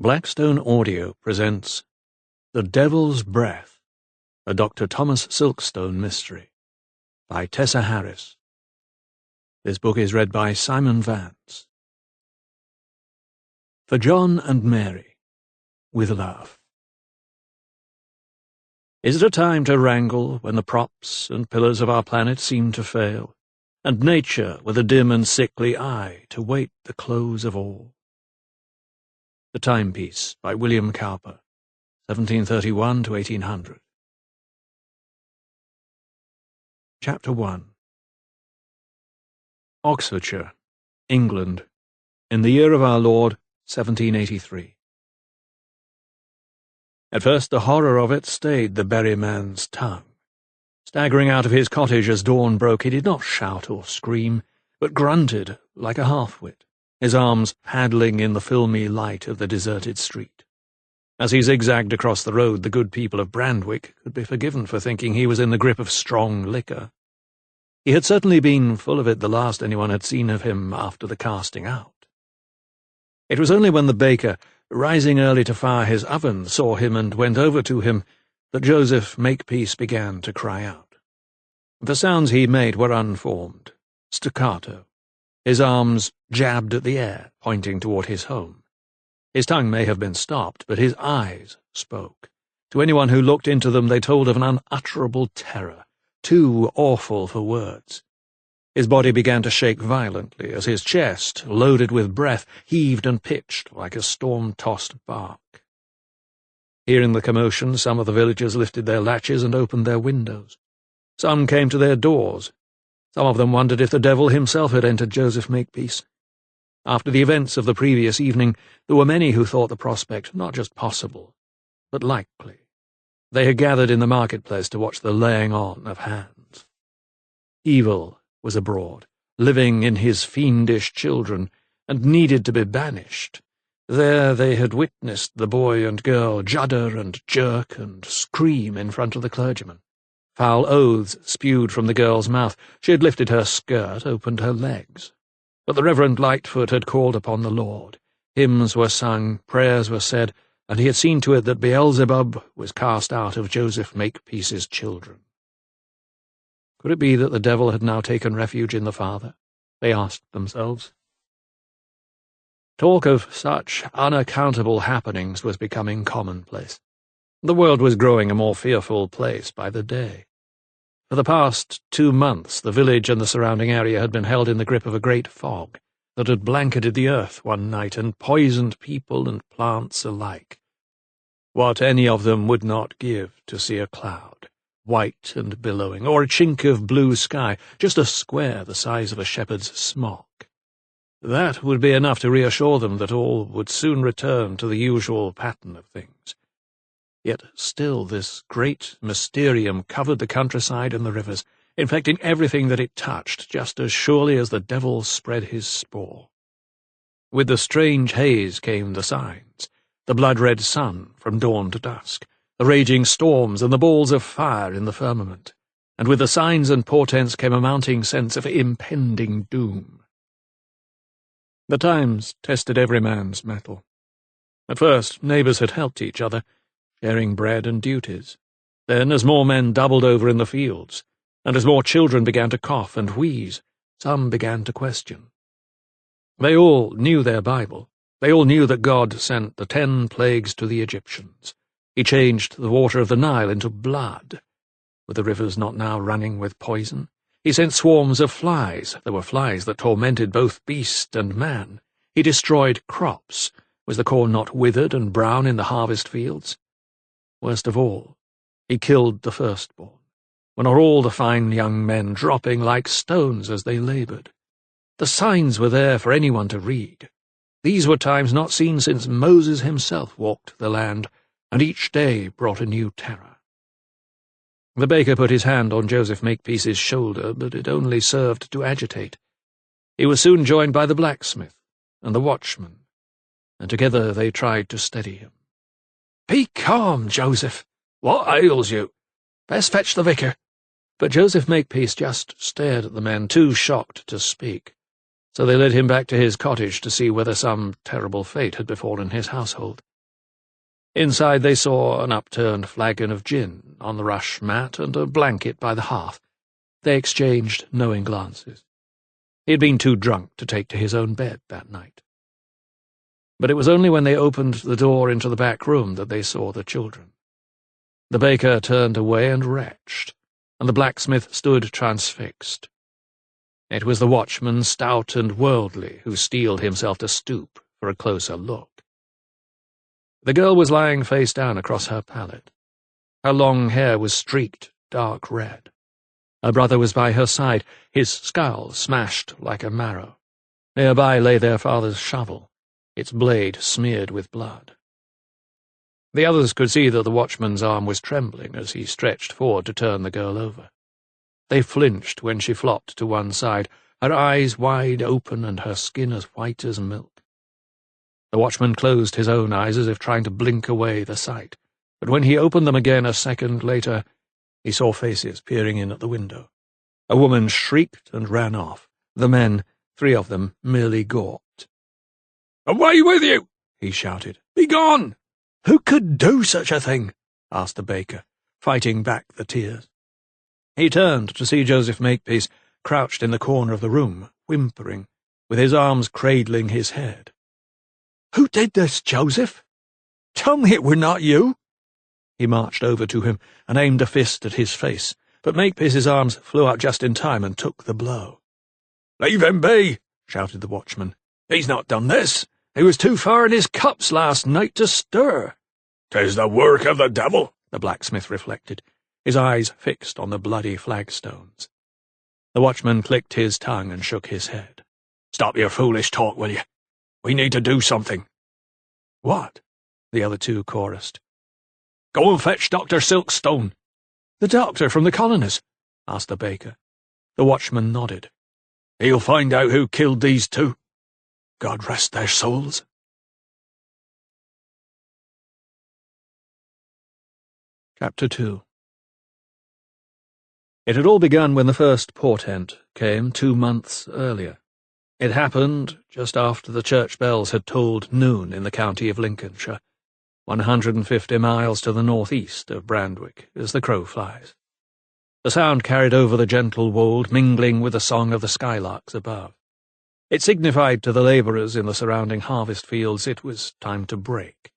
Blackstone Audio presents The Devil's Breath, a Dr. Thomas Silkstone mystery, by Tessa Harris. This book is read by Simon Vance. For John and Mary, with love. Is it a time to wrangle when the props and pillars of our planet seem to fail, and nature with a dim and sickly eye to wait the close of all? The Timepiece by William Cowper, 1731 to 1800. Chapter 1. Oxfordshire, England, in the year of our Lord, 1783. At first the horror of it stayed the berry man's tongue. Staggering out of his cottage as dawn broke, he did not shout or scream, but grunted like a half-wit, his arms paddling in the filmy light of the deserted street. As he zigzagged across the road, the good people of Brandwick could be forgiven for thinking he was in the grip of strong liquor. He had certainly been full of it the last anyone had seen of him after the casting out. It was only when the baker, rising early to fire his oven, saw him and went over to him that Joseph Makepeace began to cry out. The sounds he made were unformed, staccato. His arms jabbed at the air, pointing toward his home. His tongue may have been stopped, but his eyes spoke. To anyone who looked into them they told of an unutterable terror, too awful for words. His body began to shake violently as his chest, loaded with breath, heaved and pitched like a storm-tossed bark. Hearing the commotion, some of the villagers lifted their latches and opened their windows. Some came to their doors. Some of them wondered if the devil himself had entered Joseph Makepeace. After the events of the previous evening, there were many who thought the prospect not just possible, but likely. They had gathered in the marketplace to watch the laying on of hands. Evil was abroad, living in his fiendish children, and needed to be banished. There they had witnessed the boy and girl judder and jerk and scream in front of the clergyman. Foul oaths spewed from the girl's mouth. She had lifted her skirt, opened her legs. But the Reverend Lightfoot had called upon the Lord. Hymns were sung, prayers were said, and he had seen to it that Beelzebub was cast out of Joseph Makepeace's children. Could it be that the devil had now taken refuge in the father? They asked themselves. Talk of such unaccountable happenings was becoming commonplace. The world was growing a more fearful place by the day. For the past 2 months the village and the surrounding area had been held in the grip of a great fog that had blanketed the earth one night and poisoned people and plants alike. What any of them would not give to see a cloud, white and billowing, or a chink of blue sky, just a square the size of a shepherd's smock. That would be enough to reassure them that all would soon return to the usual pattern of things. Yet still this great mysterium covered the countryside and the rivers, infecting everything that it touched just as surely as the devil spread his spore. With the strange haze came the signs, the blood-red sun from dawn to dusk, the raging storms and the balls of fire in the firmament, and with the signs and portents came a mounting sense of impending doom. The times tested every man's mettle. At first, neighbours had helped each other, sharing bread and duties. Then, as more men doubled over in the fields, and as more children began to cough and wheeze, some began to question. They all knew their Bible. They all knew that God sent the 10 plagues to the Egyptians. He changed the water of the Nile into blood. Were the rivers not now running with poison? He sent swarms of flies. There were flies that tormented both beast and man. He destroyed crops. Was the corn not withered and brown in the harvest fields? Worst of all, he killed the firstborn, when are all the fine young men dropping like stones as they laboured. The signs were there for anyone to read. These were times not seen since Moses himself walked the land, and each day brought a new terror. The baker put his hand on Joseph Makepeace's shoulder, but it only served to agitate. He was soon joined by the blacksmith and the watchman, and together they tried to steady him. "Be calm, Joseph. What ails you? Best fetch the vicar." But Joseph Makepeace just stared at the men, too shocked to speak. So they led him back to his cottage to see whether some terrible fate had befallen his household. Inside they saw an upturned flagon of gin on the rush mat and a blanket by the hearth. They exchanged knowing glances. He had been too drunk to take to his own bed that night. But it was only when they opened the door into the back room that they saw the children. The baker turned away and retched, and the blacksmith stood transfixed. It was the watchman, stout and worldly, who steeled himself to stoop for a closer look. The girl was lying face down across her pallet. Her long hair was streaked dark red. Her brother was by her side, his skull smashed like a marrow. Nearby lay their father's shovel, its blade smeared with blood. The others could see that the watchman's arm was trembling as he stretched forward to turn the girl over. They flinched when she flopped to one side, her eyes wide open and her skin as white as milk. The watchman closed his own eyes as if trying to blink away the sight, but when he opened them again a second later, he saw faces peering in at the window. A woman shrieked and ran off. The men, 3 of them, merely gawped. "Away with you!" he shouted. "Be gone!" "Who could do such a thing?" asked the baker, fighting back the tears. He turned to see Joseph Makepeace crouched in the corner of the room, whimpering, with his arms cradling his head. "Who did this, Joseph? Tell me it were not you." He marched over to him and aimed a fist at his face, but Makepeace's arms flew out just in time and took the blow. "Leave him be," shouted the watchman. "He's not done this. He was too far in his cups last night to stir." "'Tis the work of the devil," the blacksmith reflected, his eyes fixed on the bloody flagstones. The watchman clicked his tongue and shook his head. "Stop your foolish talk, will you? We need to do something." "What?" the other 2 chorused. "Go and fetch Dr. Silkstone." "The doctor from the colonies?" asked the baker. The watchman nodded. "He'll find out who killed these 2. God rest their souls." Chapter 2. It had all begun when the first portent came 2 months earlier. It happened just after the church bells had tolled noon in the county of Lincolnshire, 150 miles to the northeast of Brandwick, as the crow flies. The sound carried over the gentle wold, mingling with the song of the skylarks above. It signified to the labourers in the surrounding harvest fields it was time to break.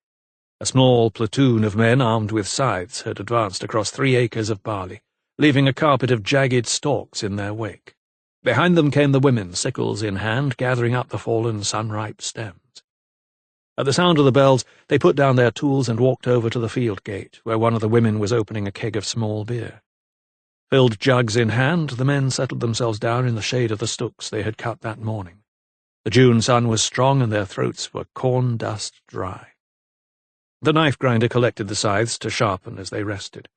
A small platoon of men armed with scythes had advanced across 3 acres of barley, leaving a carpet of jagged stalks in their wake. Behind them came the women, sickles in hand, gathering up the fallen sun-ripe stems. At the sound of the bells, they put down their tools and walked over to the field gate, where one of the women was opening a keg of small beer. Filled jugs in hand, the men settled themselves down in the shade of the stooks they had cut that morning. The June sun was strong, and their throats were corn-dust dry. The knife-grinder collected the scythes to sharpen as they rested.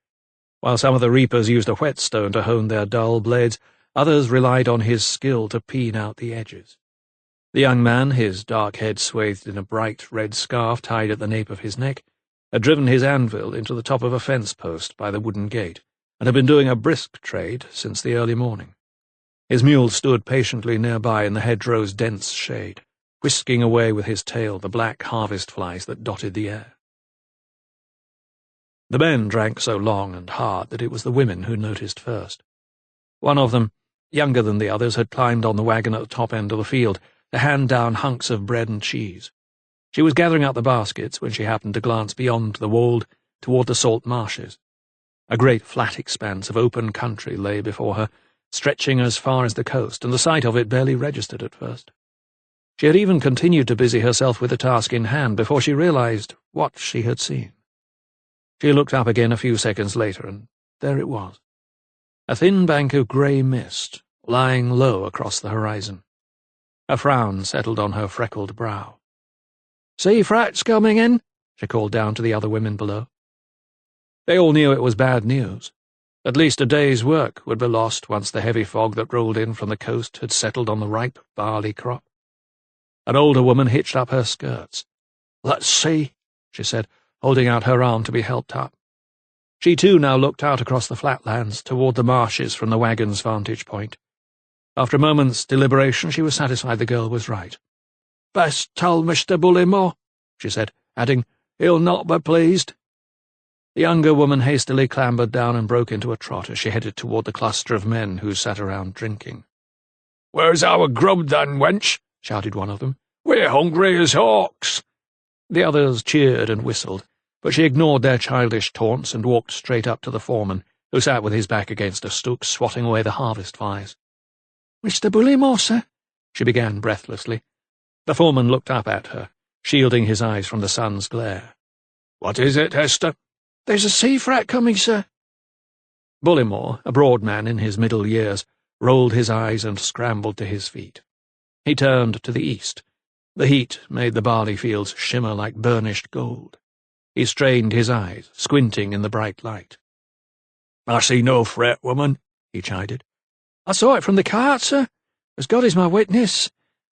While some of the reapers used a whetstone to hone their dull blades, others relied on his skill to peen out the edges. The young man, his dark head swathed in a bright red scarf tied at the nape of his neck, had driven his anvil into the top of a fence post by the wooden gate, and had been doing a brisk trade since the early morning. His mule stood patiently nearby in the hedgerow's dense shade, whisking away with his tail the black harvest flies that dotted the air. The men drank so long and hard that it was the women who noticed first. One of them, younger than the others, had climbed on the wagon at the top end of the field to hand down hunks of bread and cheese. She was gathering up the baskets when she happened to glance beyond the wold toward the salt marshes. A great flat expanse of open country lay before her, stretching as far as the coast, and the sight of it barely registered at first. She had even continued to busy herself with the task in hand before she realized what she had seen. She looked up again a few seconds later, and there it was. A thin bank of grey mist, lying low across the horizon. A frown settled on her freckled brow. "See frats coming in?" she called down to the other women below. They all knew it was bad news. At least a day's work would be lost once the heavy fog that rolled in from the coast had settled on the ripe barley crop. An older woman hitched up her skirts. "Let's see," she said, holding out her arm to be helped up. She too now looked out across the flatlands toward the marshes from the wagon's vantage point. After a moment's deliberation, she was satisfied the girl was right. "Best tell Mr. Bullymore," she said, adding, he'll not be pleased." The younger woman hastily clambered down and broke into a trot as she headed toward the cluster of men who sat around drinking. "Where's our grub then, wench?" shouted one of them. "We're hungry as hawks." The others cheered and whistled, but she ignored their childish taunts and walked straight up to the foreman, who sat with his back against a stook, swatting away the harvest flies. "Mr. Bullymore, sir?" she began breathlessly. The foreman looked up at her, shielding his eyes from the sun's glare. "What is it, Hester?" "There's a sea frat coming, sir." Bullymore, a broad man in his middle years, rolled his eyes and scrambled to his feet. He turned to the east. The heat made the barley fields shimmer like burnished gold. He strained his eyes, squinting in the bright light. "I see no fret, woman," he chided. "I saw it from the cart, sir, as God is my witness,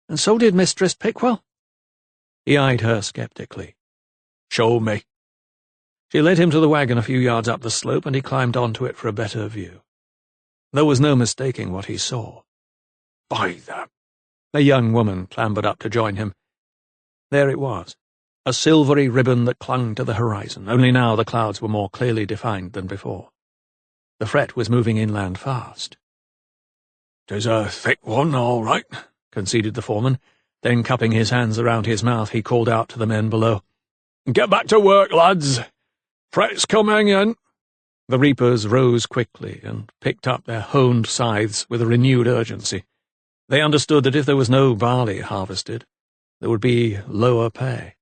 and so did Mistress Pickwell." He eyed her sceptically. "Show me." She led him to the wagon a few yards up the slope, and he climbed onto it for a better view. There was no mistaking what he saw. "By the—" A young woman clambered up to join him. There it was, a silvery ribbon that clung to the horizon, only now the clouds were more clearly defined than before. The fret was moving inland fast. "'Tis a thick one, all right," conceded the foreman. Then, cupping his hands around his mouth, he called out to the men below. "Get back to work, lads. Fret's coming in." The reapers rose quickly and picked up their honed scythes with a renewed urgency. They understood that if there was no barley harvested, there would be lower pay.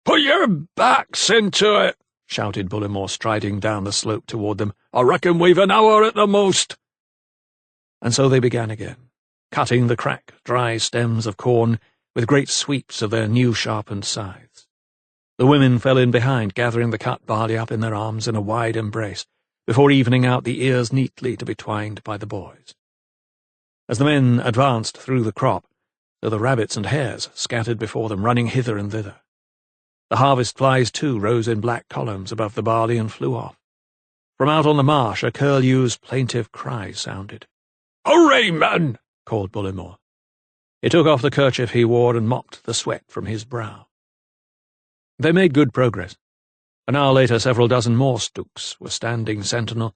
"Put your backs into it," shouted Bullymore, striding down the slope toward them. "I reckon we've an hour at the most." And so they began again, cutting the cracked, dry stems of corn with great sweeps of their new sharpened scythes. The women fell in behind, gathering the cut barley up in their arms in a wide embrace, before evening out the ears neatly to be twined by the boys. As the men advanced through the crop, there the rabbits and hares scattered before them, running hither and thither. The harvest flies, too, rose in black columns above the barley and flew off. From out on the marsh a curlew's plaintive cry sounded. "Hooray, men!" called Bullymore. He took off the kerchief he wore and mopped the sweat from his brow. They made good progress. An hour later several dozen more stooks were standing sentinel.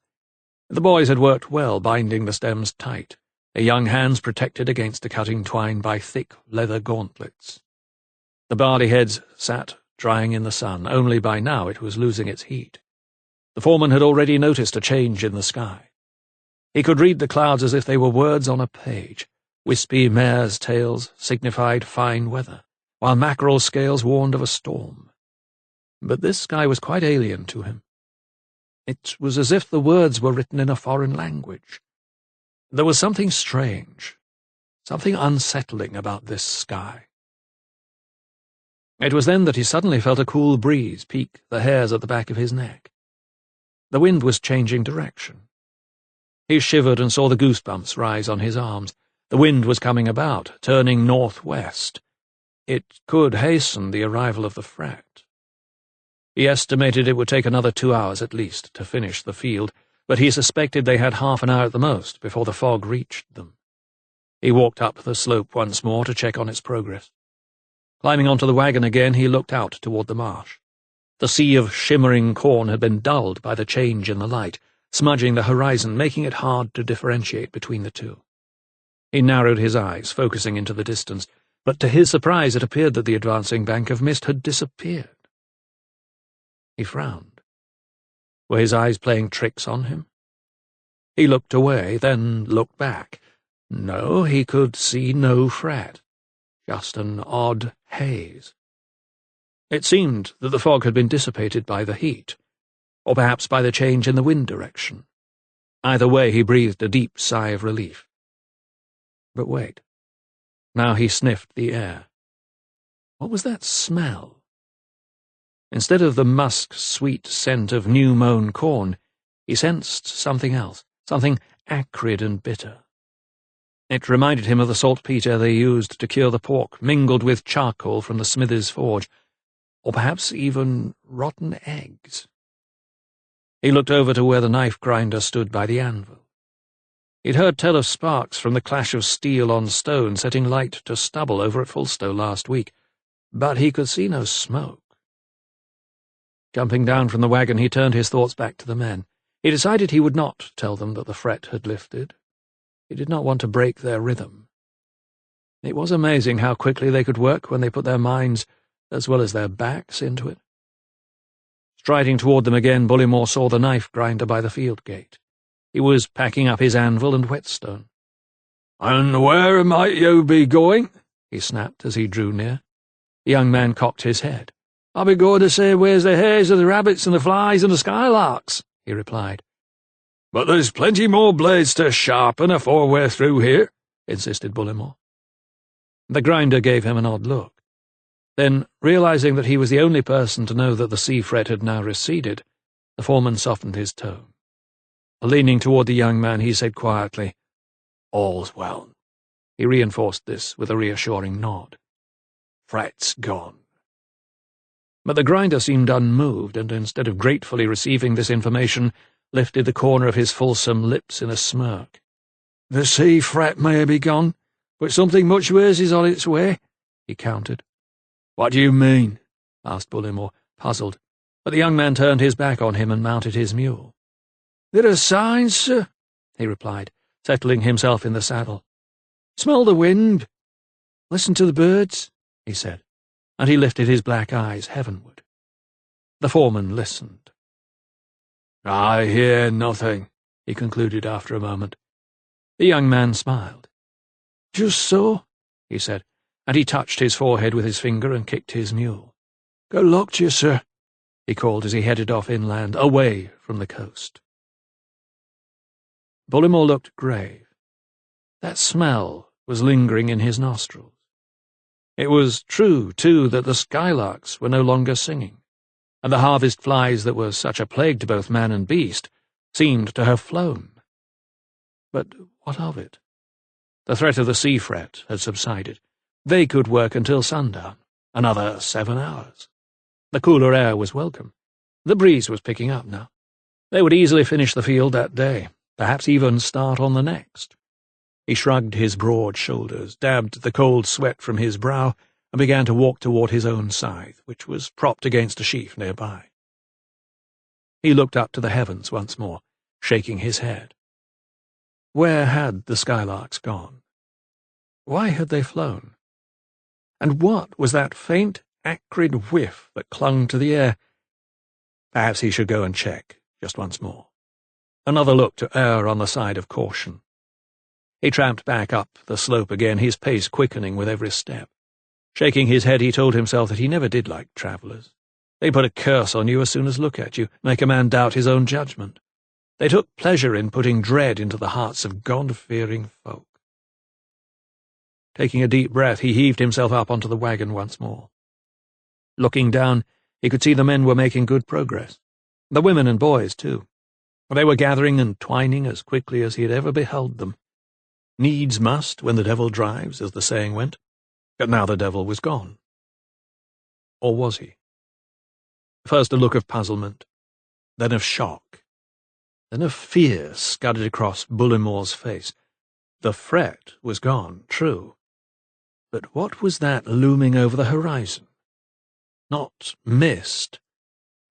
The boys had worked well, binding the stems tight, their young hands protected against the cutting twine by thick leather gauntlets. The barley heads sat drying in the sun, only by now it was losing its heat. The foreman had already noticed a change in the sky. He could read the clouds as if they were words on a page. Wispy mares' tails signified fine weather, while mackerel scales warned of a storm. But this sky was quite alien to him. It was as if the words were written in a foreign language. There was something strange, something unsettling about this sky. It was then that he suddenly felt a cool breeze pique the hairs at the back of his neck. The wind was changing direction. He shivered and saw the goosebumps rise on his arms. The wind was coming about, turning northwest. It could hasten the arrival of the fret. He estimated it would take another 2 hours at least to finish the field, but he suspected they had half an hour at the most before the fog reached them. He walked up the slope once more to check on its progress. Climbing onto the wagon again, he looked out toward the marsh. The sea of shimmering corn had been dulled by the change in the light, smudging the horizon, making it hard to differentiate between the two. He narrowed his eyes, focusing into the distance, but to his surprise it appeared that the advancing bank of mist had disappeared. He frowned. Were his eyes playing tricks on him? He looked away, then looked back. No, he could see no fret, just an odd haze. It seemed that the fog had been dissipated by the heat, or perhaps by the change in the wind direction. Either way, he breathed a deep sigh of relief. But wait. Now he sniffed the air. What was that smell? Instead of the musk-sweet scent of new-mown corn, he sensed something else, something acrid and bitter. It reminded him of the saltpetre they used to cure the pork, mingled with charcoal from the smithy's forge, or perhaps even rotten eggs. He looked over to where the knife grinder stood by the anvil. He'd heard tell of sparks from the clash of steel on stone setting light to stubble over at Fulstow last week, but he could see no smoke. Jumping down from the wagon, he turned his thoughts back to the men. He decided he would not tell them that the fret had lifted. He did not want to break their rhythm. It was amazing how quickly they could work when they put their minds, as well as their backs, into it. Striding toward them again, Bullimore saw the knife grinder by the field gate. He was packing up his anvil and whetstone. "And where might you be going?" he snapped as he drew near. The young man cocked his head. "I'll be going to say where's the hares and the rabbits and the flies and the skylarks," he replied. "But there's plenty more blades to sharpen afore we're through here," insisted Bullimore. The grinder gave him an odd look. Then, realizing that he was the only person to know that the sea fret had now receded, the foreman softened his tone. Leaning toward the young man, he said quietly, "All's well." He reinforced this with a reassuring nod. "Fret's gone." But the grinder seemed unmoved, and instead of gratefully receiving this information, lifted the corner of his fulsome lips in a smirk. "The sea fret may be gone, but something much worse is on its way," he countered. "What do you mean?" asked Bullimore, puzzled, but the young man turned his back on him and mounted his mule. "There are signs, sir," he replied, settling himself in the saddle. "Smell the wind. Listen to the birds," he said, and he lifted his black eyes heavenward. The foreman listened. "I hear nothing," he concluded after a moment. The young man smiled. "Just so," he said, and he touched his forehead with his finger and kicked his mule. "Good luck to you, sir," he called as he headed off inland, away from the coast. Bullimore looked grave. That smell was lingering in his nostrils. It was true, too, that the skylarks were no longer singing, and the harvest flies that were such a plague to both man and beast seemed to have flown. But what of it? The threat of the sea fret had subsided. They could work until sundown, another 7 hours. The cooler air was welcome. The breeze was picking up now. They would easily finish the field that day, perhaps even start on the next. He shrugged his broad shoulders, dabbed the cold sweat from his brow, and began to walk toward his own scythe, which was propped against a sheaf nearby. He looked up to the heavens once more, shaking his head. Where had the skylarks gone? Why had they flown? And what was that faint, acrid whiff that clung to the air? Perhaps he should go and check, just once more. Another look to err on the side of caution. He tramped back up the slope again, his pace quickening with every step. Shaking his head, he told himself that he never did like travellers. They put a curse on you as soon as look at you, make a man doubt his own judgment. They took pleasure in putting dread into the hearts of God-fearing folk. Taking a deep breath, he heaved himself up onto the wagon once more. Looking down, he could see the men were making good progress. The women and boys, too. They were gathering and twining as quickly as he had ever beheld them. Needs must when the devil drives, as the saying went. But now the devil was gone. Or was he? First a look of puzzlement, then of shock, then of fear scudded across Bullimore's face. The fret was gone, true. But what was that looming over the horizon? Not mist,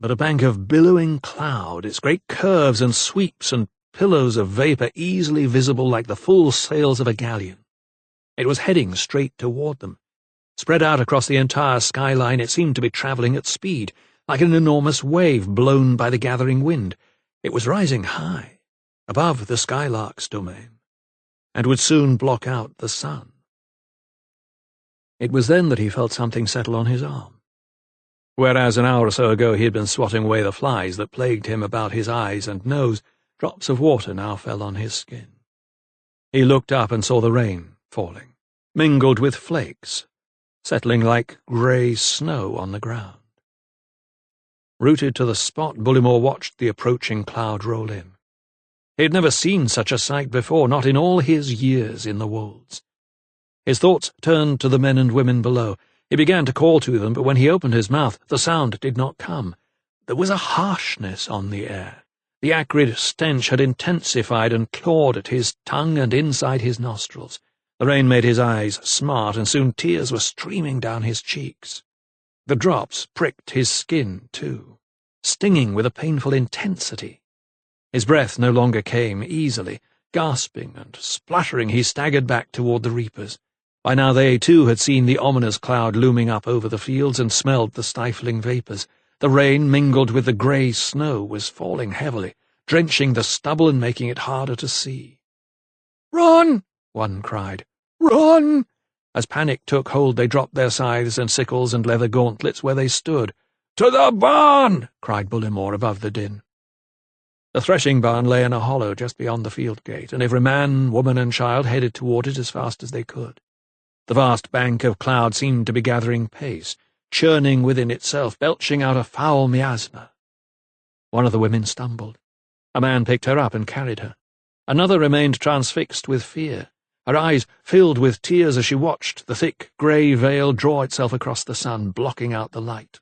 but a bank of billowing cloud, its great curves and sweeps and pillows of vapour easily visible like the full sails of a galleon. It was heading straight toward them. Spread out across the entire skyline, it seemed to be travelling at speed, like an enormous wave blown by the gathering wind. It was rising high, above the skylark's domain, and would soon block out the sun. It was then that he felt something settle on his arm. Whereas an hour or so ago he had been swatting away the flies that plagued him about his eyes and nose, drops of water now fell on his skin. He looked up and saw the rain falling, mingled with flakes, settling like grey snow on the ground. Rooted to the spot, Bullimore watched the approaching cloud roll in. He had never seen such a sight before, not in all his years in the wolds. His thoughts turned to the men and women below. He began to call to them, but when he opened his mouth, the sound did not come. There was a harshness on the air. The acrid stench had intensified and clawed at his tongue and inside his nostrils. The rain made his eyes smart, and soon tears were streaming down his cheeks. The drops pricked his skin, too. stinging with a painful intensity. His breath no longer came easily. Gasping and spluttering, he staggered back toward the reapers. By now they, too, had seen the ominous cloud looming up over the fields and smelled the stifling vapours. The rain, mingled with the grey snow, was falling heavily, drenching the stubble and making it harder to see. "Run!" one cried. "Run!" As panic took hold, they dropped their scythes and sickles and leather gauntlets where they stood. "To the barn!" cried Bullimore above the din. The threshing barn lay in a hollow just beyond the field gate, and every man, woman, and child headed toward it as fast as they could. The vast bank of cloud seemed to be gathering pace, churning within itself, belching out a foul miasma. One of the women stumbled. A man picked her up and carried her. Another remained transfixed with fear. Her eyes filled with tears as she watched the thick grey veil draw itself across the sun, blocking out the light.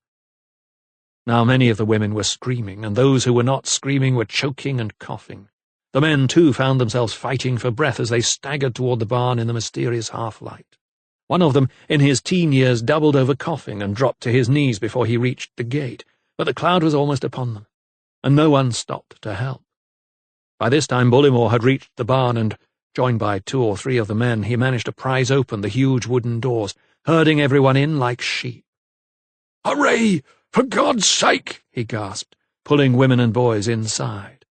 Now many of the women were screaming, and those who were not screaming were choking and coughing. The men, too, found themselves fighting for breath as they staggered toward the barn in the mysterious half-light. One of them, in his teen years, doubled over coughing and dropped to his knees before he reached the gate, but the cloud was almost upon them, and no one stopped to help. By this time Bullimore had reached the barn, and, joined by 2 or 3 of the men, he managed to prise open the huge wooden doors, herding everyone in like sheep. "Hooray! For God's sake!" he gasped, pulling women and boys inside.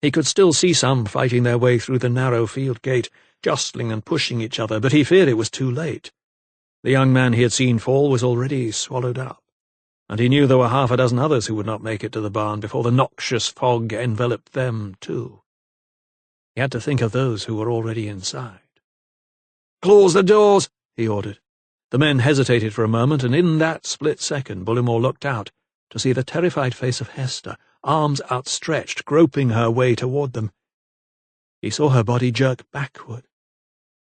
He could still see some fighting their way through the narrow field gate, jostling and pushing each other, but he feared it was too late. The young man he had seen fall was already swallowed up, and he knew there were half a dozen others who would not make it to the barn before the noxious fog enveloped them, too. He had to think of those who were already inside. "Close the doors!" he ordered. The men hesitated for a moment, and in that split second Bullimore looked out to see the terrified face of Hester, arms outstretched, groping her way toward them. He saw her body jerk backward,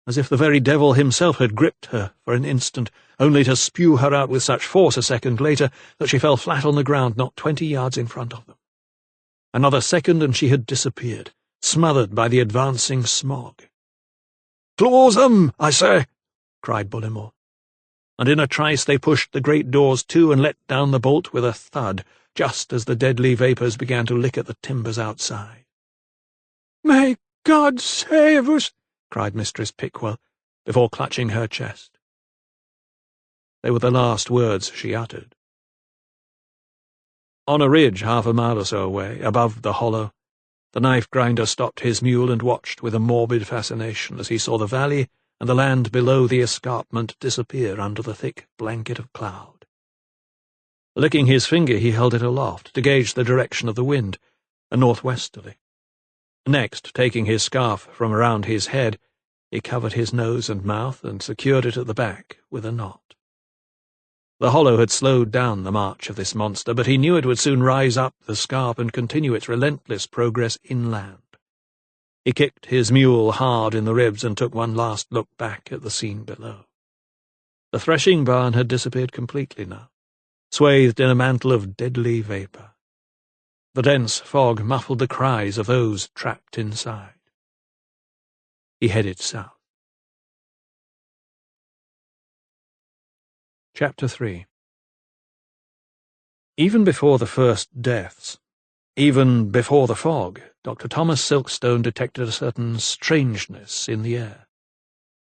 as if the very devil himself had gripped her for an instant, only to spew her out with such force a second later that she fell flat on the ground not 20 yards in front of them. Another second and she had disappeared, smothered by the advancing smog. "Close them, I say!" cried Bullimore. And in a trice they pushed the great doors to and let down the bolt with a thud, just as the deadly vapours began to lick at the timbers outside. "May God save us!" cried Mistress Pickwell, before clutching her chest. They were the last words she uttered. On a ridge half a mile or so away, above the hollow, the knife-grinder stopped his mule and watched with a morbid fascination as he saw the valley and the land below the escarpment disappear under the thick blanket of cloud. Licking his finger, he held it aloft to gauge the direction of the wind, a northwesterly. Next, taking his scarf from around his head, he covered his nose and mouth and secured it at the back with a knot. The hollow had slowed down the march of this monster, but he knew it would soon rise up the scarp and continue its relentless progress inland. He kicked his mule hard in the ribs and took one last look back at the scene below. The threshing barn had disappeared completely now, swathed in a mantle of deadly vapour. The dense fog muffled the cries of those trapped inside. He headed south. Chapter 3. Even before the first deaths, even before the fog, Dr. Thomas Silkstone detected a certain strangeness in the air.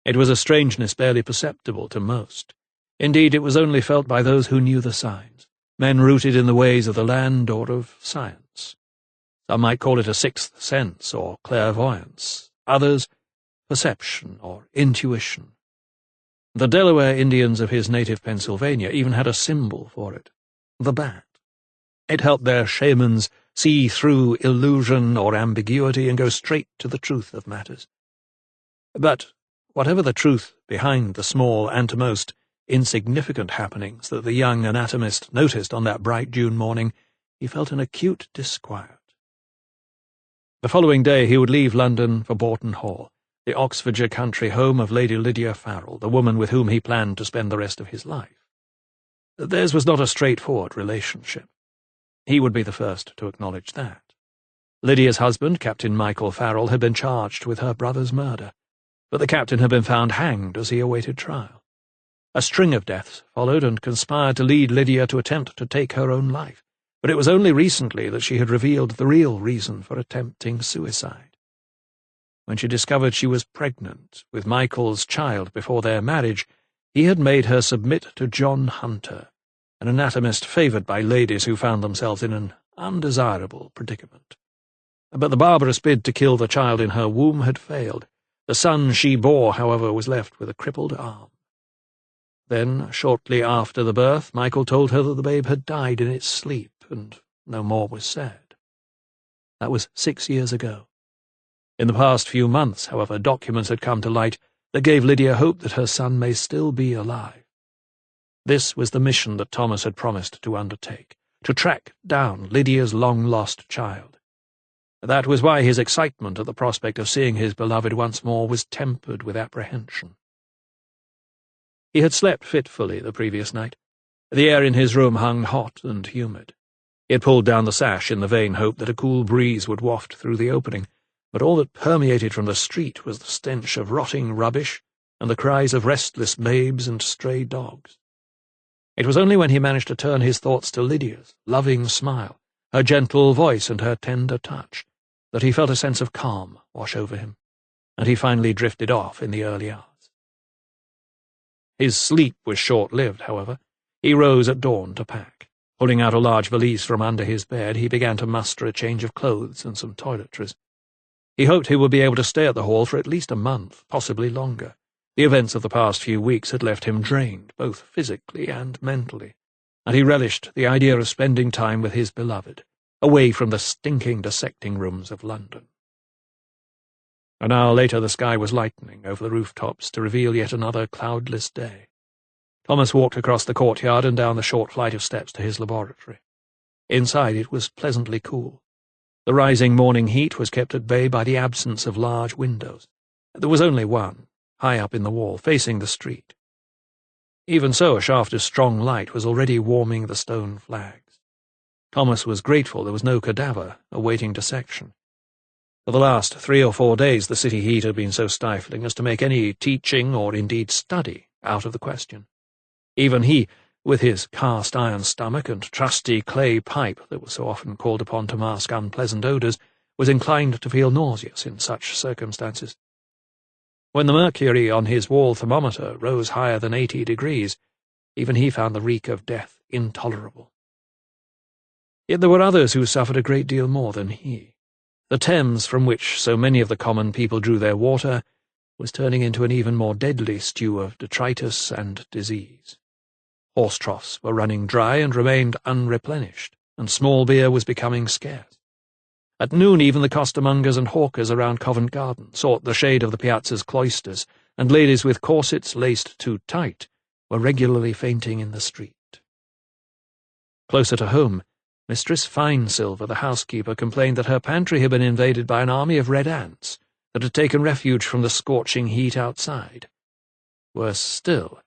It was a strangeness barely perceptible to most. Indeed, it was only felt by those who knew the signs, men rooted in the ways of the land or of science. Some might call it a sixth sense or clairvoyance, others perception or intuition. The Delaware Indians of his native Pennsylvania even had a symbol for it, the bat. It helped their shamans see through illusion or ambiguity and go straight to the truth of matters. But whatever the truth behind the small and to most insignificant happenings that the young anatomist noticed on that bright June morning, he felt an acute disquiet. The following day he would leave London for Boughton Hall, the Oxfordshire country home of Lady Lydia Farrell, the woman with whom he planned to spend the rest of his life. Theirs was not a straightforward relationship. He would be the first to acknowledge that. Lydia's husband, Captain Michael Farrell, had been charged with her brother's murder, but the captain had been found hanged as he awaited trial. A string of deaths followed and conspired to lead Lydia to attempt to take her own life, but it was only recently that she had revealed the real reason for attempting suicide. When she discovered she was pregnant with Michael's child before their marriage, he had made her submit to John Hunter, an anatomist favoured by ladies who found themselves in an undesirable predicament. But the barbarous bid to kill the child in her womb had failed. The son she bore, however, was left with a crippled arm. Then, shortly after the birth, Michael told her that the babe had died in its sleep, and no more was said. That was 6 years ago. In the past few months, however, documents had come to light that gave Lydia hope that her son may still be alive. This was the mission that Thomas had promised to undertake, to track down Lydia's long-lost child. That was why his excitement at the prospect of seeing his beloved once more was tempered with apprehension. He had slept fitfully the previous night. The air in his room hung hot and humid. He had pulled down the sash in the vain hope that a cool breeze would waft through the opening, but all that permeated from the street was the stench of rotting rubbish and the cries of restless babes and stray dogs. It was only when he managed to turn his thoughts to Lydia's loving smile, her gentle voice and her tender touch, that he felt a sense of calm wash over him, and he finally drifted off in the early hours. His sleep was short-lived, however. He rose at dawn to pack. Pulling out a large valise from under his bed, he began to muster a change of clothes and some toiletries. He hoped he would be able to stay at the Hall for at least a month, possibly longer. The events of the past few weeks had left him drained, both physically and mentally, and he relished the idea of spending time with his beloved, away from the stinking dissecting rooms of London. An hour later the sky was lightening over the rooftops to reveal yet another cloudless day. Thomas walked across the courtyard and down the short flight of steps to his laboratory. Inside it was pleasantly cool. The rising morning heat was kept at bay by the absence of large windows. There was only one, high up in the wall, facing the street. Even so, a shaft of strong light was already warming the stone flags. Thomas was grateful there was no cadaver awaiting dissection. For the last 3 or 4 days the city heat had been so stifling as to make any teaching or indeed study out of the question. Even he, with his cast-iron stomach and trusty clay pipe that was so often called upon to mask unpleasant odours, was inclined to feel nauseous in such circumstances. When the mercury on his wall thermometer rose higher than 80 degrees, even he found the reek of death intolerable. Yet there were others who suffered a great deal more than he. The Thames, from which so many of the common people drew their water, was turning into an even more deadly stew of detritus and disease. Horse troughs were running dry and remained unreplenished, and small beer was becoming scarce. At noon even the costermongers and hawkers around Covent Garden sought the shade of the piazza's cloisters, and ladies with corsets laced too tight were regularly fainting in the street. Closer to home, Mistress Finesilver, the housekeeper, complained that her pantry had been invaded by an army of red ants that had taken refuge from the scorching heat outside. Worse still,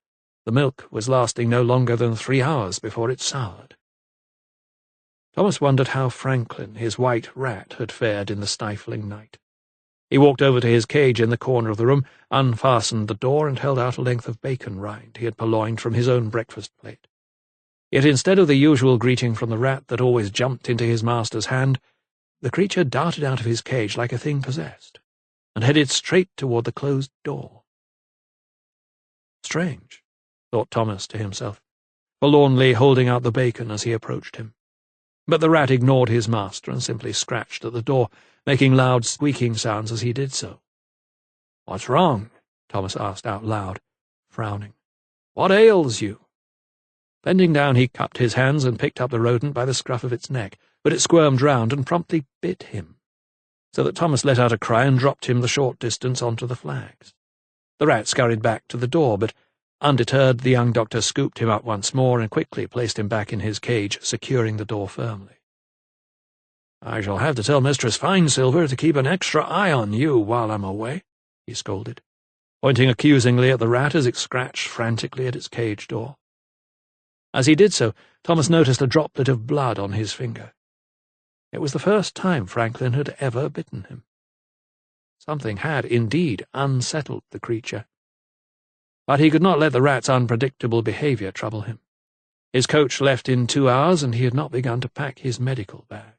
the milk was lasting no longer than 3 hours before it soured. Thomas wondered how Franklin, his white rat, had fared in the stifling night. He walked over to his cage in the corner of the room, unfastened the door, and held out a length of bacon rind he had purloined from his own breakfast plate. Yet instead of the usual greeting from the rat that always jumped into his master's hand, the creature darted out of his cage like a thing possessed, and headed straight toward the closed door. Strange, thought Thomas to himself, forlornly holding out the bacon as he approached him. But the rat ignored his master and simply scratched at the door, making loud squeaking sounds as he did so. "What's wrong?" Thomas asked out loud, frowning. "What ails you?" Bending down, he cupped his hands and picked up the rodent by the scruff of its neck, but it squirmed round and promptly bit him, so that Thomas let out a cry and dropped him the short distance onto the flags. The rat scurried back to the door, but undeterred, the young doctor scooped him up once more and quickly placed him back in his cage, securing the door firmly. "I shall have to tell Mistress Finesilver to keep an extra eye on you while I'm away," he scolded, pointing accusingly at the rat as it scratched frantically at its cage door. As he did so, Thomas noticed a droplet of blood on his finger. It was the first time Franklin had ever bitten him. Something had indeed unsettled the creature. But he could not let the rat's unpredictable behaviour trouble him. His coach left in 2 hours, and he had not begun to pack his medical bag.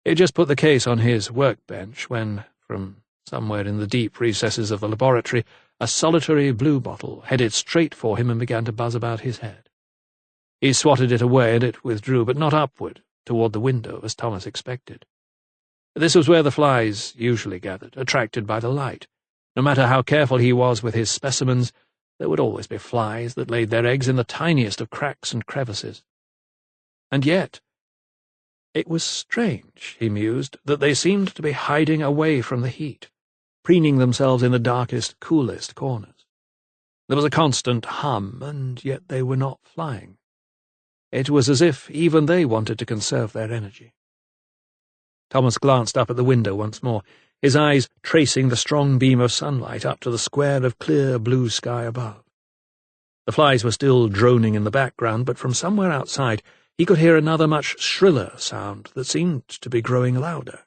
He had just put the case on his workbench when, from somewhere in the deep recesses of the laboratory, a solitary bluebottle headed straight for him and began to buzz about his head. He swatted it away, and it withdrew, but not upward, toward the window, as Thomas expected. This was where the flies usually gathered, attracted by the light. No matter how careful he was with his specimens, there would always be flies that laid their eggs in the tiniest of cracks and crevices. And yet, it was strange, he mused, that they seemed to be hiding away from the heat, preening themselves in the darkest, coolest corners. There was a constant hum, and yet they were not flying. It was as if even they wanted to conserve their energy. Thomas glanced up at the window once more, his eyes tracing the strong beam of sunlight up to the square of clear blue sky above. The flies were still droning in the background, but from somewhere outside he could hear another much shriller sound that seemed to be growing louder.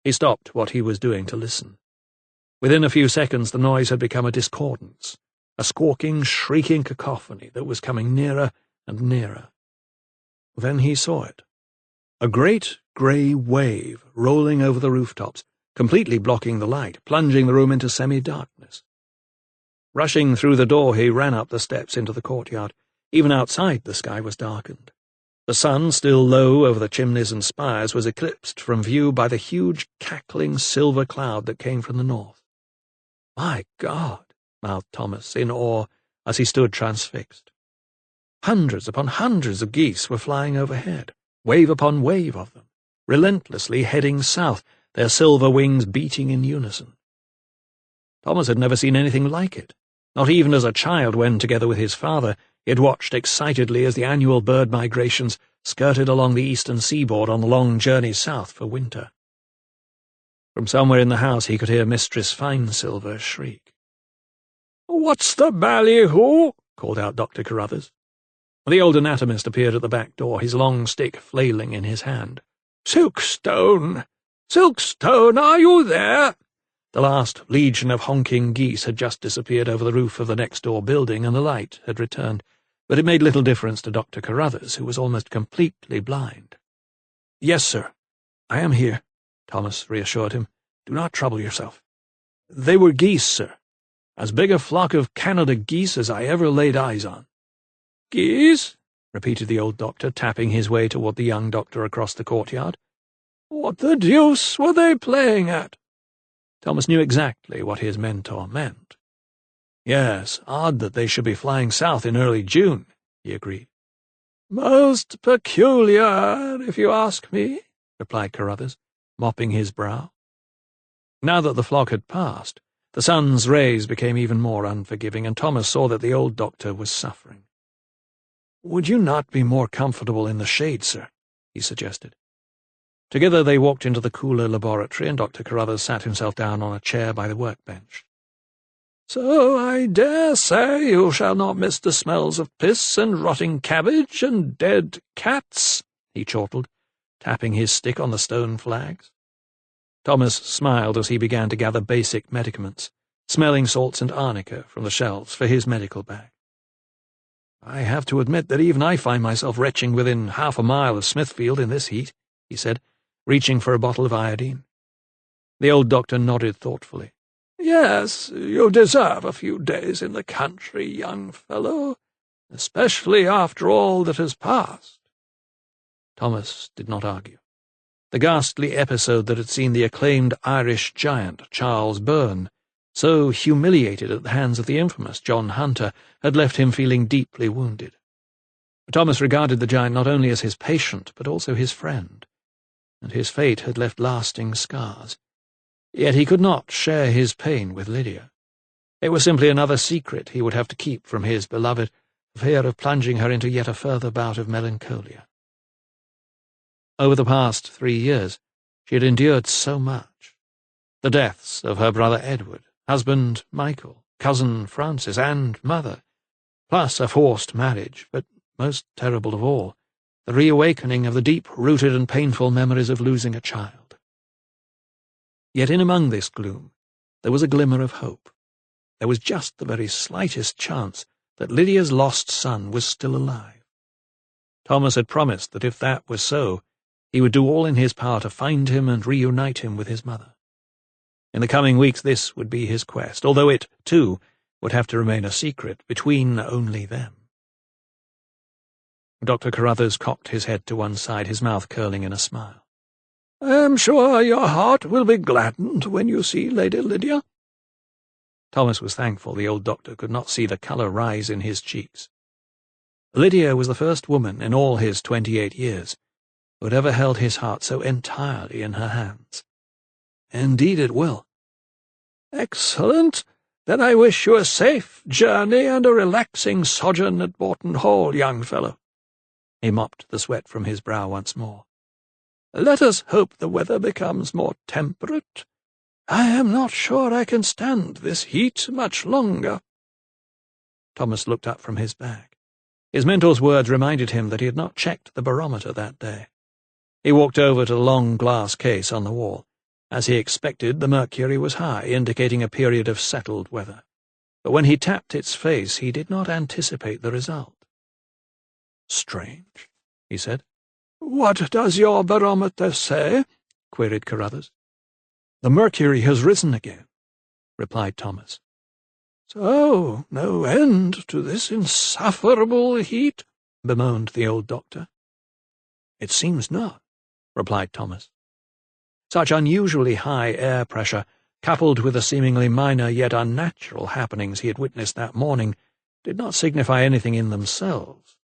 He stopped what he was doing to listen. Within a few seconds the noise had become a discordance, a squawking, shrieking cacophony that was coming nearer and nearer. Then he saw it. A great grey wave rolling over the rooftops, completely blocking the light, plunging the room into semi-darkness. Rushing through the door, he ran up the steps into the courtyard. Even outside the sky was darkened. The sun, still low over the chimneys and spires, was eclipsed from view by the huge, cackling silver cloud that came from the north. "My God!" mouthed Thomas, in awe, as he stood transfixed. Hundreds upon hundreds of geese were flying overhead, wave upon wave of them, relentlessly heading south, their silver wings beating in unison. Thomas had never seen anything like it, not even as a child when, together with his father, he had watched excitedly as the annual bird migrations skirted along the eastern seaboard on the long journey south for winter. From somewhere in the house he could hear Mistress Finesilver shriek. "What's the ballyhoo?" called out Dr. Carruthers. The old anatomist appeared at the back door, his long stick flailing in his hand. "Silkstone! Silkstone, are you there?" The last legion of honking geese had just disappeared over the roof of the next-door building, and the light had returned, but it made little difference to Dr. Carruthers, who was almost completely blind. "Yes, sir, I am here," Thomas reassured him. "Do not trouble yourself. They were geese, sir. As big a flock of Canada geese as I ever laid eyes on." "Geese?" repeated the old doctor, tapping his way toward the young doctor across the courtyard. "What the deuce were they playing at?" Thomas knew exactly what his mentor meant. "Yes, odd that they should be flying south in early June," he agreed. "Most peculiar, if you ask me," replied Carruthers, mopping his brow. Now that the flock had passed, the sun's rays became even more unforgiving, and Thomas saw that the old doctor was suffering. "Would you not be more comfortable in the shade, sir?" he suggested. Together they walked into the cooler laboratory, and Dr. Carruthers sat himself down on a chair by the workbench. "So I dare say you shall not miss the smells of piss and rotting cabbage and dead cats," he chortled, tapping his stick on the stone flags. Thomas smiled as he began to gather basic medicaments, smelling salts and arnica from the shelves for his medical bag. "I have to admit that even I find myself retching within half a mile of Smithfield in this heat," he said, reaching for a bottle of iodine. The old doctor nodded thoughtfully. "Yes, you deserve a few days in the country, young fellow, especially after all that has passed." Thomas did not argue. The ghastly episode that had seen the acclaimed Irish giant, Charles Byrne, so humiliated at the hands of the infamous John Hunter, had left him feeling deeply wounded. Thomas regarded the giant not only as his patient, but also his friend, and his fate had left lasting scars. Yet he could not share his pain with Lydia. It was simply another secret he would have to keep from his beloved, for fear of plunging her into yet a further bout of melancholia. Over the past 3 years, she had endured so much. The deaths of her brother Edward, husband Michael, cousin Francis, and mother, plus a forced marriage, but most terrible of all, the reawakening of the deep-rooted and painful memories of losing a child. Yet in among this gloom, there was a glimmer of hope. There was just the very slightest chance that Lydia's lost son was still alive. Thomas had promised that if that was so, he would do all in his power to find him and reunite him with his mother. In the coming weeks this would be his quest, although it, too, would have to remain a secret between only them. Dr. Carruthers cocked his head to one side, his mouth curling in a smile. "I am sure your heart will be gladdened when you see Lady Lydia." Thomas was thankful the old doctor could not see the colour rise in his cheeks. Lydia was the first woman in all his 28 years who had ever held his heart so entirely in her hands. "Indeed it will." "Excellent. Then I wish you a safe journey and a relaxing sojourn at Bourton Hall, young fellow." He mopped the sweat from his brow once more. "Let us hope the weather becomes more temperate. I am not sure I can stand this heat much longer." Thomas looked up from his bag. His mentor's words reminded him that he had not checked the barometer that day. He walked over to the long glass case on the wall. As he expected, the mercury was high, indicating a period of settled weather. But when he tapped its face, he did not anticipate the result. "Strange," he said. "What does your barometer say?" queried Carruthers. "The mercury has risen again," replied Thomas. "So, no end to this insufferable heat?" bemoaned the old doctor. "It seems not," replied Thomas. Such unusually high air pressure, coupled with the seemingly minor yet unnatural happenings he had witnessed that morning, did not signify anything in themselves,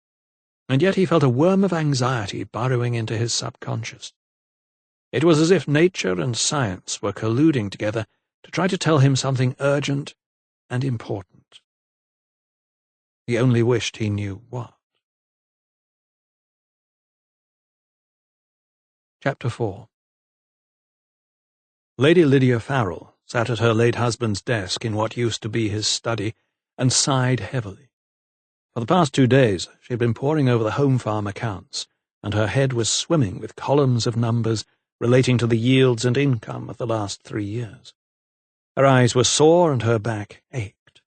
and yet he felt a worm of anxiety burrowing into his subconscious. It was as if nature and science were colluding together to try to tell him something urgent and important. He only wished he knew what. Chapter 4. Lady Lydia Farrell sat at her late husband's desk in what used to be his study and sighed heavily. For the past 2 days she had been poring over the home farm accounts, and her head was swimming with columns of numbers relating to the yields and income of the last 3 years. Her eyes were sore and her back ached.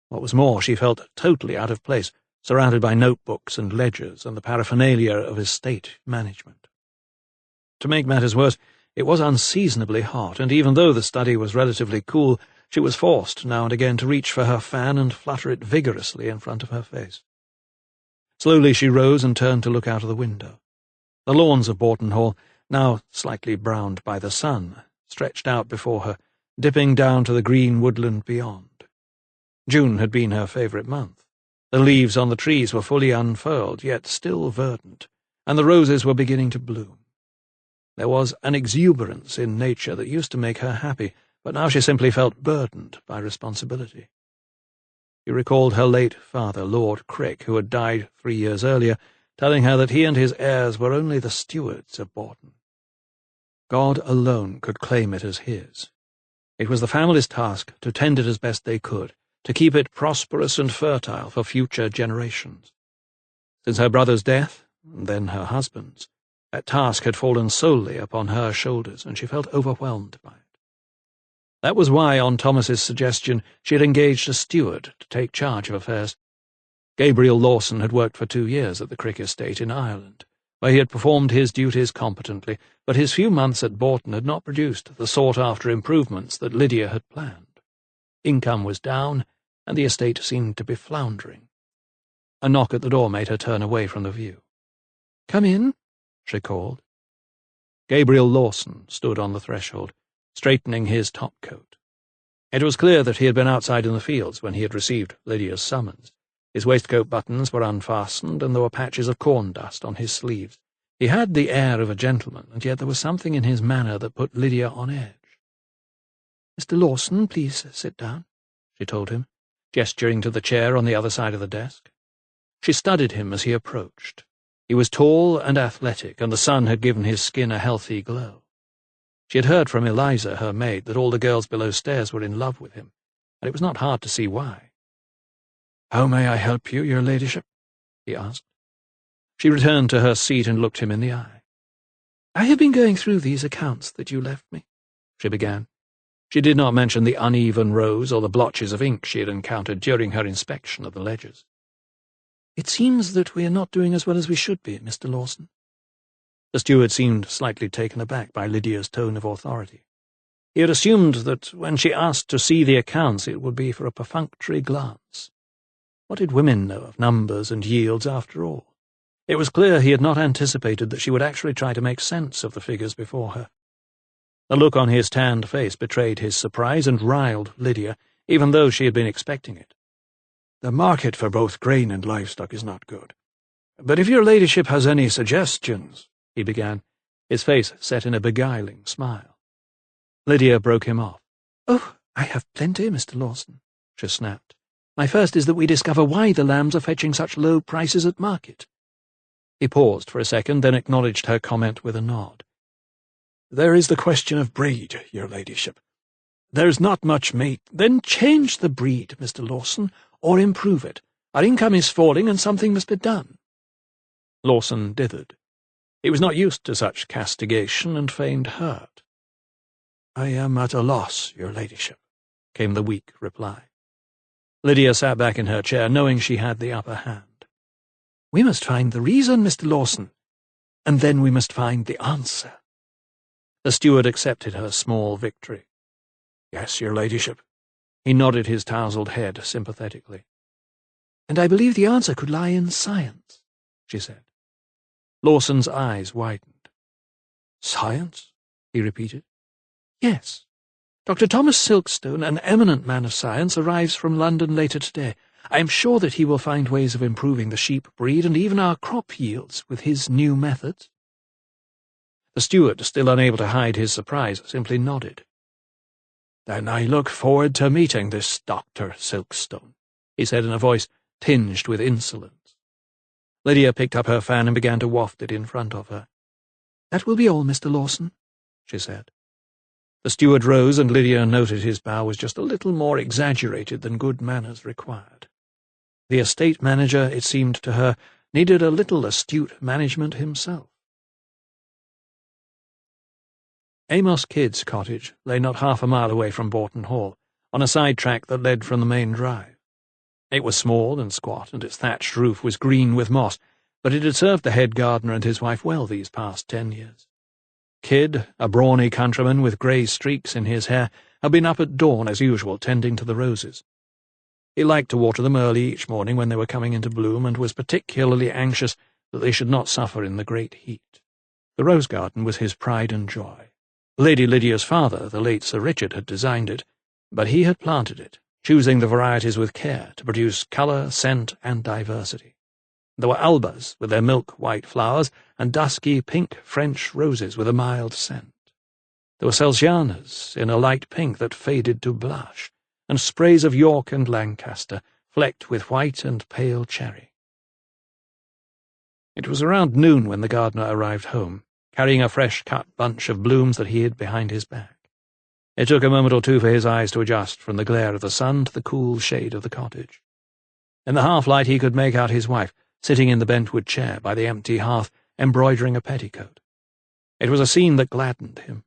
What was more, she felt totally out of place, surrounded by notebooks and ledgers and the paraphernalia of estate management. To make matters worse, it was unseasonably hot, and even though the study was relatively cool, she was forced now and again to reach for her fan and flutter it vigorously in front of her face. Slowly she rose and turned to look out of the window. The lawns of Bourton Hall, now slightly browned by the sun, stretched out before her, dipping down to the green woodland beyond. June had been her favourite month. The leaves on the trees were fully unfurled, yet still verdant, and the roses were beginning to bloom. There was an exuberance in nature that used to make her happy, but now she simply felt burdened by responsibility. She recalled her late father, Lord Crick, who had died 3 years earlier, telling her that he and his heirs were only the stewards of Bourton. God alone could claim it as his. It was the family's task to tend it as best they could, to keep it prosperous and fertile for future generations. Since her brother's death, and then her husband's, that task had fallen solely upon her shoulders, and she felt overwhelmed by it. That was why, on Thomas's suggestion, she had engaged a steward to take charge of affairs. Gabriel Lawson had worked for 2 years at the Crick estate in Ireland, where he had performed his duties competently, but his few months at Bourton had not produced the sought-after improvements that Lydia had planned. Income was down, and the estate seemed to be floundering. A knock at the door made her turn away from the view. "Come in," she called. Gabriel Lawson stood on the threshold, straightening his topcoat. It was clear that he had been outside in the fields when he had received Lydia's summons. His waistcoat buttons were unfastened, and there were patches of corn dust on his sleeves. He had the air of a gentleman, and yet there was something in his manner that put Lydia on edge. "Mr. Lawson, please sit down," she told him, gesturing to the chair on the other side of the desk. She studied him as he approached. He was tall and athletic, and the sun had given his skin a healthy glow. She had heard from Eliza, her maid, that all the girls below stairs were in love with him, and it was not hard to see why. "How may I help you, your ladyship?" he asked. She returned to her seat and looked him in the eye. "I have been going through these accounts that you left me," she began. She did not mention the uneven rows or the blotches of ink she had encountered during her inspection of the ledgers. "It seems that we are not doing as well as we should be, Mr. Lawson." The steward seemed slightly taken aback by Lydia's tone of authority. He had assumed that when she asked to see the accounts it would be for a perfunctory glance. What did women know of numbers and yields after all? It was clear he had not anticipated that she would actually try to make sense of the figures before her. The look on his tanned face betrayed his surprise and riled Lydia, even though she had been expecting it. "The market for both grain and livestock is not good. But if your ladyship has any suggestions," he began, his face set in a beguiling smile. Lydia broke him off. "Oh, I have plenty, Mr. Lawson," she snapped. "My first is that we discover why the lambs are fetching such low prices at market." He paused for a second, then acknowledged her comment with a nod. "There is the question of breed, your ladyship. There's not much meat." "Then change the breed, Mr. Lawson, or improve it. Our income is falling, and something must be done." Lawson dithered. He was not used to such castigation, and feigned hurt. "I am at a loss, your ladyship," came the weak reply. Lydia sat back in her chair, knowing she had the upper hand. "We must find the reason, Mr. Lawson, and then we must find the answer." The steward accepted her small victory. "Yes, your ladyship." He nodded his tousled head sympathetically. "And I believe the answer could lie in science," she said. Lawson's eyes widened. "Science?" he repeated. "Yes. Dr. Thomas Silkstone, an eminent man of science, arrives from London later today. I am sure that he will find ways of improving the sheep breed and even our crop yields with his new methods." The steward, still unable to hide his surprise, simply nodded. "Then I look forward to meeting this Dr. Silkstone," he said in a voice tinged with insolence. Lydia picked up her fan and began to waft it in front of her. "That will be all, Mr. Lawson," she said. The steward rose, and Lydia noted his bow was just a little more exaggerated than good manners required. The estate manager, it seemed to her, needed a little astute management himself. Amos Kidd's cottage lay not half a mile away from Boughton Hall, on a side track that led from the main drive. It was small and squat, and its thatched roof was green with moss, but it had served the head gardener and his wife well these past 10 years. Kidd, a brawny countryman with grey streaks in his hair, had been up at dawn as usual, tending to the roses. He liked to water them early each morning when they were coming into bloom, and was particularly anxious that they should not suffer in the great heat. The rose garden was his pride and joy. Lady Lydia's father, the late Sir Richard, had designed it, but he had planted it, choosing the varieties with care to produce colour, scent, and diversity. There were albas with their milk-white flowers, and dusky pink French roses with a mild scent. There were Celsianas in a light pink that faded to blush, and sprays of York and Lancaster, flecked with white and pale cherry. It was around noon when the gardener arrived home, carrying a fresh-cut bunch of blooms that he hid behind his back. It took a moment or two for his eyes to adjust from the glare of the sun to the cool shade of the cottage. In the half-light he could make out his wife, sitting in the bentwood chair by the empty hearth, embroidering a petticoat. It was a scene that gladdened him.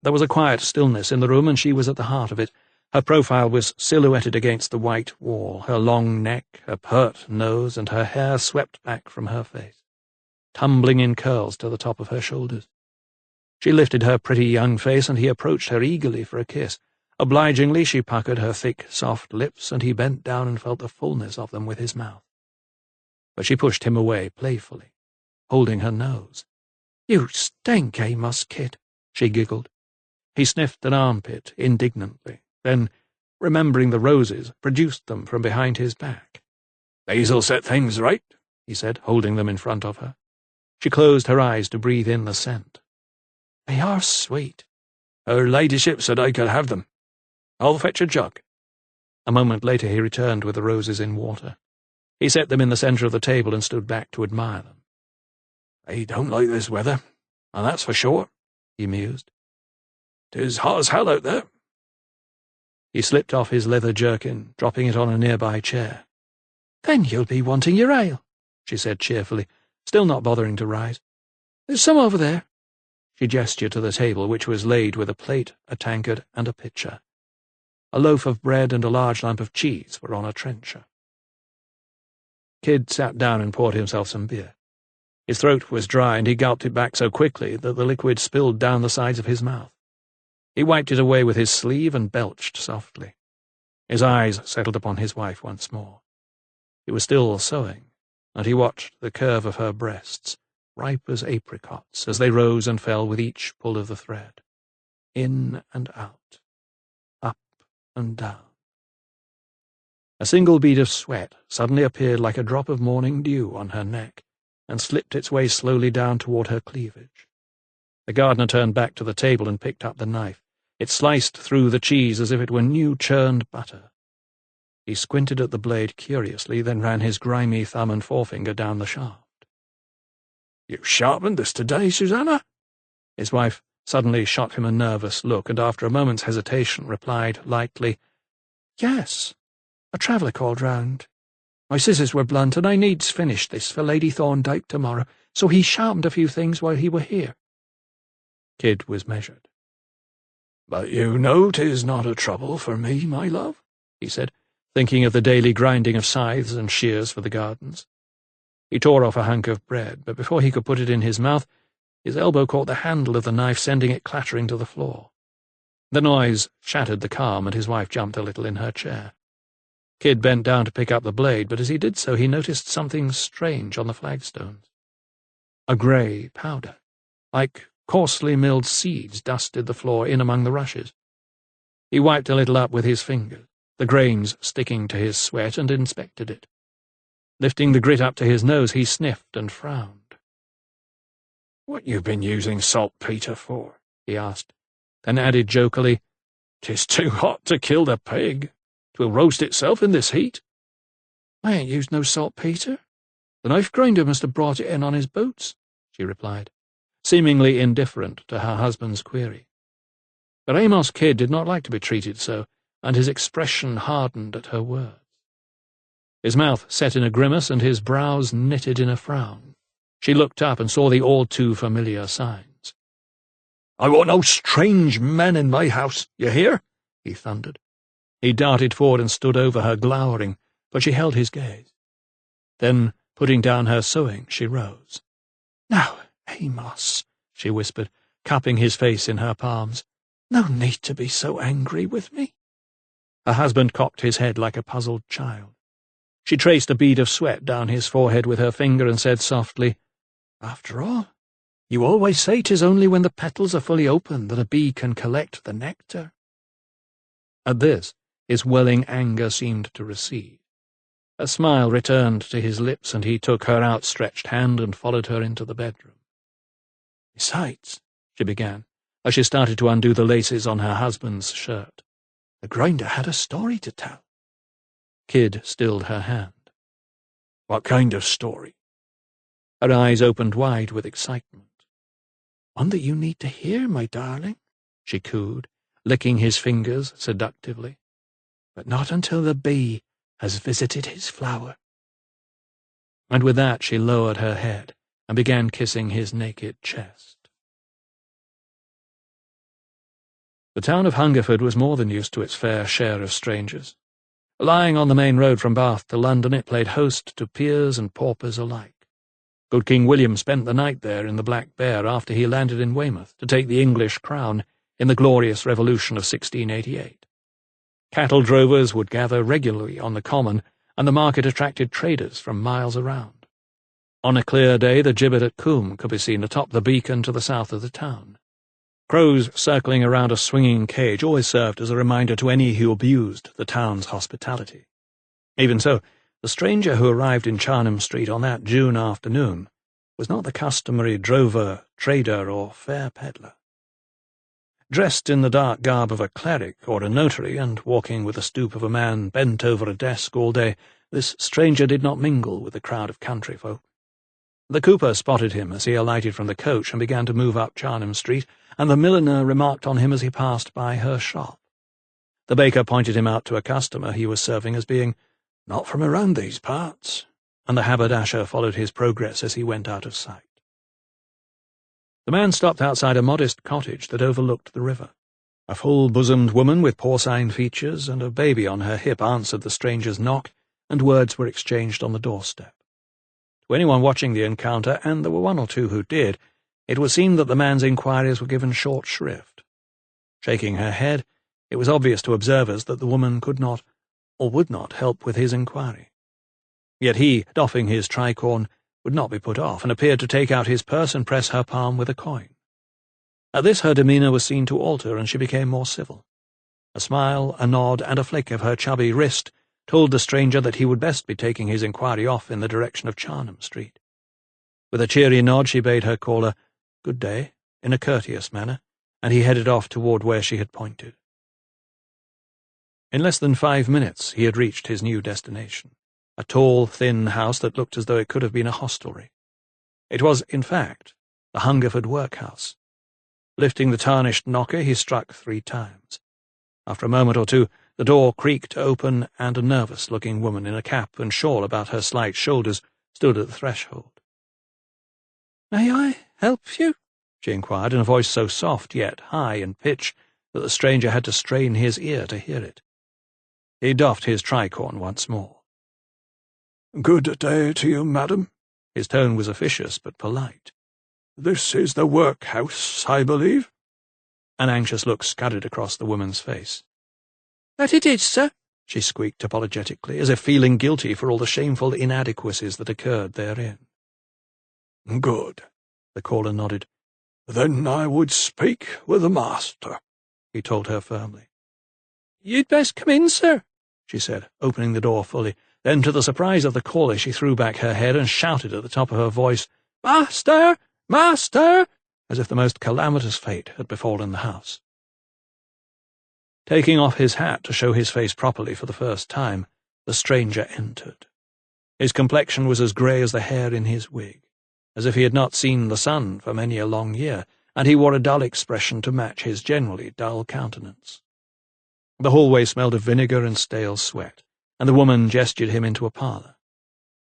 There was a quiet stillness in the room, and she was at the heart of it. Her profile was silhouetted against the white wall, her long neck, her pert nose, and her hair swept back from her face, tumbling in curls to the top of her shoulders. She lifted her pretty young face, and he approached her eagerly for a kiss. Obligingly she puckered her thick, soft lips, and he bent down and felt the fullness of them with his mouth. But she pushed him away playfully, holding her nose. "You stink, Amos Kidd," she giggled. He sniffed an armpit indignantly, then, remembering the roses, produced them from behind his back. "These'll set things right," he said, holding them in front of her. She closed her eyes to breathe in the scent. "They are sweet. Her ladyship said I could have them. I'll fetch a jug." A moment later he returned with the roses in water. He set them in the centre of the table and stood back to admire them. "They don't like this weather, and that's for sure," he mused. "'Tis hot as hell out there." He slipped off his leather jerkin, dropping it on a nearby chair. "Then you'll be wanting your ale," she said cheerfully, still not bothering to rise. "There's some over there." She gestured to the table, which was laid with a plate, a tankard, and a pitcher. A loaf of bread and a large lump of cheese were on a trencher. Kid sat down and poured himself some beer. His throat was dry, and he gulped it back so quickly that the liquid spilled down the sides of his mouth. He wiped it away with his sleeve and belched softly. His eyes settled upon his wife once more. He was still sewing, and he watched the curve of her breasts, ripe as apricots, as they rose and fell with each pull of the thread. In and out, up and down. A single bead of sweat suddenly appeared like a drop of morning dew on her neck, and slipped its way slowly down toward her cleavage. The gardener turned back to the table and picked up the knife. It sliced through the cheese as if it were new churned butter. He squinted at the blade curiously, then ran his grimy thumb and forefinger down the shaft. "You sharpened this today, Susanna?" His wife suddenly shot him a nervous look, and after a moment's hesitation replied lightly, "Yes, a traveller called round. My scissors were blunt, and I needs finish this for Lady Thorndyke tomorrow, so he sharpened a few things while he were here." Kid was measured. "But you know 'tis not a trouble for me, my love," he said, thinking of the daily grinding of scythes and shears for the gardens. He tore off a hunk of bread, but before he could put it in his mouth, his elbow caught the handle of the knife, sending it clattering to the floor. The noise shattered the calm, and his wife jumped a little in her chair. Kid bent down to pick up the blade, but as he did so he noticed something strange on the flagstones. A grey powder, like coarsely milled seeds, dusted the floor in among the rushes. He wiped a little up with his fingers, the grains sticking to his sweat, and inspected it. Lifting the grit up to his nose, he sniffed and frowned. "What you been using saltpetre for?" he asked, then added jokily, "'Tis too hot to kill the pig. 'Twill roast itself in this heat." "I ain't used no saltpetre. The knife grinder must have brought it in on his boots," she replied, seemingly indifferent to her husband's query. But Amos Kidd did not like to be treated so, and his expression hardened at her words. His mouth set in a grimace, and his brows knitted in a frown. She looked up and saw the all-too-familiar signs. "I want no strange men in my house, you hear?" he thundered. He darted forward and stood over her, glowering, but she held his gaze. Then, putting down her sewing, she rose. "Now, Amos," she whispered, cupping his face in her palms, "no need to be so angry with me." Her husband cocked his head like a puzzled child. She traced a bead of sweat down his forehead with her finger and said softly, "After all, you always say 'tis only when the petals are fully open that a bee can collect the nectar." At this, his welling anger seemed to recede. A smile returned to his lips, and he took her outstretched hand and followed her into the bedroom. "Besides," she began, as she started to undo the laces on her husband's shirt, "the grinder had a story to tell." Kid stilled her hand. "What kind of story?" Her eyes opened wide with excitement. "One that you need to hear, my darling," she cooed, licking his fingers seductively. "But not until the bee has visited his flower." And with that she lowered her head and began kissing his naked chest. The town of Hungerford was more than used to its fair share of strangers. Lying on the main road from Bath to London, it played host to peers and paupers alike. Good King William spent the night there in the Black Bear after he landed in Weymouth to take the English crown in the glorious Revolution of 1688. Cattle drovers would gather regularly on the common, and the market attracted traders from miles around. On a clear day, the gibbet at Coombe could be seen atop the beacon to the south of the town. Crows circling around a swinging cage always served as a reminder to any who abused the town's hospitality. Even so, the stranger who arrived in Charnham Street on that June afternoon was not the customary drover, trader, or fair peddler. Dressed in the dark garb of a cleric or a notary, and walking with the stoop of a man bent over a desk all day, this stranger did not mingle with the crowd of country folk. The cooper spotted him as he alighted from the coach and began to move up Charnham Street, and the milliner remarked on him as he passed by her shop. The baker pointed him out to a customer he was serving as being not from around these parts, and the haberdasher followed his progress as he went out of sight. The man stopped outside a modest cottage that overlooked the river. A full-bosomed woman with porcine features and a baby on her hip answered the stranger's knock, and words were exchanged on the doorstep. To anyone watching the encounter, and there were one or two who did, it was seen that the man's inquiries were given short shrift. Shaking her head, it was obvious to observers that the woman could not, or would not, help with his inquiry. Yet he, doffing his tricorn, would not be put off, and appeared to take out his purse and press her palm with a coin. At this her demeanour was seen to alter, and she became more civil. A smile, a nod, and a flick of her chubby wrist told the stranger that he would best be taking his inquiry off in the direction of Charnham Street. With a cheery nod she bade her caller good day in a courteous manner, and he headed off toward where she had pointed. In less than 5 minutes he had reached his new destination, a tall, thin house that looked as though it could have been a hostelry. It was, in fact, the Hungerford workhouse. Lifting the tarnished knocker, he struck 3 times. After a moment or two, the door creaked open, and a nervous-looking woman in a cap and shawl about her slight shoulders stood at the threshold. "May I help you?" she inquired, in a voice so soft yet high in pitch that the stranger had to strain his ear to hear it. He doffed his tricorn once more. "Good day to you, madam." His tone was officious but polite. "This is the workhouse, I believe?" An anxious look scudded across the woman's face. "That it is, sir," she squeaked apologetically, as if feeling guilty for all the shameful inadequacies that occurred therein. "Good," the caller nodded. "Then I would speak with the master," he told her firmly. "You'd best come in, sir," she said, opening the door fully. Then, to the surprise of the caller, she threw back her head and shouted at the top of her voice, "Master! Master!" as if the most calamitous fate had befallen the house. Taking off his hat to show his face properly for the first time, the stranger entered. His complexion was as grey as the hair in his wig, as if he had not seen the sun for many a long year, and he wore a dull expression to match his generally dull countenance. The hallway smelled of vinegar and stale sweat, and the woman gestured him into a parlour.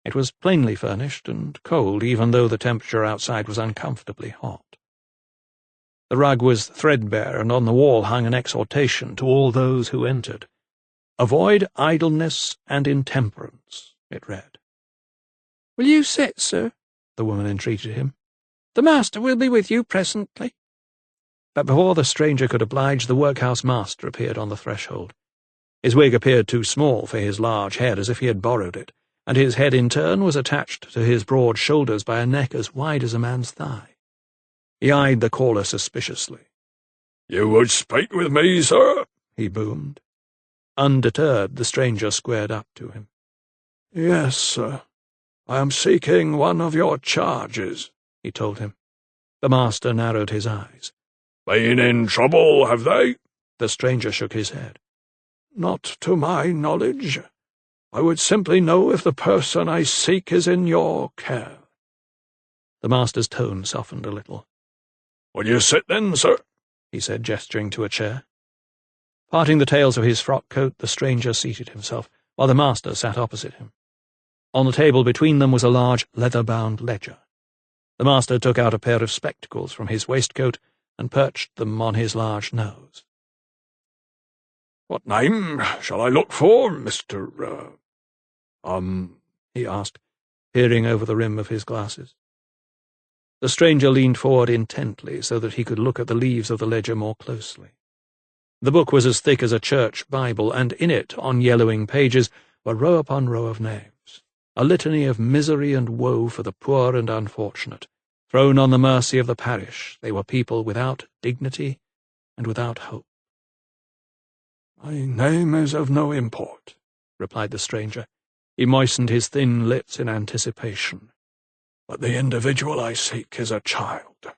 It was plainly furnished and cold, even though the temperature outside was uncomfortably hot. The rug was threadbare, and on the wall hung an exhortation to all those who entered. "Avoid idleness and intemperance," it read. "Will you sit, sir?" the woman entreated him. "The master will be with you presently." But before the stranger could oblige, the workhouse master appeared on the threshold. His wig appeared too small for his large head, as if he had borrowed it, and his head in turn was attached to his broad shoulders by a neck as wide as a man's thigh. He eyed the caller suspiciously. "You would speak with me, sir?" he boomed. Undeterred, the stranger squared up to him. "Yes, sir. I am seeking one of your charges," he told him. The master narrowed his eyes. "Been in trouble, have they?" The stranger shook his head. "Not to my knowledge. I would simply know if the person I seek is in your care." The master's tone softened a little. "Will you sit then, sir?" he said, gesturing to a chair. Parting the tails of his frock coat, the stranger seated himself, while the master sat opposite him. On the table between them was a large leather-bound ledger. The master took out a pair of spectacles from his waistcoat and perched them on his large nose. "What name shall I look for, Mr. he asked, peering over the rim of his glasses. The stranger leaned forward intently so that he could look at the leaves of the ledger more closely. The book was as thick as a church Bible, and in it, on yellowing pages, were row upon row of names, a litany of misery and woe for the poor and unfortunate. Thrown on the mercy of the parish, they were people without dignity and without hope. "My name is of no import," replied the stranger. He moistened his thin lips in anticipation. "But the individual I seek is a child,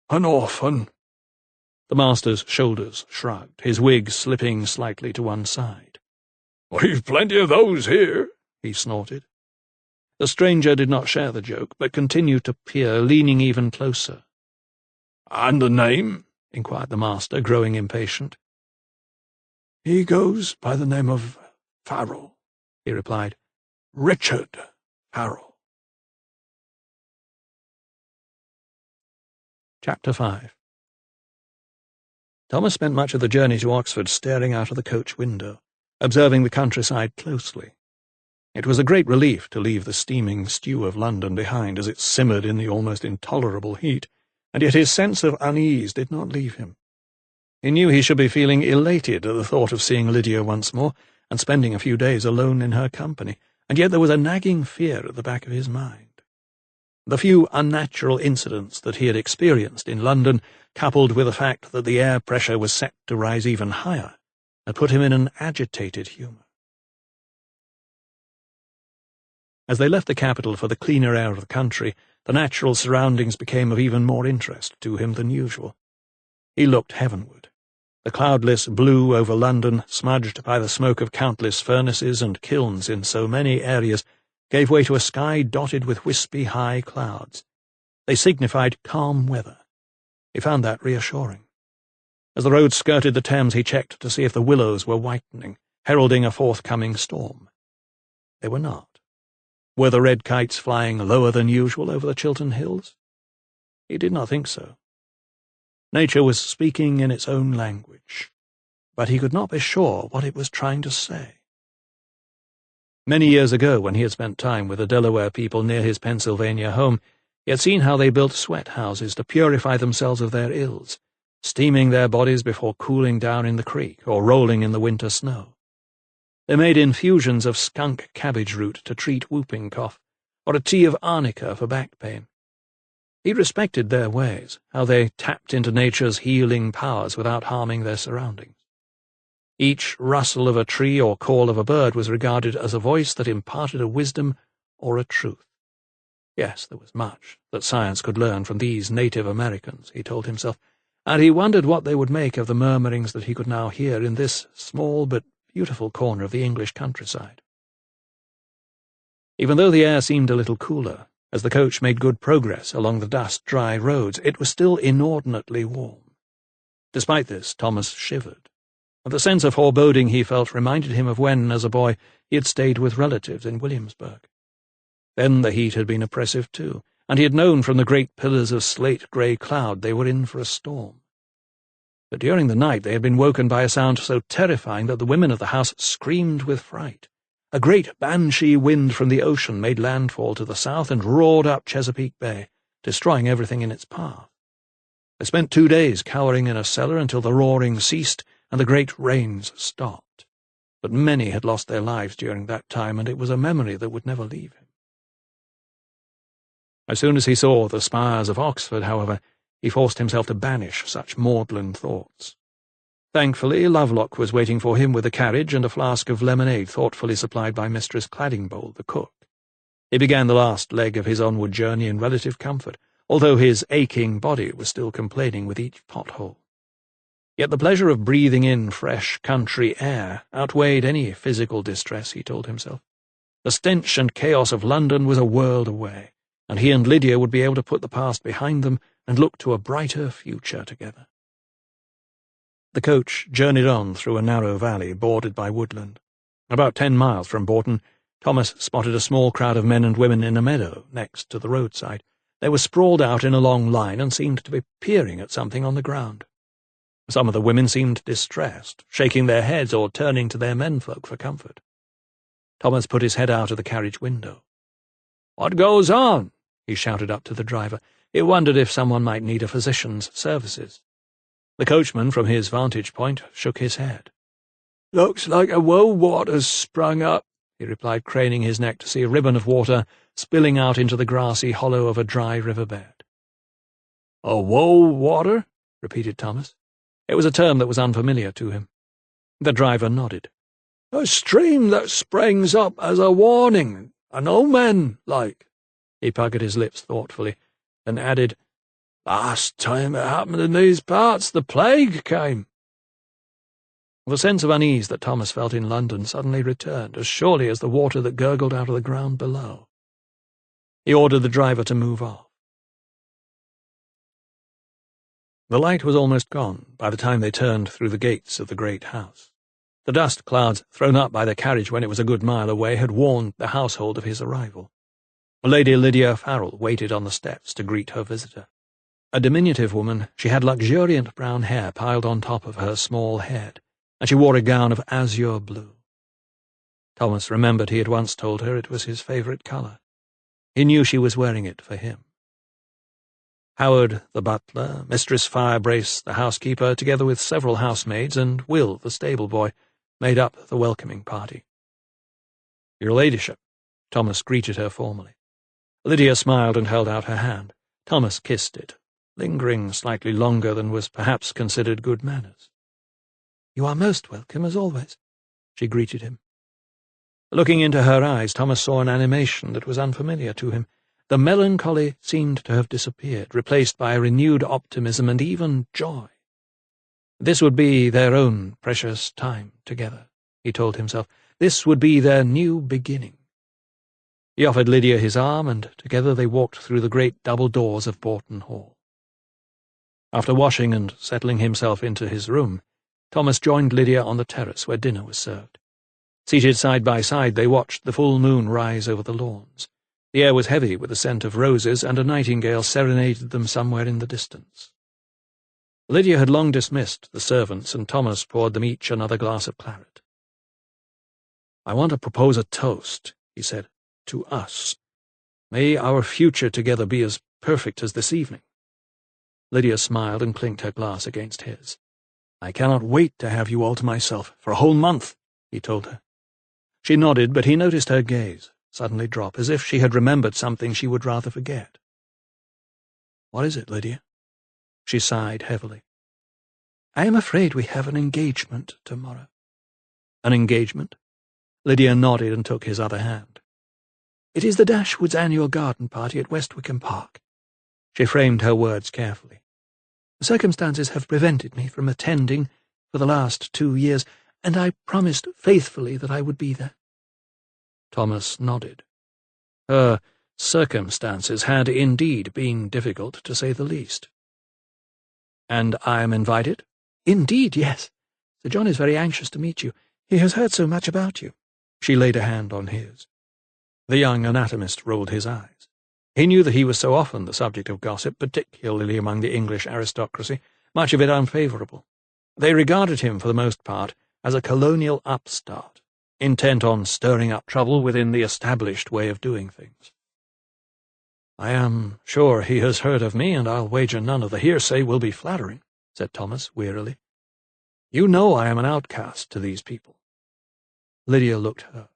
an orphan." The master's shoulders shrugged, his wig slipping slightly to one side. "We've plenty of those here," he snorted. The stranger did not share the joke, but continued to peer, leaning even closer. "And the name?" inquired the master, growing impatient. "He goes by the name of Farrell," he replied. "Richard Farrell." Chapter 5. Thomas spent much of the journey to Oxford staring out of the coach window, observing the countryside closely. It was a great relief to leave the steaming stew of London behind as it simmered in the almost intolerable heat, and yet his sense of unease did not leave him. He knew he should be feeling elated at the thought of seeing Lydia once more and spending a few days alone in her company, and yet there was a nagging fear at the back of his mind. The few unnatural incidents that he had experienced in London, coupled with the fact that the air pressure was set to rise even higher, had put him in an agitated humour. As they left the capital for the cleaner air of the country, the natural surroundings became of even more interest to him than usual. He looked heavenward. The cloudless blue over London, smudged by the smoke of countless furnaces and kilns in so many areas, gave way to a sky dotted with wispy high clouds. They signified calm weather. He found that reassuring. As the road skirted the Thames, he checked to see if the willows were whitening, heralding a forthcoming storm. They were not. Were the red kites flying lower than usual over the Chiltern Hills? He did not think so. Nature was speaking in its own language, but he could not be sure what it was trying to say. Many years ago, when he had spent time with the Delaware people near his Pennsylvania home, he had seen how they built sweat houses to purify themselves of their ills, steaming their bodies before cooling down in the creek or rolling in the winter snow. They made infusions of skunk cabbage root to treat whooping cough, or a tea of arnica for back pain. He respected their ways, how they tapped into nature's healing powers without harming their surroundings. Each rustle of a tree or call of a bird was regarded as a voice that imparted a wisdom or a truth. Yes, there was much that science could learn from these Native Americans, he told himself, and he wondered what they would make of the murmurings that he could now hear in this small but beautiful corner of the English countryside. Even though the air seemed a little cooler, as the coach made good progress along the dust-dry roads, it was still inordinately warm. Despite this, Thomas shivered, and the sense of foreboding he felt reminded him of when, as a boy, he had stayed with relatives in Williamsburg. Then the heat had been oppressive too, and he had known from the great pillars of slate-grey cloud they were in for a storm. But during the night they had been woken by a sound so terrifying that the women of the house screamed with fright. A great banshee wind from the ocean made landfall to the south and roared up Chesapeake Bay, destroying everything in its path. They spent 2 days cowering in a cellar until the roaring ceased and the great rains stopped. But many had lost their lives during that time, and it was a memory that would never leave him. As soon as he saw the spires of Oxford, however, he forced himself to banish such maudlin thoughts. Thankfully, Lovelock was waiting for him with a carriage and a flask of lemonade thoughtfully supplied by Mistress Claddingbowl, the cook. He began the last leg of his onward journey in relative comfort, although his aching body was still complaining with each pothole. Yet the pleasure of breathing in fresh country air outweighed any physical distress, he told himself. The stench and chaos of London was a world away, and he and Lydia would be able to put the past behind them and look to a brighter future together. The coach journeyed on through a narrow valley bordered by woodland. About 10 miles from Bourton, Thomas spotted a small crowd of men and women in a meadow next to the roadside. They were sprawled out in a long line and seemed to be peering at something on the ground. Some of the women seemed distressed, shaking their heads or turning to their menfolk for comfort. Thomas put his head out of the carriage window. "What goes on?" he shouted up to the driver. He wondered if someone might need a physician's services. The coachman, from his vantage point, shook his head. "Looks like a woe water's sprung up," he replied, craning his neck to see a ribbon of water spilling out into the grassy hollow of a dry riverbed. "A woe water?" repeated Thomas. It was a term that was unfamiliar to him. The driver nodded. "A stream that springs up as a warning, an omen, like." He puckered his lips thoughtfully, and added, "Last time it happened in these parts, the plague came." The sense of unease that Thomas felt in London suddenly returned, as surely as the water that gurgled out of the ground below. He ordered the driver to move off. The light was almost gone by the time they turned through the gates of the great house. The dust clouds thrown up by the carriage when it was a good mile away had warned the household of his arrival. Lady Lydia Farrell waited on the steps to greet her visitor. A diminutive woman, she had luxuriant brown hair piled on top of her small head, and she wore a gown of azure blue. Thomas remembered he had once told her it was his favourite colour. He knew she was wearing it for him. Howard, the butler, Mistress Firebrace, the housekeeper, together with several housemaids, and Will, the stable-boy, made up the welcoming party. "Your ladyship," Thomas greeted her formally. Lydia smiled and held out her hand. Thomas kissed it, lingering slightly longer than was perhaps considered good manners. "You are most welcome, as always," she greeted him. Looking into her eyes, Thomas saw an animation that was unfamiliar to him. The melancholy seemed to have disappeared, replaced by a renewed optimism and even joy. This would be their own precious time together, he told himself. This would be their new beginning. He offered Lydia his arm, and together they walked through the great double doors of Bourton Hall. After washing and settling himself into his room, Thomas joined Lydia on the terrace where dinner was served. Seated side by side, they watched the full moon rise over the lawns. The air was heavy with the scent of roses, and a nightingale serenaded them somewhere in the distance. Lydia had long dismissed the servants, and Thomas poured them each another glass of claret. "I want to propose a toast," he said, "to us. May our future together be as perfect as this evening." Lydia smiled and clinked her glass against his. "I cannot wait to have you all to myself for a whole month," he told her. She nodded, but he noticed her gaze suddenly drop, as if she had remembered something she would rather forget. "What is it, Lydia?" She sighed heavily. "I am afraid we have an engagement tomorrow." "An engagement?" Lydia nodded and took his other hand. "It is the Dashwoods' annual garden party at West Wickham Park." She framed her words carefully. "Circumstances have prevented me from attending for the last 2 years, and I promised faithfully that I would be there." Thomas nodded. Her circumstances had indeed been difficult, to say the least. "And I am invited?" "Indeed, yes. Sir John is very anxious to meet you. He has heard so much about you." She laid a hand on his. The young anatomist rolled his eyes. He knew that he was so often the subject of gossip, particularly among the English aristocracy, much of it unfavourable. They regarded him, for the most part, as a colonial upstart, intent on stirring up trouble within the established way of doing things. "I am sure he has heard of me, and I'll wager none of the hearsay will be flattering," said Thomas wearily. "You know I am an outcast to these people." Lydia looked hurt.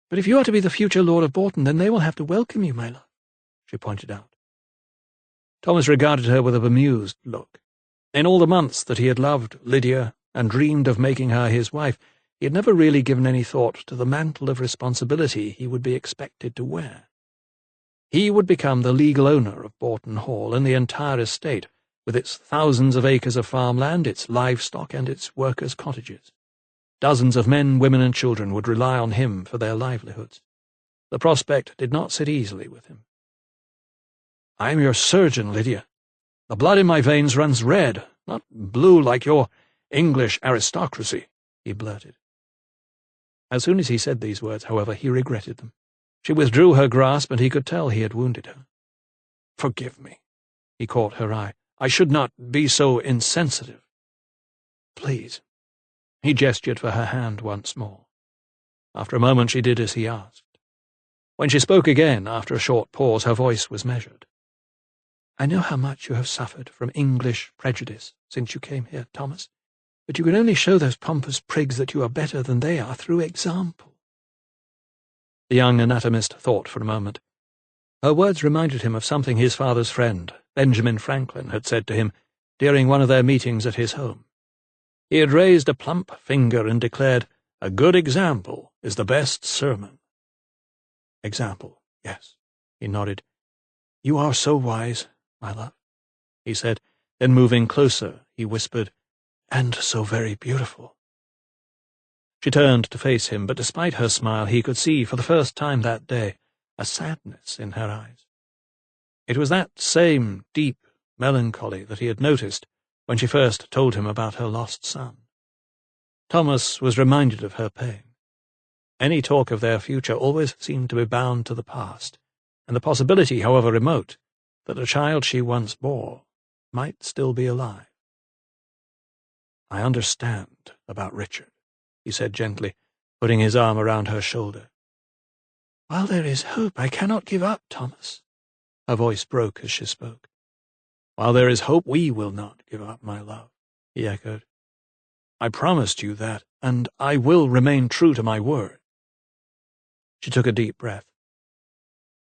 "But if you are to be the future Lord of Bourton, then they will have to welcome you, my love," she pointed out. Thomas regarded her with a bemused look. In all the months that he had loved Lydia and dreamed of making her his wife, he had never really given any thought to the mantle of responsibility he would be expected to wear. He would become the legal owner of Bourton Hall and the entire estate, with its thousands of acres of farmland, its livestock, and its workers' cottages. Dozens of men, women, and children would rely on him for their livelihoods. The prospect did not sit easily with him. "I am your surgeon, Lydia. The blood in my veins runs red, not blue like your English aristocracy," he blurted. As soon as he said these words, however, he regretted them. She withdrew her grasp, and he could tell he had wounded her. "Forgive me." He caught her eye. "I should not be so insensitive." "Please." He gestured for her hand once more. After a moment she did as he asked. When she spoke again, after a short pause, her voice was measured. "I know how much you have suffered from English prejudice since you came here, Thomas, but you can only show those pompous prigs that you are better than they are through example." The young anatomist thought for a moment. Her words reminded him of something his father's friend, Benjamin Franklin, had said to him during one of their meetings at his home. He had raised a plump finger and declared, "A good example is the best sermon." "Example, yes," he nodded. "You are so wise, my love," he said. Then moving closer, he whispered, "And so very beautiful." She turned to face him, but despite her smile he could see, for the first time that day, a sadness in her eyes. It was that same deep melancholy that he had noticed when she first told him about her lost son. Thomas was reminded of her pain. Any talk of their future always seemed to be bound to the past, and the possibility, however remote, that a child she once bore might still be alive. "I understand about Richard," he said gently, putting his arm around her shoulder. "While there is hope, I cannot give up, Thomas." Her voice broke as she spoke. "While there is hope, we will not give up, my love," he echoed. "I promised you that, and I will remain true to my word." She took a deep breath.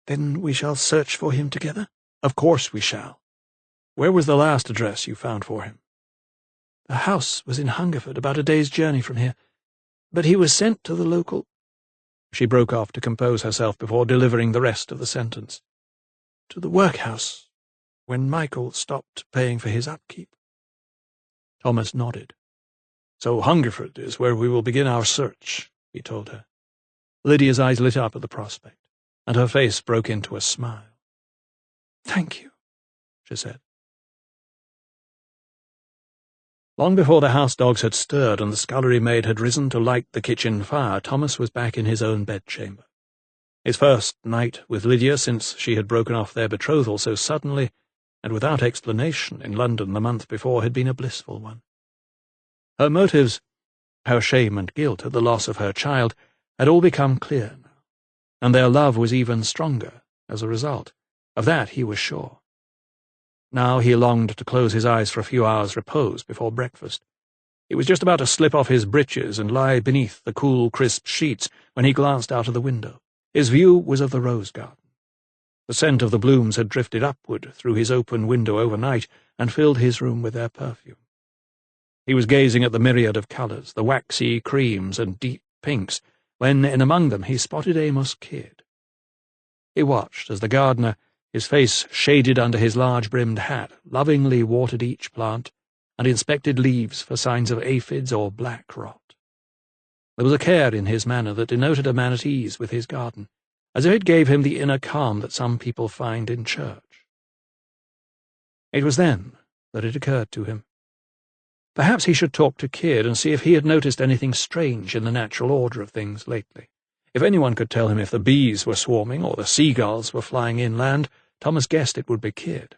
"Then we shall search for him together?" "Of course we shall. Where was the last address you found for him?" "The house was in Hungerford, about a day's journey from here, but he was sent to the local—" She broke off to compose herself before delivering the rest of the sentence. "To the workhouse, when Michael stopped paying for his upkeep." Thomas nodded. "So Hungerford is where we will begin our search," he told her. Lydia's eyes lit up at the prospect, and her face broke into a smile. "Thank you," she said. Long before the house dogs had stirred and the scullery maid had risen to light the kitchen fire, Thomas was back in his own bedchamber. His first night with Lydia since she had broken off their betrothal so suddenly and without explanation in London the month before had been a blissful one. Her motives, her shame and guilt at the loss of her child, had all become clear now, and their love was even stronger as a result. Of that he was sure. Now he longed to close his eyes for a few hours' repose before breakfast. He was just about to slip off his breeches and lie beneath the cool, crisp sheets when he glanced out of the window. His view was of the rose garden. The scent of the blooms had drifted upward through his open window overnight and filled his room with their perfume. He was gazing at the myriad of colours, the waxy creams and deep pinks, when in among them he spotted Amos Kidd. He watched as the gardener, his face shaded under his large-brimmed hat, lovingly watered each plant and inspected leaves for signs of aphids or black rot. There was a care in his manner that denoted a man at ease with his garden, as if it gave him the inner calm that some people find in church. It was then that it occurred to him. Perhaps he should talk to Kidd and see if he had noticed anything strange in the natural order of things lately. If anyone could tell him if the bees were swarming or the seagulls were flying inland, Thomas guessed it would be Kidd.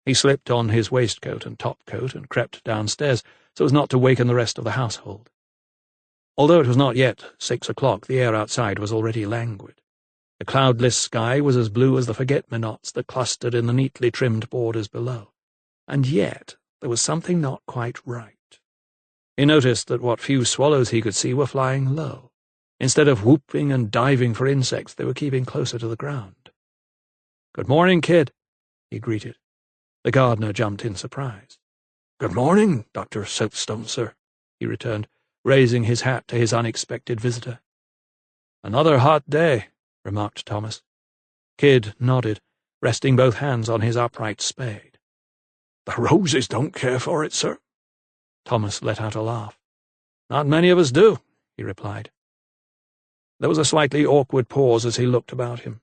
He slipped on his waistcoat and topcoat and crept downstairs so as not to waken the rest of the household. Although it was not yet 6 o'clock, the air outside was already languid. The cloudless sky was as blue as the forget-me-nots that clustered in the neatly trimmed borders below. And yet there was something not quite right. He noticed that what few swallows he could see were flying low. Instead of whooping and diving for insects, they were keeping closer to the ground. "Good morning, Kidd," he greeted. The gardener jumped in surprise. "Good morning, Dr. Silkstone, sir," he returned, raising his hat to his unexpected visitor. "Another hot day," remarked Thomas. Kidd nodded, resting both hands on his upright spade. "The roses don't care for it, sir." Thomas let out a laugh. "Not many of us do," he replied. There was a slightly awkward pause as he looked about him,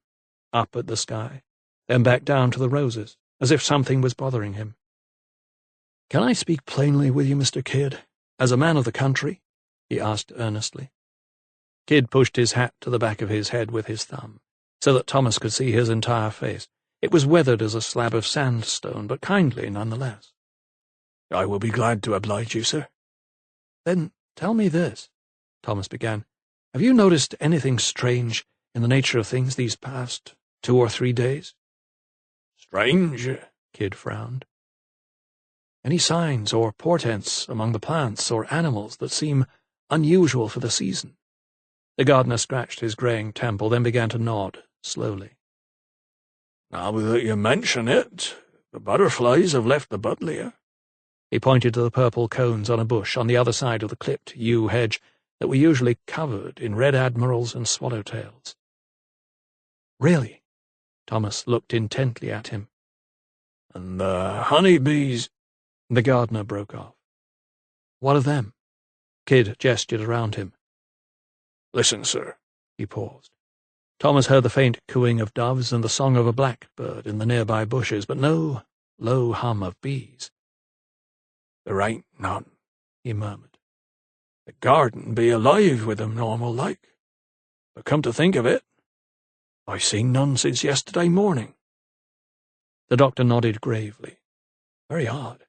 up at the sky, then back down to the roses, as if something was bothering him. "Can I speak plainly with you, Mr. Kidd, as a man of the country?" he asked earnestly. Kidd pushed his hat to the back of his head with his thumb, so that Thomas could see his entire face. It was weathered as a slab of sandstone, but kindly nonetheless. "I will be glad to oblige you, sir." "Then tell me this," Thomas began. "Have you noticed anything strange in the nature of things these past 2 or 3 days?" "Strange?" Kidd frowned. "Any signs or portents among the plants or animals that seem unusual for the season?" The gardener scratched his greying temple, then began to nod, slowly. "Now that you mention it, the butterflies have left the buddleia." He pointed to the purple cones on a bush on the other side of the clipped yew hedge that were usually covered in red admirals and swallowtails. "Really?" Thomas looked intently at him. "And the honeybees—" The gardener broke off. "What of them?" Kidd gestured around him. "Listen, sir." He paused. Thomas heard the faint cooing of doves and the song of a blackbird in the nearby bushes, but no low hum of bees. "There ain't none," he murmured. "The garden be alive with 'em normal like. But come to think of it, I seen none since yesterday morning." The doctor nodded gravely. "Very odd.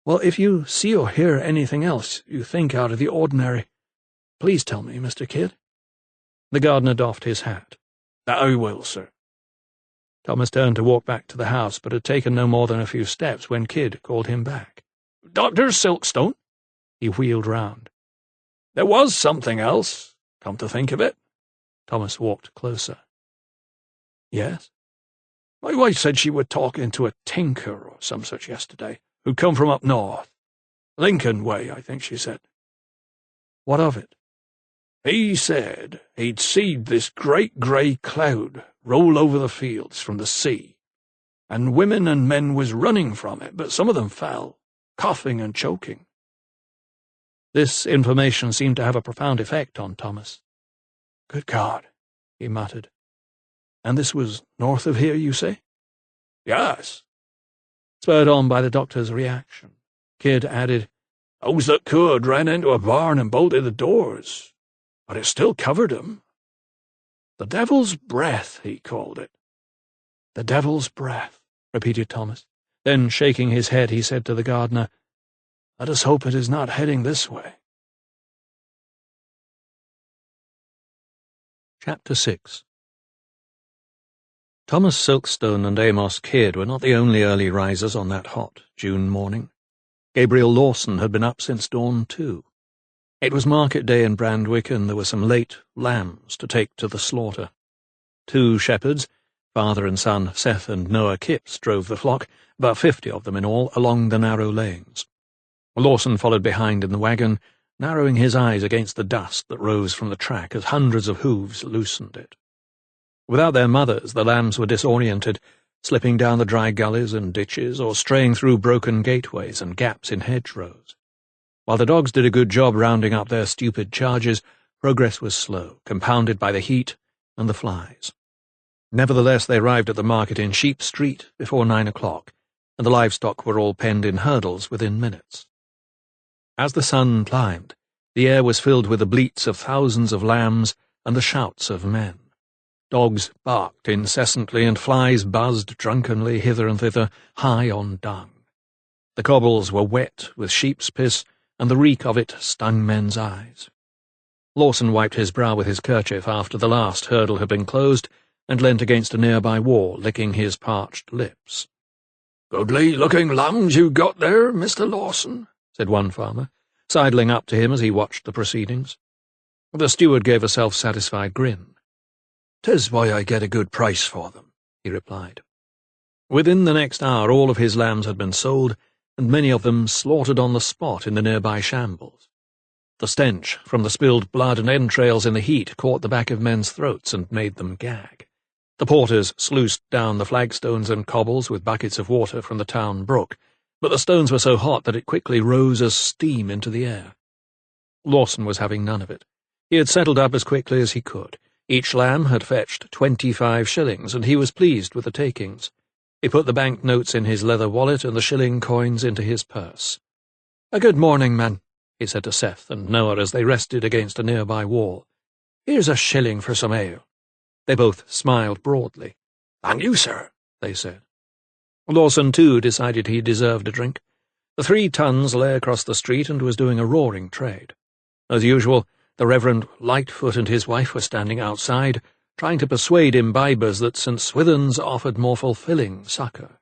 Well, if you see or hear anything else you think out of the ordinary, please tell me, Mr. Kidd." The gardener doffed his hat. "That I will, sir." Thomas turned to walk back to the house, but had taken no more than a few steps when Kidd called him back. "Dr. Silkstone?" He wheeled round. "There was something else, come to think of it." Thomas walked closer. "Yes?" "My wife said she were talking to a tinker or some such yesterday, who'd come from up north. Lincoln way, I think she said." "What of it?" "He said he'd seed this great grey cloud roll over the fields from the sea, and women and men was running from it, but some of them fell, coughing and choking." This information seemed to have a profound effect on Thomas. "Good God," he muttered. "And this was north of here, you say?" "Yes." Spurred on by the doctor's reaction, Kidd added, "Those that could ran into a barn and bolted the doors, but it still covered 'em. The devil's breath, he called it." "The devil's breath," repeated Thomas. Then, shaking his head, he said to the gardener, "Let us hope it is not heading this way." Chapter 6. Thomas Silkstone and Amos Kidd were not the only early risers on that hot June morning. Gabriel Lawson had been up since dawn too. It was market day in Brandwick, and there were some late lambs to take to the slaughter. 2 shepherds, father and son Seth and Noah Kipps, drove the flock, about 50 of them in all, along the narrow lanes. Lawson followed behind in the wagon, narrowing his eyes against the dust that rose from the track as hundreds of hooves loosened it. Without their mothers, the lambs were disoriented, slipping down the dry gullies and ditches, or straying through broken gateways and gaps in hedgerows. While the dogs did a good job rounding up their stupid charges, progress was slow, compounded by the heat and the flies. Nevertheless, they arrived at the market in Sheep Street before 9 o'clock, and the livestock were all penned in hurdles within minutes. As the sun climbed, the air was filled with the bleats of thousands of lambs and the shouts of men. Dogs barked incessantly, and flies buzzed drunkenly hither and thither, high on dung. The cobbles were wet with sheep's piss, and the reek of it stung men's eyes. Lawson wiped his brow with his kerchief after the last hurdle had been closed, and leant against a nearby wall, licking his parched lips. "Goodly-looking lambs you got there, Mr. Lawson," said one farmer, sidling up to him as he watched the proceedings. The steward gave a self-satisfied grin. "'Tis why I get a good price for them," he replied. Within the next hour all of his lambs had been sold, and many of them slaughtered on the spot in the nearby shambles. The stench from the spilled blood and entrails in the heat caught the back of men's throats and made them gag. The porters sluiced down the flagstones and cobbles with buckets of water from the town brook, but the stones were so hot that it quickly rose as steam into the air. Lawson was having none of it. He had settled up as quickly as he could. Each lamb had fetched 25 shillings, and he was pleased with the takings. He put the bank notes in his leather wallet and the shilling coins into his purse. "A good morning, man," he said to Seth and Noah as they rested against a nearby wall. "Here's a shilling for some ale." They both smiled broadly. "Thank you, sir," they said. Lawson, too, decided he deserved a drink. The 3 tons lay across the street and was doing a roaring trade. As usual, the Reverend Lightfoot and his wife were standing outside, trying to persuade imbibers that St. Swithin's offered more fulfilling succour.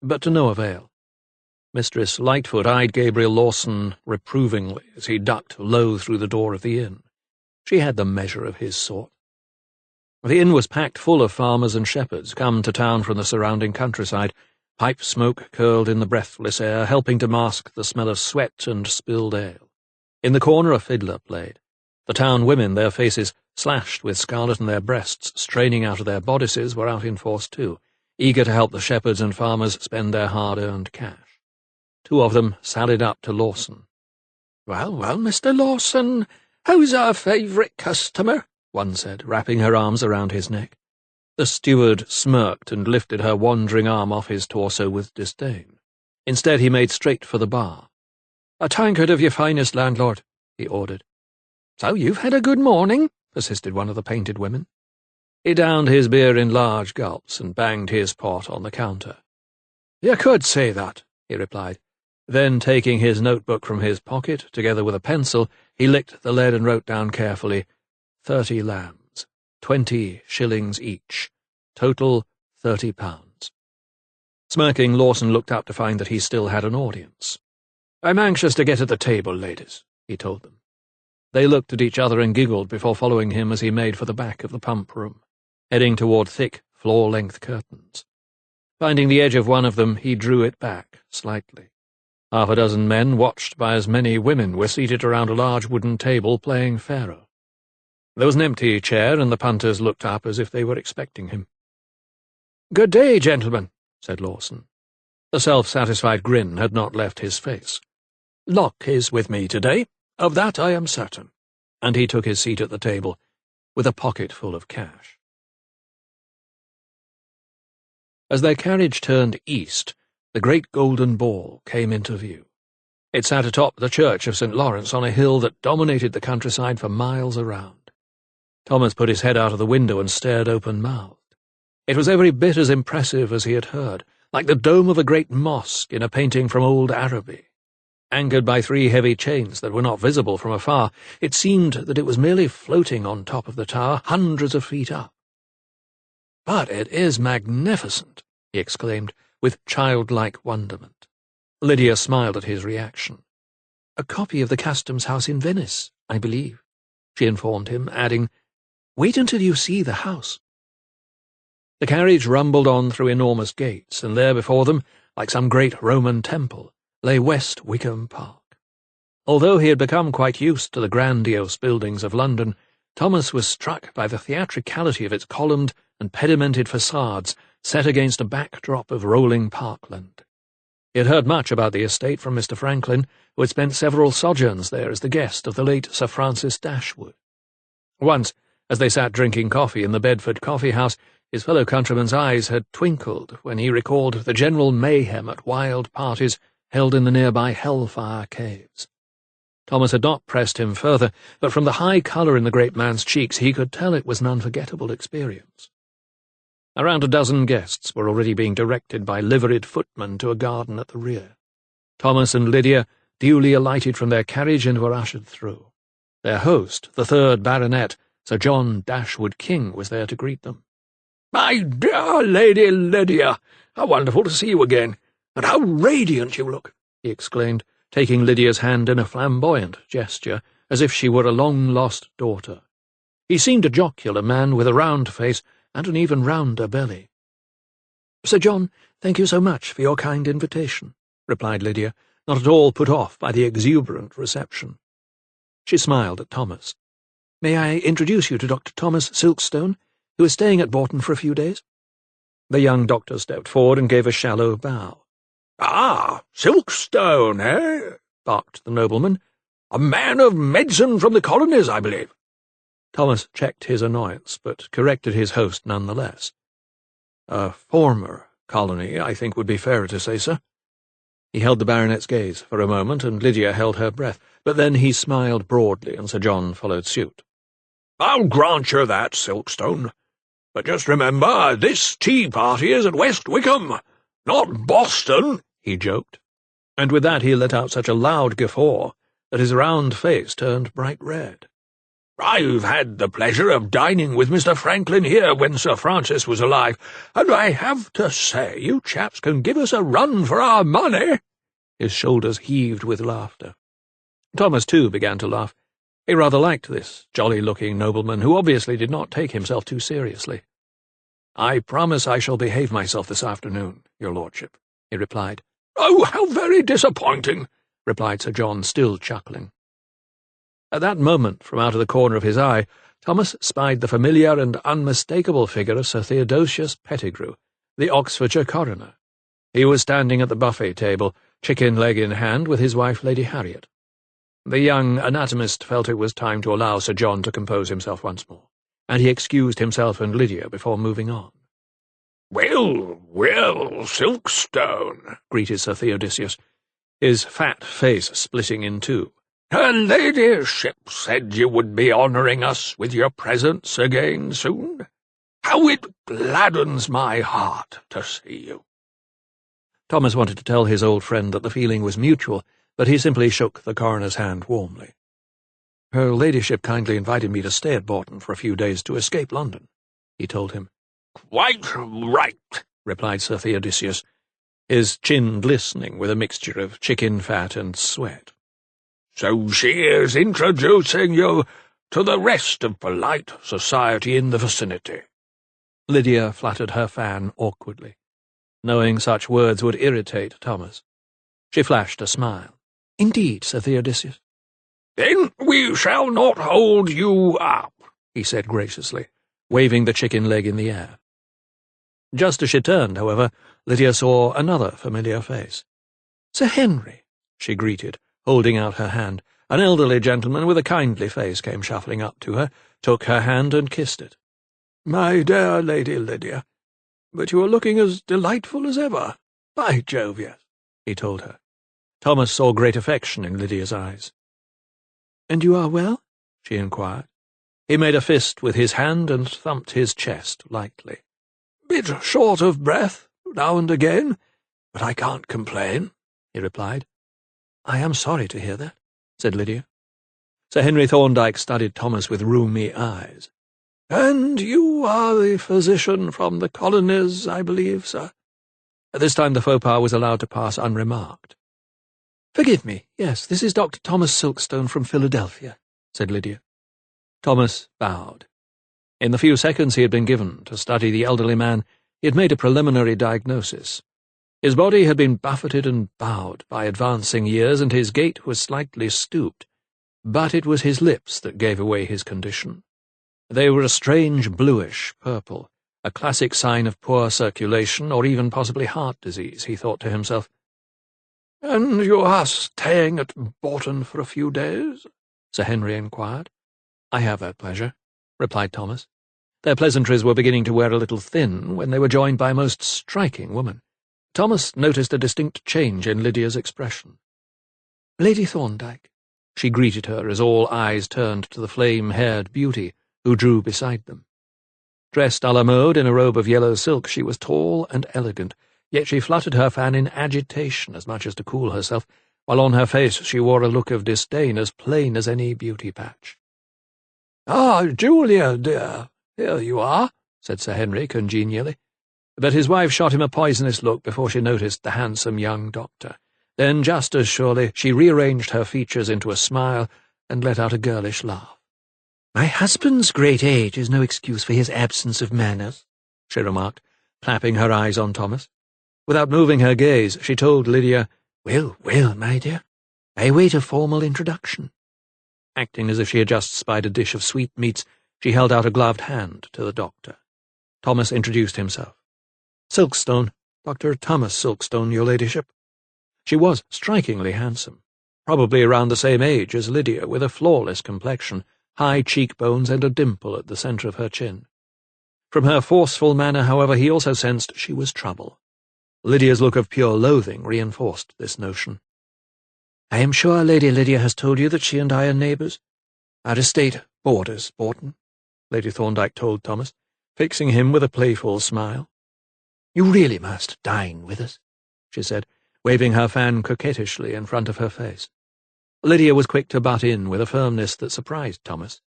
But to no avail. Mistress Lightfoot eyed Gabriel Lawson reprovingly as he ducked low through the door of the inn. She had the measure of his sort. The inn was packed full of farmers and shepherds come to town from the surrounding countryside. Pipe smoke curled in the breathless air, helping to mask the smell of sweat and spilled ale. In the corner a fiddler played. The town women, their faces slashed with scarlet and their breasts straining out of their bodices, were out in force too, eager to help the shepherds and farmers spend their hard-earned cash. 2 of them sallied up to Lawson. "Well, Mr. Lawson, how's our favourite customer?" one said, wrapping her arms around his neck. The steward smirked and lifted her wandering arm off his torso with disdain. Instead, he made straight for the bar. "A tankard of your finest, landlord," he ordered. "So you've had a good morning?" persisted one of the painted women. He downed his beer in large gulps and banged his pot on the counter. "You could say that," he replied. Then, taking his notebook from his pocket, together with a pencil, he licked the lead and wrote down carefully, 30 lambs, 20 shillings each, total £30. Smirking, Lawson looked up to find that he still had an audience. "I'm anxious to get at the table, ladies," he told them. They looked at each other and giggled before following him as he made for the back of the pump room, heading toward thick, floor-length curtains. Finding the edge of one of them, he drew it back slightly. Half a dozen men, watched by as many women, were seated around a large wooden table playing faro. There was an empty chair, and the punters looked up as if they were expecting him. "Good day, gentlemen," said Lawson. The self-satisfied grin had not left his face. "Luck is with me today, of that I am certain," and he took his seat at the table, with a pocket full of cash. As their carriage turned east, the great golden ball came into view. It sat atop the church of St. Lawrence on a hill that dominated the countryside for miles around. Thomas put his head out of the window and stared open-mouthed. It was every bit as impressive as he had heard, like the dome of a great mosque in a painting from old Araby. Anchored by 3 heavy chains that were not visible from afar, it seemed that it was merely floating on top of the tower, hundreds of feet up. "But it is magnificent," he exclaimed, with childlike wonderment. Lydia smiled at his reaction. "A copy of the Customs House in Venice, I believe," she informed him, adding, "Wait until you see the house." The carriage rumbled on through enormous gates, and there before them, like some great Roman temple, lay West Wickham Park. Although he had become quite used to the grandiose buildings of London, Thomas was struck by the theatricality of its columned and pedimented facades set against a backdrop of rolling parkland. He had heard much about the estate from Mr. Franklin, who had spent several sojourns there as the guest of the late Sir Francis Dashwood. Once, as they sat drinking coffee in the Bedford coffee-house, his fellow countryman's eyes had twinkled when he recalled the general mayhem at wild parties held in the nearby Hellfire Caves. Thomas had not pressed him further, but from the high colour in the great man's cheeks he could tell it was an unforgettable experience. Around a dozen guests were already being directed by liveried footmen to a garden at the rear. Thomas and Lydia duly alighted from their carriage and were ushered through. Their host, the 3rd Baronet, Sir John Dashwood King, was there to greet them. "My dear Lady Lydia, how wonderful to see you again, and how radiant you look," he exclaimed, taking Lydia's hand in a flamboyant gesture, as if she were a long-lost daughter. He seemed a jocular man with a round face and an even rounder belly. "Sir John, thank you so much for your kind invitation," replied Lydia, not at all put off by the exuberant reception. She smiled at Thomas. "May I introduce you to Dr. Thomas Silkstone, who is staying at Bourton for a few days?" The young doctor stepped forward and gave a shallow bow. "Ah, Silkstone, eh?" barked the nobleman. "A man of medicine from the colonies, I believe." Thomas checked his annoyance, but corrected his host nonetheless. "A former colony, I think would be fairer to say, sir." He held the baronet's gaze for a moment, and Lydia held her breath, but then he smiled broadly, and Sir John followed suit. "I'll grant you that, Silkstone. But just remember, this tea party is at West Wickham, not Boston," he joked. And with that he let out such a loud guffaw that his round face turned bright red. "I've had the pleasure of dining with Mr. Franklin here when Sir Francis was alive, and I have to say you chaps can give us a run for our money." His shoulders heaved with laughter. Thomas, too, began to laugh. He rather liked this jolly-looking nobleman, who obviously did not take himself too seriously. "I promise I shall behave myself this afternoon, your lordship," he replied. "Oh, how very disappointing," replied Sir John, still chuckling. At that moment, from out of the corner of his eye, Thomas spied the familiar and unmistakable figure of Sir Theodosius Pettigrew, the Oxfordshire coroner. He was standing at the buffet table, chicken leg in hand, with his wife Lady Harriet. The young anatomist felt it was time to allow Sir John to compose himself once more, and he excused himself and Lydia before moving on. Well, Silkstone," greeted Sir Theodosius, his fat face splitting in two. "Her ladyship said you would be honouring us with your presence again soon. How it gladdens my heart to see you." Thomas wanted to tell his old friend that the feeling was mutual, but he simply shook the coroner's hand warmly. "Her ladyship kindly invited me to stay at Bourton for a few days to escape London," he told him. "Quite right," replied Sir Theodosius, his chin glistening with a mixture of chicken fat and sweat. "So she is introducing you to the rest of polite society in the vicinity." Lydia fluttered her fan awkwardly, knowing such words would irritate Thomas. She flashed a smile. "Indeed, Sir Theodosius." "Then we shall not hold you up," he said graciously, waving the chicken leg in the air. Just as she turned, however, Lydia saw another familiar face. "Sir Henry," she greeted, holding out her hand. An elderly gentleman with a kindly face came shuffling up to her, took her hand and kissed it. "My dear Lady Lydia, but you are looking as delightful as ever. By Jove, yes," he told her. Thomas saw great affection in Lydia's eyes. "And you are well?" she inquired. He made a fist with his hand and thumped his chest lightly. "Bit short of breath, now and again, but I can't complain," he replied. "I am sorry to hear that," said Lydia. Sir Henry Thorndyke studied Thomas with rheumy eyes. "And you are the physician from the colonies, I believe, sir?" This time the faux pas was allowed to pass unremarked. "Forgive me, yes, this is Dr. Thomas Silkstone from Philadelphia," said Lydia. Thomas bowed. In the few seconds he had been given to study the elderly man, he had made a preliminary diagnosis. His body had been buffeted and bowed by advancing years, and his gait was slightly stooped, but it was his lips that gave away his condition. They were a strange bluish purple, a classic sign of poor circulation, or even possibly heart disease, he thought to himself. "And you are staying at Bourton for a few days?" Sir Henry inquired. "I have that pleasure," replied Thomas. Their pleasantries were beginning to wear a little thin when they were joined by a most striking woman. Thomas noticed a distinct change in Lydia's expression. "Lady Thorndyke," she greeted her as all eyes turned to the flame-haired beauty who drew beside them. Dressed à la mode in a robe of yellow silk, she was tall and elegant, yet she fluttered her fan in agitation as much as to cool herself, while on her face she wore a look of disdain as plain as any beauty patch. "Ah, Julia, dear, here you are," said Sir Henry congenially. But his wife shot him a poisonous look before she noticed the handsome young doctor. Then, just as surely, she rearranged her features into a smile and let out a girlish laugh. "My husband's great age is no excuse for his absence of manners," she remarked, clapping her eyes on Thomas. Without moving her gaze, she told Lydia, Well, well, my dear, I await a formal introduction." Acting as if she had just spied a dish of sweetmeats, she held out a gloved hand to the doctor. Thomas introduced himself. "Silkstone, Dr. Thomas Silkstone, your ladyship." She was strikingly handsome, probably around the same age as Lydia, with a flawless complexion, high cheekbones, and a dimple at the centre of her chin. From her forceful manner, however, he also sensed she was trouble. Lydia's look of pure loathing reinforced this notion. "I am sure Lady Lydia has told you that she and I are neighbours. Our estate borders Bourton," Lady Thorndyke told Thomas, fixing him with a playful smile. "You really must dine with us," she said, waving her fan coquettishly in front of her face. Lydia was quick to butt in with a firmness that surprised Thomas.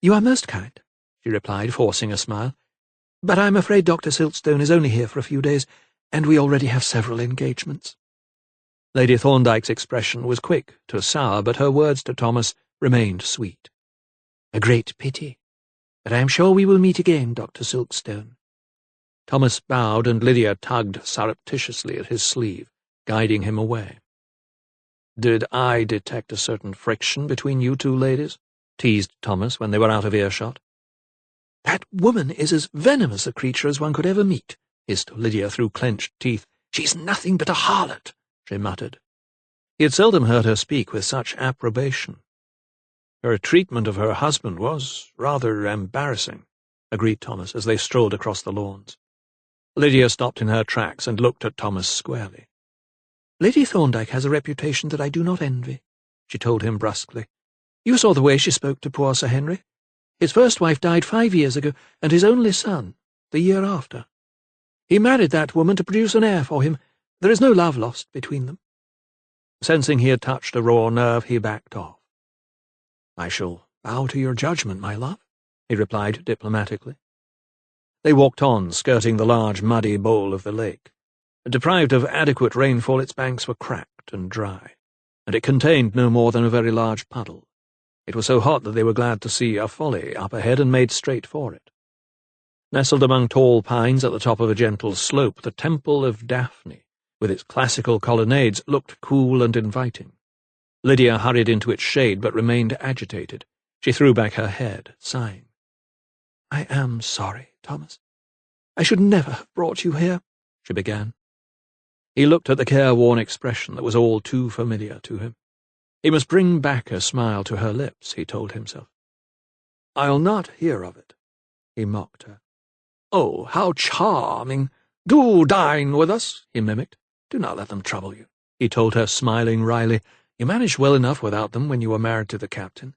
"You are most kind," she replied, forcing a smile. "But I am afraid Dr. Silkstone is only here for a few days, and we already have several engagements." Lady Thorndyke's expression was quick to sour, but her words to Thomas remained sweet. "A great pity, but I am sure we will meet again, Dr. Silkstone." Thomas bowed, and Lydia tugged surreptitiously at his sleeve, guiding him away. "Did I detect a certain friction between you two ladies?" teased Thomas when they were out of earshot. "That woman is as venomous a creature as one could ever meet," hissed Lydia through clenched teeth. "She's nothing but a harlot," she muttered. He had seldom heard her speak with such approbation. "Her treatment of her husband was rather embarrassing," agreed Thomas as they strolled across the lawns. Lydia stopped in her tracks and looked at Thomas squarely. "Lady Thorndyke has a reputation that I do not envy," she told him brusquely. "You saw the way she spoke to poor Sir Henry. His first wife died 5 years ago, and his only son the year after. He married that woman to produce an heir for him, There is no love lost between them." Sensing he had touched a raw nerve, he backed off. "I shall bow to your judgment, my love," he replied diplomatically. They walked on, skirting the large muddy bowl of the lake. Deprived of adequate rainfall, its banks were cracked and dry, and it contained no more than a very large puddle. It was so hot that they were glad to see a folly up ahead and made straight for it. Nestled among tall pines at the top of a gentle slope, the Temple of Daphne, with its classical colonnades, looked cool and inviting. Lydia hurried into its shade, but remained agitated. She threw back her head, sighing. "I am sorry, Thomas. I should never have brought you here," she began. He looked at the careworn expression that was all too familiar to him. He must bring back a smile to her lips, he told himself. "I'll not hear of it," he mocked her. "Oh, how charming! Do dine with us," he mimicked. "Do not let them trouble you," he told her, smiling wryly. "You managed well enough without them when you were married to the captain.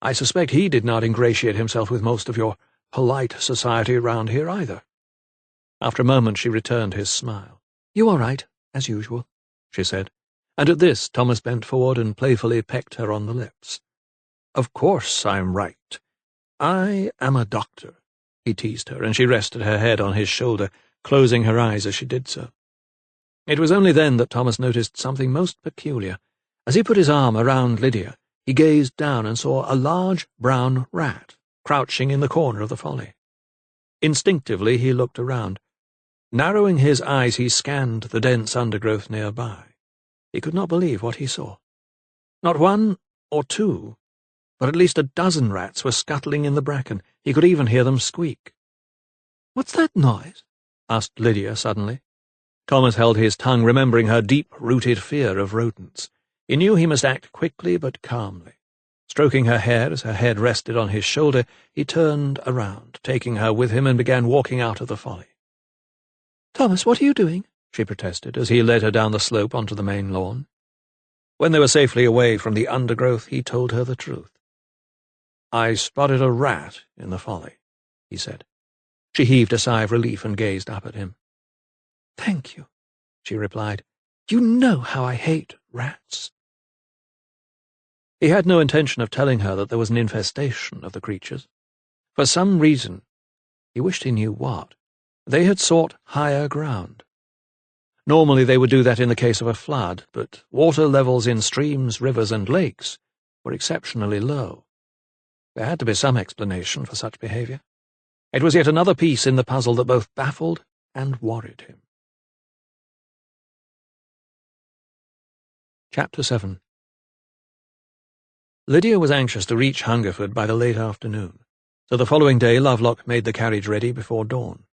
I suspect he did not ingratiate himself with most of your polite society round here either." After a moment she returned his smile. "You are right, as usual," she said, and at this Thomas bent forward and playfully pecked her on the lips. "Of course I'm right. I am a doctor," he teased her, and she rested her head on his shoulder, closing her eyes as she did so. It was only then that Thomas noticed something most peculiar. As he put his arm around Lydia, he gazed down and saw a large brown rat crouching in the corner of the folly. Instinctively he looked around. Narrowing his eyes, he scanned the dense undergrowth nearby. He could not believe what he saw. Not one or two, but at least a dozen rats were scuttling in the bracken. He could even hear them squeak. "What's that noise?" asked Lydia suddenly. Thomas held his tongue, remembering her deep-rooted fear of rodents. He knew he must act quickly but calmly. Stroking her hair as her head rested on his shoulder, he turned around, taking her with him, and began walking out of the folly. "Thomas, what are you doing?" she protested, as he led her down the slope onto the main lawn. When they were safely away from the undergrowth, he told her the truth. "I spotted a rat in the folly," he said. She heaved a sigh of relief and gazed up at him. "Thank you," she replied. "You know how I hate rats." He had no intention of telling her that there was an infestation of the creatures. For some reason, he wished he knew what, they had sought higher ground. Normally they would do that in the case of a flood, but water levels in streams, rivers, and lakes were exceptionally low. There had to be some explanation for such behaviour. It was yet another piece in the puzzle that both baffled and worried him. Chapter 7. Lydia was anxious to reach Hungerford by the late afternoon, so the following day Lovelock made the carriage ready before dawn.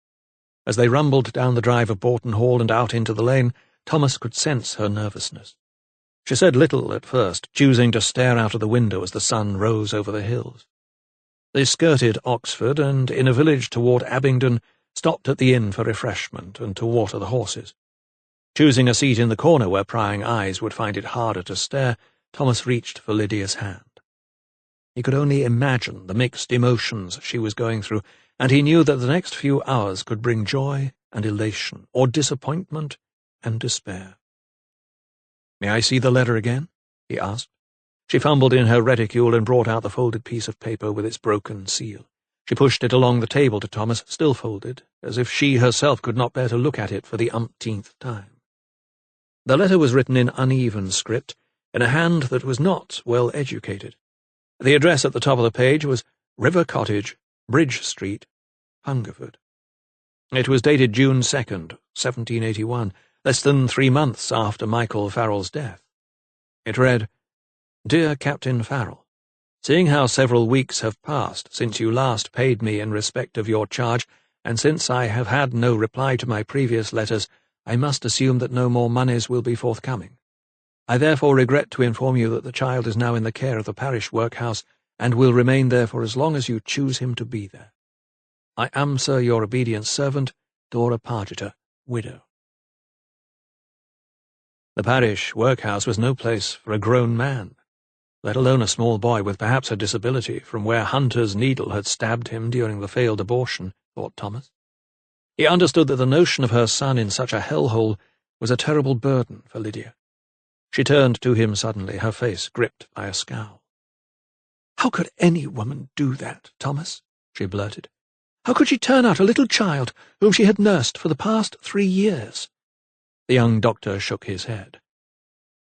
As they rumbled down the drive of Boughton Hall and out into the lane, Thomas could sense her nervousness. She said little at first, choosing to stare out of the window as the sun rose over the hills. They skirted Oxford, and in a village toward Abingdon stopped at the inn for refreshment and to water the horses. Choosing a seat in the corner where prying eyes would find it harder to stare, Thomas reached for Lydia's hand. He could only imagine the mixed emotions she was going through, and he knew that the next few hours could bring joy and elation, or disappointment and despair. "May I see the letter again?" he asked. She fumbled in her reticule and brought out the folded piece of paper with its broken seal. She pushed it along the table to Thomas, still folded, as if she herself could not bear to look at it for the umpteenth time. The letter was written in uneven script, in a hand that was not well educated. The address at the top of the page was River Cottage, Bridge Street, Hungerford. It was dated June 2nd, 1781, less than 3 months after Michael Farrell's death. It read, "Dear Captain Farrell, seeing how several weeks have passed since you last paid me in respect of your charge, and since I have had no reply to my previous letters, I must assume that no more moneys will be forthcoming. I therefore regret to inform you that the child is now in the care of the parish workhouse, and will remain there for as long as you choose him to be there. I am, sir, your obedient servant, Dora Pargeter, widow." The parish workhouse was no place for a grown man, let alone a small boy with perhaps a disability from where Hunter's needle had stabbed him during the failed abortion, thought Thomas. He understood that the notion of her son in such a hellhole was a terrible burden for Lydia. She turned to him suddenly, her face gripped by a scowl. "How could any woman do that, Thomas?" she blurted. "How could she turn out a little child whom she had nursed for the past 3 years?" The young doctor shook his head.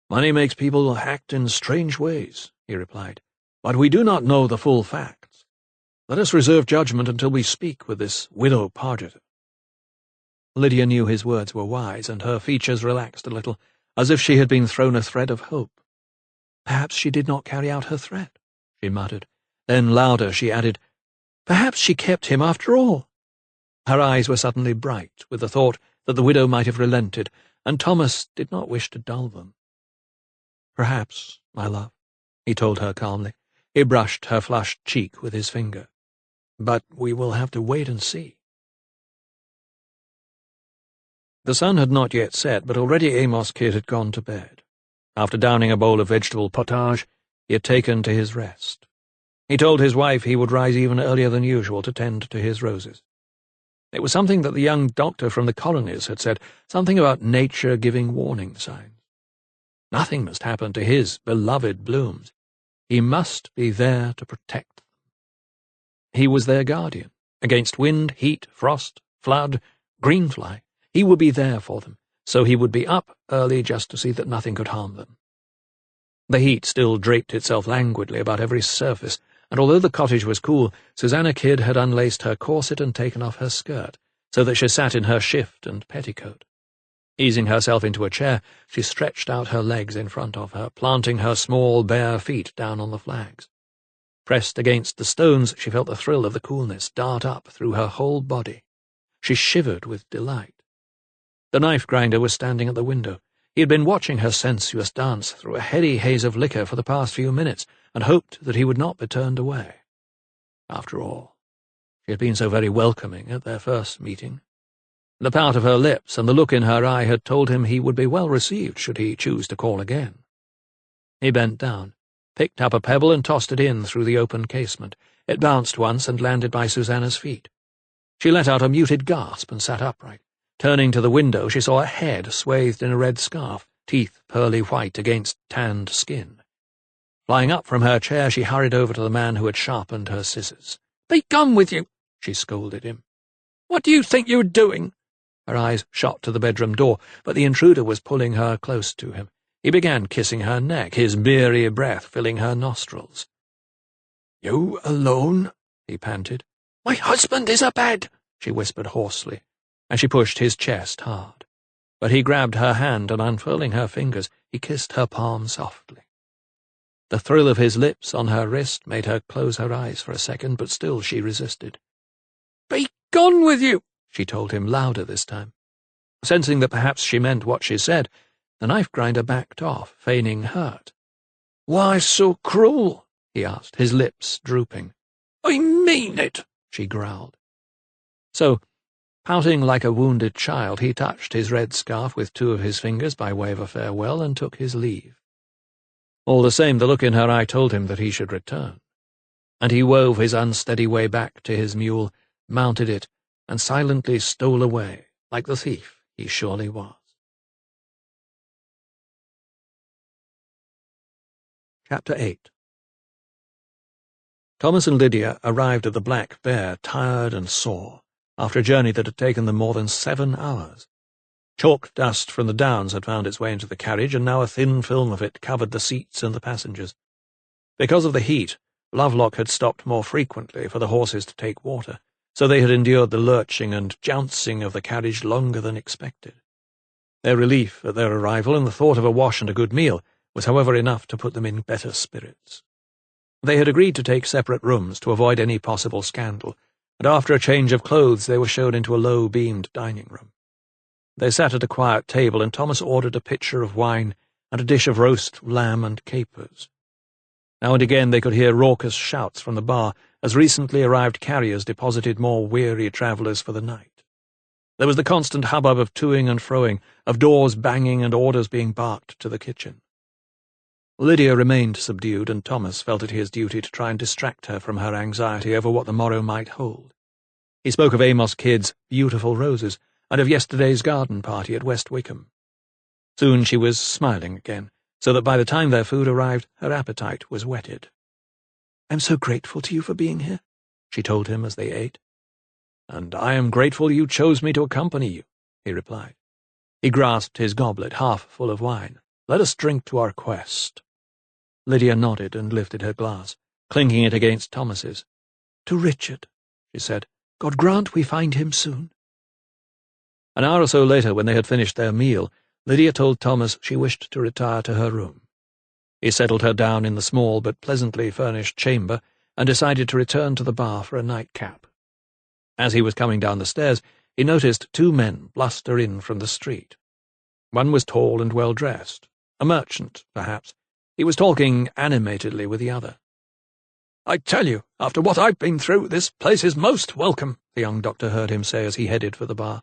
"Money makes people act in strange ways," he replied, "but we do not know the full facts. Let us reserve judgment until we speak with this widow Pargeter." Lydia knew his words were wise, and her features relaxed a little, as if she had been thrown a thread of hope. "Perhaps she did not carry out her threat," she muttered. Then, louder, she added, "Perhaps she kept him after all." Her eyes were suddenly bright with the thought that the widow might have relented, and Thomas did not wish to dull them. "Perhaps, my love," he told her calmly. He brushed her flushed cheek with his finger. "But we will have to wait and see." The sun had not yet set, but already Amos Kidd had gone to bed. After downing a bowl of vegetable potage, he had taken to his rest. He told his wife he would rise even earlier than usual to tend to his roses. It was something that the young doctor from the colonies had said, something about nature giving warning signs. Nothing must happen to his beloved blooms. He must be there to protect them. He was their guardian, against wind, heat, frost, flood, greenfly. He would be there for them, so he would be up early just to see that nothing could harm them. The heat still draped itself languidly about every surface, and although the cottage was cool, Susanna Kidd had unlaced her corset and taken off her skirt, so that she sat in her shift and petticoat. Easing herself into a chair, she stretched out her legs in front of her, planting her small bare feet down on the flags. Pressed against the stones, she felt the thrill of the coolness dart up through her whole body. She shivered with delight. The knife grinder was standing at the window. He had been watching her sensuous dance through a heady haze of liquor for the past few minutes, and hoped that he would not be turned away. After all, she had been so very welcoming at their first meeting. The pout of her lips and the look in her eye had told him he would be well received should he choose to call again. He bent down, picked up a pebble and tossed it in through the open casement. It bounced once and landed by Susanna's feet. She let out a muted gasp and sat upright. Turning to the window, she saw a head swathed in a red scarf, teeth pearly white against tanned skin. Flying up from her chair, she hurried over to the man who had sharpened her scissors. "Be gone with you," she scolded him. "What do you think you are doing?" Her eyes shot to the bedroom door, but the intruder was pulling her close to him. He began kissing her neck, his beery breath filling her nostrils. "You alone?" he panted. "My husband is abed," she whispered hoarsely, and she pushed his chest hard. But he grabbed her hand, and unfurling her fingers, he kissed her palm softly. The thrill of his lips on her wrist made her close her eyes for a second, but still she resisted. "Be gone with you," she told him, louder this time. Sensing that perhaps she meant what she said, the knife grinder backed off, feigning hurt. "Why so cruel?" he asked, his lips drooping. "I mean it," she growled. So, pouting like a wounded child, he touched his red scarf with 2 of his fingers by way of a farewell and took his leave. All the same, the look in her eye told him that he should return, and he wove his unsteady way back to his mule, mounted it, and silently stole away, like the thief he surely was. Chapter 8. Thomas and Lydia arrived at the Black Bear tired and sore, after a journey that had taken them more than 7 hours. Chalk dust from the downs had found its way into the carriage, and now a thin film of it covered the seats and the passengers. Because of the heat, Lovelock had stopped more frequently for the horses to take water, so they had endured the lurching and jouncing of the carriage longer than expected. Their relief at their arrival and the thought of a wash and a good meal was however enough to put them in better spirits. They had agreed to take separate rooms to avoid any possible scandal, and after a change of clothes they were shown into a low-beamed dining room. They sat at a quiet table, and Thomas ordered a pitcher of wine and a dish of roast lamb and capers. Now and again they could hear raucous shouts from the bar as recently arrived carriers deposited more weary travellers for the night. There was the constant hubbub of toing and froing, of doors banging and orders being barked to the kitchen. Lydia remained subdued, and Thomas felt it his duty to try and distract her from her anxiety over what the morrow might hold. He spoke of Amos Kidd's beautiful roses, and of yesterday's garden party at West Wickham. Soon she was smiling again, so that by the time their food arrived, her appetite was whetted. "I'm so grateful to you for being here," she told him as they ate. "And I am grateful you chose me to accompany you," he replied. He grasped his goblet half full of wine. "Let us drink to our quest." Lydia nodded and lifted her glass, clinking it against Thomas's. "To Richard," she said. "God grant we find him soon." An hour or so later, when they had finished their meal, Lydia told Thomas she wished to retire to her room. He settled her down in the small but pleasantly furnished chamber and decided to return to the bar for a nightcap. As he was coming down the stairs, he noticed two men bluster in from the street. One was tall and well-dressed, a merchant, perhaps. He was talking animatedly with the other. "I tell you, after what I've been through, this place is most welcome," the young doctor heard him say as he headed for the bar.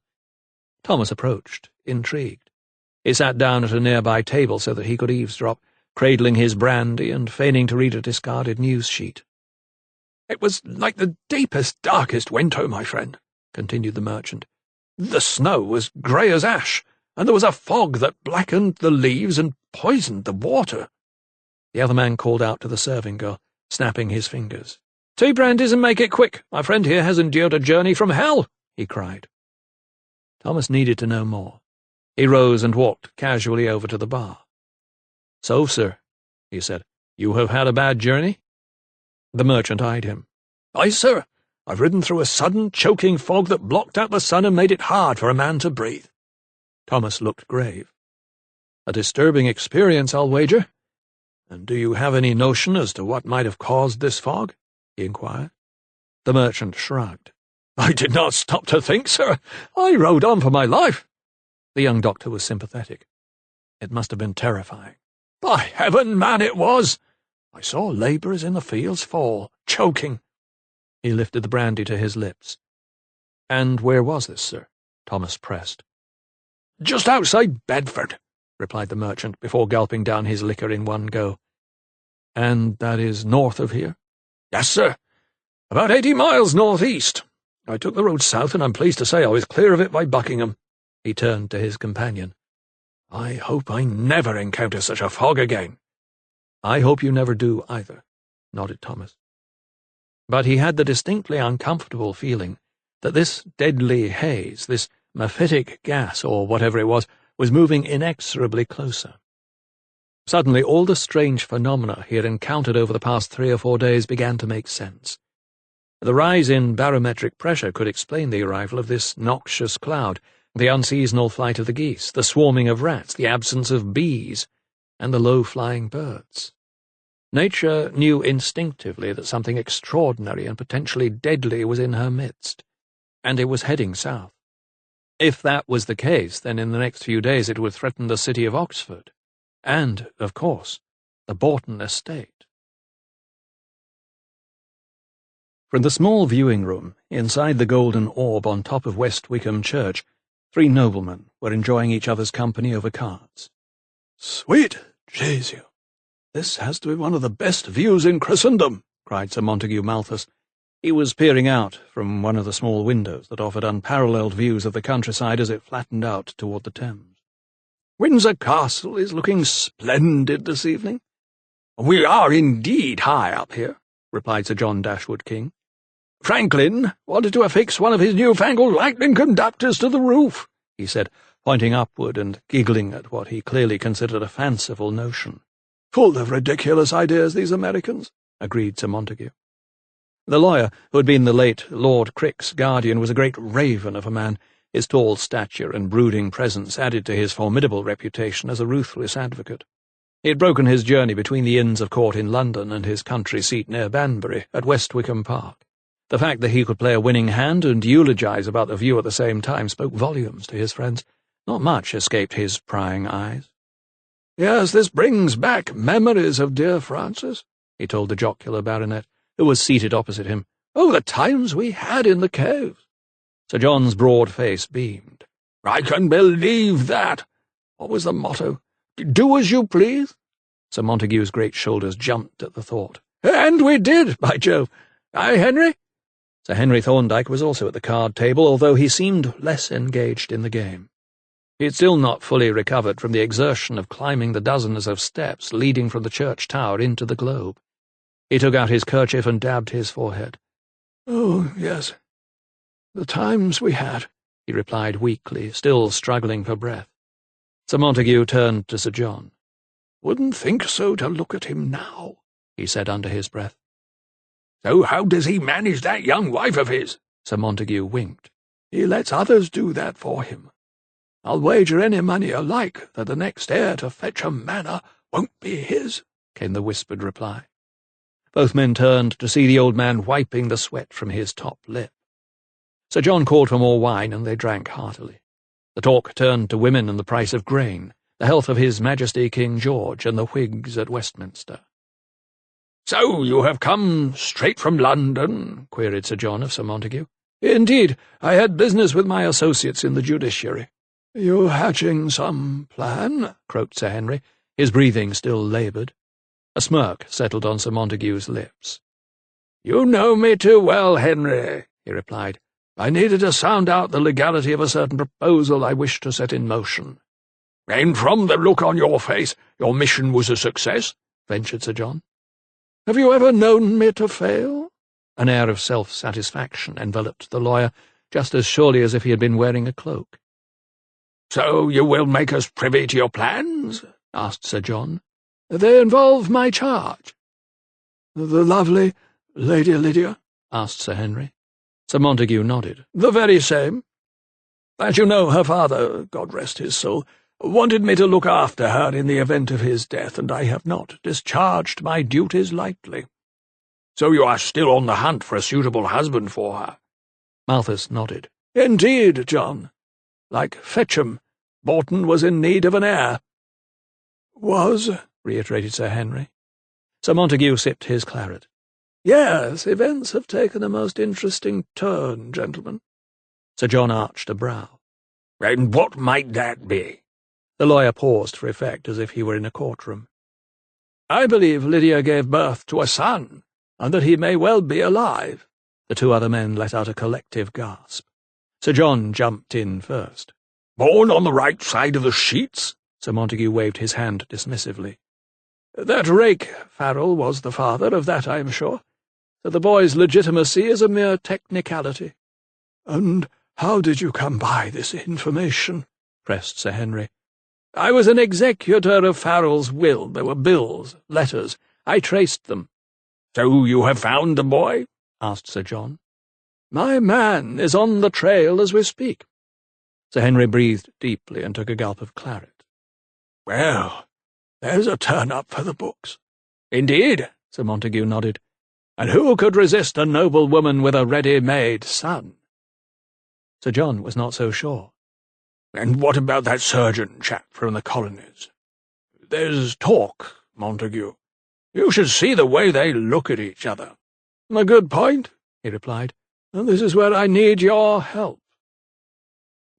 Thomas approached, intrigued. He sat down at a nearby table so that he could eavesdrop, cradling his brandy and feigning to read a discarded news sheet. "It was like the deepest, darkest winter, my friend," continued the merchant. "The snow was grey as ash, and there was a fog that blackened the leaves and poisoned the water." The other man called out to the serving girl, snapping his fingers. "Two brandies and make it quick. My friend here has endured a journey from hell," he cried. Thomas needed to know more. He rose and walked casually over to the bar. "So, sir," he said, "you have had a bad journey?" The merchant eyed him. "Aye, sir. I've ridden through a sudden, choking fog that blocked out the sun and made it hard for a man to breathe." Thomas looked grave. "A disturbing experience, I'll wager. And do you have any notion as to what might have caused this fog?" he inquired. The merchant shrugged. "I did not stop to think, sir. I rode on for my life." The young doctor was sympathetic. "It must have been terrifying." "By heaven, man, it was! I saw labourers in the fields fall, choking." He lifted the brandy to his lips. "And where was this, sir?" Thomas pressed. "Just outside Bedford," replied the merchant, before gulping down his liquor in one go. "And that is north of here?" "Yes, sir. About 80 miles northeast. I took the road south, and I'm pleased to say I was clear of it by Buckingham." He turned to his companion. "I hope I never encounter such a fog again." "I hope you never do, either," nodded Thomas. But he had the distinctly uncomfortable feeling that this deadly haze, this mephitic gas, or whatever it was moving inexorably closer. Suddenly all the strange phenomena he had encountered over the past 3 or 4 days began to make sense. The rise in barometric pressure could explain the arrival of this noxious cloud, the unseasonal flight of the geese, the swarming of rats, the absence of bees, and the low-flying birds. Nature knew instinctively that something extraordinary and potentially deadly was in her midst, and it was heading south. If that was the case, then in the next few days it would threaten the city of Oxford, and, of course, the Bourton estate. From the small viewing room, inside the golden orb on top of West Wickham Church, 3 noblemen were enjoying each other's company over cards. "Sweet Jesu! This has to be one of the best views in Christendom," cried Sir Montague Malthus. He was peering out from one of the small windows that offered unparalleled views of the countryside as it flattened out toward the Thames. "Windsor Castle is looking splendid this evening." "We are indeed high up here," replied Sir John Dashwood King. "Franklin wanted to affix one of his newfangled lightning conductors to the roof," he said, pointing upward and giggling at what he clearly considered a fanciful notion. "Full of ridiculous ideas, these Americans," agreed Sir Montague. The lawyer, who had been the late Lord Crick's guardian, was a great raven of a man. His tall stature and brooding presence added to his formidable reputation as a ruthless advocate. He had broken his journey between the Inns of Court in London and his country seat near Banbury, at West Wickham Park. The fact that he could play a winning hand and eulogise about the view at the same time spoke volumes to his friends. Not much escaped his prying eyes. "Yes, this brings back memories of dear Frances," he told the jocular baronet, who was seated opposite him. "Oh, the times we had in the caves." Sir John's broad face beamed. "I can believe that. What was the motto? Do as you please?" Sir Montague's great shoulders jumped at the thought. "And we did, by Jove. Aye, Henry?" Sir Henry Thorndyke was also at the card table, although he seemed less engaged in the game. He had still not fully recovered from the exertion of climbing the dozens of steps leading from the church tower into the globe. He took out his kerchief and dabbed his forehead. "Oh, yes. The times we had," he replied weakly, still struggling for breath. Sir Montague turned to Sir John. "Wouldn't think so to look at him now," he said under his breath. "So how does he manage that young wife of his?" Sir Montague winked. "He lets others do that for him. I'll wager any money you like that the next heir to Fetcham Manor won't be his," came the whispered reply. Both men turned to see the old man wiping the sweat from his top lip. Sir John called for more wine, and they drank heartily. The talk turned to women and the price of grain, the health of His Majesty King George, and the Whigs at Westminster. "So you have come straight from London?" queried Sir John of Sir Montague. "Indeed, I had business with my associates in the judiciary." "You hatching some plan?" croaked Sir Henry, his breathing still laboured. A smirk settled on Sir Montague's lips. "You know me too well, Henry," he replied. "I needed to sound out the legality of a certain proposal I wished to set in motion." "And from the look on your face, your mission was a success?" ventured Sir John. "Have you ever known me to fail?" An air of self-satisfaction enveloped the lawyer, just as surely as if he had been wearing a cloak. "So you will make us privy to your plans?" asked Sir John. "They involve my charge." "The lovely Lady Lydia?" asked Sir Henry. Sir Montague nodded. "The very same. As you know, her father, God rest his soul, wanted me to look after her in the event of his death, and I have not discharged my duties lightly." "So you are still on the hunt for a suitable husband for her?" Malthus nodded. "Indeed, John. Like Fetcham, Bolton was in need of an heir." "Was?" reiterated Sir Henry. Sir Montague sipped his claret. "Yes, events have taken a most interesting turn, gentlemen." Sir John arched a brow. "And what might that be?" The lawyer paused for effect, as if he were in a courtroom. "I believe Lydia gave birth to a son, and that he may well be alive." The two other men let out a collective gasp. Sir John jumped in first. "Born on the right side of the sheets?" Sir Montague waved his hand dismissively. "That rake Farrell was the father, of that I am sure. That the boy's legitimacy is a mere technicality." "And how did you come by this information?" pressed Sir Henry. "I was an executor of Farrell's will. There were bills, letters. I traced them." "So you have found the boy?" asked Sir John. "My man is on the trail as we speak." Sir Henry breathed deeply and took a gulp of claret. "Well, there's a turn-up for the books." "Indeed," Sir Montague nodded. "And who could resist a noble woman with a ready-made son?" Sir John was not so sure. "And what about that surgeon chap from the colonies? There's talk, Montague. You should see the way they look at each other." "A good point," he replied, "and this is where I need your help."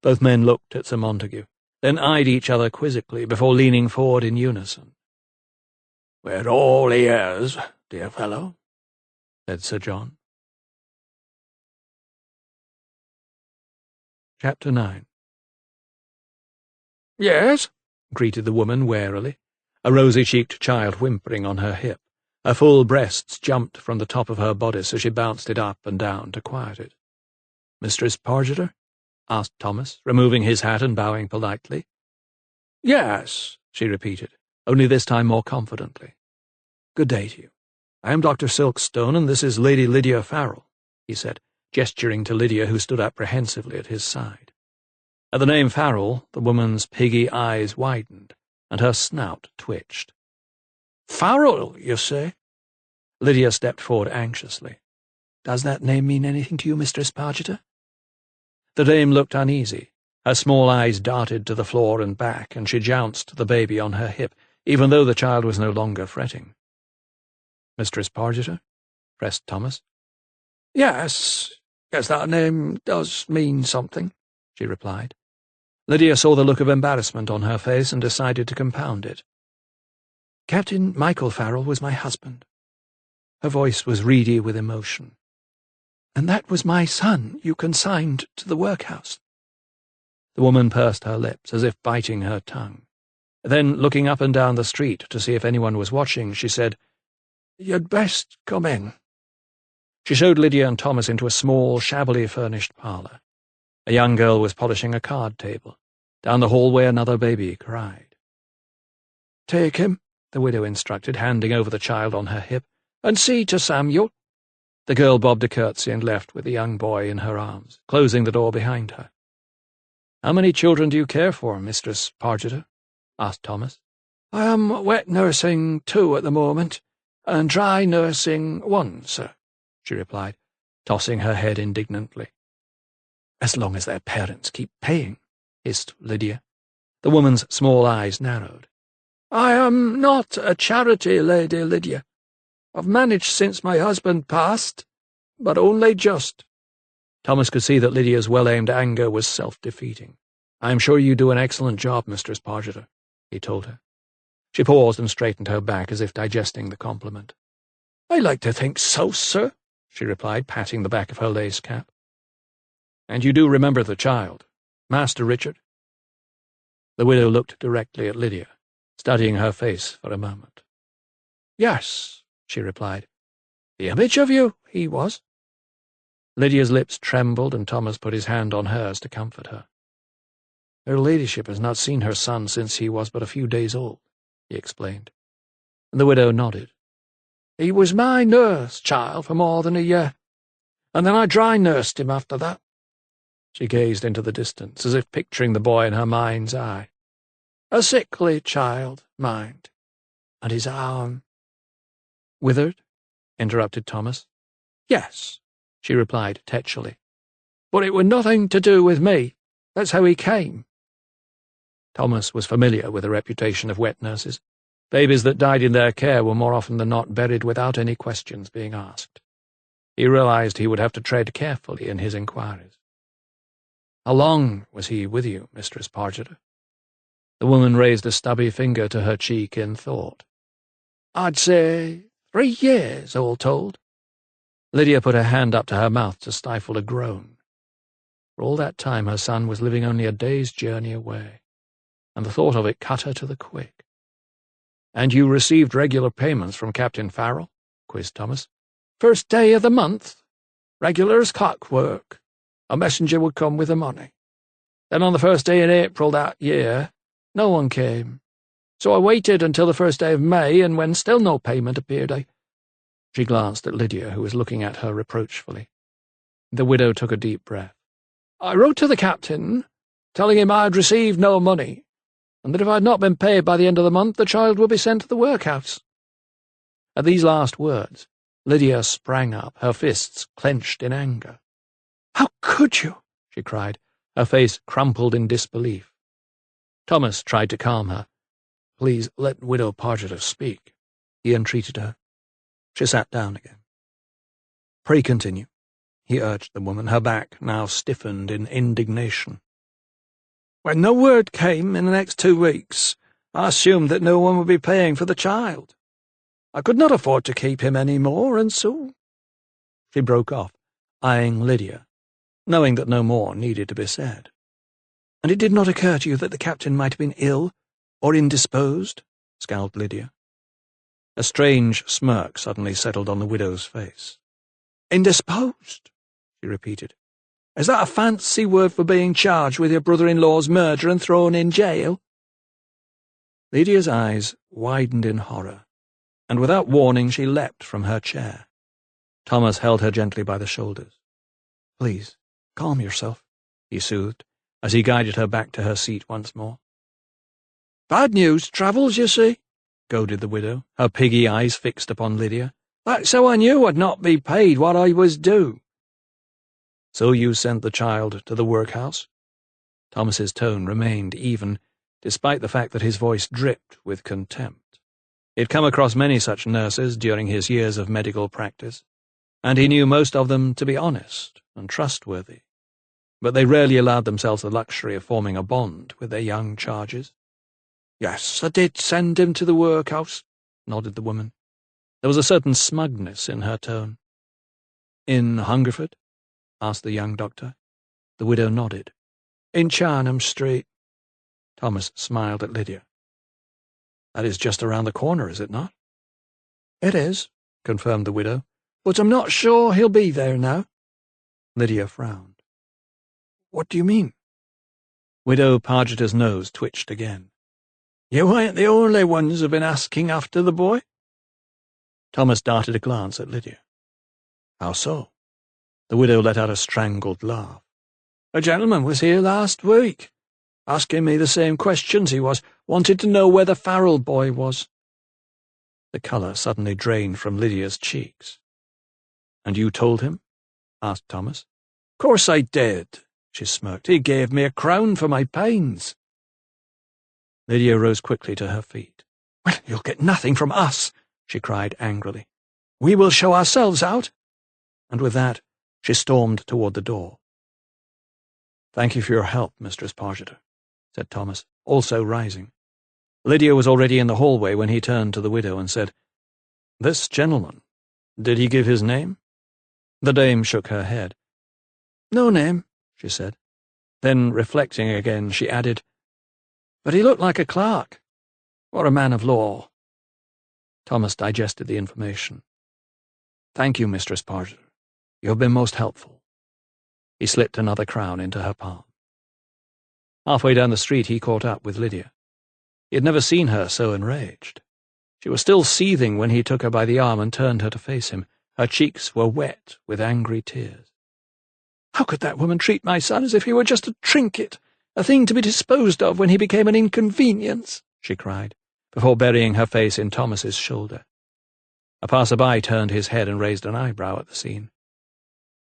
Both men looked at Sir Montague, then eyed each other quizzically before leaning forward in unison. "We're all ears, dear fellow," said Sir John. Chapter 9. "Yes?" greeted the woman warily, a rosy-cheeked child whimpering on her hip. Her full breasts jumped from the top of her bodice as she bounced it up and down to quiet it. "Mistress Pargeter?" asked Thomas, removing his hat and bowing politely. "Yes," she repeated, only this time more confidently. "Good day to you. I am Dr. Silkstone, and this is Lady Lydia Farrell," he said, gesturing to Lydia, who stood apprehensively at his side. At the name Farrell, the woman's piggy eyes widened, and her snout twitched. "Farrell, you say?" Lydia stepped forward anxiously. "Does that name mean anything to you, Mistress Pargeter?" The dame looked uneasy. Her small eyes darted to the floor and back, and she jounced the baby on her hip, even though the child was no longer fretting. "Mistress Pargeter?" pressed Thomas. Yes, that name does mean something," she replied. Lydia saw the look of embarrassment on her face and decided to compound it. "Captain Michael Farrell was my husband." Her voice was reedy with emotion. "And that was my son you consigned to the workhouse." The woman pursed her lips, as if biting her tongue. Then, looking up and down the street to see if anyone was watching, she said, "You'd best come in." She showed Lydia and Thomas into a small, shabbily furnished parlour. A young girl was polishing a card table. Down the hallway another baby cried. "Take him," the widow instructed, handing over the child on her hip, "and see to Samuel." The girl bobbed a curtsy and left with the young boy in her arms, closing the door behind her. "How many children do you care for, Mistress Pargeter?" asked Thomas. "I am wet nursing 2 at the moment, and dry nursing 1, sir," she replied, tossing her head indignantly. "As long as their parents keep paying," hissed Lydia. The woman's small eyes narrowed. "I am not a charity, Lady Lydia. I've managed since my husband passed, but only just." Thomas could see that Lydia's well-aimed anger was self-defeating. "I am sure you do an excellent job, Mistress Pargeter," he told her. She paused and straightened her back as if digesting the compliment. "I like to think so, sir," she replied, patting the back of her lace cap. "And you do remember the child, Master Richard?" The widow looked directly at Lydia, studying her face for a moment. "Yes," she replied. "The image of you, he was." Lydia's lips trembled, and Thomas put his hand on hers to comfort her. "Her ladyship has not seen her son since he was but a few days old," he explained. And the widow nodded. "He was my nurse child for more than a year, and then I dry nursed him after that." She gazed into the distance, as if picturing the boy in her mind's eye. "A sickly child, mind, and his arm—" "Withered?" interrupted Thomas. "Yes," she replied tetchily. "But it was nothing to do with me. That's how he came." Thomas was familiar with the reputation of wet nurses. Babies that died in their care were more often than not buried without any questions being asked. He realized he would have to tread carefully in his inquiries. "How long was he with you, Mistress Pargeter?" The woman raised a stubby finger to her cheek in thought. "I'd say 3 years, all told." Lydia put her hand up to her mouth to stifle a groan. For all that time her son was living only a day's journey away, and the thought of it cut her to the quick. "And you received regular payments from Captain Farrell?" quizzed Thomas. "First day of the month. Regular as clockwork. A messenger would come with the money. Then on the first day in April that year, no one came. So I waited until the first day of May, and when still no payment appeared, She glanced at Lydia, who was looking at her reproachfully. The widow took a deep breath. "I wrote to the captain, telling him I had received no money, and that if I had not been paid by the end of the month, the child would be sent to the workhouse." At these last words, Lydia sprang up, her fists clenched in anger. "How could you?" she cried, her face crumpled in disbelief. Thomas tried to calm her. "Please let Widow Pargeter speak," he entreated her. She sat down again. "Pray continue," he urged the woman, her back now stiffened in indignation. "When no word came in the next 2 weeks, I assumed that no one would be paying for the child. I could not afford to keep him any more, and so—" She broke off, eyeing Lydia, knowing that no more needed to be said. "And it did not occur to you that the captain might have been ill or indisposed?" scowled Lydia. A strange smirk suddenly settled on the widow's face. "Indisposed?" she repeated. "Is that a fancy word for being charged with your brother-in-law's murder and thrown in jail?" Lydia's eyes widened in horror, and without warning she leapt from her chair. Thomas held her gently by the shoulders. "Please, calm yourself," he soothed, as he guided her back to her seat once more. "Bad news travels, you see," goaded the widow, her piggy eyes fixed upon Lydia. "That's how I knew I'd not be paid what I was due." "So you sent the child to the workhouse?" Thomas's tone remained even, despite the fact that his voice dripped with contempt. He had come across many such nurses during his years of medical practice, and he knew most of them to be honest and trustworthy, but they rarely allowed themselves the luxury of forming a bond with their young charges. "Yes, I did send him to the workhouse," nodded the woman. There was a certain smugness in her tone. "In Hungerford?" asked the young doctor. The widow nodded. In Charnham Street. Thomas smiled at Lydia. That is just around the corner, is it not? It is, confirmed the widow. but I'm not sure he'll be there now. Lydia frowned. What do you mean? Widow Pargeter's nose twitched again. You ain't the only ones who've been asking after the boy. Thomas darted a glance at Lydia. How so? The widow let out a strangled laugh. A gentleman was here last week, asking me the same questions he wanted to know where the Farrell boy was. The colour suddenly drained from Lydia's cheeks. And you told him? Asked Thomas. Course I did, she smirked. He gave me a crown for my pains. Lydia rose quickly to her feet. Well, you'll get nothing from us, she cried angrily. We will show ourselves out. And with that, she stormed toward the door. Thank you for your help, Mistress Pargeter, said Thomas, also rising. Lydia was already in the hallway when he turned to the widow and said, This gentleman, did he give his name? The dame shook her head. No name, she said. Then, reflecting again, she added, But he looked like a clerk, or a man of law. Thomas digested the information. Thank you, Mistress Pargeter. You have been most helpful. He slipped another crown into her palm. Halfway down the street he caught up with Lydia. He had never seen her so enraged. She was still seething when he took her by the arm and turned her to face him. Her cheeks were wet with angry tears. How could that woman treat my son as if he were just a trinket, a thing to be disposed of when he became an inconvenience? She cried, before burying her face in Thomas's shoulder. A passer-by turned his head and raised an eyebrow at the scene.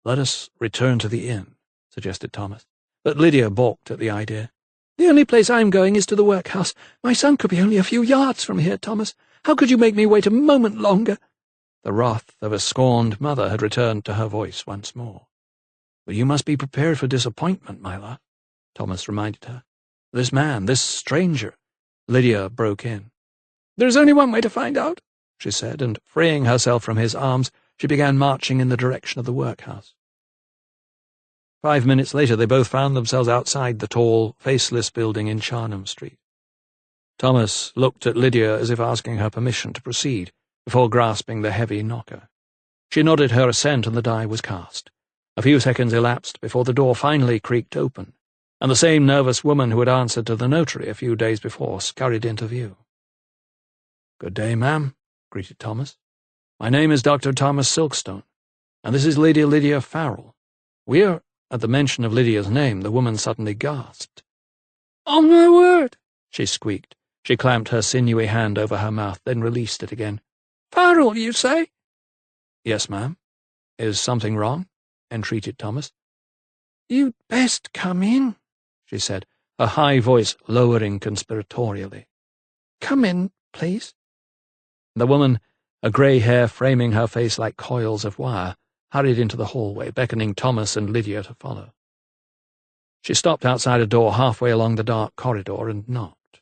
Let us return to the inn, suggested Thomas, but Lydia balked at the idea. The only place I'm going is to the workhouse. My son could be only a few yards from here, Thomas. How could you make me wait a moment longer? The wrath of a scorned mother had returned to her voice once more. But you must be prepared for disappointment, my love, Thomas reminded her. This man, this stranger. Lydia broke in. There's only one way to find out, she said, and freeing herself from his arms, she began marching in the direction of the workhouse. 5 minutes later they both found themselves outside the tall, faceless building in Charnham Street. Thomas looked at Lydia as if asking her permission to proceed, before grasping the heavy knocker. She nodded her assent, and the die was cast. A few seconds elapsed before the door finally creaked open, and the same nervous woman who had answered to the notary a few days before scurried into view. "Good day, ma'am," greeted Thomas. "My name is Dr. Thomas Silkstone, and this is Lady Lydia Farrell. We're—" At the mention of Lydia's name, the woman suddenly gasped. "On my word," she squeaked. She clamped her sinewy hand over her mouth, then released it again. "Farrell, you say?" "Yes, ma'am. Is something wrong?" entreated Thomas. "You'd best come in," she said, her high voice lowering conspiratorially. "Come in, please." The woman, a grey hair framing her face like coils of wire, hurried into the hallway, beckoning Thomas and Lydia to follow. She stopped outside a door halfway along the dark corridor and knocked.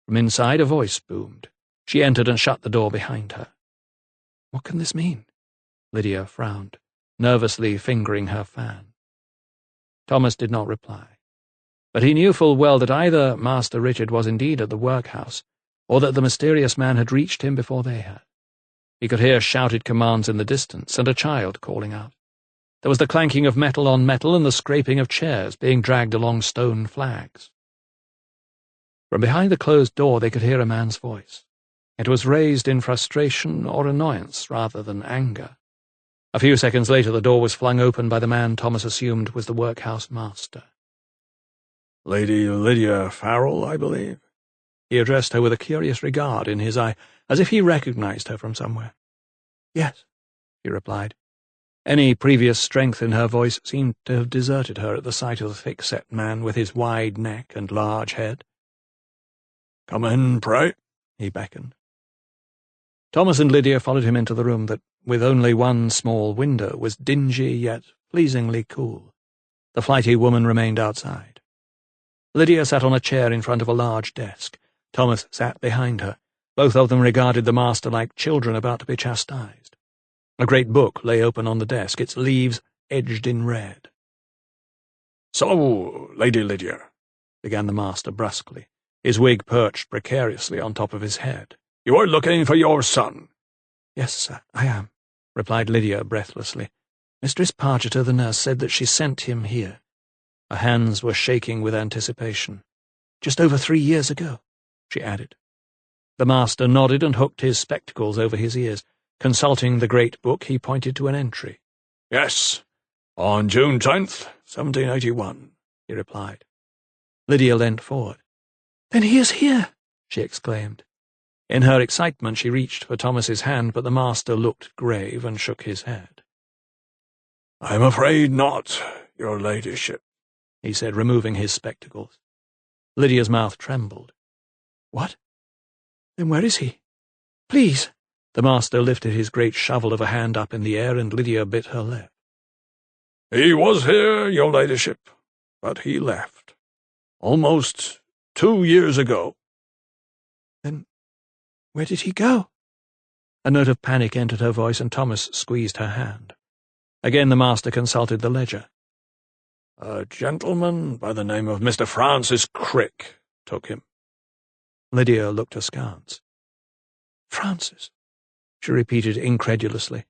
From inside a voice boomed. She entered and shut the door behind her. "What can this mean?" Lydia frowned, nervously fingering her fan. Thomas did not reply, but he knew full well that either Master Richard was indeed at the workhouse, or that the mysterious man had reached him before they had. He could hear shouted commands in the distance, and a child calling out. There was the clanking of metal on metal and the scraping of chairs being dragged along stone flags. From behind the closed door they could hear a man's voice. It was raised in frustration or annoyance rather than anger. A few seconds later the door was flung open by the man Thomas assumed was the workhouse master. "Lady Lydia Farrell, I believe?" He addressed her with a curious regard in his eye, as if he recognized her from somewhere. "Yes," she replied. Any previous strength in her voice seemed to have deserted her at the sight of the thick-set man with his wide neck and large head. "Come in, pray," he beckoned. Thomas and Lydia followed him into the room that, with only one small window, was dingy yet pleasingly cool. The flighty woman remained outside. Lydia sat on a chair in front of a large desk. Thomas sat behind her. Both of them regarded the master like children about to be chastised. A great book lay open on the desk, its leaves edged in red. "So, Lady Lydia," began the master brusquely, his wig perched precariously on top of his head, "you are looking for your son." "Yes, sir, I am," replied Lydia breathlessly. "Mistress Pargeter, the nurse, said that she sent him here." Her hands were shaking with anticipation. "Just over 3 years ago," she added. The master nodded and hooked his spectacles over his ears. Consulting the great book, he pointed to an entry. "Yes, on June 10th, 1781, he replied. Lydia leant forward. "Then he is here!" she exclaimed. In her excitement she reached for Thomas's hand, but the master looked grave and shook his head. "I'm afraid not, your ladyship," he said, removing his spectacles. Lydia's mouth trembled. "What? Then where is he? Please!" The master lifted his great shovel of a hand up in the air, and Lydia bit her lip. "He was here, your ladyship, but he left. Almost 2 years ago." "Then where did he go?" A note of panic entered her voice, and Thomas squeezed her hand. Again the master consulted the ledger. "A gentleman by the name of Mr. Francis Crick took him." Lydia looked askance. "Francis?" she repeated incredulously.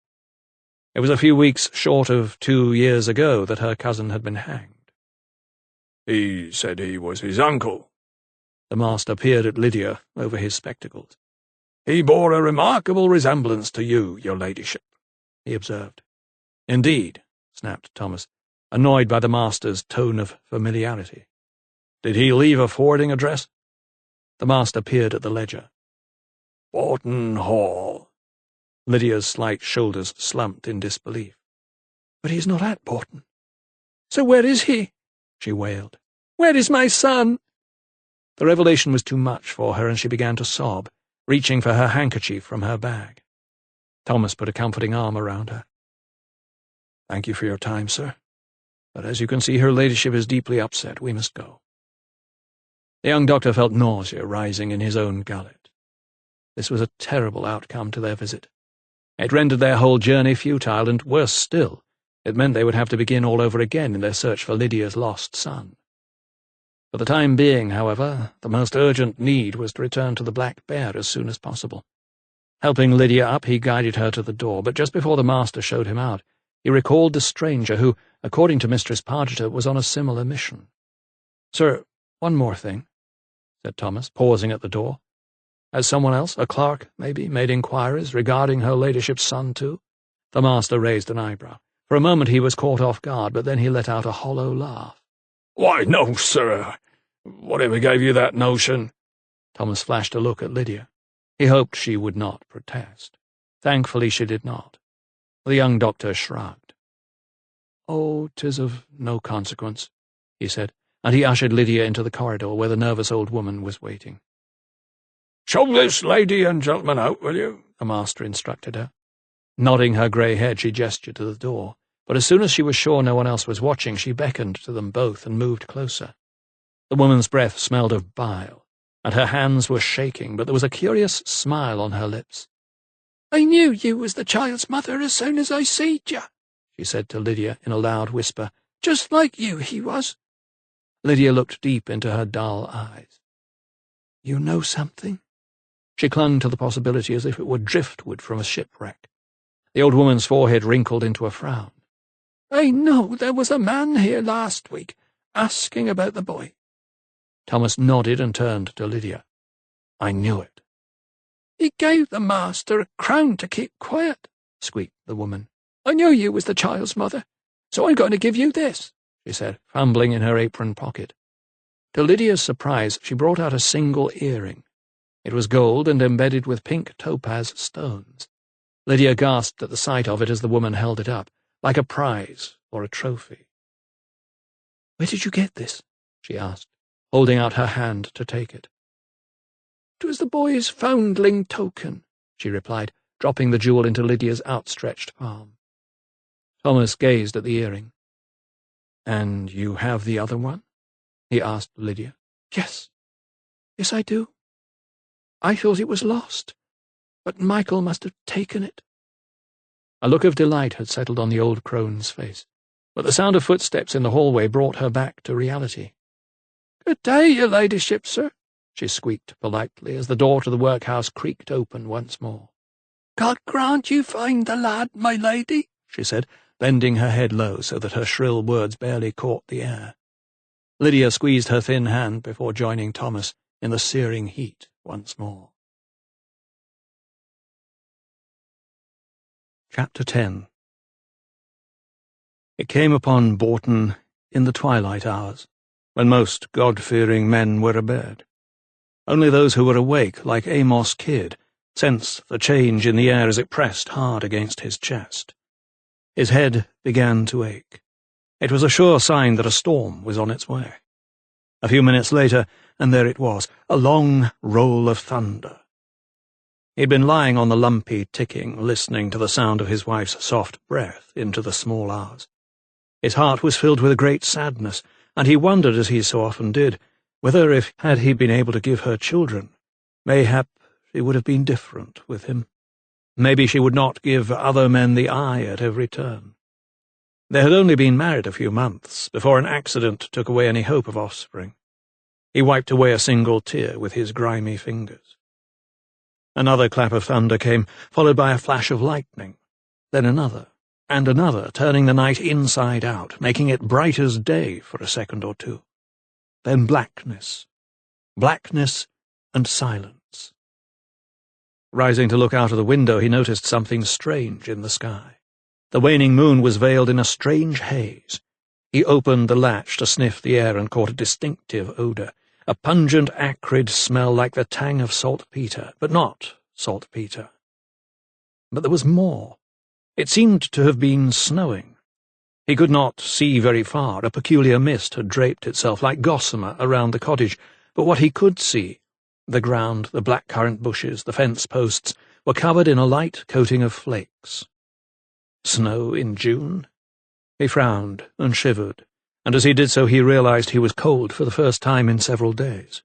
It was a few weeks short of 2 years ago that her cousin had been hanged. "He said he was his uncle." The master peered at Lydia over his spectacles. "He bore a remarkable resemblance to you, your ladyship," he observed. "Indeed," snapped Thomas, annoyed by the master's tone of familiarity. "Did he leave a forwarding address?" The master peered at the ledger. "Boughton Hall." Lydia's slight shoulders slumped in disbelief. "But he's not at Boughton. So where is he?" she wailed. "Where is my son?" The revelation was too much for her, and she began to sob, reaching for her handkerchief from her bag. Thomas put a comforting arm around her. "Thank you for your time, sir. But as you can see, her ladyship is deeply upset. We must go." The young doctor felt nausea rising in his own gullet. This was a terrible outcome to their visit. It rendered their whole journey futile, and, worse still, it meant they would have to begin all over again in their search for Lydia's lost son. For the time being, however, the most urgent need was to return to the Black Bear as soon as possible. Helping Lydia up, he guided her to the door, but just before the master showed him out, he recalled the stranger who, according to Mistress Pargeter, was on a similar mission. "Sir, one more thing," said Thomas, pausing at the door. "Has someone else, a clerk, maybe, made inquiries regarding her ladyship's son, too?" The master raised an eyebrow. For a moment he was caught off guard, but then he let out a hollow laugh. "Why, no, sir. Whatever gave you that notion?" Thomas flashed a look at Lydia. He hoped she would not protest. Thankfully she did not. The young doctor shrugged. "Oh, 'tis of no consequence," he said, and he ushered Lydia into the corridor where the nervous old woman was waiting. "Show this lady and gentleman out, will you?" the master instructed her. Nodding her grey head, she gestured to the door, but as soon as she was sure no one else was watching, she beckoned to them both and moved closer. The woman's breath smelled of bile, and her hands were shaking, but there was a curious smile on her lips. "I knew you was the child's mother as soon as I seed you," she said to Lydia in a loud whisper. "Just like you he was." Lydia looked deep into her dull eyes. "You know something?" She clung to the possibility as if it were driftwood from a shipwreck. The old woman's forehead wrinkled into a frown. "I know there was a man here last week, asking about the boy." Thomas nodded and turned to Lydia. "I knew it." "He gave the master a crown to keep quiet," squeaked the woman. "I knew you was the child's mother, so I'm going to give you this," she said, fumbling in her apron pocket. To Lydia's surprise, she brought out a single earring. It was gold and embedded with pink topaz stones. Lydia gasped at the sight of it as the woman held it up, like a prize or a trophy. "Where did you get this?" she asked, holding out her hand to take it. "It was the boy's foundling token," she replied, dropping the jewel into Lydia's outstretched palm. Thomas gazed at the earring. "And you have the other one?" he asked Lydia. Yes, I do. I thought it was lost, but Michael must have taken it." A look of delight had settled on the old crone's face. but the sound of footsteps in the hallway brought her back to reality. "Good day, your ladyship, sir," she squeaked politely as the door to the workhouse creaked open once more. "God grant you find the lad, my lady," she said, bending her head low so that her shrill words barely caught the air. Lydia squeezed her thin hand before joining Thomas in the searing heat once more. Chapter 10. It came upon Bourton in the twilight hours, when most God-fearing men were abed. Only those who were awake, like Amos Kidd, sensed the change in the air as it pressed hard against his chest. His head began to ache. It was a sure sign that a storm was on its way. A few minutes later, and there it was, a long roll of thunder. He'd been lying on the lumpy ticking, listening to the sound of his wife's soft breath into the small hours. His heart was filled with a great sadness, and he wondered, as he so often did, whether if had he been able to give her children, mayhap she would have been different with him. Maybe she would not give other men the eye at every turn. They had only been married a few months before an accident took away any hope of offspring. He wiped away a single tear with his grimy fingers. Another clap of thunder came, followed by a flash of lightning, then another, and another, turning the night inside out, making it bright as day for a second or two. Then blackness and silence. Rising to look out of the window, he noticed something strange in the sky. The waning moon was veiled in a strange haze. He opened the latch to sniff the air and caught a distinctive odour, a pungent, acrid smell like the tang of saltpetre, but not saltpetre. But there was more. It seemed to have been snowing. He could not see very far. A peculiar mist had draped itself like gossamer around the cottage, but what he could see, the ground, the blackcurrant bushes, the fence posts, were covered in a light coating of flakes. Snow in June? He frowned and shivered, and as he did so he realized he was cold for the first time in several days.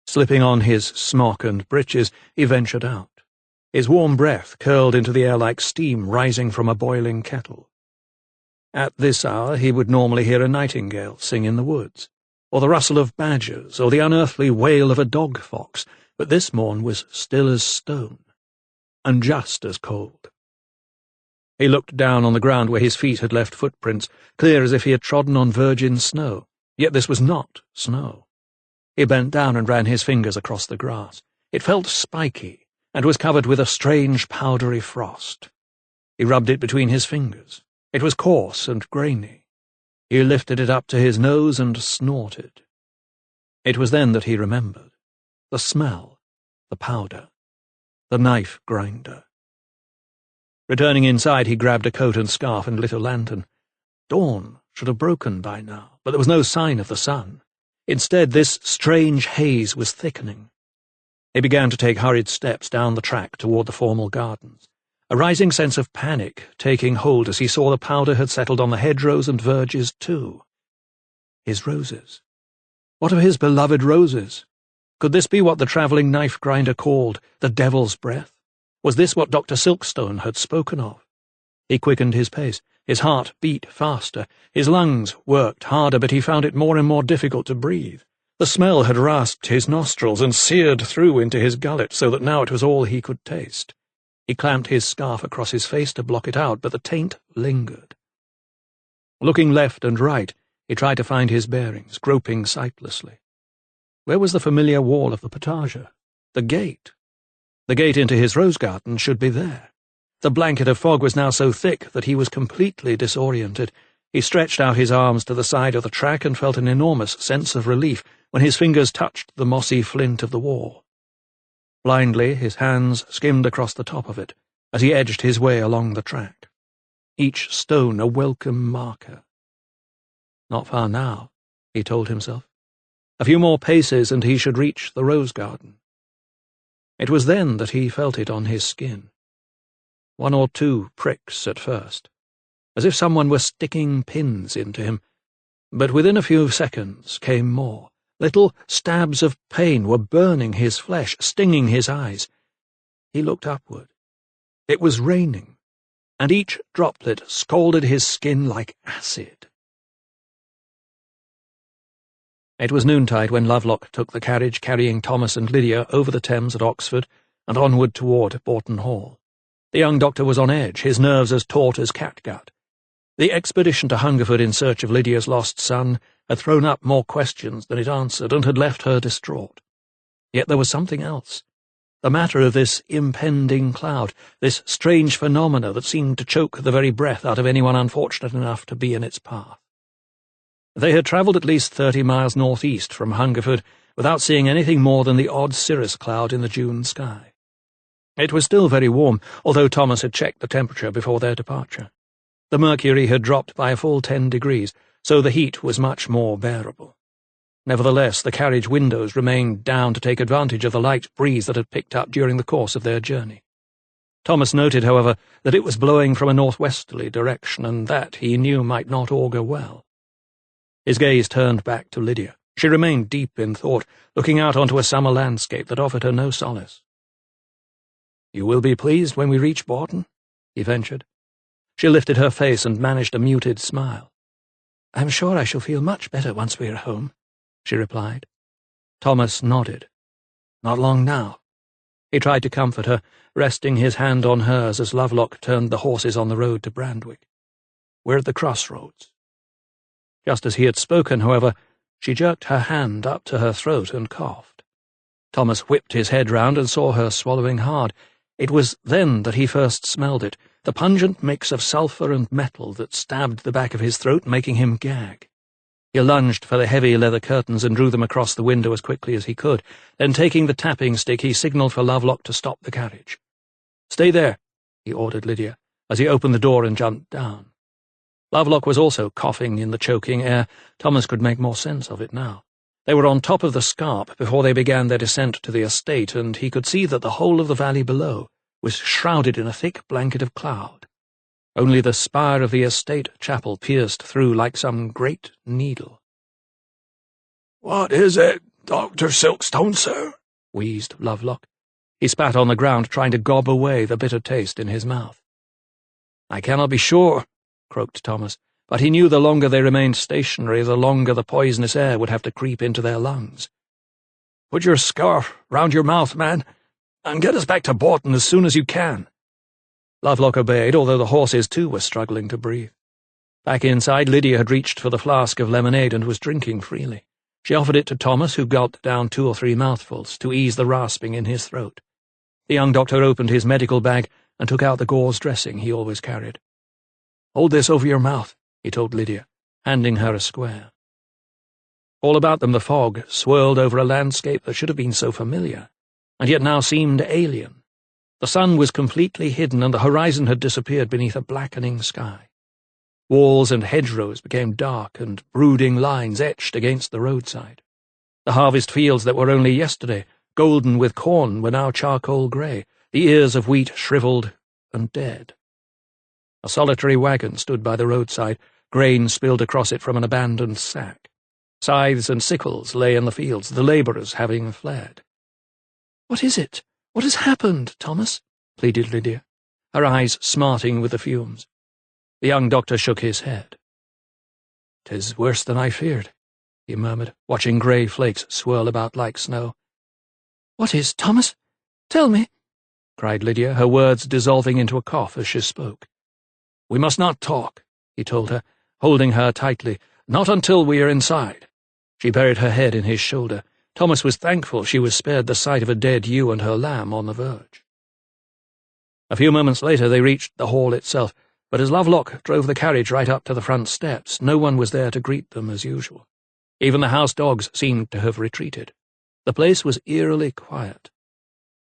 Slipping on his smock and breeches, he ventured out. His warm breath curled into the air like steam rising from a boiling kettle. At this hour he would normally hear a nightingale sing in the woods, or the rustle of badgers, or the unearthly wail of a dog-fox, but this morn was still as stone, and just as cold. He looked down on the ground where his feet had left footprints, clear as if he had trodden on virgin snow, yet this was not snow. He bent down and ran his fingers across the grass. It felt spiky, and was covered with a strange powdery frost. He rubbed it between his fingers. It was coarse and grainy. He lifted it up to his nose and snorted. It was then that he remembered. The smell, the powder, the knife grinder. Returning inside, he grabbed a coat and scarf and lit a lantern. Dawn should have broken by now, but there was no sign of the sun. Instead, this strange haze was thickening. He began to take hurried steps down the track toward the formal gardens, a rising sense of panic taking hold as he saw the powder had settled on the hedgerows and verges too. His roses. What of his beloved roses? Could this be what the travelling knife-grinder called the devil's breath? Was this what Dr. Silkstone had spoken of? He quickened his pace. His heart beat faster. His lungs worked harder, but he found it more and more difficult to breathe. The smell had rasped his nostrils and seared through into his gullet, so that now it was all he could taste. He clamped his scarf across his face to block it out, but the taint lingered. Looking left and right, he tried to find his bearings, groping sightlessly. Where was the familiar wall of the potager? The gate? The gate into his rose garden should be there. The blanket of fog was now so thick that he was completely disoriented. He stretched out his arms to the side of the track and felt an enormous sense of relief when his fingers touched the mossy flint of the wall. Blindly, his hands skimmed across the top of it as he edged his way along the track. Each stone a welcome marker. Not far now, he told himself. A few more paces and he should reach the rose garden. It was then that he felt it on his skin. 1 or 2 pricks at first, as if someone were sticking pins into him, but within a few seconds came more. Little stabs of pain were burning his flesh, stinging his eyes. He looked upward. It was raining. and each droplet scalded his skin like acid. It was noontide when Lovelock took the carriage carrying Thomas and Lydia over the Thames at Oxford and onward toward Boughton Hall. The young doctor was on edge, his nerves as taut as catgut. The expedition to Hungerford in search of Lydia's lost son had thrown up more questions than it answered and had left her distraught. Yet there was something else. The matter of this impending cloud, this strange phenomena that seemed to choke the very breath out of anyone unfortunate enough to be in its path. They had travelled at least 30 miles northeast from Hungerford without seeing anything more than the odd cirrus cloud in the June sky. It was still very warm, although Thomas had checked the temperature before their departure. The mercury had dropped by a full 10 degrees, so the heat was much more bearable. Nevertheless, the carriage windows remained down to take advantage of the light breeze that had picked up during the course of their journey. Thomas noted, however, that it was blowing from a northwesterly direction, and that, he knew, might not augur well. His gaze turned back to Lydia. She remained deep in thought, looking out onto a summer landscape that offered her no solace. "You will be pleased when we reach Boughton?" he ventured. She lifted her face and managed a muted smile. "I'm sure I shall feel much better once we are home," she replied. Thomas nodded. "Not long now." He tried to comfort her, resting his hand on hers as Lovelock turned the horses on the road to Brandwick. "We're at the crossroads." Just as he had spoken, however, she jerked her hand up to her throat and coughed. Thomas whipped his head round and saw her swallowing hard. It was then that he first smelled it, the pungent mix of sulphur and metal that stabbed the back of his throat, making him gag. He lunged for the heavy leather curtains and drew them across the window as quickly as he could. Then, taking the tapping stick, he signalled for Lovelock to stop the carriage. "Stay there," he ordered Lydia, as he opened the door and jumped down. Lovelock was also coughing in the choking air. Thomas could make more sense of it now. They were on top of the scarp before they began their descent to the estate, and he could see that the whole of the valley below was shrouded in a thick blanket of cloud. Only the spire of the estate chapel pierced through like some great needle. "What is it, Dr. Silkstone, sir?" wheezed Lovelock. He spat on the ground, trying to gob away the bitter taste in his mouth. "I cannot be sure," croaked Thomas, but he knew the longer they remained stationary, the longer the poisonous air would have to creep into their lungs. "Put your scarf round your mouth, man, and get us back to Boughton as soon as you can." Lovelock obeyed, although the horses too were struggling to breathe. Back inside, Lydia had reached for the flask of lemonade and was drinking freely. She offered it to Thomas, who gulped down 2 or 3 mouthfuls to ease the rasping in his throat. The young doctor opened his medical bag and took out the gauze dressing he always carried. "Hold this over your mouth," he told Lydia, handing her a square. All about them the fog swirled over a landscape that should have been so familiar, and yet now seemed alien. The sun was completely hidden, and the horizon had disappeared beneath a blackening sky. Walls and hedgerows became dark, and brooding lines etched against the roadside. The harvest fields that were only yesterday golden with corn were now charcoal grey, the ears of wheat shriveled and dead. A solitary wagon stood by the roadside, grain spilled across it from an abandoned sack. Scythes and sickles lay in the fields, the labourers having fled. "What is it? What has happened, Thomas?" pleaded Lydia, her eyes smarting with the fumes. The young doctor shook his head. "'Tis worse than I feared," he murmured, watching grey flakes swirl about like snow. "What is, Thomas? Tell me," cried Lydia, her words dissolving into a cough as she spoke. "We must not talk," he told her, holding her tightly. "Not until we are inside." She buried her head in his shoulder. Thomas was thankful she was spared the sight of a dead ewe and her lamb on the verge. A few moments later they reached the hall itself, but as Lovelock drove the carriage right up to the front steps, no one was there to greet them as usual. Even the house dogs seemed to have retreated. The place was eerily quiet.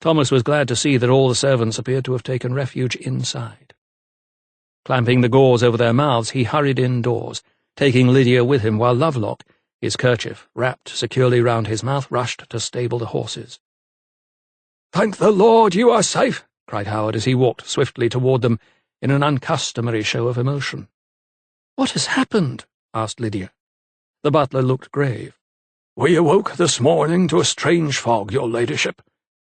Thomas was glad to see that all the servants appeared to have taken refuge inside. Clamping the gauze over their mouths, he hurried indoors, taking Lydia with him, while Lovelock, his kerchief wrapped securely round his mouth, rushed to stable the horses. "Thank the Lord you are safe," cried Howard as he walked swiftly toward them in an uncustomary show of emotion. "What has happened?" asked Lydia. The butler looked grave. "We awoke this morning to a strange fog, your ladyship.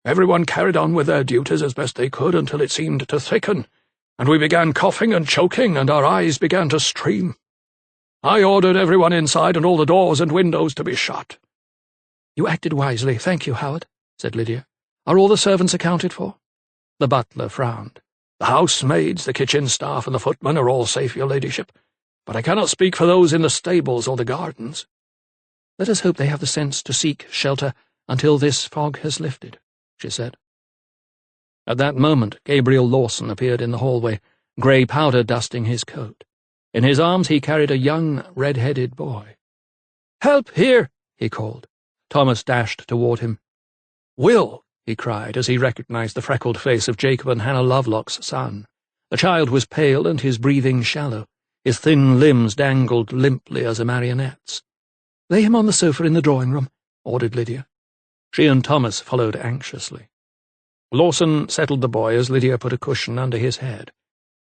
Everyone carried on with their duties as best they could until it seemed to thicken, and we began coughing and choking, and our eyes began to stream. I ordered everyone inside and all the doors and windows to be shut. You acted wisely, thank you, Howard, said Lydia. Are all the servants accounted for? The butler frowned. The housemaids, the kitchen staff, and the footmen are all safe, your ladyship, but I cannot speak for those in the stables or the gardens. Let us hope they have the sense to seek shelter until this fog has lifted, she said. At that moment, Gabriel Lawson appeared in the hallway, grey powder dusting his coat. In his arms he carried a young, red-headed boy. "Help, here!" he called. Thomas dashed toward him. "Will!" he cried as he recognized the freckled face of Jacob and Hannah Lovelock's son. The child was pale and his breathing shallow. His thin limbs dangled limply as a marionette's. "Lay him on the sofa in the drawing-room," ordered Lydia. She and Thomas followed anxiously. Lawson settled the boy as Lydia put a cushion under his head.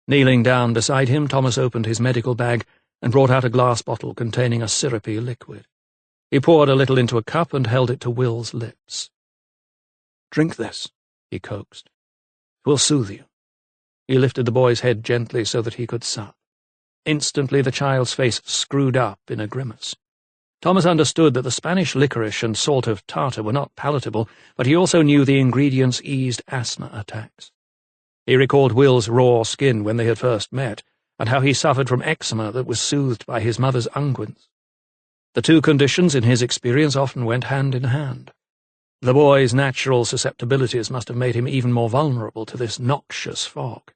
Kneeling down beside him, Thomas opened his medical bag and brought out a glass bottle containing a syrupy liquid. He poured a little into a cup and held it to Will's lips. "Drink this," he coaxed. "It will soothe you." He lifted the boy's head gently so that he could sup. Instantly the child's face screwed up in a grimace. Thomas understood that the Spanish licorice and salt of tartar were not palatable, but he also knew the ingredients eased asthma attacks. He recalled Will's raw skin when they had first met, and how he suffered from eczema that was soothed by his mother's unguents. The two conditions, in his experience, often went hand in hand. The boy's natural susceptibilities must have made him even more vulnerable to this noxious fog.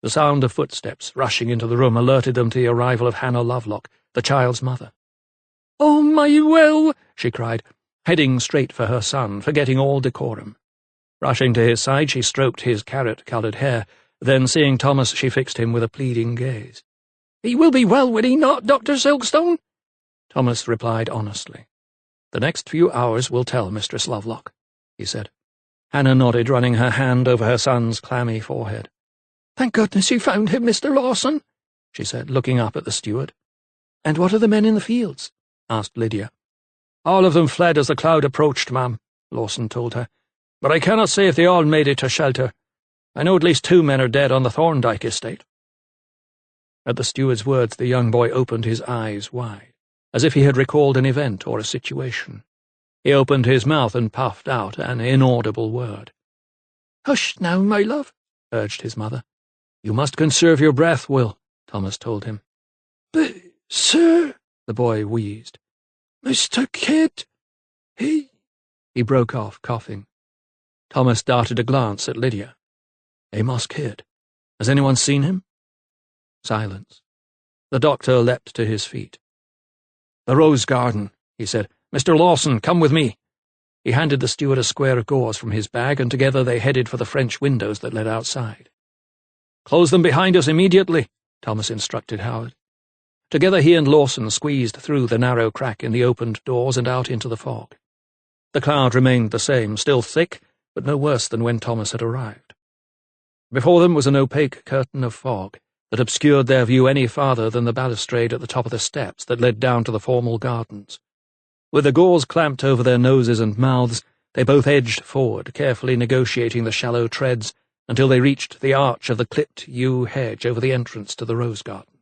The sound of footsteps rushing into the room alerted them to the arrival of Hannah Lovelock, the child's mother. "Oh, my Will!" she cried, heading straight for her son, forgetting all decorum. Rushing to his side, she stroked his carrot-coloured hair, then, seeing Thomas, she fixed him with a pleading gaze. "He will be well, will he not, Dr. Silkstone?" Thomas replied honestly. "The next few hours will tell, Mistress Lovelock," he said. Hannah nodded, running her hand over her son's clammy forehead. "Thank goodness you found him, Mr. Lawson," she said, looking up at the steward. "And what are the men in the fields?" asked Lydia. "All of them fled as the cloud approached, ma'am," Lawson told her. "But I cannot say if they all made it to shelter. I know at least 2 men are dead on the Thorndyke estate." At the steward's words, the young boy opened his eyes wide, as if he had recalled an event or a situation. He opened his mouth and puffed out an inaudible word. "Hush now, my love," urged his mother. "You must conserve your breath, Will," Thomas told him. "But, sir," the boy wheezed. "Mr. Kidd, he—" He broke off, coughing. Thomas darted a glance at Lydia. "Amos Kidd. Has anyone seen him?" Silence. The doctor leapt to his feet. "The rose garden," he said. "Mr. Lawson, come with me." He handed the steward a square of gauze from his bag, and together they headed for the French windows that led outside. "Close them behind us immediately," Thomas instructed Howard. Together he and Lawson squeezed through the narrow crack in the opened doors and out into the fog. The cloud remained the same, still thick, but no worse than when Thomas had arrived. Before them was an opaque curtain of fog that obscured their view any farther than the balustrade at the top of the steps that led down to the formal gardens. With the gauze clamped over their noses and mouths, they both edged forward, carefully negotiating the shallow treads until they reached the arch of the clipped yew hedge over the entrance to the rose garden.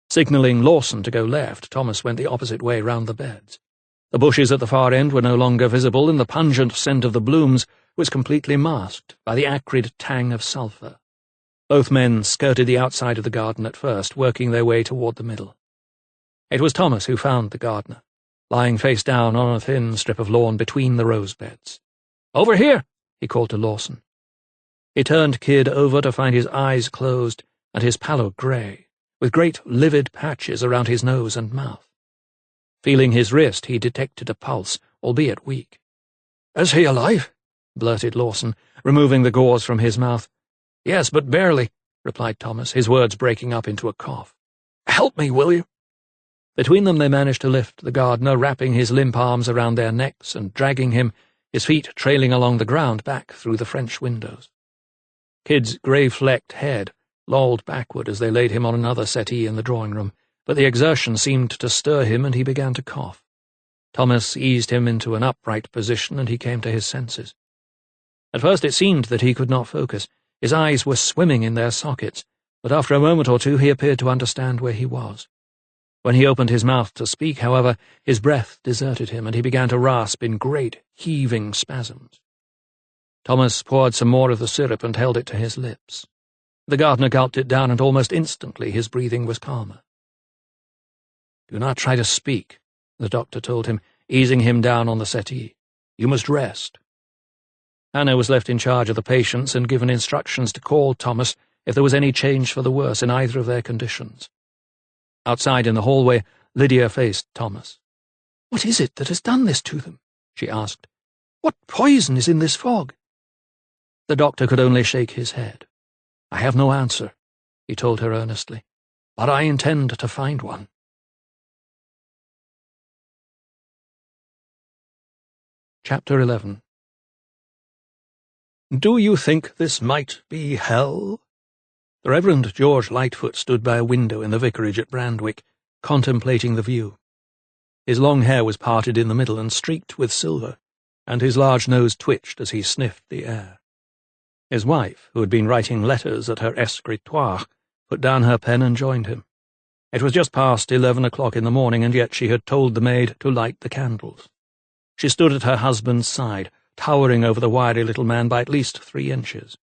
Signalling Lawson to go left, Thomas went the opposite way round the beds. The bushes at the far end were no longer visible, and the pungent scent of the blooms was completely masked by the acrid tang of sulphur. Both men skirted the outside of the garden at first, working their way toward the middle. It was Thomas who found the gardener, lying face down on a thin strip of lawn between the rose beds. "Over here," he called to Lawson. He turned Kidd over to find his eyes closed and his pallor grey, with great livid patches around his nose and mouth. Feeling his wrist, he detected a pulse, albeit weak. "Is he alive?" blurted Lawson, removing the gauze from his mouth. "Yes, but barely," replied Thomas, his words breaking up into a cough. "Help me, will you?" Between them they managed to lift the gardener, wrapping his limp arms around their necks and dragging him, his feet trailing along the ground, back through the French windows. Kidd's grey-flecked head lolled backward as they laid him on another settee in the drawing-room, but the exertion seemed to stir him, and he began to cough. Thomas eased him into an upright position, and he came to his senses. At first it seemed that he could not focus. His eyes were swimming in their sockets, but after a moment or two he appeared to understand where he was. When he opened his mouth to speak, however, his breath deserted him, and he began to rasp in great, heaving spasms. Thomas poured some more of the syrup and held it to his lips. The gardener gulped it down, and almost instantly his breathing was calmer. "Do not try to speak," the doctor told him, easing him down on the settee. "You must rest." Hannah was left in charge of the patients and given instructions to call Thomas if there was any change for the worse in either of their conditions. Outside in the hallway, Lydia faced Thomas. "What is it that has done this to them?" she asked. "What poison is in this fog?" The doctor could only shake his head. "I have no answer," he told her earnestly, "but I intend to find one." Chapter 11. "Do you think this might be hell?" The Reverend George Lightfoot stood by a window in the vicarage at Brandwick, contemplating the view. His long hair was parted in the middle and streaked with silver, and his large nose twitched as he sniffed the air. His wife, who had been writing letters at her escritoire, put down her pen and joined him. It was just past 11 o'clock in the morning, and yet she had told the maid to light the candles. She stood at her husband's side, towering over the wiry little man by at least 3 inches.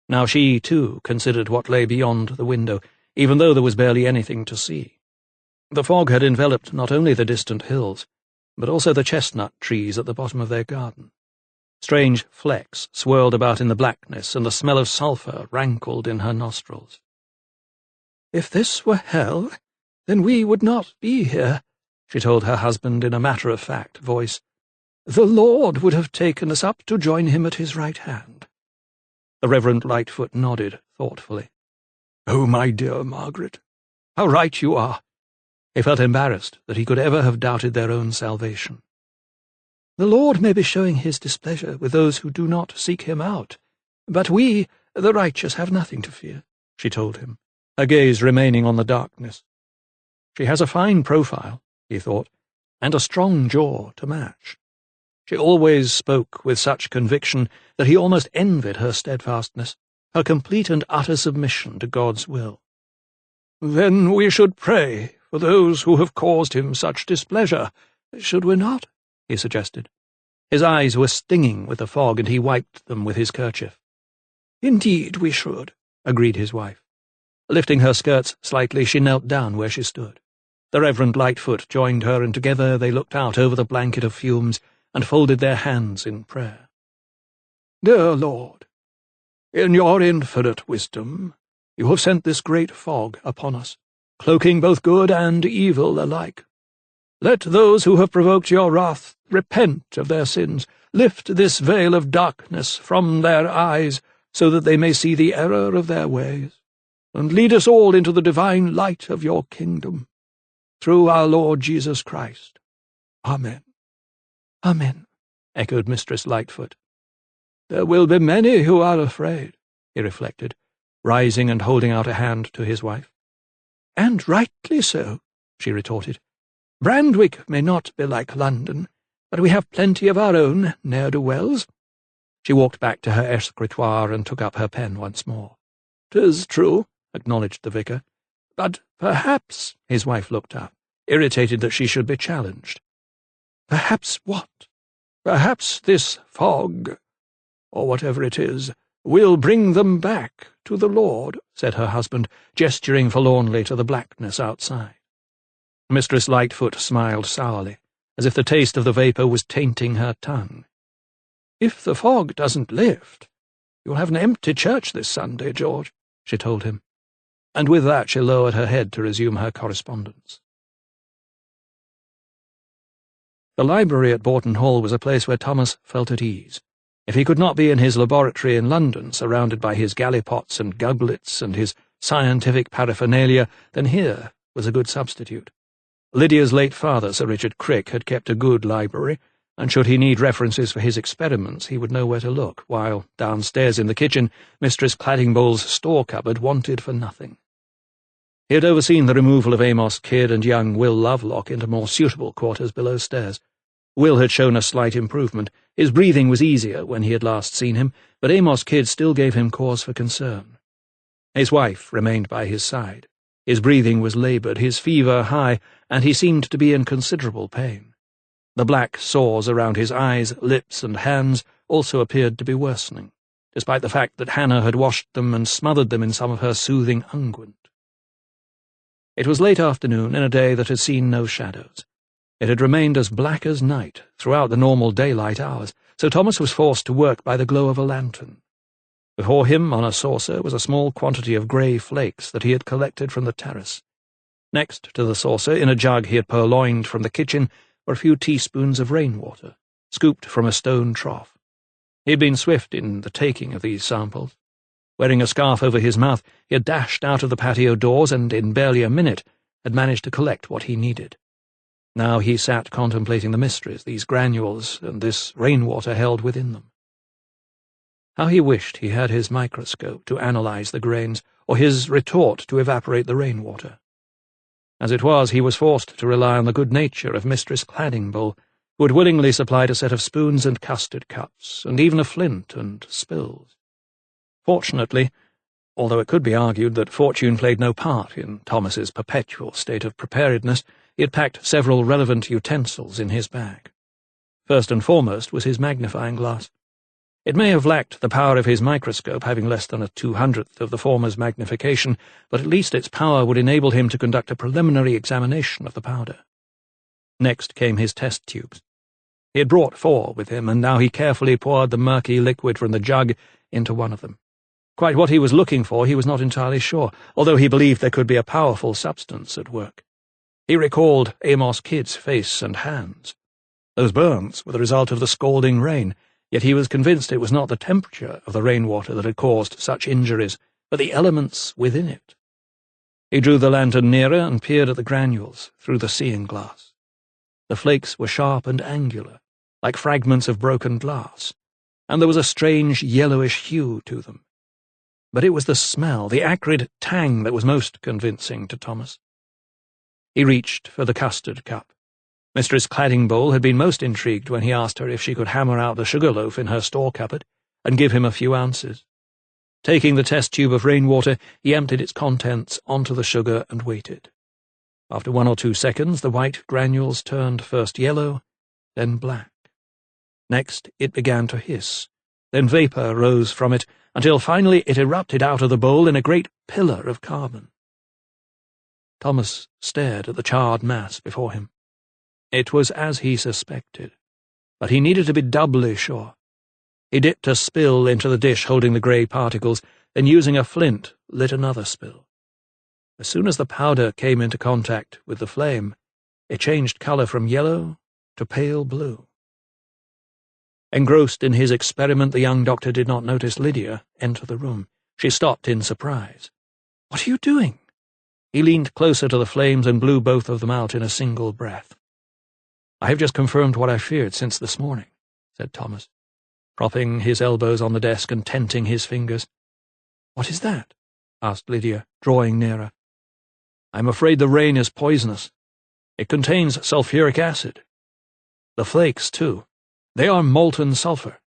Now she, too, considered what lay beyond the window, even though there was barely anything to see. The fog had enveloped not only the distant hills, but also the chestnut trees at the bottom of their garden. Strange flecks swirled about in the blackness, and the smell of sulphur rankled in her nostrils. "If this were hell, then we would not be here," she told her husband in a matter-of-fact voice. "The Lord would have taken us up to join him at his right hand." The Reverend Lightfoot nodded thoughtfully. "Oh, my dear Margaret, how right you are." He felt embarrassed that he could ever have doubted their own salvation. "The Lord may be showing his displeasure with those who do not seek him out, but we, the righteous, have nothing to fear," she told him, her gaze remaining on the darkness. She has a fine profile, he thought, and a strong jaw to match. She always spoke with such conviction that he almost envied her steadfastness, her complete and utter submission to God's will. "Then we should pray for those who have caused him such displeasure, should we not?" he suggested. His eyes were stinging with the fog, and he wiped them with his kerchief. "Indeed we should," agreed his wife. Lifting her skirts slightly, she knelt down where she stood. The Reverend Lightfoot joined her, and together they looked out over the blanket of fumes and folded their hands in prayer. "Dear Lord, in your infinite wisdom, you have sent this great fog upon us, cloaking both good and evil alike. Let those who have provoked your wrath repent of their sins. Lift this veil of darkness from their eyes, so that they may see the error of their ways, and lead us all into the divine light of your kingdom. Through our Lord Jesus Christ. Amen." "Amen," echoed Mistress Lightfoot. "There will be many who are afraid," he reflected, rising and holding out a hand to his wife. "And rightly so," she retorted. "Brandwick may not be like London, but we have plenty of our own ne'er-do-wells." She walked back to her escritoire and took up her pen once more. "'Tis true," acknowledged the vicar. "but perhaps—" His wife looked up, irritated that she should be challenged. "Perhaps what?" "Perhaps this fog, or whatever it is, will bring them back to the Lord," said her husband, gesturing forlornly to the blackness outside. Mistress Lightfoot smiled sourly, as if the taste of the vapour was tainting her tongue. "If the fog doesn't lift, you'll have an empty church this Sunday, George," she told him, and with that she lowered her head to resume her correspondence. The library at Boughton Hall was a place where Thomas felt at ease. If he could not be in his laboratory in London, surrounded by his gallipots and guglets and his scientific paraphernalia, then here was a good substitute. Lydia's late father, Sir Richard Crick, had kept a good library, and should he need references for his experiments, he would know where to look, while, downstairs in the kitchen, Mistress Claddingbole's store cupboard wanted for nothing. He had overseen the removal of Amos Kidd and young Will Lovelock into more suitable quarters below stairs, Will had shown a slight improvement. His breathing was easier when he had last seen him, but Amos Kidd still gave him cause for concern. His wife remained by his side. His breathing was laboured, his fever high, and he seemed to be in considerable pain. The black sores around his eyes, lips, and hands also appeared to be worsening, despite the fact that Hannah had washed them and smothered them in some of her soothing unguent. It was late afternoon in a day that had seen no shadows. It had remained as black as night throughout the normal daylight hours, so Thomas was forced to work by the glow of a lantern. Before him, on a saucer, was a small quantity of grey flakes that he had collected from the terrace. Next to the saucer, in a jug he had purloined from the kitchen, were a few teaspoons of rainwater, scooped from a stone trough. He had been swift in the taking of these samples. Wearing a scarf over his mouth, he had dashed out of the patio doors and, in barely a minute, had managed to collect what he needed. Now he sat contemplating the mysteries these granules and this rainwater held within them. How he wished he had his microscope to analyze the grains, or his retort to evaporate the rainwater. As it was, he was forced to rely on the good nature of Mistress Claddingbowl, who had willingly supplied a set of spoons and custard cups, and even a flint and spills. Fortunately, although it could be argued that fortune played no part in Thomas's perpetual state of preparedness, he had packed several relevant utensils in his bag. First and foremost was his magnifying glass. It may have lacked the power of his microscope, having less than a 200th of the former's magnification, but at least its power would enable him to conduct a preliminary examination of the powder. Next came his test tubes. He had brought 4 with him, and now he carefully poured the murky liquid from the jug into one of them. Quite what he was looking for he was not entirely sure, although he believed there could be a powerful substance at work. He recalled Amos Kidd's face and hands. Those burns were the result of the scalding rain, yet he was convinced it was not the temperature of the rainwater that had caused such injuries, but the elements within it. He drew the lantern nearer and peered at the granules through the seeing glass. The flakes were sharp and angular, like fragments of broken glass, and there was a strange yellowish hue to them. But it was the smell, the acrid tang, that was most convincing to Thomas. He reached for the custard cup. Mistress Claddingbowl had been most intrigued when he asked her if she could hammer out the sugar loaf in her store cupboard and give him a few ounces. Taking the test tube of rainwater, he emptied its contents onto the sugar and waited. After 1 or 2 seconds, the white granules turned first yellow, then black. Next, it began to hiss. Then vapour rose from it, until finally it erupted out of the bowl in a great pillar of carbon. Thomas stared at the charred mass before him. It was as he suspected, but he needed to be doubly sure. He dipped a spill into the dish holding the grey particles, then using a flint lit another spill. As soon as the powder came into contact with the flame, it changed colour from yellow to pale blue. Engrossed in his experiment, the young doctor did not notice Lydia enter the room. She stopped in surprise. "What are you doing?" He leaned closer to the flames and blew both of them out in a single breath. "I have just confirmed what I feared since this morning," said Thomas, propping his elbows on the desk and tenting his fingers. "What is that?" asked Lydia, drawing nearer. "I'm afraid the rain is poisonous. It contains sulphuric acid. The flakes, too. They are molten sulphur.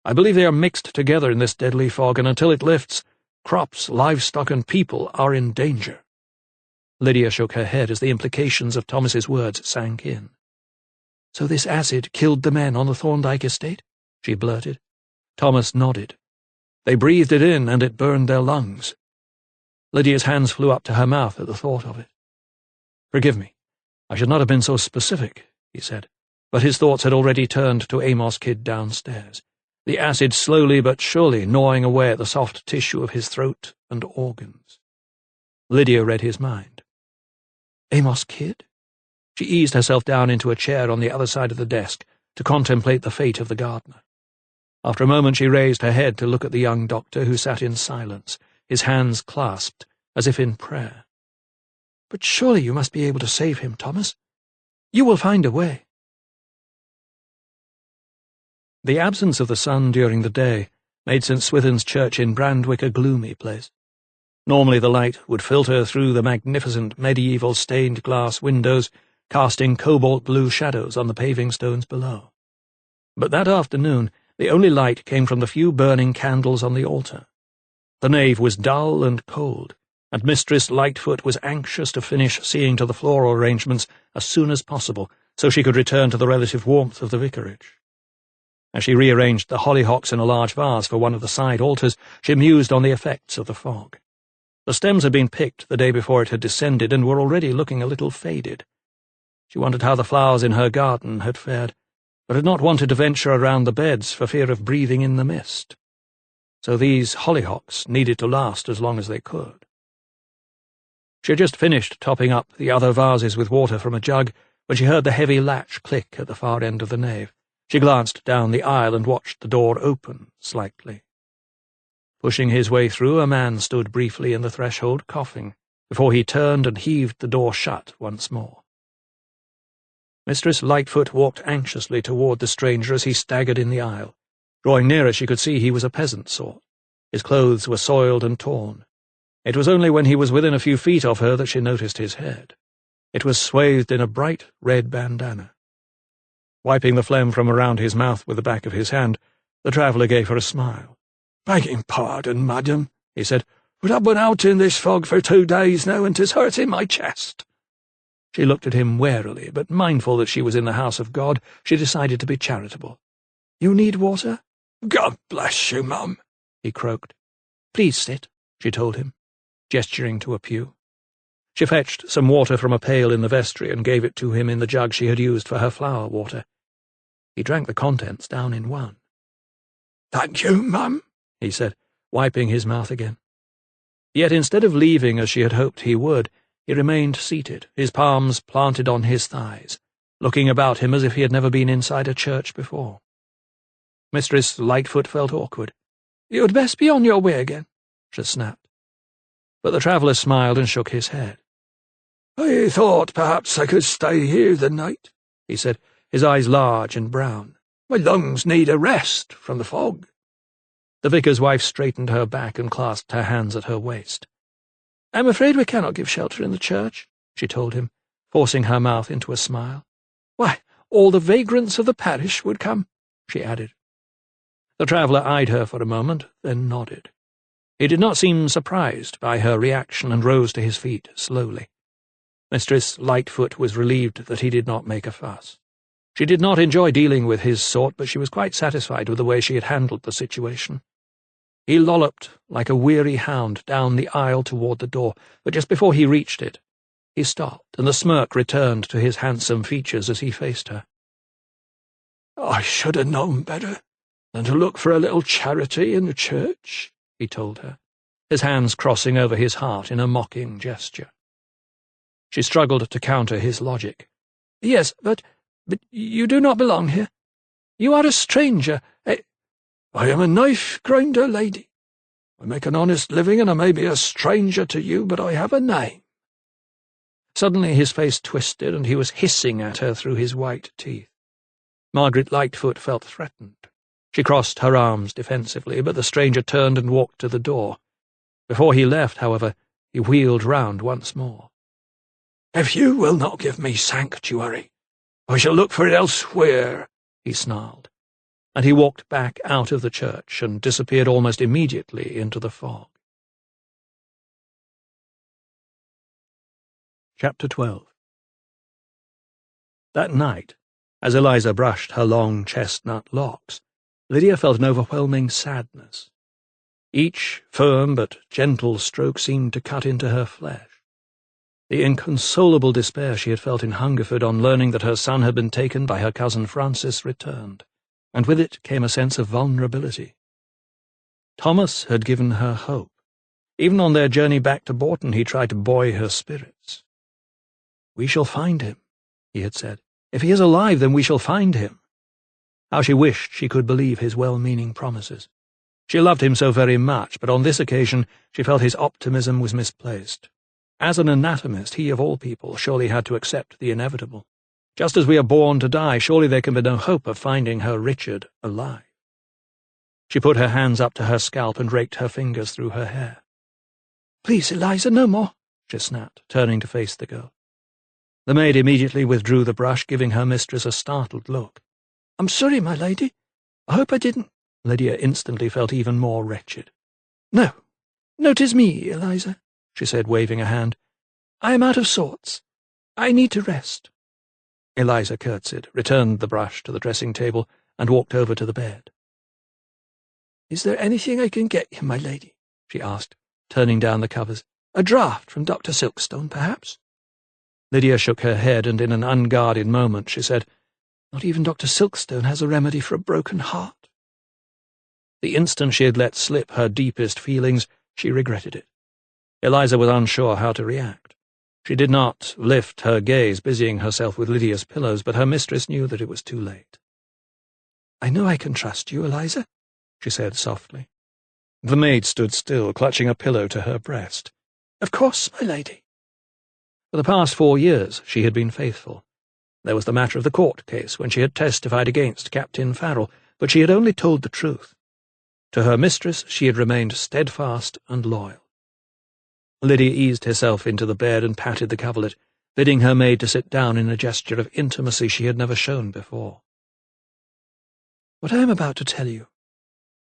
I believe they are mixed together in this deadly fog, and until it lifts, crops, livestock, and people are in danger." Lydia shook her head as the implications of Thomas's words sank in. "So this acid killed the men on the Thorndyke estate?" she blurted. Thomas nodded. "They breathed it in, and it burned their lungs." Lydia's hands flew up to her mouth at the thought of it. "Forgive me. I should not have been so specific," he said, but his thoughts had already turned to Amos Kidd downstairs, the acid slowly but surely gnawing away at the soft tissue of his throat and organs. Lydia read his mind. "Amos Kidd?" She eased herself down into a chair on the other side of the desk to contemplate the fate of the gardener. After a moment she raised her head to look at the young doctor, who sat in silence, his hands clasped, as if in prayer. "But surely you must be able to save him, Thomas. You will find a way." The absence of the sun during the day made St. Swithin's Church in Brandwick a gloomy place. Normally the light would filter through the magnificent medieval stained-glass windows, casting cobalt-blue shadows on the paving stones below. But that afternoon the only light came from the few burning candles on the altar. The nave was dull and cold, and Mistress Lightfoot was anxious to finish seeing to the floral arrangements as soon as possible, so she could return to the relative warmth of the vicarage. As she rearranged the hollyhocks in a large vase for one of the side altars, she mused on the effects of the fog. The stems had been picked the day before it had descended and were already looking a little faded. She wondered how the flowers in her garden had fared, but had not wanted to venture around the beds for fear of breathing in the mist. So these hollyhocks needed to last as long as they could. She had just finished topping up the other vases with water from a jug when she heard the heavy latch click at the far end of the nave. She glanced down the aisle and watched the door open slightly. Pushing his way through, a man stood briefly in the threshold, coughing, before he turned and heaved the door shut once more. Mistress Lightfoot walked anxiously toward the stranger as he staggered in the aisle. Drawing nearer, she could see he was a peasant sort. His clothes were soiled and torn. It was only when he was within a few feet of her that she noticed his head. It was swathed in a bright red bandana. Wiping the phlegm from around his mouth with the back of his hand, the traveller gave her a smile. "Begging pardon, madam," he said, "but I've been out in this fog for 2 days now, and 'tis hurting my chest." She looked at him warily, but mindful that she was in the house of God, she decided to be charitable. "You need water?" "God bless you, mum," he croaked. "Please sit," she told him, gesturing to a pew. She fetched some water from a pail in the vestry and gave it to him in the jug she had used for her flower water. He drank the contents down in one. "Thank you, mum," he said, wiping his mouth again. Yet instead of leaving as she had hoped he would, he remained seated, his palms planted on his thighs, looking about him as if he had never been inside a church before. Mistress Lightfoot felt awkward. "You had best be on your way again," she snapped. But the traveller smiled and shook his head. "I thought perhaps I could stay here the night," he said, his eyes large and brown. "My lungs need a rest from the fog." The vicar's wife straightened her back and clasped her hands at her waist. "I'm afraid we cannot give shelter in the church," she told him, forcing her mouth into a smile. "Why, all the vagrants of the parish would come," she added. The traveller eyed her for a moment, then nodded. He did not seem surprised by her reaction and rose to his feet slowly. Mistress Lightfoot was relieved that he did not make a fuss. She did not enjoy dealing with his sort, but she was quite satisfied with the way she had handled the situation. He lolloped like a weary hound down the aisle toward the door, but just before he reached it, he stopped, and the smirk returned to his handsome features as he faced her. "I should have known better than to look for a little charity in the church," he told her, his hands crossing over his heart in a mocking gesture. She struggled to counter his logic. "Yes, but you do not belong here. You are a stranger. I am a knife-grinder, lady. I make an honest living, and I may be a stranger to you, but I have a name." Suddenly his face twisted, and he was hissing at her through his white teeth. Margaret Lightfoot felt threatened. She crossed her arms defensively, but the stranger turned and walked to the door. Before he left, however, he wheeled round once more. "If you will not give me sanctuary, I shall look for it elsewhere," he snarled, and he walked back out of the church and disappeared almost immediately into the fog. Chapter 12. That night, as Eliza brushed her long chestnut locks, Lydia felt an overwhelming sadness. Each firm but gentle stroke seemed to cut into her flesh. The inconsolable despair she had felt in Hungerford on learning that her son had been taken by her cousin Francis returned, and with it came a sense of vulnerability. Thomas had given her hope. Even on their journey back to Bourton he tried to buoy her spirits. "We shall find him," he had said. "If he is alive, then we shall find him." How she wished she could believe his well-meaning promises. She loved him so very much, but on this occasion she felt his optimism was misplaced. As an anatomist, he of all people surely had to accept the inevitable. Just as we are born to die, surely there can be no hope of finding her Richard alive. She put her hands up to her scalp and raked her fingers through her hair. "Please, Eliza, no more," she snapped, turning to face the girl. The maid immediately withdrew the brush, giving her mistress a startled look. "I'm sorry, my lady. I hope I didn't—" Lydia instantly felt even more wretched. "No, 'tis me, Eliza," she said, waving a hand. "I am out of sorts. I need to rest." Eliza curtsied, returned the brush to the dressing-table, and walked over to the bed. "Is there anything I can get you, my lady?" she asked, turning down the covers. "A draught from Dr. Silkstone, perhaps?" Lydia shook her head, and in an unguarded moment she said, "Not even Dr. Silkstone has a remedy for a broken heart." The instant she had let slip her deepest feelings, she regretted it. Eliza was unsure how to react. She did not lift her gaze, busying herself with Lydia's pillows, but her mistress knew that it was too late. "I know I can trust you, Eliza," she said softly. The maid stood still, clutching a pillow to her breast. "Of course, my lady." For the past 4 years she had been faithful. There was the matter of the court case, when she had testified against Captain Farrell, but she had only told the truth. To her mistress she had remained steadfast and loyal. Lydia eased herself into the bed and patted the coverlet, bidding her maid to sit down in a gesture of intimacy she had never shown before. "What I am about to tell you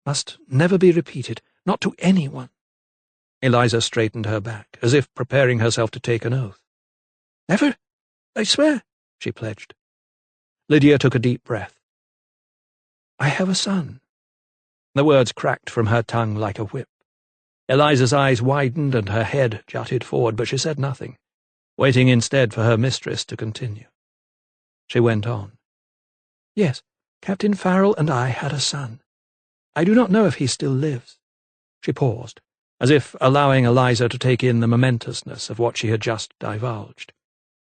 must never be repeated, not to anyone." Eliza straightened her back, as if preparing herself to take an oath. "Never? I swear," she pledged. Lydia took a deep breath. "I have a son." The words cracked from her tongue like a whip. Eliza's eyes widened and her head jutted forward, but she said nothing, waiting instead for her mistress to continue. She went on. "Yes, Captain Farrell and I had a son. I do not know if he still lives." She paused, as if allowing Eliza to take in the momentousness of what she had just divulged.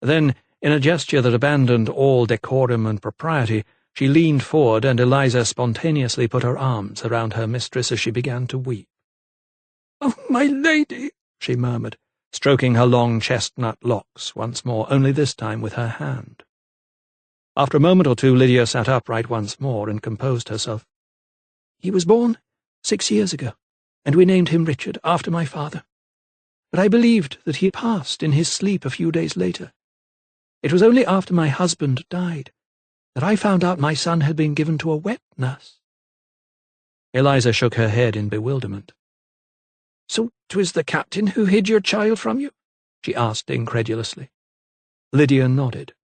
Then, in a gesture that abandoned all decorum and propriety, she leaned forward, and Eliza spontaneously put her arms around her mistress as she began to weep. "Oh, my lady," she murmured, stroking her long chestnut locks once more, only this time with her hand. After a moment or two, Lydia sat upright once more and composed herself. "He was born 6 years ago, and we named him Richard, after my father. But I believed that he passed in his sleep a few days later. It was only after my husband died that I found out my son had been given to a wet nurse." Eliza shook her head in bewilderment. "So 'twas the captain who hid your child from you?" she asked incredulously. Lydia nodded.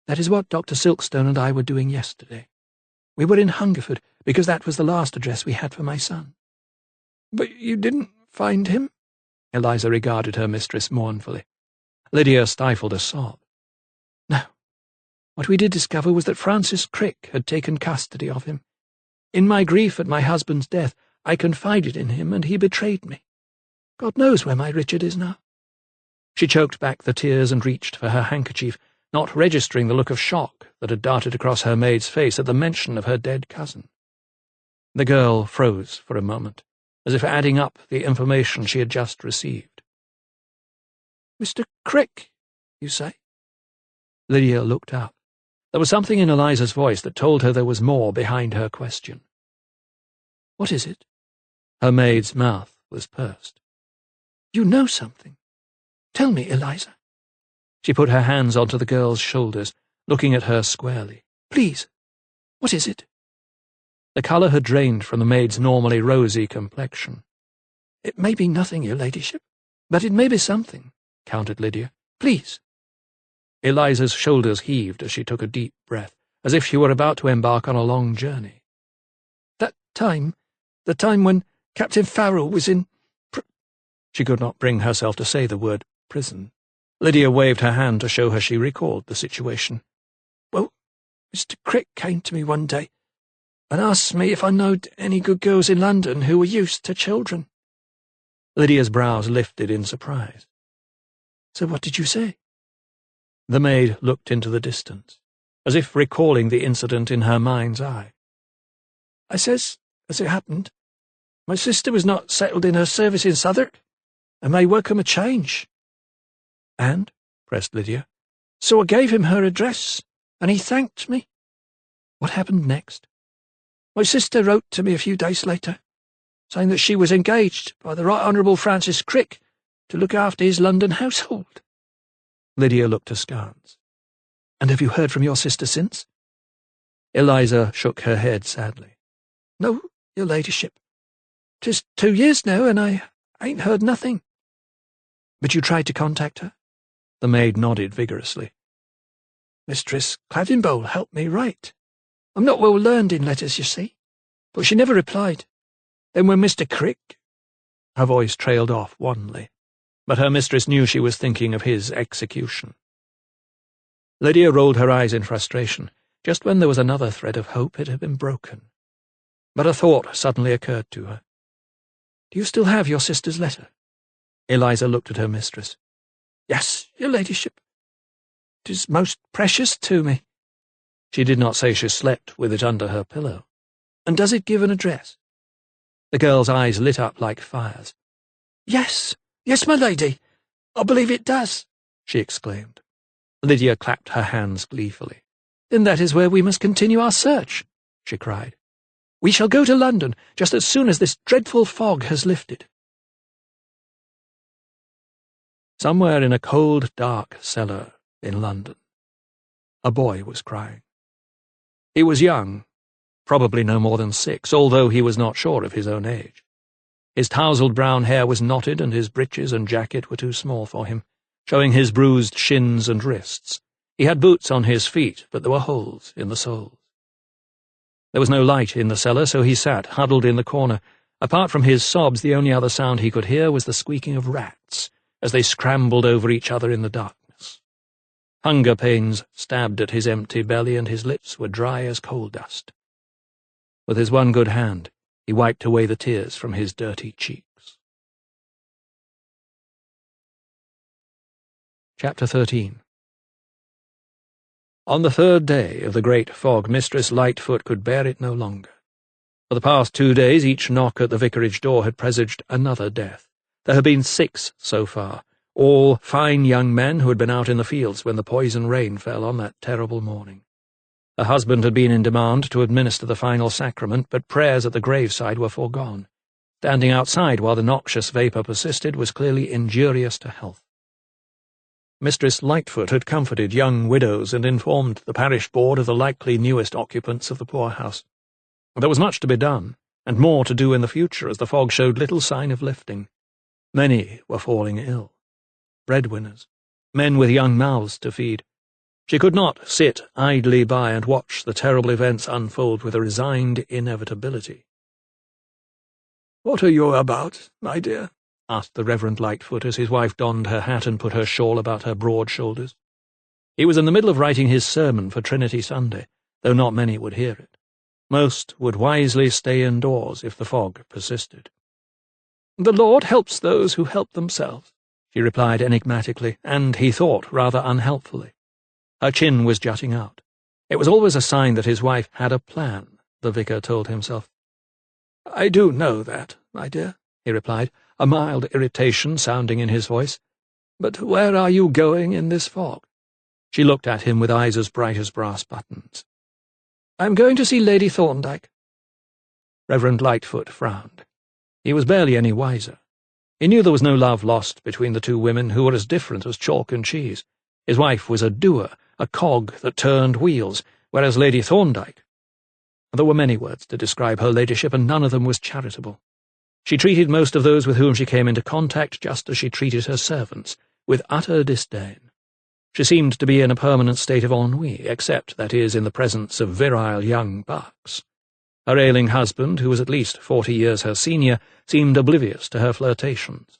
"That is what Dr. Silkstone and I were doing yesterday. We were in Hungerford, because that was the last address we had for my son." "But you didn't find him?" Eliza regarded her mistress mournfully. Lydia stifled a sob. "No. What we did discover was that Francis Crick had taken custody of him. In my grief at my husband's death, I confided in him, and he betrayed me. God knows where my Richard is now." She choked back the tears and reached for her handkerchief, not registering the look of shock that had darted across her maid's face at the mention of her dead cousin. The girl froze for a moment, as if adding up the information she had just received. "Mr. Crick, you say?" Lydia looked up. There was something in Eliza's voice that told her there was more behind her question. "What is it?" Her maid's mouth was pursed. "You know something. Tell me, Eliza." She put her hands onto the girl's shoulders, looking at her squarely. "Please, what is it?" The colour had drained from the maid's normally rosy complexion. "It may be nothing, your ladyship, but it may be something," countered Lydia. "Please." Eliza's shoulders heaved as she took a deep breath, as if she were about to embark on a long journey. The time when Captain Farrell was in She could not bring herself to say the word prison. Lydia waved her hand to show her she recalled the situation. "Well, Mr. Crick came to me one day and asked me if I knowed any good girls in London who were used to children." Lydia's brows lifted in surprise. "So what did you say?" The maid looked into the distance, as if recalling the incident in her mind's eye. "I says, as it happened, my sister was not settled in her service in Southwark, and may welcome a change." "And?" pressed Lydia. "So I gave him her address, and he thanked me." "What happened next?" "My sister wrote to me a few days later, saying that she was engaged by the Right Honourable Francis Crick to look after his London household." Lydia looked askance. "And have you heard from your sister since?" Eliza shook her head sadly. "No, your ladyship. 'Tis 2 years now, and I ain't heard nothing." "But you tried to contact her?" The maid nodded vigorously. "Mistress Claddenbowl helped me write. I'm not well learned in letters, you see. But she never replied. Then when Mr. Crick—" Her voice trailed off wanly, but her mistress knew she was thinking of his execution. Lydia rolled her eyes in frustration. Just when there was another thread of hope, it had been broken. But a thought suddenly occurred to her. "Do you still have your sister's letter?" Eliza looked at her mistress. "Yes, your ladyship. 'Tis most precious to me." She did not say she slept with it under her pillow. "And does it give an address?" The girl's eyes lit up like fires. Yes, my lady. I believe it does," she exclaimed. Lydia clapped her hands gleefully. "Then that is where we must continue our search," she cried. "We shall go to London just as soon as this dreadful fog has lifted." Somewhere in a cold, dark cellar in London, a boy was crying. He was young, probably no more than 6, although he was not sure of his own age. His tousled brown hair was knotted, and his breeches and jacket were too small for him, showing his bruised shins and wrists. He had boots on his feet, but there were holes in the soles. There was no light in the cellar, so he sat, huddled in the corner. Apart from his sobs, the only other sound he could hear was the squeaking of rats as they scrambled over each other in the darkness. Hunger pains stabbed at his empty belly, and his lips were dry as coal dust. With his one good hand, he wiped away the tears from his dirty cheeks. Chapter 13. On the 3rd day of the great fog, Mistress Lightfoot could bear it no longer. For the past 2 days, each knock at the vicarage door had presaged another death. There had been 6 so far, all fine young men who had been out in the fields when the poison rain fell on that terrible morning. Her husband had been in demand to administer the final sacrament, but prayers at the graveside were foregone. Standing outside while the noxious vapour persisted was clearly injurious to health. Mistress Lightfoot had comforted young widows and informed the parish board of the likely newest occupants of the poorhouse. There was much to be done, and more to do in the future, as the fog showed little sign of lifting. Many were falling ill. Breadwinners, men with young mouths to feed. She could not sit idly by and watch the terrible events unfold with a resigned inevitability. "What are you about, my dear?" asked the Reverend Lightfoot as his wife donned her hat and put her shawl about her broad shoulders. He was in the middle of writing his sermon for Trinity Sunday, though not many would hear it. Most would wisely stay indoors if the fog persisted. "The Lord helps those who help themselves," she replied enigmatically, and, he thought, rather unhelpfully. Her chin was jutting out. It was always a sign that his wife had a plan, the vicar told himself. "I do know that, my dear," he replied, a mild irritation sounding in his voice. "But where are you going in this fog?" She looked at him with eyes as bright as brass buttons. "I am going to see Lady Thorndyke." Reverend Lightfoot frowned. He was barely any wiser. He knew there was no love lost between the two women, who were as different as chalk and cheese. His wife was a doer, a cog that turned wheels, whereas Lady Thorndyke— There were many words to describe her ladyship, and none of them was charitable. She treated most of those with whom she came into contact just as she treated her servants, with utter disdain. She seemed to be in a permanent state of ennui, except, that is, in the presence of virile young bucks. Her ailing husband, who was at least 40 years her senior, seemed oblivious to her flirtations.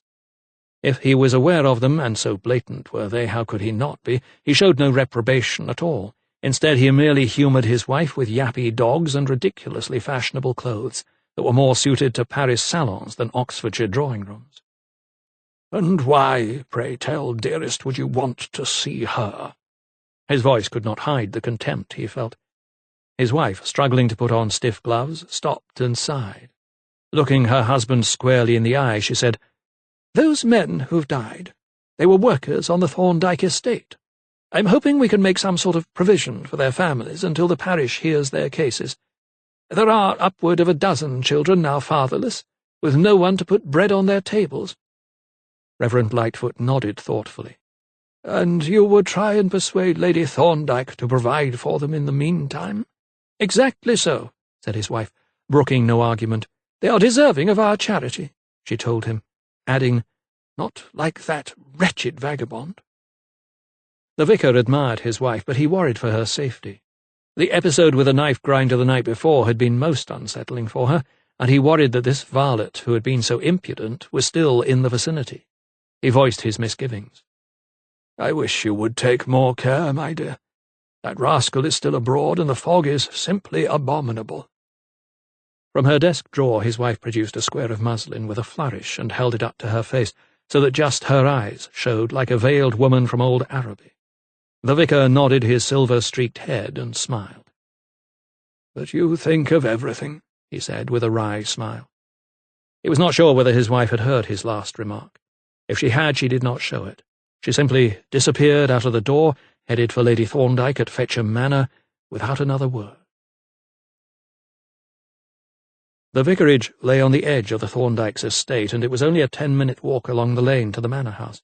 If he was aware of them, and so blatant were they, how could he not be, he showed no reprobation at all. Instead, he merely humoured his wife with yappy dogs and ridiculously fashionable clothes that were more suited to Paris salons than Oxfordshire drawing-rooms. "And why, pray tell, dearest, would you want to see her?" His voice could not hide the contempt he felt. His wife, struggling to put on stiff gloves, stopped and sighed. Looking her husband squarely in the eye, she said, "Those men who've died, they were workers on the Thorndyke estate. I'm hoping we can make some sort of provision for their families until the parish hears their cases. There are upward of 12 children now fatherless, with no one to put bread on their tables." Reverend Lightfoot nodded thoughtfully. And you would try and persuade Lady Thorndyke to provide for them in the meantime? Exactly so, said his wife, brooking no argument. They are deserving of our charity, she told him, adding, not like that wretched vagabond. The vicar admired his wife, but he worried for her safety. The episode with the knife grinder the night before had been most unsettling for her, and he worried that this varlet, who had been so impudent, was still in the vicinity. He voiced his misgivings. I wish you would take more care, my dear. That rascal is still abroad, and the fog is simply abominable. From her desk drawer his wife produced a square of muslin with a flourish and held it up to her face, so that just her eyes showed like a veiled woman from old Araby. The vicar nodded his silver-streaked head and smiled. But you think of everything, he said with a wry smile. He was not sure whether his wife had heard his last remark. If she had, she did not show it. She simply disappeared out of the door, headed for Lady Thorndyke at Fetcham Manor, without another word. The vicarage lay on the edge of the Thorndykes' estate, and it was only a 10-minute walk along the lane to the manor house.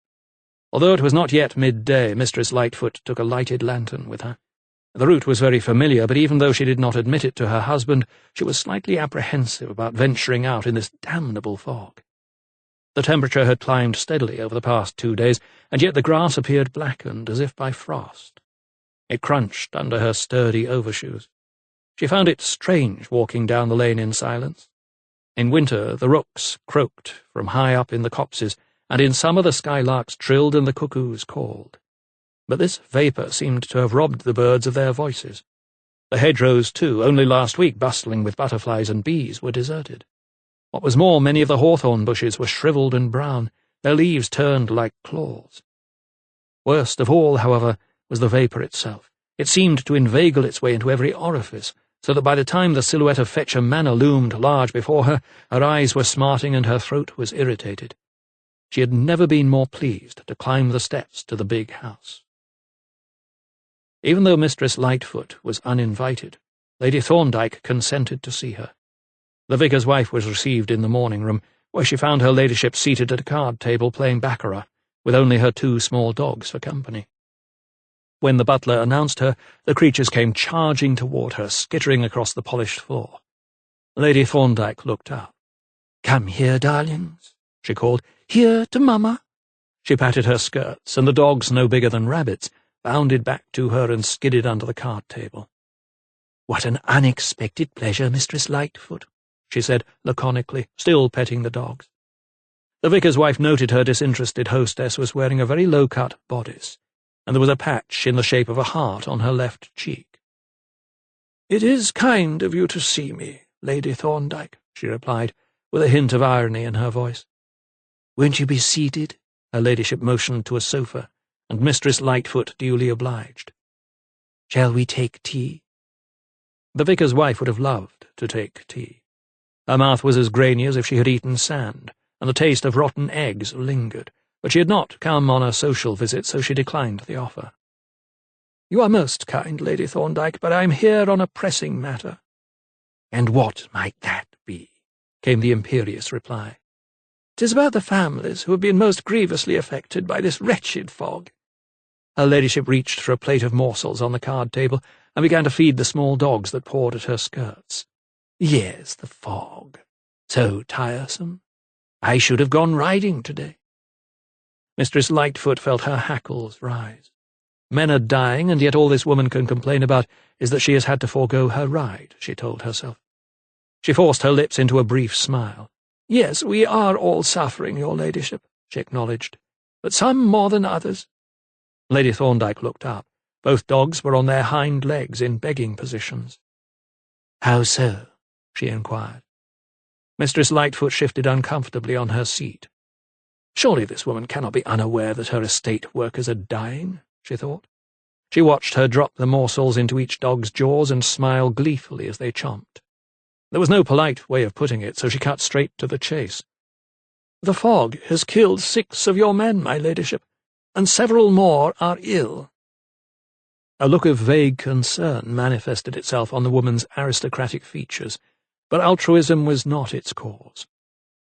Although it was not yet midday, Mistress Lightfoot took a lighted lantern with her. The route was very familiar, but even though she did not admit it to her husband, she was slightly apprehensive about venturing out in this damnable fog. The temperature had climbed steadily over the past 2 days, and yet the grass appeared blackened as if by frost. It crunched under her sturdy overshoes. She found it strange walking down the lane in silence. In winter the rooks croaked from high up in the copses, and in summer the skylarks trilled and the cuckoos called. But this vapour seemed to have robbed the birds of their voices. The hedgerows, too, only last week bustling with butterflies and bees, were deserted. What was more, many of the hawthorn bushes were shrivelled and brown, their leaves turned like claws. Worst of all, however, was the vapour itself. It seemed to inveigle its way into every orifice, so that by the time the silhouette of Fetcham Manor loomed large before her, her eyes were smarting and her throat was irritated. She had never been more pleased to climb the steps to the big house. Even though Mistress Lightfoot was uninvited, Lady Thorndyke consented to see her. The vicar's wife was received in the morning-room, where she found her ladyship seated at a card-table playing baccarat, with only her 2 small dogs for company. When the butler announced her, the creatures came charging toward her, skittering across the polished floor. Lady Thorndyke looked up. "Come here, darlings," she called. "Here to Mamma." She patted her skirts, and the dogs, no bigger than rabbits, bounded back to her and skidded under the card-table. "What an unexpected pleasure, Mistress Lightfoot," she said laconically, still petting the dogs. The vicar's wife noted her disinterested hostess was wearing a very low-cut bodice, and there was a patch in the shape of a heart on her left cheek. "It is kind of you to see me, Lady Thorndyke," she replied, with a hint of irony in her voice. "Won't you be seated?" Her ladyship motioned to a sofa, and Mistress Lightfoot duly obliged. "Shall we take tea?" The vicar's wife would have loved to take tea. Her mouth was as grainy as if she had eaten sand, and the taste of rotten eggs lingered, but she had not come on a social visit, so she declined the offer. "You are most kind, Lady Thorndyke, but I am here on a pressing matter." "And what might that be?" came the imperious reply. "'Tis about the families who have been most grievously affected by this wretched fog." Her ladyship reached for a plate of morsels on the card-table and began to feed the small dogs that pawed at her skirts. "Yes, the fog. So tiresome. I should have gone riding today." Mistress Lightfoot felt her hackles rise. Men are dying, and yet all this woman can complain about is that she has had to forego her ride, she told herself. She forced her lips into a brief smile. "Yes, we are all suffering, your ladyship," she acknowledged, "but some more than others." Lady Thorndyke looked up. Both dogs were on their hind legs in begging positions. "How so?" she inquired. Mistress Lightfoot shifted uncomfortably on her seat. Surely this woman cannot be unaware that her estate workers are dying, she thought. She watched her drop the morsels into each dog's jaws and smile gleefully as they chomped. There was no polite way of putting it, so she cut straight to the chase. "The fog has killed 6 of your men, my ladyship, and several more are ill." A look of vague concern manifested itself on the woman's aristocratic features, but altruism was not its cause.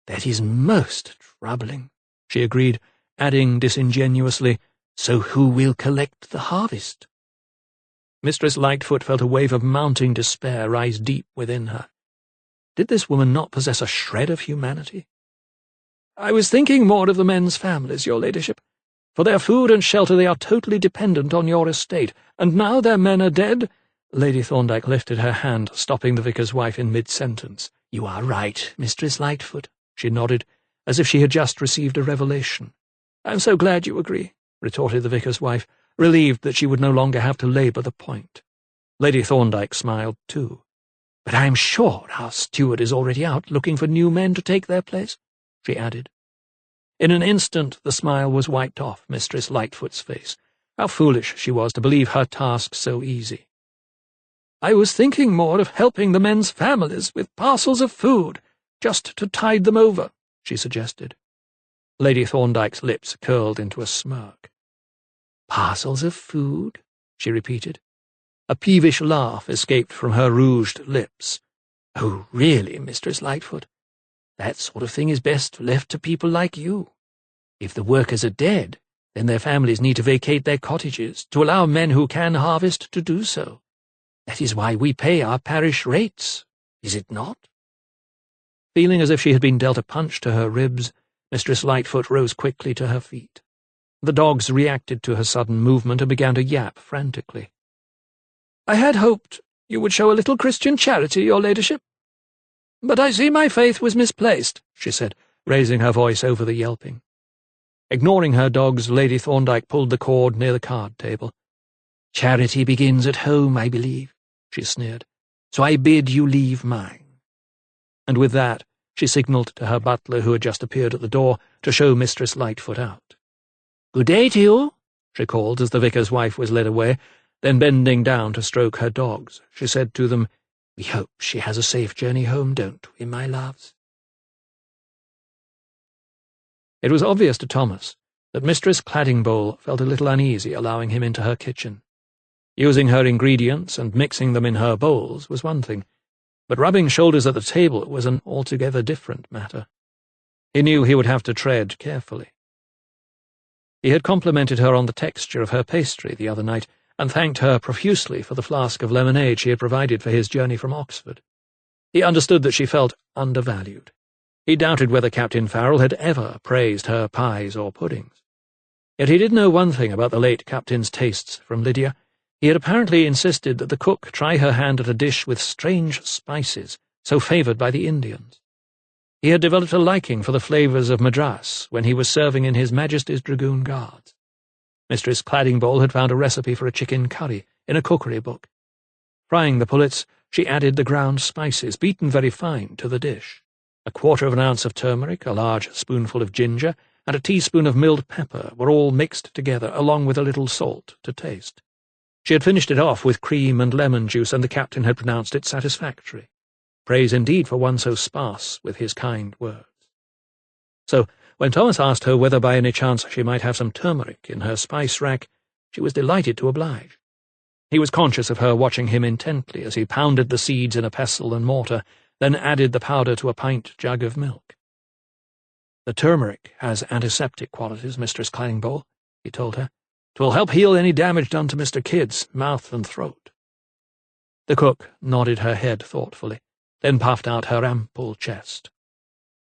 "That is most troubling," she agreed, adding disingenuously, So who will collect the harvest? Mistress Lightfoot felt a wave of mounting despair rise deep within her. Did this woman not possess a shred of humanity? I was thinking more of the men's families, your ladyship. For their food and shelter they are totally dependent on your estate, and now their men are dead— Lady Thorndyke lifted her hand, stopping the vicar's wife in mid-sentence. You are right, Mistress Lightfoot, she nodded, as if she had just received a revelation. I'm so glad you agree, retorted the vicar's wife, relieved that she would no longer have to labour the point. Lady Thorndyke smiled too. But I am sure our steward is already out looking for new men to take their place, she added. In an instant the smile was wiped off Mistress Lightfoot's face. How foolish she was to believe her task so easy. I was thinking more of helping the men's families with parcels of food, just to tide them over, she suggested. Lady Thorndyke's lips curled into a smirk. Parcels of food? She repeated. A peevish laugh escaped from her rouged lips. Oh, really, Mistress Lightfoot? That sort of thing is best left to people like you. If the workers are dead, then their families need to vacate their cottages to allow men who can harvest to do so. That is why we pay our parish rates, is it not? Feeling as if she had been dealt a punch to her ribs, Mistress Lightfoot rose quickly to her feet. The dogs reacted to her sudden movement and began to yap frantically. I had hoped you would show a little Christian charity, your ladyship. But I see my faith was misplaced, she said, raising her voice over the yelping. Ignoring her dogs, Lady Thorndyke pulled the cord near the card table. Charity begins at home, I believe, she sneered, so I bid you leave mine. And with that, she signalled to her butler, who had just appeared at the door, to show Mistress Lightfoot out. Good day to you, she called as the vicar's wife was led away. Then bending down to stroke her dogs, she said to them, We hope she has a safe journey home, don't we, my loves? It was obvious to Thomas that Mistress Claddingbowl felt a little uneasy allowing him into her kitchen. Using her ingredients and mixing them in her bowls was one thing, but rubbing shoulders at the table was an altogether different matter. He knew he would have to tread carefully. He had complimented her on the texture of her pastry the other night, and thanked her profusely for the flask of lemonade she had provided for his journey from Oxford. He understood that she felt undervalued. He doubted whether Captain Farrell had ever praised her pies or puddings. Yet he did know one thing about the late captain's tastes from Lydia. He had apparently insisted that the cook try her hand at a dish with strange spices, so favoured by the Indians. He had developed a liking for the flavours of Madras when he was serving in His Majesty's Dragoon Guards. Mistress Claddingbowl had found a recipe for a chicken curry in a cookery book. Frying the pullets, she added the ground spices, beaten very fine, to the dish. A quarter of an ounce of turmeric, a large spoonful of ginger, and a teaspoon of milled pepper were all mixed together, along with a little salt to taste. She had finished it off with cream and lemon juice, and the captain had pronounced it satisfactory. Praise indeed for one so sparse with his kind words. So, when Thomas asked her whether by any chance she might have some turmeric in her spice rack, she was delighted to oblige. He was conscious of her watching him intently as he pounded the seeds in a pestle and mortar, then added the powder to a pint jug of milk. The turmeric has antiseptic qualities, Mistress Claddingbowl, he told her. 'Twill help heal any damage done to Mr. Kidd's mouth and throat. The cook nodded her head thoughtfully, then puffed out her ample chest.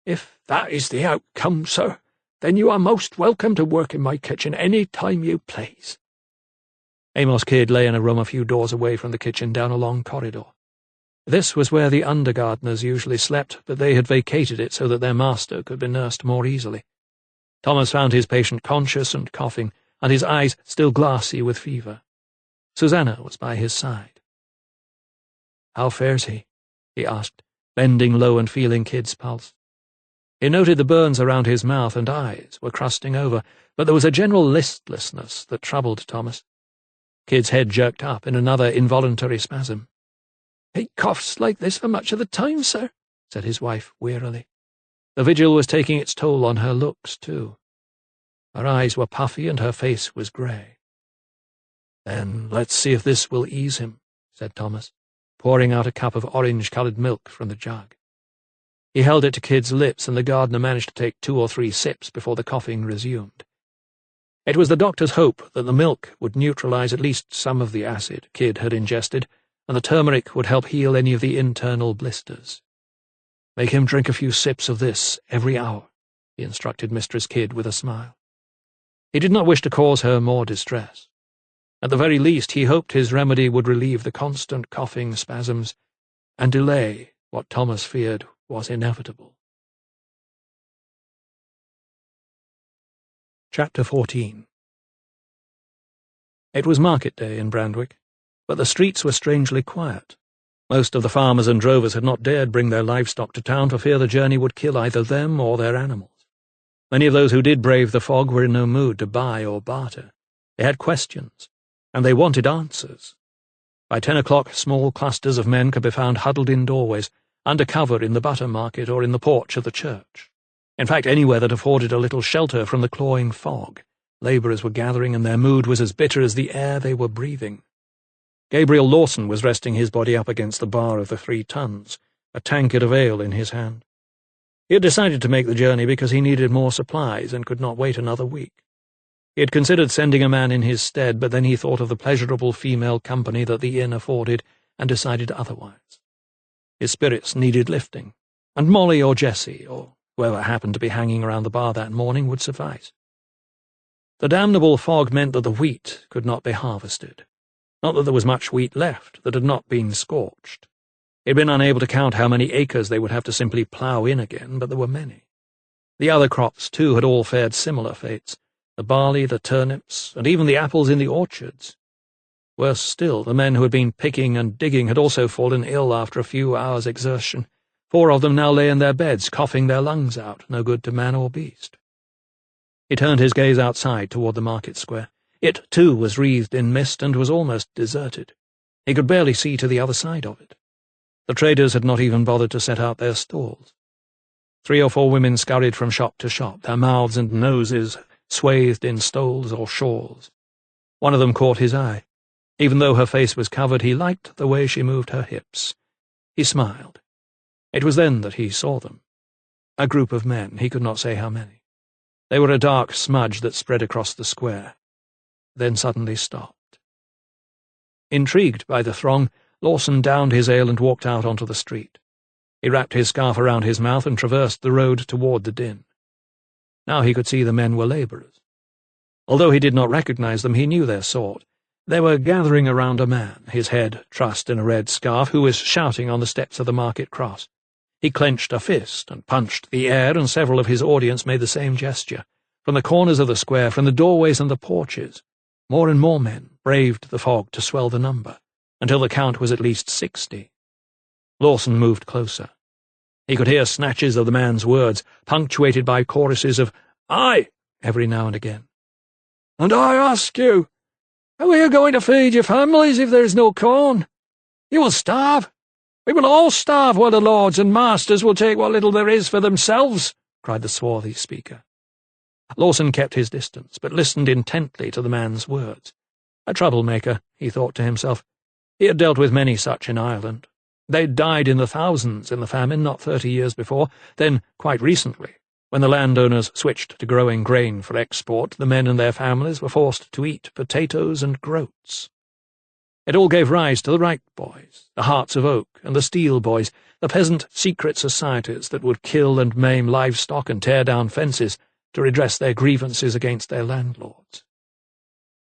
If that is the outcome, sir, then you are most welcome to work in my kitchen any time you please. Amos Kidd lay in a room a few doors away from the kitchen down a long corridor. This was where the under-gardeners usually slept, but they had vacated it so that their master could be nursed more easily. Thomas found his patient conscious and coughing, and his eyes still glassy with fever. Susanna was by his side. "How fares he?" he asked, bending low and feeling Kidd's pulse. He noted the burns around his mouth and eyes were crusting over, but there was a general listlessness that troubled Thomas. Kidd's head jerked up in another involuntary spasm. "He coughs like this for much of the time, sir," said his wife wearily. The vigil was taking its toll on her looks, too. Her eyes were puffy and her face was grey. "Then let's see if this will ease him," said Thomas, pouring out a cup of orange-coloured milk from the jug. He held it to Kidd's lips, and the gardener managed to take 2 or 3 sips before the coughing resumed. It was the doctor's hope that the milk would neutralize at least some of the acid Kidd had ingested, and the turmeric would help heal any of the internal blisters. "Make him drink a few sips of this every hour," he instructed Mistress Kidd with a smile. He did not wish to cause her more distress. At the very least, he hoped his remedy would relieve the constant coughing spasms and delay what Thomas feared was inevitable. Chapter 14. It was market day in Brandwick, but the streets were strangely quiet. Most of the farmers and drovers had not dared bring their livestock to town for fear the journey would kill either them or their animals. Many of those who did brave the fog were in no mood to buy or barter. They had questions, and they wanted answers. By 10 o'clock, small clusters of men could be found huddled in doorways, under cover in the butter market or in the porch of the church. In fact, anywhere that afforded a little shelter from the clawing fog. Labourers were gathering, and their mood was as bitter as the air they were breathing. Gabriel Lawson was resting his body up against the bar of the 3 tons, a tankard of ale in his hand. He had decided to make the journey because he needed more supplies and could not wait another week. He had considered sending a man in his stead, but then he thought of the pleasurable female company that the inn afforded and decided otherwise. His spirits needed lifting, and Molly or Jessie, or whoever happened to be hanging around the bar that morning, would suffice. The damnable fog meant that the wheat could not be harvested. Not that there was much wheat left that had not been scorched. He had been unable to count how many acres they would have to simply plough in again, but there were many. The other crops, too, had all fared similar fates, the barley, the turnips, and even the apples in the orchards. Worse still, the men who had been picking and digging had also fallen ill after a few hours' exertion. 4 of them now lay in their beds, coughing their lungs out, no good to man or beast. He turned his gaze outside toward the market square. It, too, was wreathed in mist and was almost deserted. He could barely see to the other side of it. The traders had not even bothered to set out their stalls. 3 or 4 women scurried from shop to shop, their mouths and noses swathed in stoles or shawls. One of them caught his eye. Even though her face was covered, he liked the way she moved her hips. He smiled. It was then that he saw them. A group of men, he could not say how many. They were a dark smudge that spread across the square, then suddenly stopped. Intrigued by the throng, Lawson downed his ale and walked out onto the street. He wrapped his scarf around his mouth and traversed the road toward the din. Now he could see the men were labourers. Although he did not recognize them, he knew their sort. They were gathering around a man, his head trussed in a red scarf, who was shouting on the steps of the market cross. He clenched a fist and punched the air, and several of his audience made the same gesture. From the corners of the square, from the doorways and the porches, more and more men braved the fog to swell the number, until the count was at least 60. Lawson moved closer. He could hear snatches of the man's words, punctuated by choruses of "Aye" every now and again. "And I ask you, how are you going to feed your families if there is no corn? You will starve. We will all starve while the lords and masters will take what little there is for themselves," cried the swarthy speaker. Lawson kept his distance, but listened intently to the man's words. A troublemaker, he thought to himself. He had dealt with many such in Ireland. They'd died in the thousands in the famine not 30 years before. Then, quite recently, when the landowners switched to growing grain for export, the men and their families were forced to eat potatoes and groats. It all gave rise to the Wright boys, the Hearts of Oak, and the Steel boys, the peasant secret societies that would kill and maim livestock and tear down fences to redress their grievances against their landlords.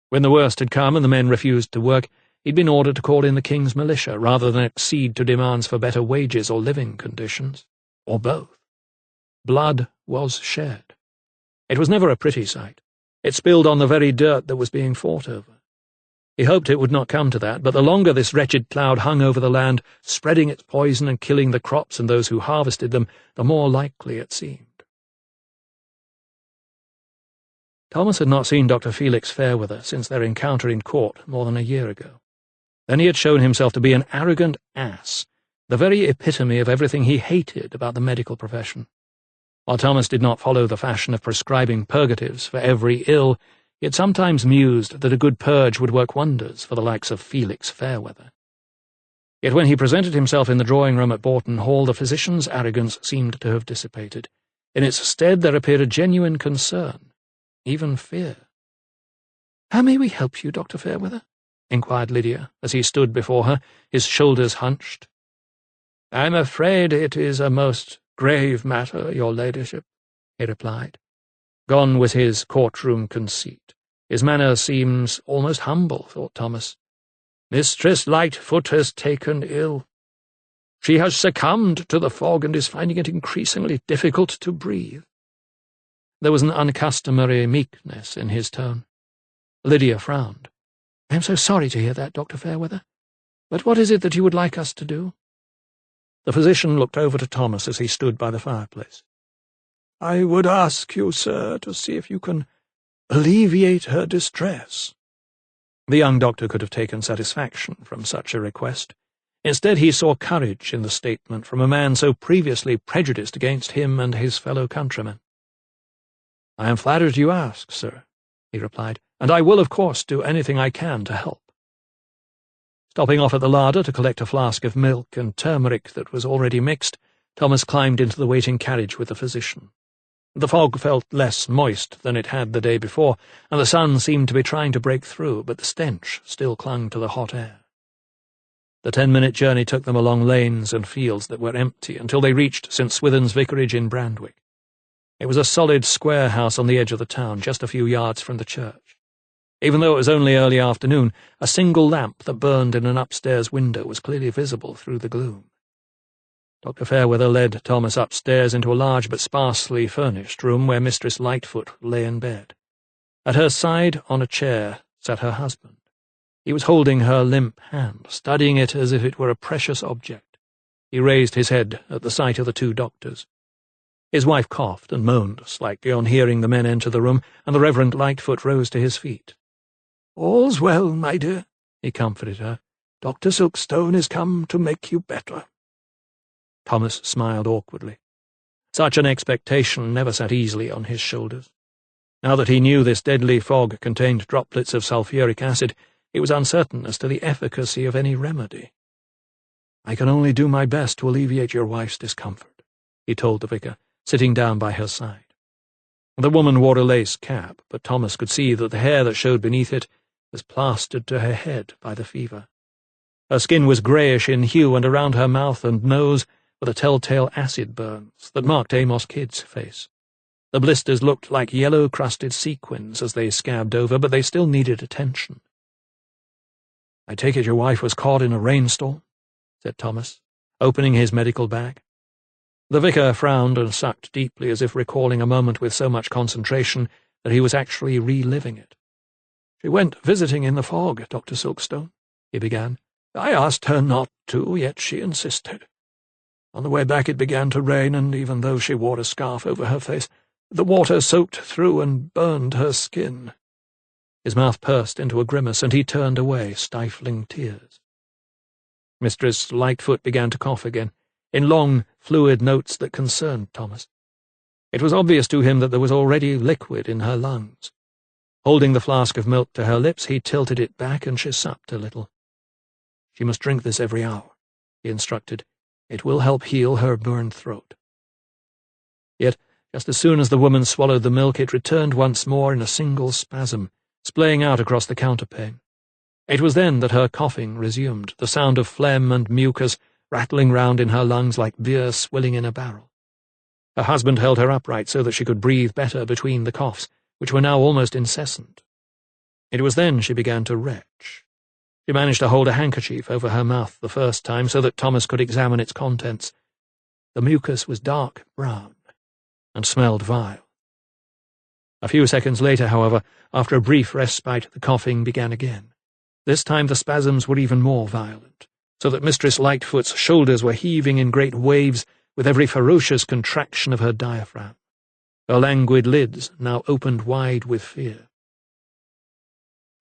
When the worst had come and the men refused to work, he'd been ordered to call in the king's militia rather than accede to demands for better wages or living conditions, or both. Blood was shed. It was never a pretty sight. It spilled on the very dirt that was being fought over. He hoped it would not come to that, but the longer this wretched cloud hung over the land, spreading its poison and killing the crops and those who harvested them, the more likely it seemed. Thomas had not seen Dr. Felix Fairweather since their encounter in court more than a year ago. Then he had shown himself to be an arrogant ass, the very epitome of everything he hated about the medical profession. While Thomas did not follow the fashion of prescribing purgatives for every ill, he had sometimes mused that a good purge would work wonders for the likes of Felix Fairweather. Yet when he presented himself in the drawing-room at Boughton Hall, the physician's arrogance seemed to have dissipated. In its stead there appeared a genuine concern, even fear. "How may we help you, Dr. Fairweather?" inquired Lydia, as he stood before her, his shoulders hunched. "I'm afraid it is a most grave matter, your ladyship," he replied. Gone was his courtroom conceit. His manner seems almost humble, thought Thomas. "Mistress Lightfoot has taken ill. She has succumbed to the fog and is finding it increasingly difficult to breathe." There was an uncustomary meekness in his tone. Lydia frowned. "I am so sorry to hear that, Dr. Fairweather. But what is it that you would like us to do?" The physician looked over to Thomas as he stood by the fireplace. "I would ask you, sir, to see if you can alleviate her distress." The young doctor could have taken satisfaction from such a request. Instead, he saw courage in the statement from a man so previously prejudiced against him and his fellow countrymen. "I am flattered you ask, sir," he replied, "and I will, of course, do anything I can to help." Stopping off at the larder to collect a flask of milk and turmeric that was already mixed, Thomas climbed into the waiting carriage with the physician. The fog felt less moist than it had the day before, and the sun seemed to be trying to break through, but the stench still clung to the hot air. The 10-minute journey took them along lanes and fields that were empty until they reached St. Swithin's vicarage in Brandwick. It was a solid square house on the edge of the town, just a few yards from the church. Even though it was only early afternoon, a single lamp that burned in an upstairs window was clearly visible through the gloom. Dr. Fairweather led Thomas upstairs into a large but sparsely furnished room where Mistress Lightfoot lay in bed. At her side, on a chair, sat her husband. He was holding her limp hand, studying it as if it were a precious object. He raised his head at the sight of the two doctors. His wife coughed and moaned slightly on hearing the men enter the room, and the Reverend Lightfoot rose to his feet. "All's well, my dear," he comforted her. "Dr. Silkstone is come to make you better." Thomas smiled awkwardly. Such an expectation never sat easily on his shoulders. Now that he knew this deadly fog contained droplets of sulphuric acid, he was uncertain as to the efficacy of any remedy. "I can only do my best to alleviate your wife's discomfort," he told the vicar, sitting down by her side. The woman wore a lace cap, but Thomas could see that the hair that showed beneath it was plastered to her head by the fever. Her skin was greyish in hue, and around her mouth and nose were the telltale acid burns that marked Amos Kidd's face. The blisters looked like yellow-crusted sequins as they scabbed over, but they still needed attention. "I take it your wife was caught in a rainstorm?" said Thomas, opening his medical bag. The vicar frowned and sucked deeply, as if recalling a moment with so much concentration that he was actually reliving it. "She went visiting in the fog, Dr. Silkstone," he began. "I asked her not to, yet she insisted. On the way back it began to rain, and even though she wore a scarf over her face, the water soaked through and burned her skin." His mouth pursed into a grimace, and he turned away, stifling tears. Mistress Lightfoot began to cough again, in long, fluid notes that concerned Thomas. It was obvious to him that there was already liquid in her lungs. Holding the flask of milk to her lips, he tilted it back, and she supped a little. "She must drink this every hour," he instructed. "It will help heal her burned throat." Yet, just as soon as the woman swallowed the milk, it returned once more in a single spasm, splaying out across the counterpane. It was then that her coughing resumed, the sound of phlegm and mucus rattling round in her lungs like beer swilling in a barrel. Her husband held her upright so that she could breathe better between the coughs, which were now almost incessant. It was then she began to retch. She managed to hold a handkerchief over her mouth the first time so that Thomas could examine its contents. The mucus was dark brown and smelled vile. A few seconds later, however, after a brief respite, the coughing began again. This time the spasms were even more violent, so that Mistress Lightfoot's shoulders were heaving in great waves with every ferocious contraction of her diaphragm. Her languid lids now opened wide with fear.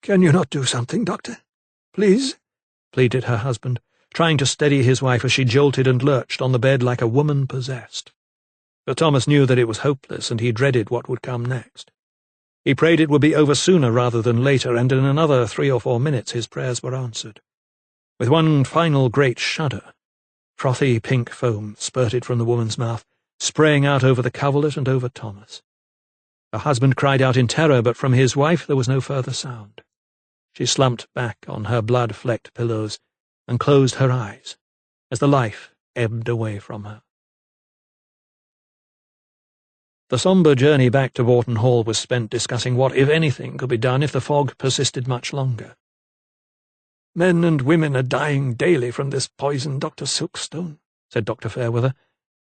"Can you not do something, Doctor? Please?" pleaded her husband, trying to steady his wife as she jolted and lurched on the bed like a woman possessed. But Thomas knew that it was hopeless, and he dreaded what would come next. He prayed it would be over sooner rather than later, and in another 3 or 4 minutes his prayers were answered. With one final great shudder, frothy pink foam spurted from the woman's mouth, spraying out over the coverlet and over Thomas. Her husband cried out in terror, but from his wife there was no further sound. She slumped back on her blood-flecked pillows and closed her eyes as the life ebbed away from her. The sombre journey back to Boughton Hall was spent discussing what, if anything, could be done if the fog persisted much longer. "Men and women are dying daily from this poison, Dr. Silkstone," said Dr. Fairweather.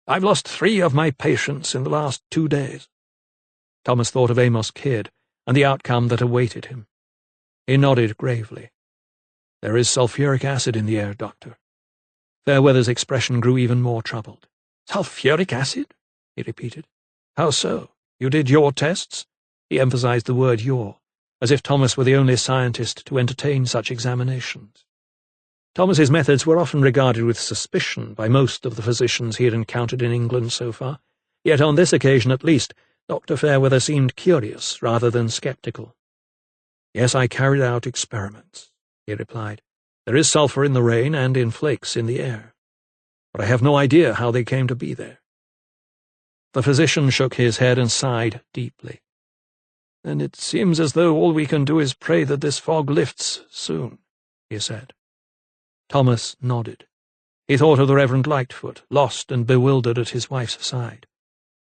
"I've lost 3 of my patients in the last 2 days. Thomas thought of Amos Kidd and the outcome that awaited him. He nodded gravely. "There is sulphuric acid in the air, Doctor." Fairweather's expression grew even more troubled. "Sulphuric acid?" he repeated. "How so? You did your tests?" He emphasized the word your, as if Thomas were the only scientist to entertain such examinations. Thomas's methods were often regarded with suspicion by most of the physicians he had encountered in England so far, yet on this occasion at least Dr. Fairweather seemed curious rather than sceptical. "Yes, I carried out experiments," he replied. "There is sulphur in the rain and in flakes in the air, but I have no idea how they came to be there." The physician shook his head and sighed deeply. "Then it seems as though all we can do is pray that this fog lifts soon," he said. Thomas nodded. He thought of the Reverend Lightfoot, lost and bewildered at his wife's side.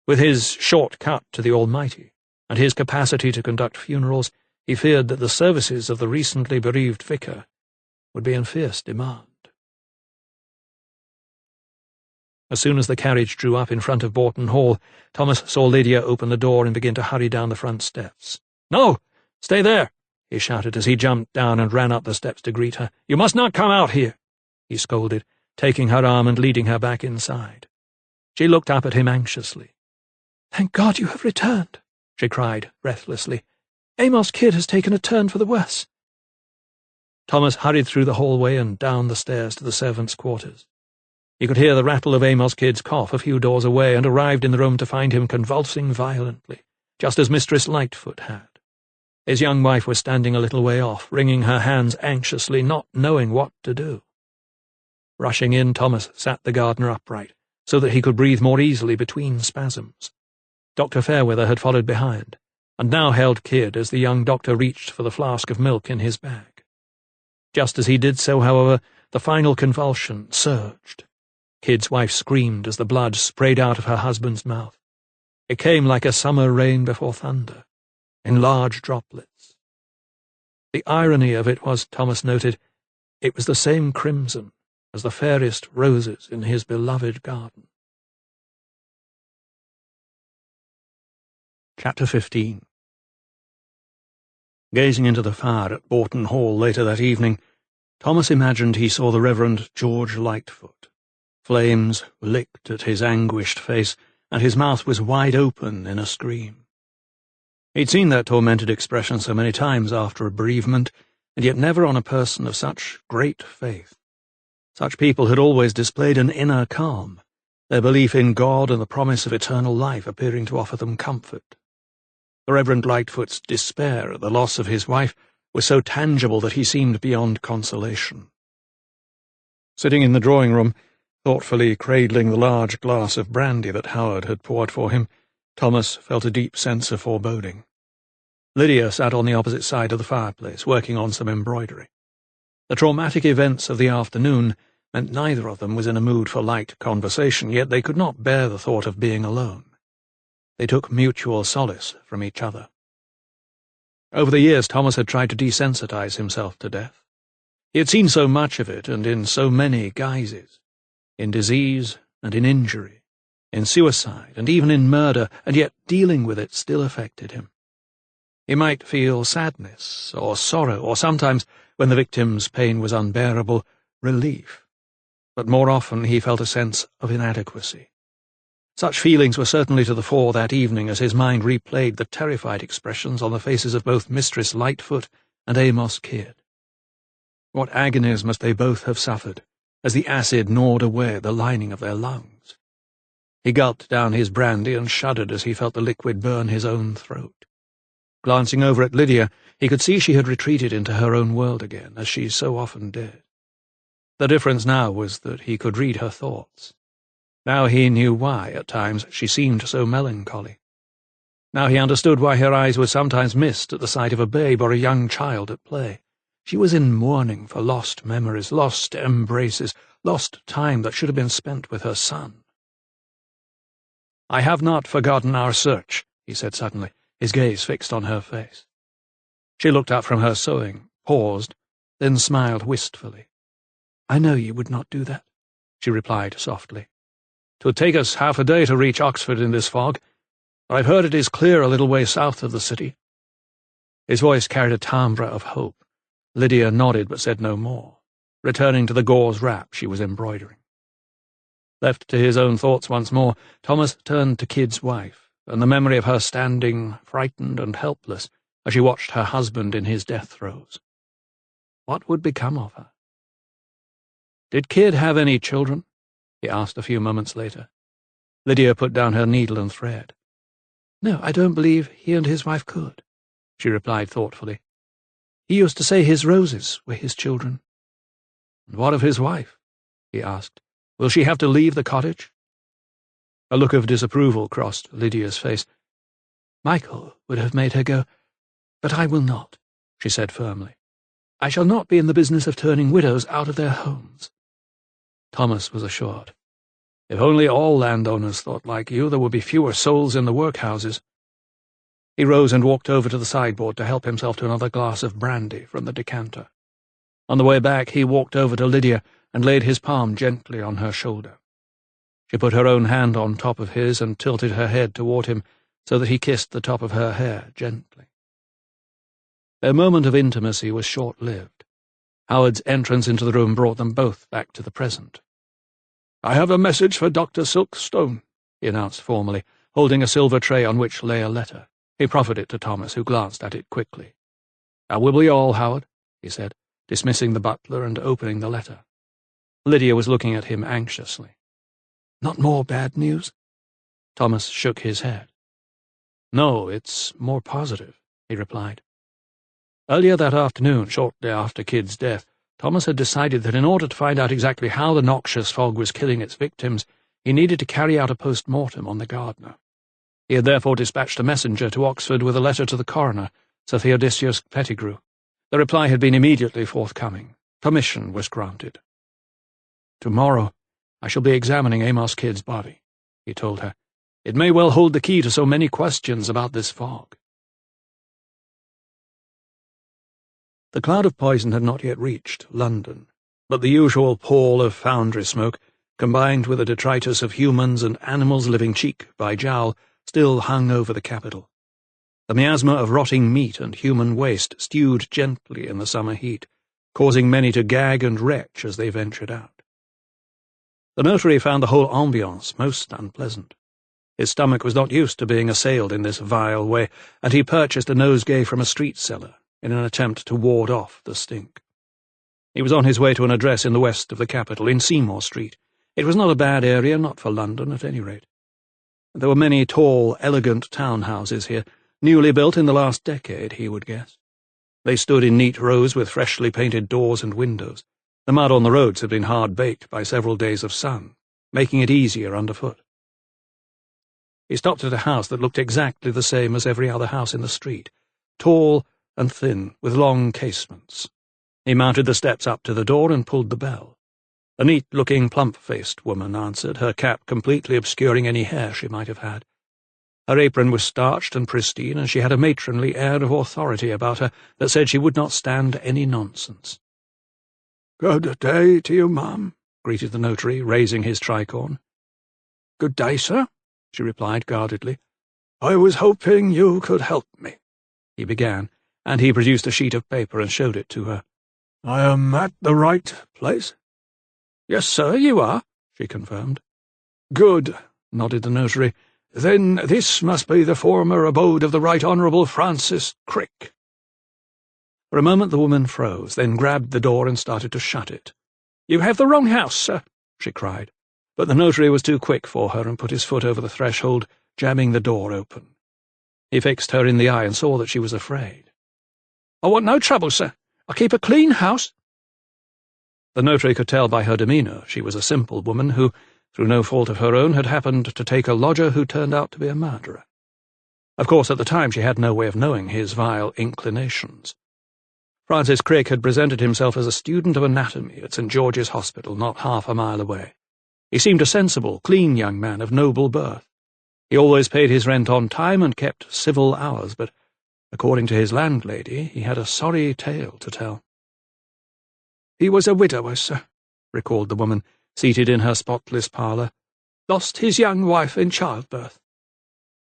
With his short cut to the Almighty, and his capacity to conduct funerals, he feared that the services of the recently bereaved vicar would be in fierce demand. As soon as the carriage drew up in front of Boughton Hall, Thomas saw Lydia open the door and begin to hurry down the front steps. "No! Stay there!" he shouted as he jumped down and ran up the steps to greet her. "You must not come out here!" he scolded, taking her arm and leading her back inside. She looked up at him anxiously. "Thank God you have returned," she cried breathlessly. "Amos Kidd has taken a turn for the worse." Thomas hurried through the hallway and down the stairs to the servants' quarters. He could hear the rattle of Amos Kidd's cough a few doors away, and arrived in the room to find him convulsing violently, just as Mistress Lightfoot had. His young wife was standing a little way off, wringing her hands anxiously, not knowing what to do. Rushing in, Thomas sat the gardener upright, so that he could breathe more easily between spasms. Dr. Fairweather had followed behind, and now held Kidd as the young doctor reached for the flask of milk in his bag. Just as he did so, however, the final convulsion surged. Kidd's wife screamed as the blood sprayed out of her husband's mouth. It came like a summer rain before thunder, in large droplets. The irony of it was, Thomas noted, it was the same crimson as the fairest roses in his beloved garden. Chapter 15. Gazing into the fire at Boughton Hall later that evening, Thomas imagined he saw the Reverend George Lightfoot. Flames licked at his anguished face, and his mouth was wide open in a scream. He'd seen that tormented expression so many times after a bereavement, and yet never on a person of such great faith. Such people had always displayed an inner calm, their belief in God and the promise of eternal life appearing to offer them comfort. The Reverend Lightfoot's despair at the loss of his wife was so tangible that he seemed beyond consolation. Sitting in the drawing-room, thoughtfully cradling the large glass of brandy that Howard had poured for him, Thomas felt a deep sense of foreboding. Lydia sat on the opposite side of the fireplace, working on some embroidery. The traumatic events of the afternoon meant neither of them was in a mood for light conversation, yet they could not bear the thought of being alone. They took mutual solace from each other. Over the years, Thomas had tried to desensitize himself to death. He had seen so much of it, and in so many guises, in disease and in injury, in suicide and even in murder, and yet dealing with it still affected him. He might feel sadness or sorrow, or sometimes, when the victim's pain was unbearable, relief. But more often he felt a sense of inadequacy. Such feelings were certainly to the fore that evening as his mind replayed the terrified expressions on the faces of both Mistress Lightfoot and Amos Kidd. What agonies must they both have suffered, as the acid gnawed away the lining of their lungs. He gulped down his brandy and shuddered as he felt the liquid burn his own throat. Glancing over at Lydia, he could see she had retreated into her own world again, as she so often did. The difference now was that he could read her thoughts. Now he knew why, at times, she seemed so melancholy. Now he understood why her eyes were sometimes mist at the sight of a babe or a young child at play. She was in mourning for lost memories, lost embraces, lost time that should have been spent with her son. "I have not forgotten our search," he said suddenly, his gaze fixed on her face. She looked up from her sewing, paused, then smiled wistfully. "I know you would not do that," she replied softly. "'Twould take us half a day to reach Oxford in this fog, but I've heard it is clear a little way south of the city." His voice carried a timbre of hope. Lydia nodded but said no more, returning to the gauze wrap she was embroidering. Left to his own thoughts once more, Thomas turned to Kidd's wife, and the memory of her standing, frightened and helpless, as she watched her husband in his death throes. What would become of her? "Did Kidd have any children?" he asked a few moments later. Lydia put down her needle and thread. "No, I don't believe he and his wife could," she replied thoughtfully. "He used to say his roses were his children." "And what of his wife?" he asked. "Will she have to leave the cottage?" A look of disapproval crossed Lydia's face. "Michael would have made her go, but I will not," she said firmly. "I shall not be in the business of turning widows out of their homes." Thomas was assured. "If only all landowners thought like you, there would be fewer souls in the workhouses." He rose and walked over to the sideboard to help himself to another glass of brandy from the decanter. On the way back, he walked over to Lydia and laid his palm gently on her shoulder. She put her own hand on top of his and tilted her head toward him so that he kissed the top of her hair gently. Their moment of intimacy was short-lived. Howard's entrance into the room brought them both back to the present. "I have a message for Dr. Silkstone," he announced formally, holding a silver tray on which lay a letter. He proffered it to Thomas, who glanced at it quickly. "How will we all, Howard?" he said, dismissing the butler and opening the letter. Lydia was looking at him anxiously. "Not more bad news?" Thomas shook his head. "No, it's more positive," he replied. Earlier that afternoon, shortly after Kidd's death, Thomas had decided that in order to find out exactly how the noxious fog was killing its victims, he needed to carry out a post-mortem on the gardener. He had therefore dispatched a messenger to Oxford with a letter to the coroner, Sir Theodosius Pettigrew. The reply had been immediately forthcoming. Permission was granted. "Tomorrow I shall be examining Amos Kidd's body," he told her. "It may well hold the key to so many questions about this fog." The cloud of poison had not yet reached London, but the usual pall of foundry smoke, combined with the detritus of humans and animals living cheek by jowl, still hung over the capital. The miasma of rotting meat and human waste stewed gently in the summer heat, causing many to gag and retch as they ventured out. The notary found the whole ambiance most unpleasant. His stomach was not used to being assailed in this vile way, and he purchased a nosegay from a street seller in an attempt to ward off the stink. He was on his way to an address in the west of the capital, in Seymour Street. It was not a bad area, not for London at any rate. There were many tall, elegant townhouses here, newly built in the last decade, he would guess. They stood in neat rows with freshly painted doors and windows. The mud on the roads had been hard-baked by several days of sun, making it easier underfoot. He stopped at a house that looked exactly the same as every other house in the street, tall and thin, with long casements. He mounted the steps up to the door and pulled the bell. A neat-looking, plump-faced woman answered, her cap completely obscuring any hair she might have had. Her apron was starched and pristine, and she had a matronly air of authority about her that said she would not stand any nonsense. "Good day to you, ma'am," greeted the notary, raising his tricorn. "Good day, sir," she replied guardedly. "I was hoping you could help me," he began, and he produced a sheet of paper and showed it to her. "I am at the right place?" "Yes, sir, you are," she confirmed. "Good," nodded the notary. "Then this must be the former abode of the Right Honourable Francis Crick." For a moment the woman froze, then grabbed the door and started to shut it. "You have the wrong house, sir," she cried. But the notary was too quick for her and put his foot over the threshold, jamming the door open. He fixed her in the eye and saw that she was afraid. "I want no trouble, sir. I keep a clean house." The notary could tell by her demeanour she was a simple woman who, through no fault of her own, had happened to take a lodger who turned out to be a murderer. Of course, at the time she had no way of knowing his vile inclinations. Francis Crick had presented himself as a student of anatomy at St. George's Hospital, not half a mile away. He seemed a sensible, clean young man of noble birth. He always paid his rent on time and kept civil hours, but, according to his landlady, he had a sorry tale to tell. "He was a widower, sir," recalled the woman, seated in her spotless parlour. "Lost his young wife in childbirth."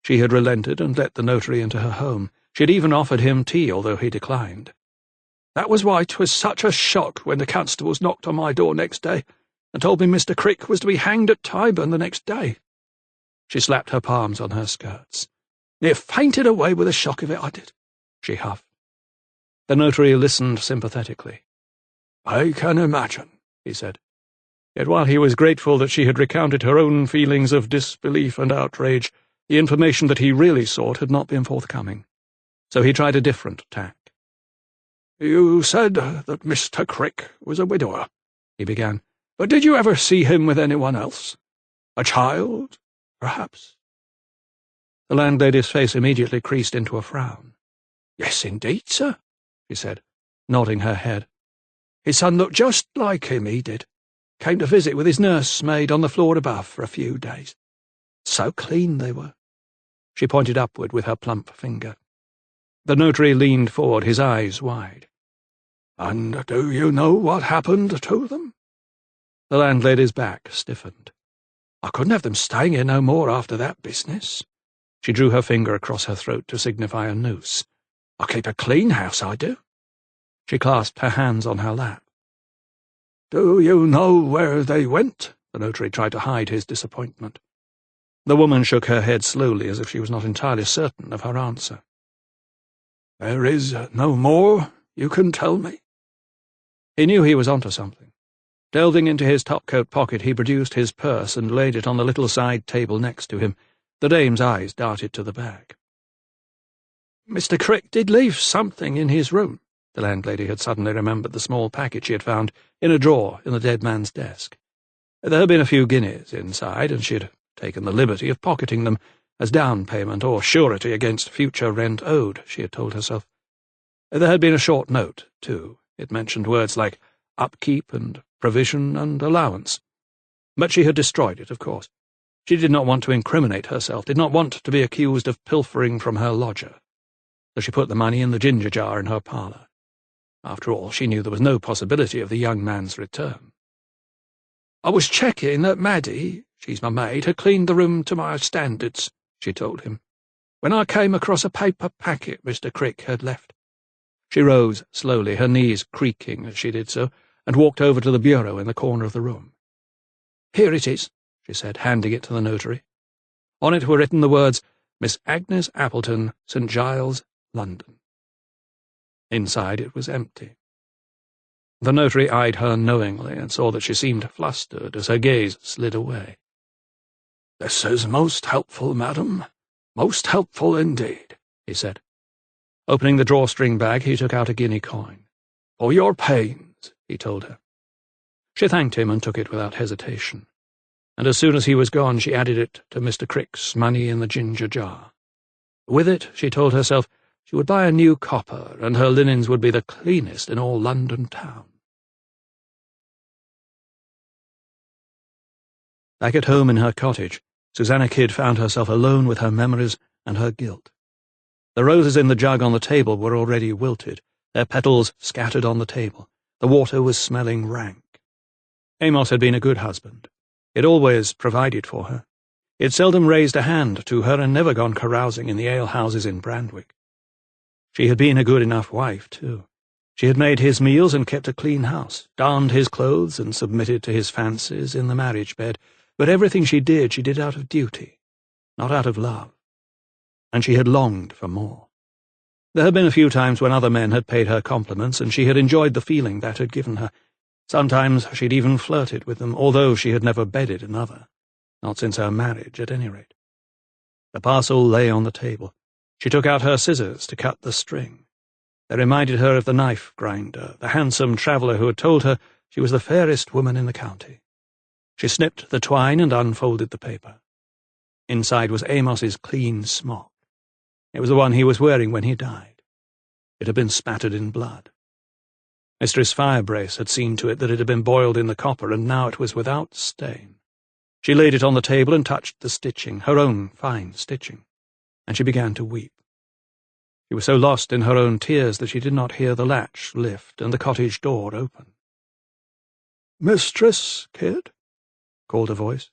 She had relented and let the notary into her home. She had even offered him tea, although he declined. "That was why 'twas such a shock when the constables knocked on my door next day and told me Mr. Crick was to be hanged at Tyburn the next day." She slapped her palms on her skirts. "Near fainted away with the shock of it, I did," she huffed. The notary listened sympathetically. "I can imagine," he said. Yet while he was grateful that she had recounted her own feelings of disbelief and outrage, the information that he really sought had not been forthcoming. So he tried a different tack. "You said that Mr. Crick was a widower," he began. "but did you ever see him with anyone else? A child, perhaps?" The landlady's face immediately creased into a frown. "Yes, indeed, sir," she said, nodding her head. "His son looked just like him, he did. Came to visit with his nursemaid on the floor above for a few days. So clean they were." She pointed upward with her plump finger. The notary leaned forward, his eyes wide. "And do you know what happened to them?" The landlady's back stiffened. "I couldn't have them staying here no more after that business." She drew her finger across her throat to signify a noose. "I keep a clean house, I do." She clasped her hands on her lap. "Do you know where they went?" The notary tried to hide his disappointment. The woman shook her head slowly, as if she was not entirely certain of her answer. "There is no more you can tell me?" He knew he was onto something. Delving into his topcoat pocket, he produced his purse and laid it on the little side table next to him. The dame's eyes darted to the bag. "Mr. Crick did leave something in his room." The landlady had suddenly remembered the small packet she had found in a drawer in the dead man's desk. There had been a few guineas inside, and she had taken the liberty of pocketing them as down payment or surety against future rent owed, she had told herself. There had been a short note, too. It mentioned words like upkeep and provision and allowance. But she had destroyed it, of course. She did not want to incriminate herself, did not want to be accused of pilfering from her lodger. So she put the money in the ginger jar in her parlour. After all, she knew there was no possibility of the young man's return. "I was checking that Maddie, she's my maid, had cleaned the room to my standards," she told him, "when I came across a paper packet Mr. Crick had left." She rose slowly, her knees creaking as she did so, and walked over to the bureau in the corner of the room. "Here it is," she said, handing it to the notary. On it were written the words, "Miss Agnes Appleton, St. Giles, London." Inside it was empty. The notary eyed her knowingly and saw that she seemed flustered as her gaze slid away. "This is most helpful, madam. Most helpful indeed," he said. Opening the drawstring bag, he took out a guinea coin. "For your pains," he told her. She thanked him and took it without hesitation. And as soon as he was gone, she added it to Mr. Crick's money in the ginger jar. With it, she told herself, she would buy a new copper, and her linens would be the cleanest in all London town. Back at home in her cottage, Susanna Kidd found herself alone with her memories and her guilt. The roses in the jug on the table were already wilted, their petals scattered on the table. The water was smelling rank. Amos had been a good husband. He had always provided for her. He had seldom raised a hand to her and never gone carousing in the alehouses in Brandwick. She had been a good enough wife, too. She had made his meals and kept a clean house, darned his clothes and submitted to his fancies in the marriage bed, but everything she did out of duty, not out of love. And she had longed for more. There had been a few times when other men had paid her compliments, and she had enjoyed the feeling that had given her. Sometimes she had even flirted with them, although she had never bedded another, not since her marriage, at any rate. The parcel lay on the table. She took out her scissors to cut the string. They reminded her of the knife grinder, the handsome traveller who had told her she was the fairest woman in the county. She snipped the twine and unfolded the paper. Inside was Amos's clean smock. It was the one he was wearing when he died. It had been spattered in blood. Mistress Firebrace had seen to it that it had been boiled in the copper, and now it was without stain. She laid it on the table and touched the stitching, her own fine stitching, and she began to weep. She was so lost in her own tears that she did not hear the latch lift and the cottage door open. "Mistress Kidd?" called a voice.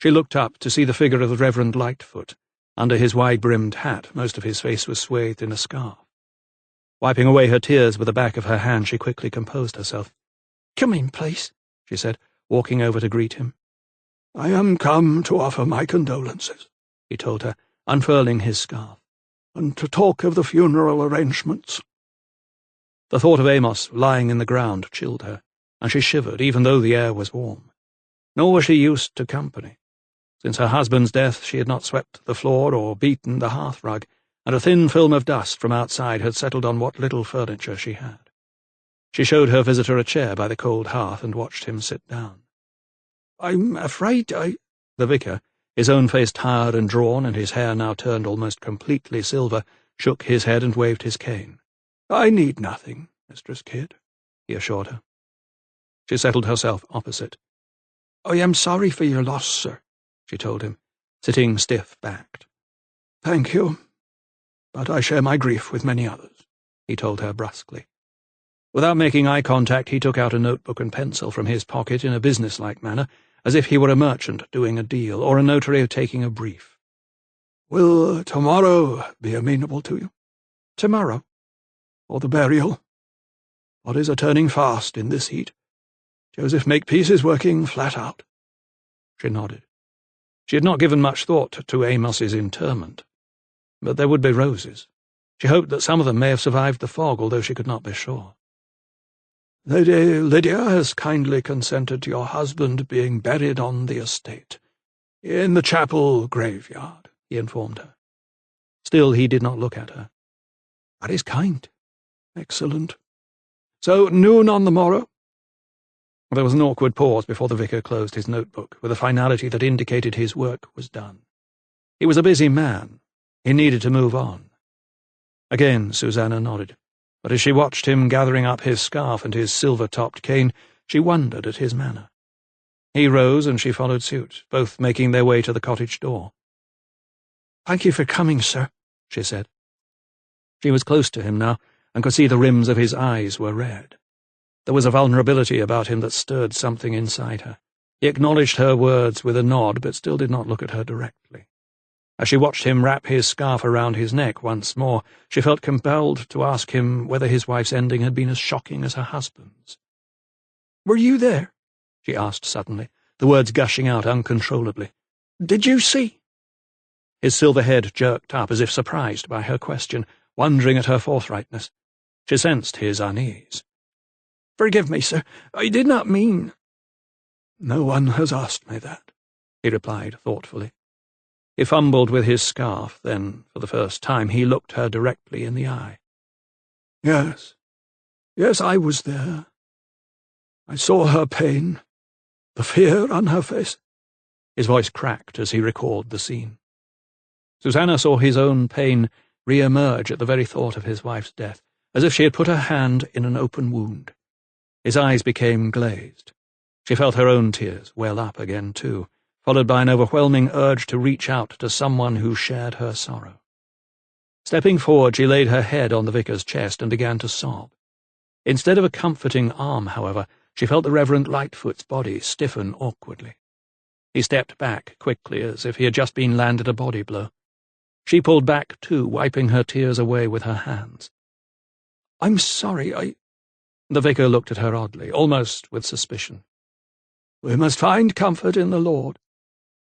She looked up to see the figure of the Reverend Lightfoot. Under his wide-brimmed hat, most of his face was swathed in a scarf. Wiping away her tears with the back of her hand, she quickly composed herself. "Come in, please," she said, walking over to greet him. "I am come to offer my condolences," he told her, unfurling his scarf, "and to talk of the funeral arrangements." The thought of Amos lying in the ground chilled her, and she shivered, even though the air was warm. Nor was she used to company. Since her husband's death she had not swept the floor or beaten the hearth-rug, and a thin film of dust from outside had settled on what little furniture she had. She showed her visitor a chair by the cold hearth and watched him sit down. "I'm afraid The vicar, his own face tired and drawn and his hair now turned almost completely silver, shook his head and waved his cane. "I need nothing, Mistress Kidd," he assured her. She settled herself opposite. "I am sorry for your loss, sir," she told him, sitting stiff-backed. "Thank you, but I share my grief with many others," he told her brusquely. Without making eye contact, he took out a notebook and pencil from his pocket in a business-like manner, as if he were a merchant doing a deal or a notary taking a brief. "Will tomorrow be amenable to you?" "Tomorrow?" "For the burial. Bodies are turning fast in this heat. Joseph Makepeace is working flat out." She nodded. She had not given much thought to Amos's interment. But there would be roses. She hoped that some of them may have survived the fog, although she could not be sure. "Lady Lydia has kindly consented to your husband being buried on the estate, in the chapel graveyard," he informed her. Still he did not look at her. "That is kind. Excellent. So noon on the morrow?" There was an awkward pause before the vicar closed his notebook, with a finality that indicated his work was done. He was a busy man. He needed to move on. Again Susanna nodded, but as she watched him gathering up his scarf and his silver-topped cane, she wondered at his manner. He rose and she followed suit, both making their way to the cottage door. "Thank you for coming, sir," she said. She was close to him now, and could see the rims of his eyes were red. There was a vulnerability about him that stirred something inside her. He acknowledged her words with a nod, but still did not look at her directly. As she watched him wrap his scarf around his neck once more, she felt compelled to ask him whether his wife's ending had been as shocking as her husband's. "Were you there?" she asked suddenly, the words gushing out uncontrollably. "Did you see?" His silver head jerked up as if surprised by her question, wondering at her forthrightness. She sensed his unease. "Forgive me, sir. I did not mean—" "No one has asked me that," he replied thoughtfully. He fumbled with his scarf, then, for the first time, he looked her directly in the eye. Yes, I was there. I saw her pain, the fear on her face." His voice cracked as he recalled the scene. Susanna saw his own pain re-emerge at the very thought of his wife's death, as if she had put her hand in an open wound. His eyes became glazed. She felt her own tears well up again, too, followed by an overwhelming urge to reach out to someone who shared her sorrow. Stepping forward, she laid her head on the vicar's chest and began to sob. Instead of a comforting arm, however, she felt the Reverend Lightfoot's body stiffen awkwardly. He stepped back quickly, as if he had just been landed a body blow. She pulled back, too, wiping her tears away with her hands. "I'm sorry, The vicar looked at her oddly, almost with suspicion. "We must find comfort in the Lord."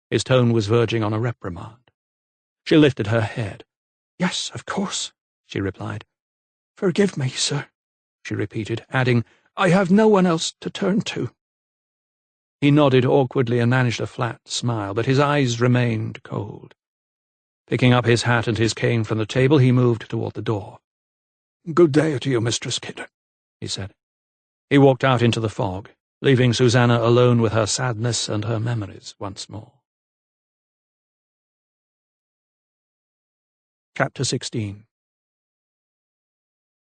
His tone was verging on a reprimand. She lifted her head. "Yes, of course," she replied. "Forgive me, sir," she repeated, adding, "I have no one else to turn to." He nodded awkwardly and managed a flat smile, but his eyes remained cold. Picking up his hat and his cane from the table, he moved toward the door. "Good day to you, Mistress Kidd," he said. He walked out into the fog, leaving Susanna alone with her sadness and her memories once more. Chapter 16.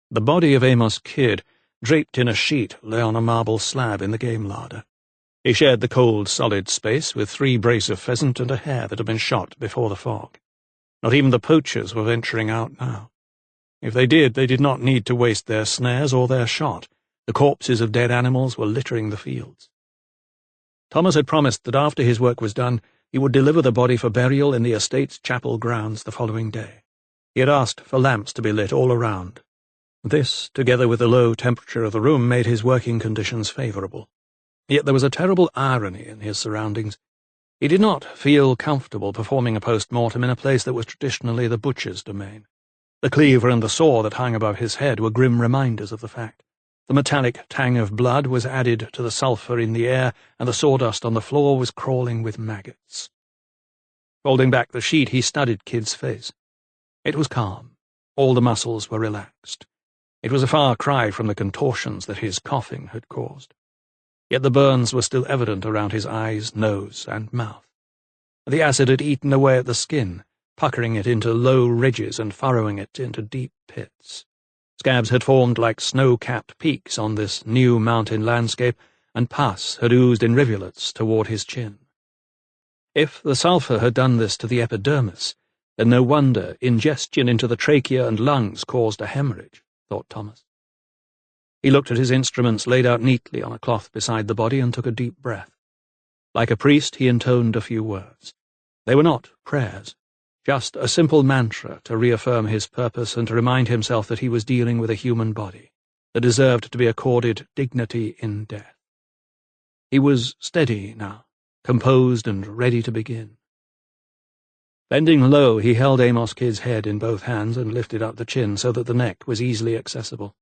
The body of Amos Kidd, draped in a sheet, lay on a marble slab in the game larder. He shared the cold, solid space with 3 brace of pheasant and a hare that had been shot before the fog. Not even the poachers were venturing out now. If they did not need to waste their snares or their shot. The corpses of dead animals were littering the fields. Thomas had promised that after his work was done, he would deliver the body for burial in the estate's chapel grounds the following day. He had asked for lamps to be lit all around. This, together with the low temperature of the room, made his working conditions favourable. Yet there was a terrible irony in his surroundings. He did not feel comfortable performing a post-mortem in a place that was traditionally the butcher's domain. The cleaver and the saw that hung above his head were grim reminders of the fact. The metallic tang of blood was added to the sulphur in the air, and the sawdust on the floor was crawling with maggots. Folding back the sheet, he studied Kidd's face. It was calm. All the muscles were relaxed. It was a far cry from the contortions that his coughing had caused. Yet the burns were still evident around his eyes, nose, and mouth. The acid had eaten away at the skin, puckering it into low ridges and furrowing it into deep pits. Scabs had formed like snow-capped peaks on this new mountain landscape, and pus had oozed in rivulets toward his chin. If the sulphur had done this to the epidermis, then no wonder ingestion into the trachea and lungs caused a hemorrhage, thought Thomas. He looked at his instruments laid out neatly on a cloth beside the body and took a deep breath. Like a priest, he intoned a few words. They were not prayers, just a simple mantra to reaffirm his purpose and to remind himself that he was dealing with a human body that deserved to be accorded dignity in death. He was steady now, composed and ready to begin. Bending low, he held Amos Kidd's head in both hands and lifted up the chin so that the neck was easily accessible.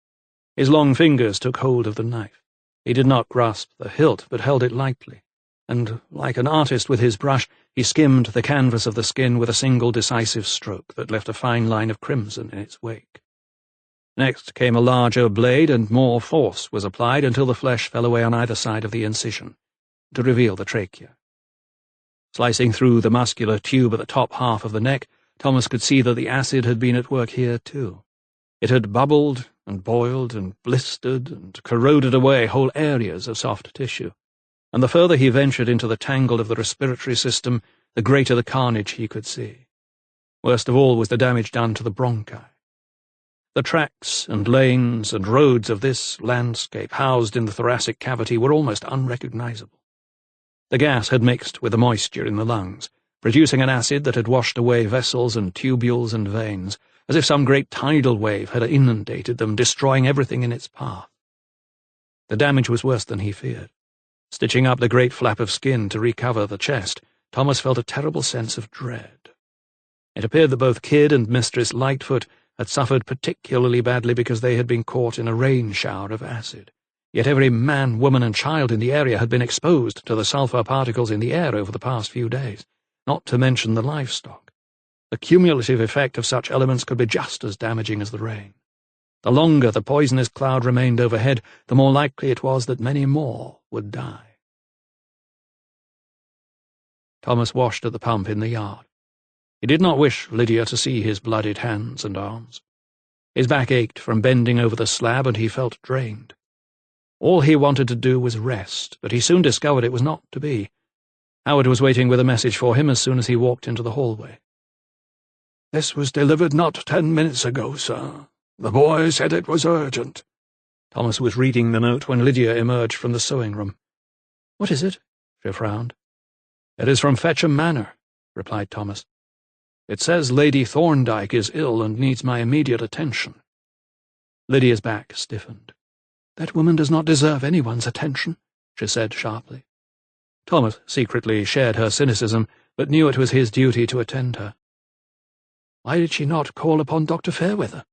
His long fingers took hold of the knife. He did not grasp the hilt, but held it lightly, and, like an artist with his brush, he skimmed the canvas of the skin with a single decisive stroke that left a fine line of crimson in its wake. Next came a larger blade, and more force was applied until the flesh fell away on either side of the incision, to reveal the trachea. Slicing through the muscular tube at the top half of the neck, Thomas could see that the acid had been at work here too. It had bubbled and boiled and blistered and corroded away whole areas of soft tissue, and the further he ventured into the tangle of the respiratory system, the greater the carnage he could see. Worst of all was the damage done to the bronchi. The tracks and lanes and roads of this landscape housed in the thoracic cavity were almost unrecognizable. The gas had mixed with the moisture in the lungs, producing an acid that had washed away vessels and tubules and veins, as if some great tidal wave had inundated them, destroying everything in its path. The damage was worse than he feared. Stitching up the great flap of skin to recover the chest, Thomas felt a terrible sense of dread. It appeared that both Kidd and Mistress Lightfoot had suffered particularly badly because they had been caught in a rain shower of acid. Yet every man, woman, and child in the area had been exposed to the sulphur particles in the air over the past few days, not to mention the livestock. The cumulative effect of such elements could be just as damaging as the rain. The longer the poisonous cloud remained overhead, the more likely it was that many more would die. Thomas washed at the pump in the yard. He did not wish Lydia to see his bloodied hands and arms. His back ached from bending over the slab, and he felt drained. All he wanted to do was rest, but he soon discovered it was not to be. Howard was waiting with a message for him as soon as he walked into the hallway. "This was delivered not 10 minutes ago, sir. The boy said it was urgent." Thomas was reading the note when Lydia emerged from the sewing room. "What is it?" She frowned. "It is from Fetcham Manor," replied Thomas. "It says Lady Thorndyke is ill and needs my immediate attention." Lydia's back stiffened. "That woman does not deserve anyone's attention," she said sharply. Thomas secretly shared her cynicism, but knew it was his duty to attend her. "Why did she not call upon Dr. Fairweather?"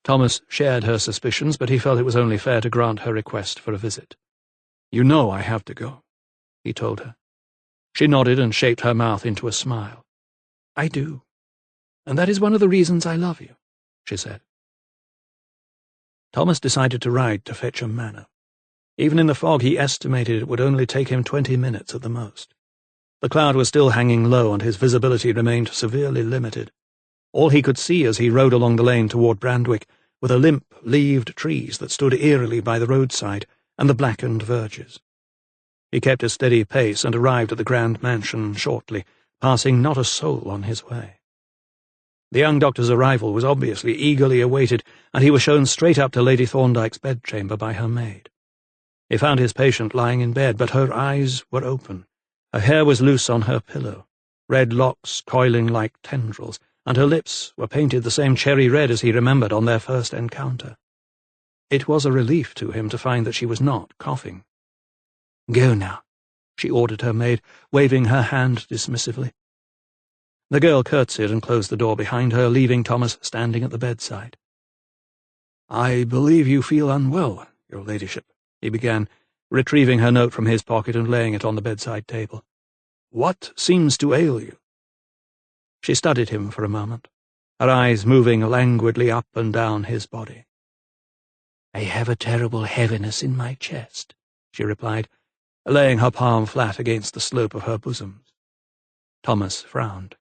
Thomas shared her suspicions, but he felt it was only fair to grant her request for a visit. "You know I have to go," he told her. She nodded and shaped her mouth into a smile. "I do. And that is one of the reasons I love you," she said. Thomas decided to ride to Fetcham Manor. Even in the fog, he estimated it would only take him 20 minutes at the most. The cloud was still hanging low, and his visibility remained severely limited. All he could see as he rode along the lane toward Brandwick were the limp, leaved trees that stood eerily by the roadside and the blackened verges. He kept a steady pace and arrived at the grand mansion shortly, passing not a soul on his way. The young doctor's arrival was obviously eagerly awaited, and he was shown straight up to Lady Thorndyke's bedchamber by her maid. He found his patient lying in bed, but her eyes were open. Her hair was loose on her pillow, red locks coiling like tendrils, and her lips were painted the same cherry red as he remembered on their first encounter. It was a relief to him to find that she was not coughing. "Go now," she ordered her maid, waving her hand dismissively. The girl curtsied and closed the door behind her, leaving Thomas standing at the bedside. "I believe you feel unwell, your ladyship," he began, retrieving her note from his pocket and laying it on the bedside table. "What seems to ail you?" She studied him for a moment, her eyes moving languidly up and down his body. "I have a terrible heaviness in my chest," she replied, laying her palm flat against the slope of her bosom. Thomas frowned.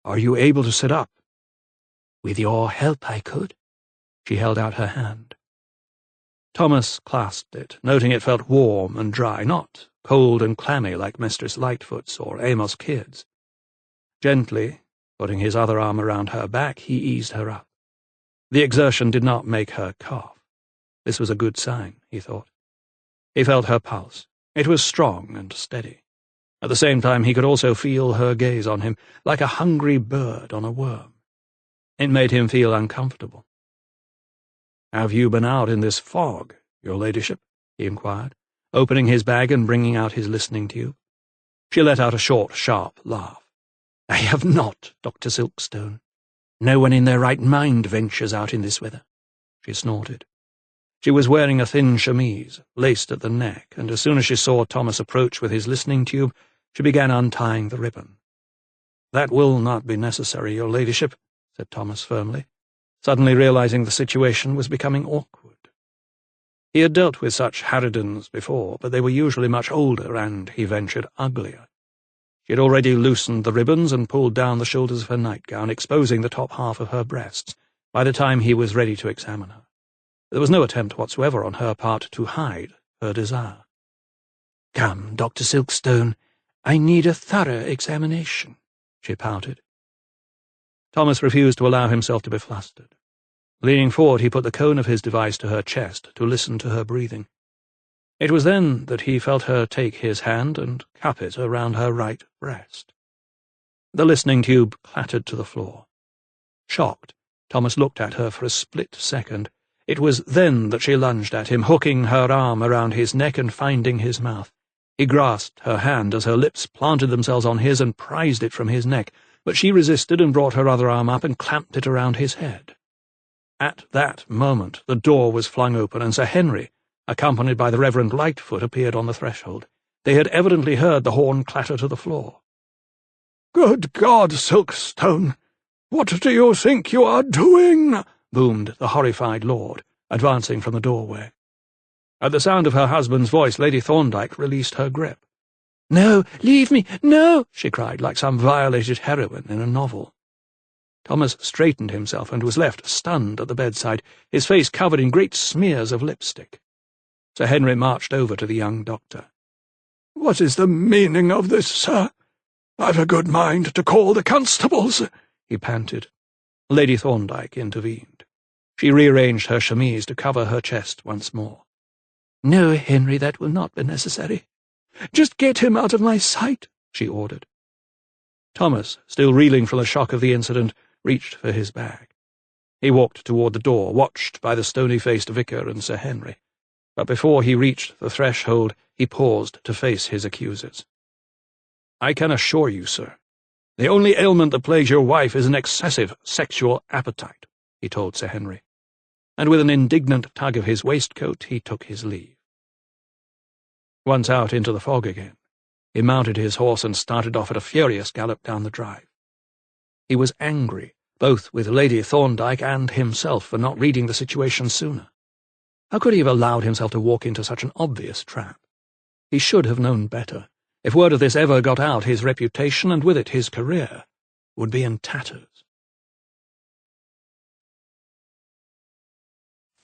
"Are you able to sit up?" "With your help I could." She held out her hand. Thomas clasped it, noting it felt warm and dry, not cold and clammy like Mistress Lightfoot's or Amos Kidd's. Gently, putting his other arm around her back, he eased her up. The exertion did not make her cough. This was a good sign, he thought. He felt her pulse. It was strong and steady. At the same time, he could also feel her gaze on him, like a hungry bird on a worm. It made him feel uncomfortable. "Have you been out in this fog, your ladyship?" he inquired, opening his bag and bringing out his listening tube. She let out a short, sharp laugh. "I have not, Dr. Silkstone. No one in their right mind ventures out in this weather," she snorted. She was wearing a thin chemise, laced at the neck, and as soon as she saw Thomas approach with his listening tube, she began untying the ribbon. "That will not be necessary, your ladyship," said Thomas firmly, suddenly realizing the situation was becoming awkward. He had dealt with such harridans before, but they were usually much older and, he ventured, uglier. She had already loosened the ribbons and pulled down the shoulders of her nightgown, exposing the top half of her breasts, by the time he was ready to examine her. There was no attempt whatsoever on her part to hide her desire. "Come, Dr. Silkstone, I need a thorough examination," she pouted. Thomas refused to allow himself to be flustered. Leaning forward, he put the cone of his device to her chest to listen to her breathing. It was then that he felt her take his hand and cup it around her right breast. The listening tube clattered to the floor. Shocked, Thomas looked at her for a split second. It was then that she lunged at him, hooking her arm around his neck and finding his mouth. He grasped her hand as her lips planted themselves on his and prized it from his neck, but she resisted and brought her other arm up and clamped it around his head. At that moment the door was flung open, and Sir Henry, accompanied by the Reverend Lightfoot, appeared on the threshold. They had evidently heard the horn clatter to the floor. "Good God, Silkstone! What do you think you are doing?" boomed the horrified lord, advancing from the doorway. At the sound of her husband's voice, Lady Thorndyke released her grip. "No, leave me, no!" she cried, like some violated heroine in a novel. Thomas straightened himself and was left stunned at the bedside, his face covered in great smears of lipstick. Sir Henry marched over to the young doctor. "What is the meaning of this, sir? I've a good mind to call the constables," he panted. Lady Thorndyke intervened. She rearranged her chemise to cover her chest once more. "No, Henry, that will not be necessary. Just get him out of my sight," she ordered. Thomas, still reeling from the shock of the incident, reached for his bag. He walked toward the door, watched by the stony-faced vicar and Sir Henry. But before he reached the threshold, he paused to face his accusers. "I can assure you, sir, the only ailment that plagues your wife is an excessive sexual appetite," he told Sir Henry, and with an indignant tug of his waistcoat he took his leave. Once out into the fog again, he mounted his horse and started off at a furious gallop down the drive. He was angry, both with Lady Thorndyke and himself, for not reading the situation sooner. How could he have allowed himself to walk into such an obvious trap? He should have known better. If word of this ever got out, his reputation, and with it his career, would be in tatters.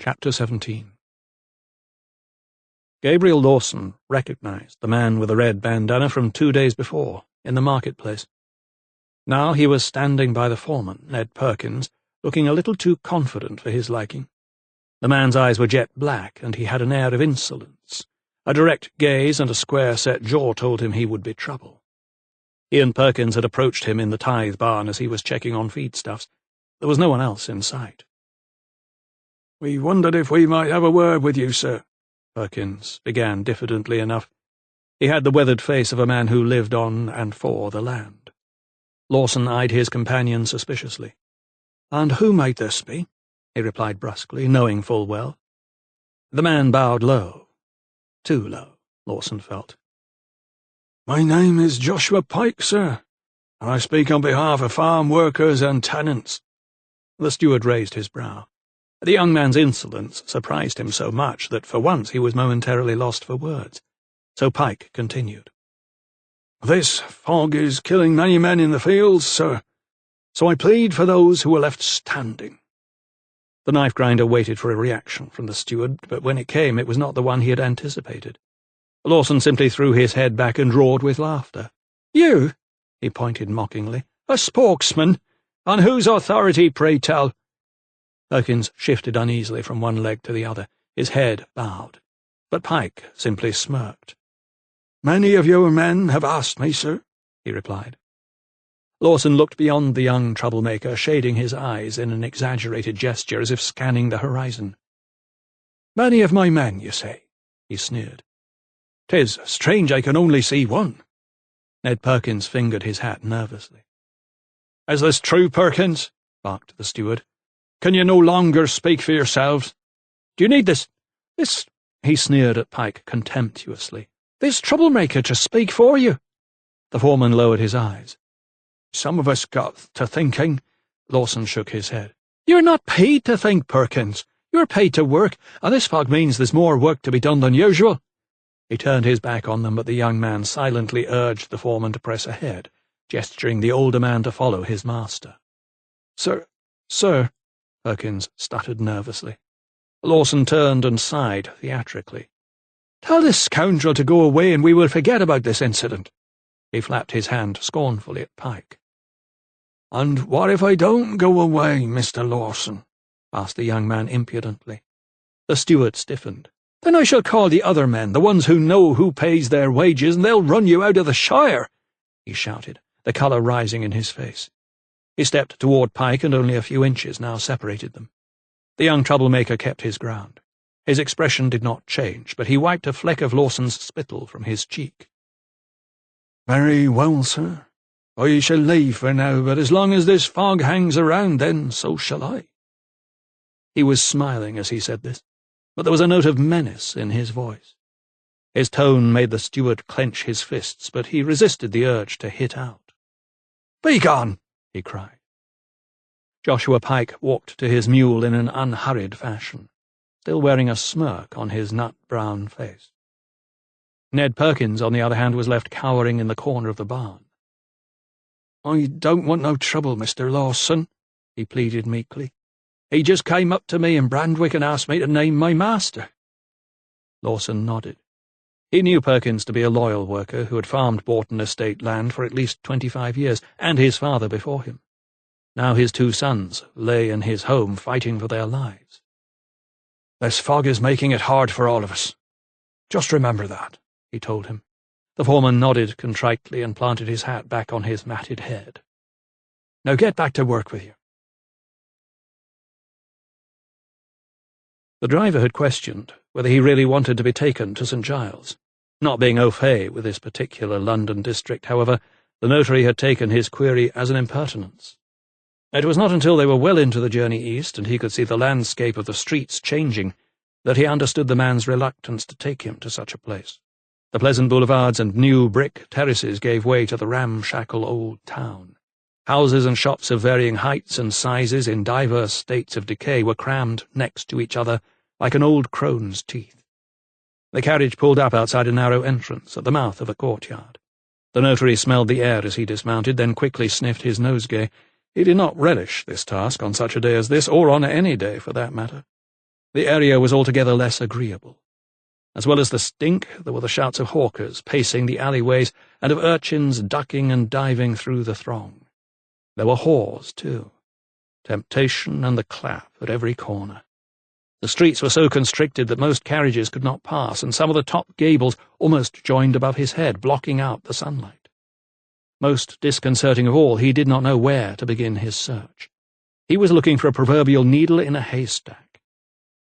Chapter 17. Gabriel Lawson recognized the man with the red bandana from 2 days before, in the marketplace. Now he was standing by the foreman, Ned Perkins, looking a little too confident for his liking. The man's eyes were jet black, and he had an air of insolence. A direct gaze and a square-set jaw told him he would be trouble. He and Perkins had approached him in the tithe barn as he was checking on feedstuffs. There was no one else in sight. "We wondered if we might have a word with you, sir," Perkins began diffidently enough. He had the weathered face of a man who lived on and for the land. Lawson eyed his companion suspiciously. "And who might this be?" he replied brusquely, knowing full well. The man bowed low. Too low, Lawson felt. "My name is Joshua Pike, sir, and I speak on behalf of farm workers and tenants." The steward raised his brow. The young man's insolence surprised him so much that for once he was momentarily lost for words. So Pike continued. "This fog is killing many men in the fields, sir, so I plead for those who are left standing." The knife grinder waited for a reaction from the steward, but when it came it was not the one he had anticipated. Lawson simply threw his head back and roared with laughter. "You?" he pointed mockingly. "A spokesman? On whose authority, pray tell?" Perkins shifted uneasily from one leg to the other, his head bowed. But Pike simply smirked. "Many of your men have asked me, sir," he replied. Lawson looked beyond the young troublemaker, shading his eyes in an exaggerated gesture as if scanning the horizon. "Many of my men, you say?" he sneered. "'Tis strange I can only see one." Ned Perkins fingered his hat nervously. "Is this true, Perkins?" barked the steward. "Can you no longer speak for yourselves? Do you need this, he sneered at Pike contemptuously, "this troublemaker to speak for you?" The foreman lowered his eyes. "Some of us got to thinking." Lawson shook his head. "You're not paid to think, Perkins. You're paid to work, and this fog means there's more work to be done than usual." He turned his back on them, but the young man silently urged the foreman to press ahead, gesturing the older man to follow his master. Sir, Perkins stuttered nervously. Lawson turned and sighed theatrically. "Tell this scoundrel to go away and we will forget about this incident." He flapped his hand scornfully at Pike. "And what if I don't go away, Mr. Lawson?" asked the young man impudently. The steward stiffened. "Then I shall call the other men, the ones who know who pays their wages, and they'll run you out of the shire," he shouted, the colour rising in his face. He stepped toward Pike, and only a few inches now separated them. The young troublemaker kept his ground. His expression did not change, but he wiped a fleck of Lawson's spittle from his cheek. "Very well, sir. I shall leave for now, but as long as this fog hangs around, then so shall I." He was smiling as he said this, but there was a note of menace in his voice. His tone made the steward clench his fists, but he resisted the urge to hit out. "Begone!" he cried. Joshua Pike walked to his mule in an unhurried fashion, still wearing a smirk on his nut-brown face. Ned Perkins, on the other hand, was left cowering in the corner of the barn. "I don't want no trouble, Mr. Lawson," he pleaded meekly. "He just came up to me in Brandwick and asked me to name my master." Lawson nodded. He knew Perkins to be a loyal worker who had farmed Bourton estate land for at least 25 years, and his father before him. Now his 2 sons lay in his home fighting for their lives. "This fog is making it hard for all of us. Just remember that," he told him. The foreman nodded contritely and planted his hat back on his matted head. "Now get back to work with you." The driver had questioned whether he really wanted to be taken to St. Giles. Not being au fait with this particular London district, however, the notary had taken his query as an impertinence. It was not until they were well into the journey east, and he could see the landscape of the streets changing, that he understood the man's reluctance to take him to such a place. The pleasant boulevards and new brick terraces gave way to the ramshackle old town. Houses and shops of varying heights and sizes in diverse states of decay were crammed next to each other like an old crone's teeth. The carriage pulled up outside a narrow entrance at the mouth of a courtyard. The notary smelled the air as he dismounted, then quickly sniffed his nosegay. He did not relish this task on such a day as this, or on any day for that matter. The area was altogether less agreeable. As well as the stink, there were the shouts of hawkers pacing the alleyways and of urchins ducking and diving through the throng. There were whores, too. Temptation and the clap at every corner. The streets were so constricted that most carriages could not pass, and some of the top gables almost joined above his head, blocking out the sunlight. Most disconcerting of all, he did not know where to begin his search. He was looking for a proverbial needle in a haystack.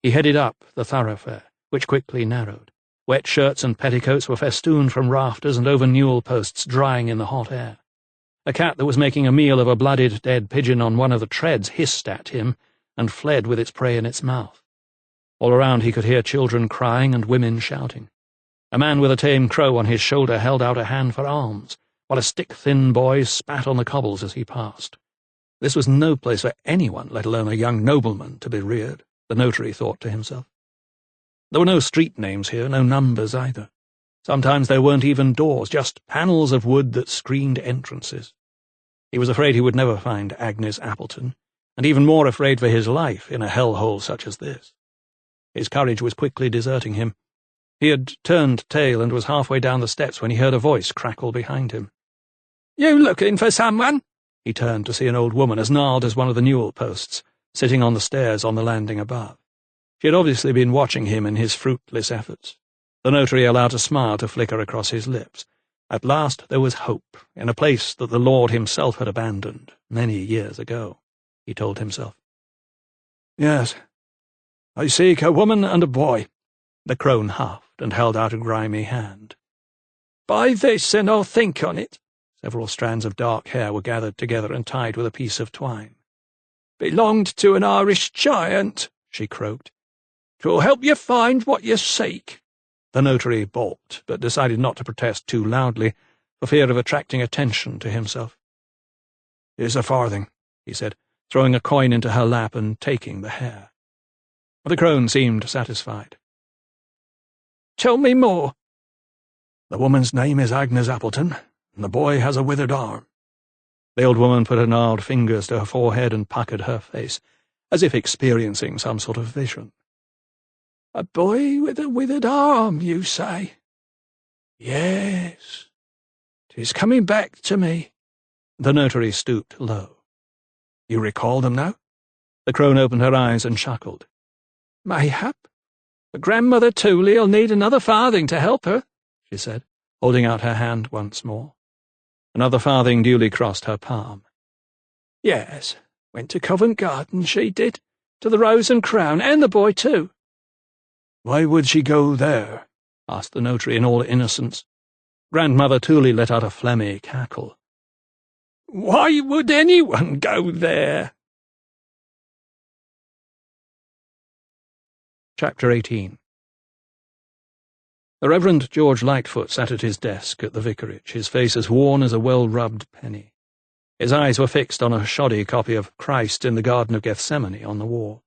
He headed up the thoroughfare, which quickly narrowed. Wet shirts and petticoats were festooned from rafters and over newel posts drying in the hot air. A cat that was making a meal of a blooded dead pigeon on one of the treads hissed at him and fled with its prey in its mouth. All around he could hear children crying and women shouting. A man with a tame crow on his shoulder held out a hand for alms, while a stick-thin boy spat on the cobbles as he passed. This was no place for anyone, let alone a young nobleman, to be reared, the notary thought to himself. There were no street names here, no numbers either. Sometimes there weren't even doors, just panels of wood that screened entrances. He was afraid he would never find Agnes Appleton, and even more afraid for his life in a hell-hole such as this. His courage was quickly deserting him. He had turned tail and was halfway down the steps when he heard a voice crackle behind him. "You looking for someone?" He turned to see an old woman as gnarled as one of the newel posts, sitting on the stairs on the landing above. She had obviously been watching him in his fruitless efforts. The notary allowed a smile to flicker across his lips. At last there was hope, in a place that the Lord himself had abandoned many years ago, he told himself. "Yes, I seek a woman and a boy." The crone huffed and held out a grimy hand. "Buy this and I'll think on it." Several strands of dark hair were gathered together and tied with a piece of twine. "Belonged to an Irish giant," she croaked. "'Twill help you find what you seek." The notary balked, but decided not to protest too loudly, for fear of attracting attention to himself. "Here's a farthing," he said, throwing a coin into her lap and taking the hair. The crone seemed satisfied. "Tell me more." "The woman's name is Agnes Appleton, and the boy has a withered arm." The old woman put her gnarled fingers to her forehead and puckered her face, as if experiencing some sort of vision. "A boy with a withered arm, you say?" "Yes. 'Tis coming back to me." The notary stooped low. "You recall them now?" The crone opened her eyes and chuckled. "Mayhap. But Grandmother Tooley'll need another farthing to help her," she said, holding out her hand once more. Another farthing duly crossed her palm. "Yes, went to Covent Garden, she did, to the Rose and Crown, and the boy too." "Why would she go there?" asked the notary in all innocence. Grandmother Tooley let out a phlegmy cackle. "Why would anyone go there?" Chapter 18. The Reverend George Lightfoot sat at his desk at the vicarage, his face as worn as a well-rubbed penny. His eyes were fixed on a shoddy copy of Christ in the Garden of Gethsemane on the wall.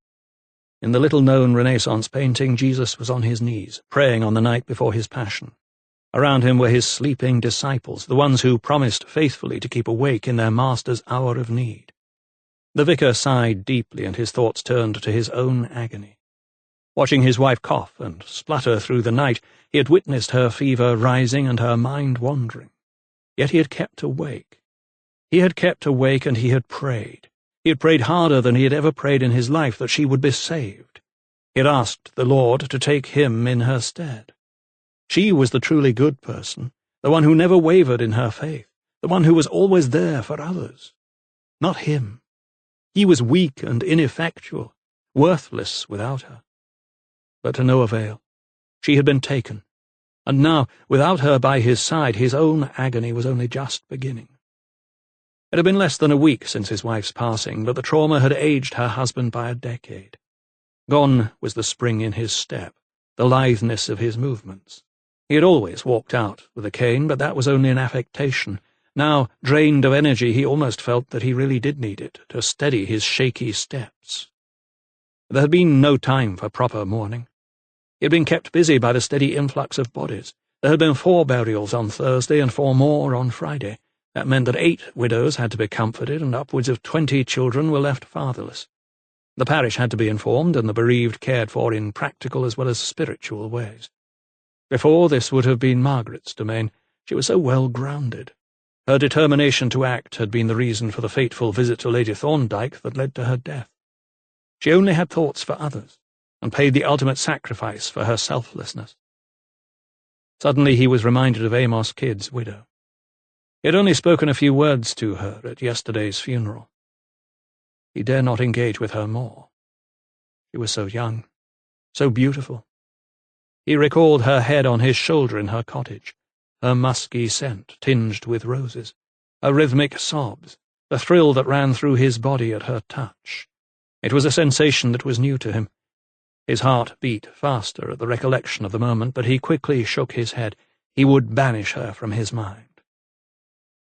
In the little-known Renaissance painting, Jesus was on his knees, praying on the night before his passion. Around him were his sleeping disciples, the ones who promised faithfully to keep awake in their Master's hour of need. The vicar sighed deeply, and his thoughts turned to his own agony. Watching his wife cough and splutter through the night, he had witnessed her fever rising and her mind wandering. Yet he had kept awake. He had kept awake, and he had prayed. He had prayed harder than he had ever prayed in his life that she would be saved. He had asked the Lord to take him in her stead. She was the truly good person, the one who never wavered in her faith, the one who was always there for others. Not him. He was weak and ineffectual, worthless without her. But to no avail. She had been taken, and now, without her by his side, his own agony was only just beginning. It had been less than a week since his wife's passing, but the trauma had aged her husband by a decade. Gone was the spring in his step, the litheness of his movements. He had always walked out with a cane, but that was only an affectation. Now, drained of energy, he almost felt that he really did need it to steady his shaky steps. There had been no time for proper mourning. He had been kept busy by the steady influx of bodies. There had been 4 burials on Thursday and 4 more on Friday. That meant that 8 widows had to be comforted, and upwards of 20 children were left fatherless. The parish had to be informed and the bereaved cared for in practical as well as spiritual ways. Before, this would have been Margaret's domain. She was so well grounded. Her determination to act had been the reason for the fateful visit to Lady Thorndyke that led to her death. She only had thoughts for others, and paid the ultimate sacrifice for her selflessness. Suddenly he was reminded of Amos Kidd's widow. He had only spoken a few words to her at yesterday's funeral. He dare not engage with her more. She was so young, so beautiful. He recalled her head on his shoulder in her cottage, her musky scent tinged with roses, her rhythmic sobs, the thrill that ran through his body at her touch. It was a sensation that was new to him. His heart beat faster at the recollection of the moment, but he quickly shook his head. He would banish her from his mind.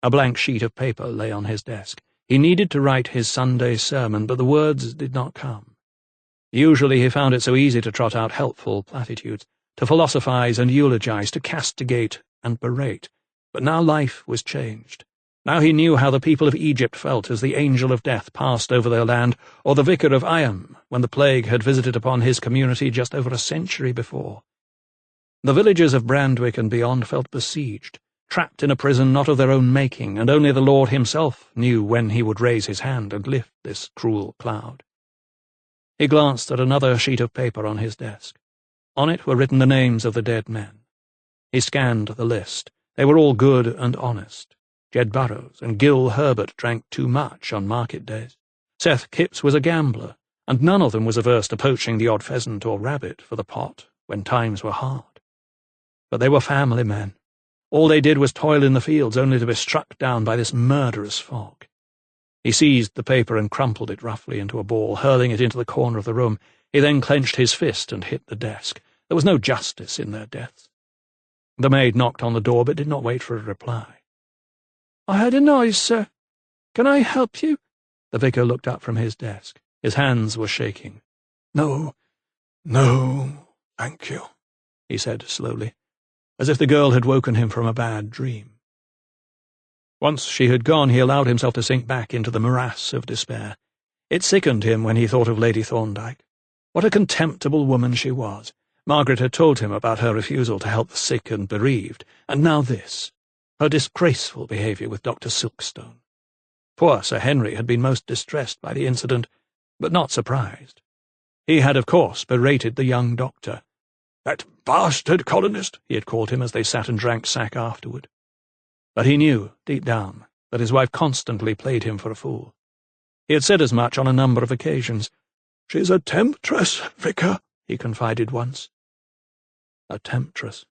A blank sheet of paper lay on his desk. He needed to write his Sunday sermon, but the words did not come. Usually he found it so easy to trot out helpful platitudes, to philosophize and eulogize, to castigate and berate. But now life was changed. Now he knew how the people of Egypt felt as the angel of death passed over their land, or the vicar of Iam when the plague had visited upon his community just over a century before. The villagers of Brandwick and beyond felt besieged, trapped in a prison not of their own making, and only the Lord himself knew when he would raise his hand and lift this cruel cloud. He glanced at another sheet of paper on his desk. On it were written the names of the dead men. He scanned the list. They were all good and honest. Jed Burrows and Gil Herbert drank too much on market days. Seth Kipps was a gambler, and none of them was averse to poaching the odd pheasant or rabbit for the pot when times were hard. But they were family men. All they did was toil in the fields, only to be struck down by this murderous fog. He seized the paper and crumpled it roughly into a ball, hurling it into the corner of the room. He then clenched his fist and hit the desk. There was no justice in their deaths. The maid knocked on the door, but did not wait for a reply. "I heard a noise, sir. Can I help you?" The vicar looked up from his desk. His hands were shaking. "No, thank you," he said slowly, as if the girl had woken him from a bad dream. Once she had gone, he allowed himself to sink back into the morass of despair. It sickened him when he thought of Lady Thorndyke. What a contemptible woman she was. Margaret had told him about her refusal to help the sick and bereaved, and now this, her disgraceful behaviour with Dr. Silkstone. Poor Sir Henry had been most distressed by the incident, but not surprised. He had, of course, berated the young doctor. "That bastard colonist," he had called him as they sat and drank sack afterward. But he knew, deep down, that his wife constantly played him for a fool. He had said as much on a number of occasions. "She's a temptress, vicar," he confided once. A temptress.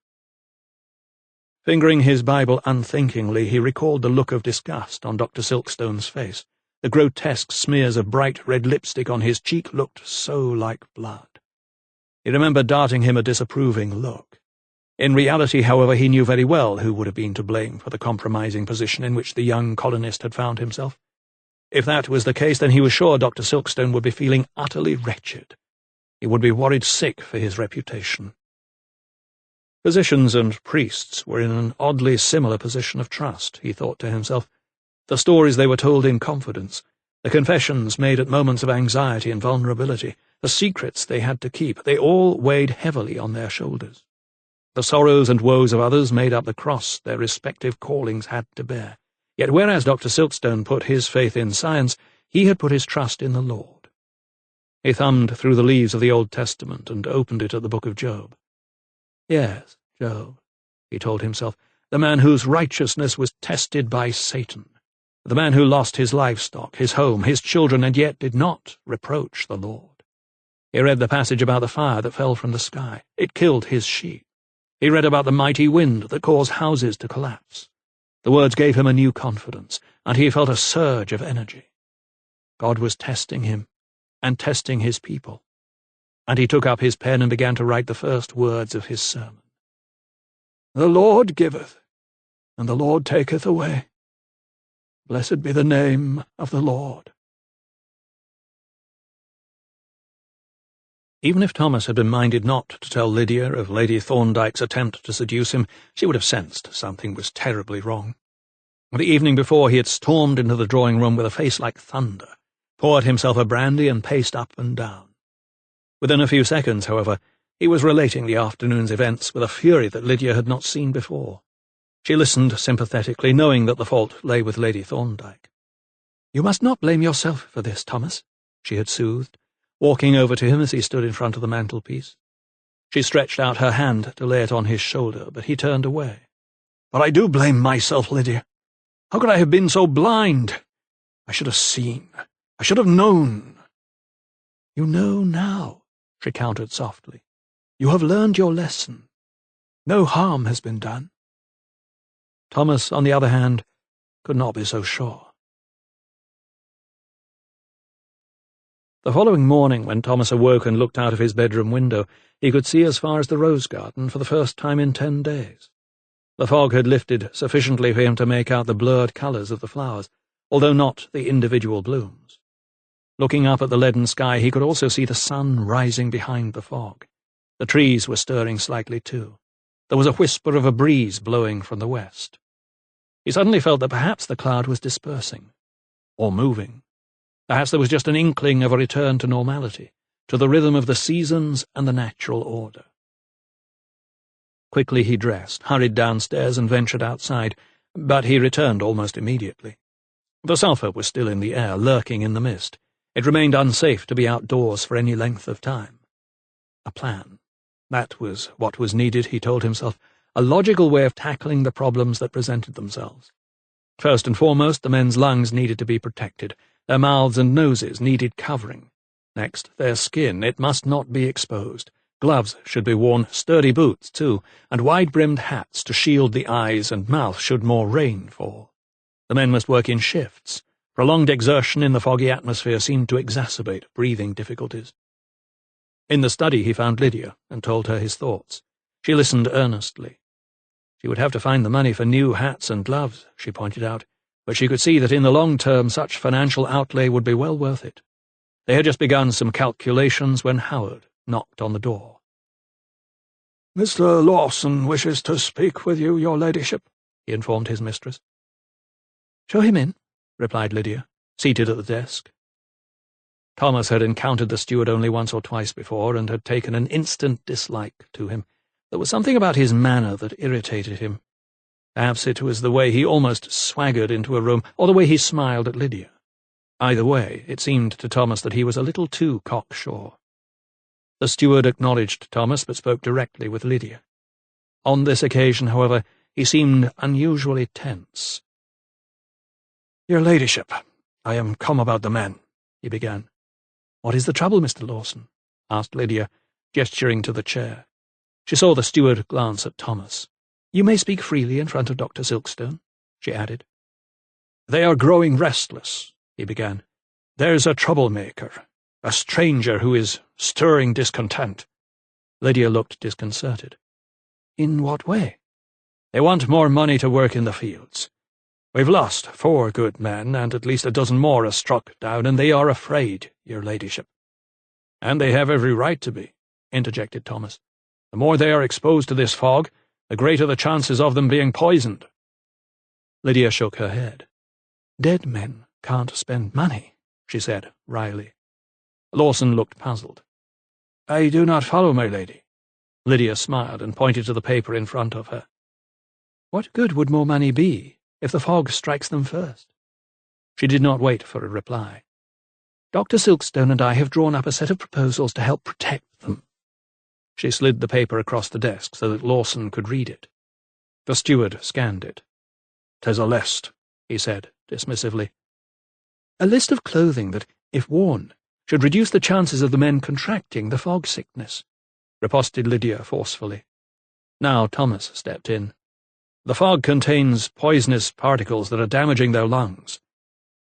Fingering his Bible unthinkingly, he recalled the look of disgust on Dr. Silkstone's face. The grotesque smears of bright red lipstick on his cheek looked so like blood. He remembered darting him a disapproving look. In reality, however, he knew very well who would have been to blame for the compromising position in which the young colonist had found himself. If that was the case, then he was sure Dr. Silkstone would be feeling utterly wretched. He would be worried sick for his reputation. Physicians and priests were in an oddly similar position of trust, he thought to himself. The stories they were told in confidence, the confessions made at moments of anxiety and vulnerability, the secrets they had to keep, they all weighed heavily on their shoulders. The sorrows and woes of others made up the cross their respective callings had to bear. Yet whereas Dr. Silkstone put his faith in science, he had put his trust in the Lord. He thumbed through the leaves of the Old Testament and opened it at the book of Job. Yes, Job, he told himself, the man whose righteousness was tested by Satan, the man who lost his livestock, his home, his children, and yet did not reproach the Lord. He read the passage about the fire that fell from the sky. It killed his sheep. He read about the mighty wind that caused houses to collapse. The words gave him a new confidence, and he felt a surge of energy. God was testing him, and testing his people. And he took up his pen and began to write the first words of his sermon. "The Lord giveth, and the Lord taketh away. Blessed be the name of the Lord." Even if Thomas had been minded not to tell Lydia of Lady Thorndyke's attempt to seduce him, she would have sensed something was terribly wrong. The evening before, he had stormed into the drawing-room with a face like thunder, poured himself a brandy and paced up and down. Within a few seconds, however, he was relating the afternoon's events with a fury that Lydia had not seen before. She listened sympathetically, knowing that the fault lay with Lady Thorndyke. "You must not blame yourself for this, Thomas," she had soothed, walking over to him as he stood in front of the mantelpiece. She stretched out her hand to lay it on his shoulder, but he turned away. "But I do blame myself, Lydia. How could I have been so blind? I should have seen. I should have known." "You know now," she countered softly. "You have learned your lesson. No harm has been done." Thomas, on the other hand, could not be so sure. The following morning, when Thomas awoke and looked out of his bedroom window, he could see as far as the rose garden for the first time in 10 days. The fog had lifted sufficiently for him to make out the blurred colours of the flowers, although not the individual blooms. Looking up at the leaden sky, he could also see the sun rising behind the fog. The trees were stirring slightly too. There was a whisper of a breeze blowing from the west. He suddenly felt that perhaps the cloud was dispersing, or moving. Perhaps there was just an inkling of a return to normality, to the rhythm of the seasons and the natural order. Quickly he dressed, hurried downstairs and ventured outside, but he returned almost immediately. The sulphur was still in the air, lurking in the mist. It remained unsafe to be outdoors for any length of time. A plan. That was what was needed, he told himself, a logical way of tackling the problems that presented themselves. First and foremost, the men's lungs needed to be protected. Their mouths and noses needed covering. Next, their skin, it must not be exposed. Gloves should be worn, sturdy boots, too, and wide-brimmed hats to shield the eyes and mouth should more rain fall. The men must work in shifts. Prolonged exertion in the foggy atmosphere seemed to exacerbate breathing difficulties. In the study he found Lydia and told her his thoughts. She listened earnestly. She would have to find the money for new hats and gloves, she pointed out, but she could see that in the long term such financial outlay would be well worth it. They had just begun some calculations when Howard knocked on the door. "Mr. Lawson wishes to speak with you, your ladyship," he informed his mistress. "Show him in," replied Lydia, seated at the desk. Thomas had encountered the steward only once or twice before, and had taken an instant dislike to him. There was something about his manner that irritated him. Perhaps it was the way he almost swaggered into a room, or the way he smiled at Lydia. Either way, it seemed to Thomas that he was a little too cocksure. The steward acknowledged Thomas, but spoke directly with Lydia. On this occasion, however, he seemed unusually tense. "Your ladyship, I am come about the men," he began. "What is the trouble, Mr. Lawson?" asked Lydia, gesturing to the chair. She saw the steward glance at Thomas. "You may speak freely in front of Dr. Silkstone," she added. "They are growing restless," he began. "There's a troublemaker, a stranger who is stirring discontent." Lydia looked disconcerted. "In what way?" "They want more money to work in the fields. We've lost 4 good men, and at least a dozen more are struck down, and they are afraid, your ladyship." "And they have every right to be," interjected Thomas. "The more they are exposed to this fog, the greater the chances of them being poisoned." Lydia shook her head. "Dead men can't spend money," she said wryly. Lawson looked puzzled. "I do not follow, my lady." Lydia smiled and pointed to the paper in front of her. "What good would more money be if the fog strikes them first?" She did not wait for a reply. "Dr. Silkstone and I have drawn up a set of proposals to help protect them." She slid the paper across the desk so that Lawson could read it. The steward scanned it. "'Tis a list," he said dismissively. "A list of clothing that, if worn, should reduce the chances of the men contracting the fog sickness," riposted Lydia forcefully. Now Thomas stepped in. "The fog contains poisonous particles that are damaging their lungs.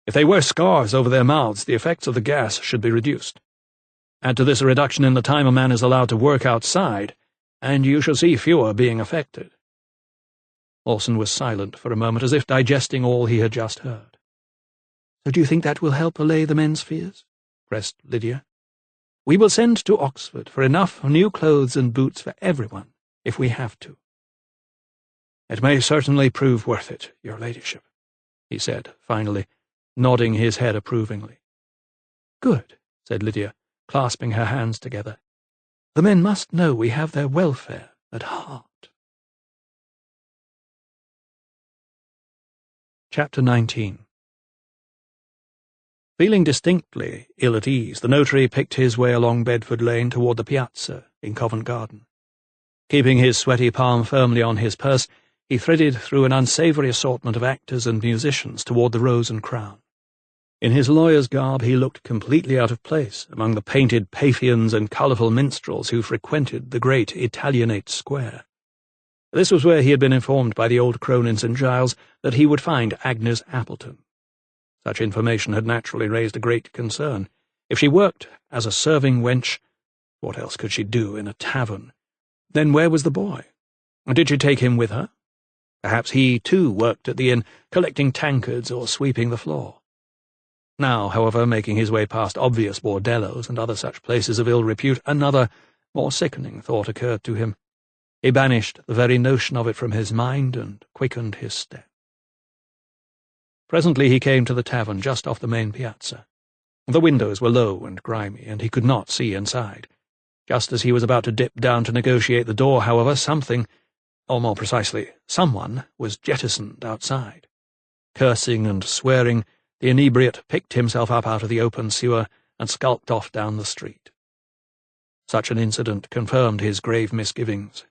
If they wear scarves over their mouths, the effects of the gas should be reduced. Add to this a reduction in the time a man is allowed to work outside, and you shall see fewer being affected." Lawson was silent for a moment, as if digesting all he had just heard. "So do you think that will help allay the men's fears?" pressed Lydia. "We will send to Oxford for enough new clothes and boots for everyone, if we have to." "It may certainly prove worth it, your ladyship," he said, finally, nodding his head approvingly. Good, said Lydia, clasping her hands together. The men must know we have their welfare at heart. Chapter 19. Feeling distinctly ill at ease, the notary picked his way along Bedford Lane toward the piazza in Covent Garden. Keeping his sweaty palm firmly on his purse, he threaded through an unsavoury assortment of actors and musicians toward the Rose and Crown. In his lawyer's garb he looked completely out of place among the painted Paphians and colourful minstrels who frequented the great Italianate square. This was where he had been informed by the old crone in St. Giles that he would find Agnes Appleton. Such information had naturally raised a great concern. If she worked as a serving wench, what else could she do in a tavern? Then where was the boy? Did she take him with her? Perhaps he, too, worked at the inn, collecting tankards or sweeping the floor. Now, however, making his way past obvious bordellos and other such places of ill repute, another, more sickening thought occurred to him. He banished the very notion of it from his mind and quickened his step. Presently he came to the tavern just off the main piazza. The windows were low and grimy, and he could not see inside. Just as he was about to dip down to negotiate the door, however, something, or more precisely, someone, was jettisoned outside. Cursing and swearing, the inebriate picked himself up out of the open sewer and skulked off down the street. Such an incident confirmed his grave misgivings,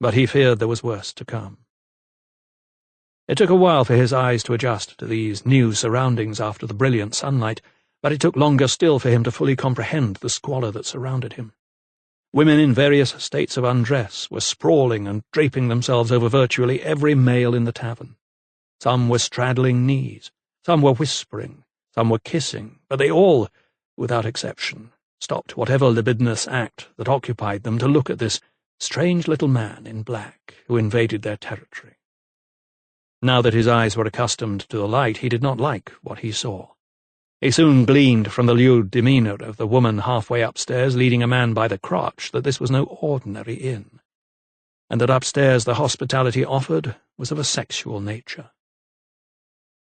but he feared there was worse to come. It took a while for his eyes to adjust to these new surroundings after the brilliant sunlight, but it took longer still for him to fully comprehend the squalor that surrounded him. Women in various states of undress were sprawling and draping themselves over virtually every male in the tavern. Some were straddling knees, some were whispering, some were kissing, but they all, without exception, stopped whatever libidinous act that occupied them to look at this strange little man in black who invaded their territory. Now that his eyes were accustomed to the light, he did not like what he saw. He soon gleaned from the lewd demeanour of the woman halfway upstairs leading a man by the crotch that this was no ordinary inn, and that upstairs the hospitality offered was of a sexual nature.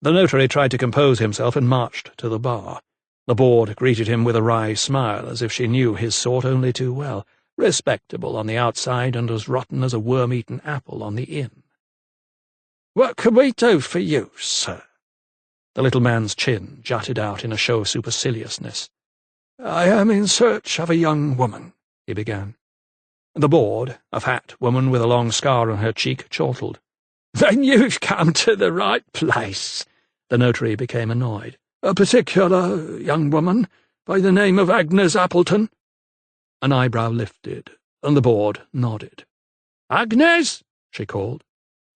The notary tried to compose himself and marched to the bar. The board greeted him with a wry smile, as if she knew his sort only too well, respectable on the outside and as rotten as a worm-eaten apple on the inn. "What can we do for you, sir?" The little man's chin jutted out in a show of superciliousness. "I am in search of a young woman," he began. The board, a fat woman with a long scar on her cheek, chortled. "Then you've come to the right place." The notary became annoyed. "A particular young woman by the name of Agnes Appleton?" An eyebrow lifted, and the board nodded. "Agnes?" she called.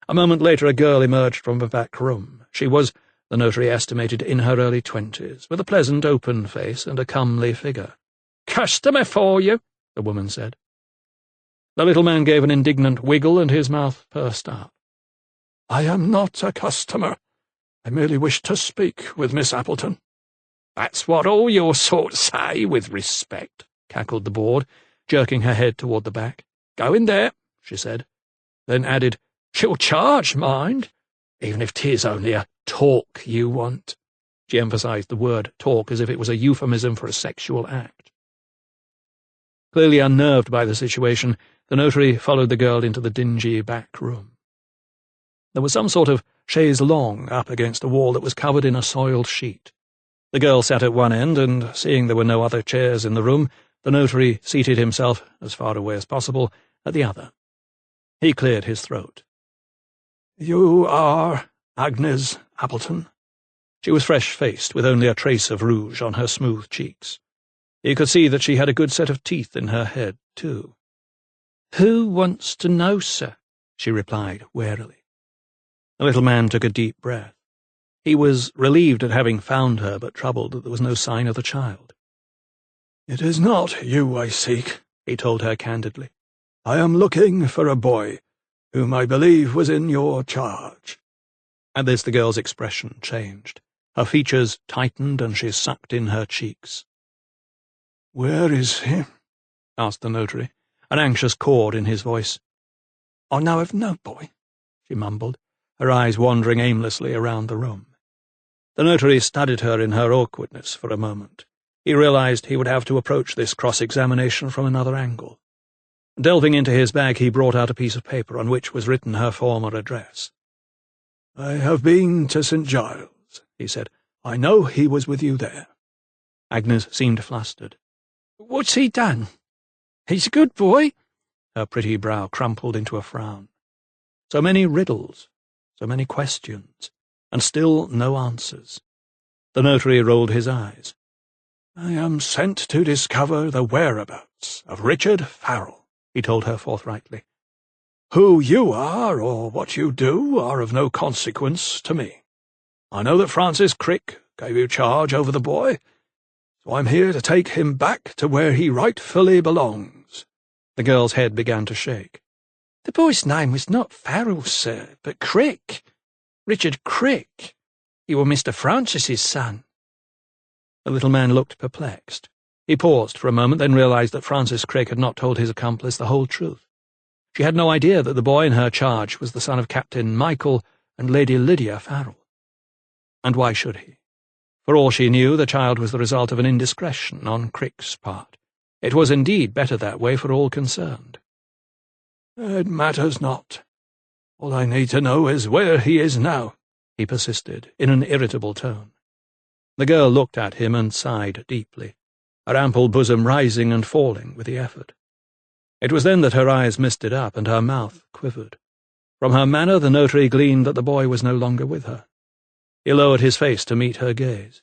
A moment later a girl emerged from a back room. She was, the notary estimated, in her early 20s, with a pleasant open face and a comely figure. "Customer for you," the woman said. The little man gave an indignant wiggle and his mouth pursed up. "I am not a customer. I merely wish to speak with Miss Appleton." "That's what all your sort say, with respect," cackled the board, jerking her head toward the back. "Go in there," she said, then added, "She'll charge, mind, even if 'tis only a talk you want." She emphasized the word talk as if it was a euphemism for a sexual act. Clearly unnerved by the situation, the notary followed the girl into the dingy back room. There was some sort of chaise longue up against a wall that was covered in a soiled sheet. The girl sat at one end, and, seeing there were no other chairs in the room, the notary seated himself, as far away as possible, at the other. He cleared his throat. "You are Agnes Appleton?" She was fresh-faced, with only a trace of rouge on her smooth cheeks. He could see that she had a good set of teeth in her head, too. "Who wants to know, sir?" she replied warily. The little man took a deep breath. He was relieved at having found her, but troubled that there was no sign of the child. "It is not you I seek," he told her candidly. "I am looking for a boy, whom I believe was in your charge." At this the girl's expression changed. Her features tightened and she sucked in her cheeks. "Where is he?" asked the notary, an anxious chord in his voice. "I know of no boy," she mumbled, her eyes wandering aimlessly around the room. The notary studied her in her awkwardness for a moment. He realized he would have to approach this cross-examination from another angle. Delving into his bag, he brought out a piece of paper on which was written her former address. "I have been to St. Giles," he said. "I know he was with you there." Agnes seemed flustered. "What's he done? He's a good boy." Her pretty brow crumpled into a frown. So many riddles, so many questions, and still no answers. The notary rolled his eyes. "I am sent to discover the whereabouts of Richard Farrell," he told her forthrightly. "Who you are, or what you do, are of no consequence to me. I know that Francis Crick gave you charge over the boy, so I'm here to take him back to where he rightfully belongs." The girl's head began to shake. "The boy's name was not Farrell, sir, but Crick. Richard Crick. He were Mr. Francis's son." The little man looked perplexed. He paused for a moment, then realized that Francis Crick had not told his accomplice the whole truth. She had no idea that the boy in her charge was the son of Captain Michael and Lady Lydia Farrell. And why should he? For all she knew, the child was the result of an indiscretion on Crick's part. It was indeed better that way for all concerned. "It matters not. All I need to know is where he is now," he persisted, in an irritable tone. The girl looked at him and sighed deeply, her ample bosom rising and falling with the effort. It was then that her eyes misted up and her mouth quivered. From her manner the notary gleaned that the boy was no longer with her. He lowered his face to meet her gaze.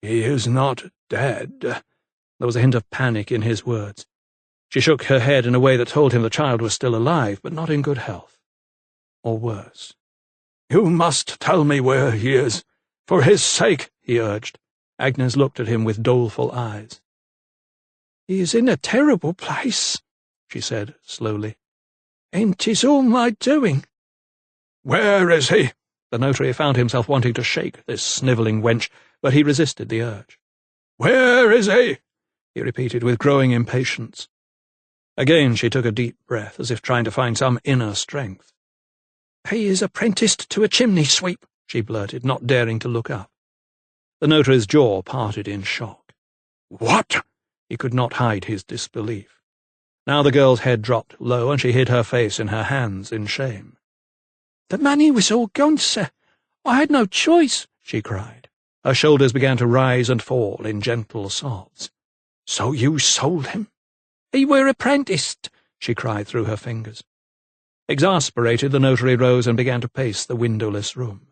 "He is not dead." There was a hint of panic in his words. She shook her head in a way that told him the child was still alive, but not in good health. Or worse. "You must tell me where he is. For his sake," he urged. Agnes looked at him with doleful eyes. "He is in a terrible place," she said slowly, "and 'tis all my doing." "Where is he?" The notary found himself wanting to shake this snivelling wench, but he resisted the urge. "Where is he?" he repeated with growing impatience. Again she took a deep breath, as if trying to find some inner strength. "He is apprenticed to a chimney sweep," she blurted, not daring to look up. The notary's jaw parted in shock. "What?" He could not hide his disbelief. Now the girl's head dropped low, and she hid her face in her hands in shame. "The money was all gone, sir. I had no choice," she cried. Her shoulders began to rise and fall in gentle sobs. "So you sold him?" "He were apprenticed," she cried through her fingers. Exasperated, the notary rose and began to pace the windowless room.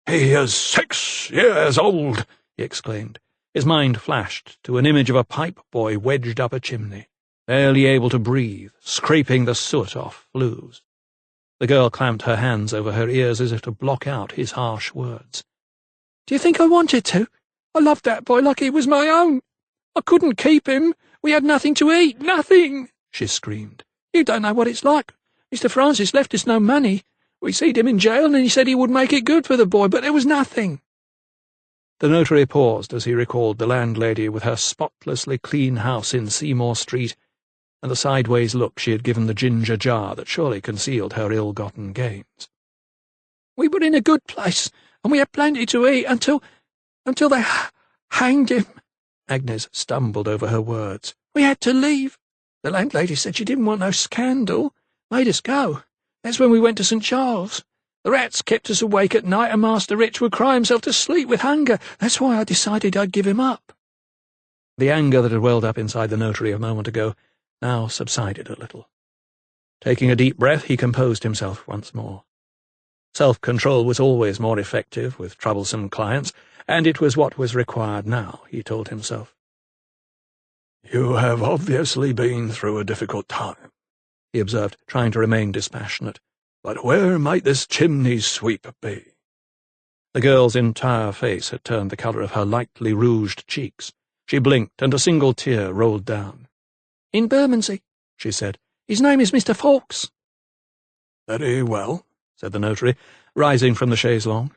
"He is 6 years old!" he exclaimed. His mind flashed to an image of a pipe boy wedged up a chimney, barely able to breathe, scraping the soot off flues. The girl clamped her hands over her ears as if to block out his harsh words. "Do you think I wanted to? I loved that boy like he was my own. I couldn't keep him. We had nothing to eat, nothing," she screamed. "You don't know what it's like. Mr. Francis left us no money. We seed him in jail, and he said he would make it good for the boy, but there was nothing." The notary paused as he recalled the landlady with her spotlessly clean house in Seymour Street, and the sideways look she had given the ginger jar that surely concealed her ill-gotten gains. "We were in a good place, and we had plenty to eat until they hanged him." Agnes stumbled over her words. "We had to leave. The landlady said she didn't want no scandal. Made us go. That's when we went to St. Giles. The rats kept us awake at night, and Master Rich would cry himself to sleep with hunger. That's why I decided I'd give him up." The anger that had welled up inside the notary a moment ago now subsided a little. Taking a deep breath, he composed himself once more. Self-control was always more effective with troublesome clients, and it was what was required now, he told himself. "You have obviously been through a difficult time," he observed, trying to remain dispassionate. "But where might this chimney sweep be?" The girl's entire face had turned the colour of her lightly rouged cheeks. She blinked, and a single tear rolled down. "In Bermondsey," she said. "His name is Mr. Fawkes." "Very well," said the notary, rising from the chaise longue.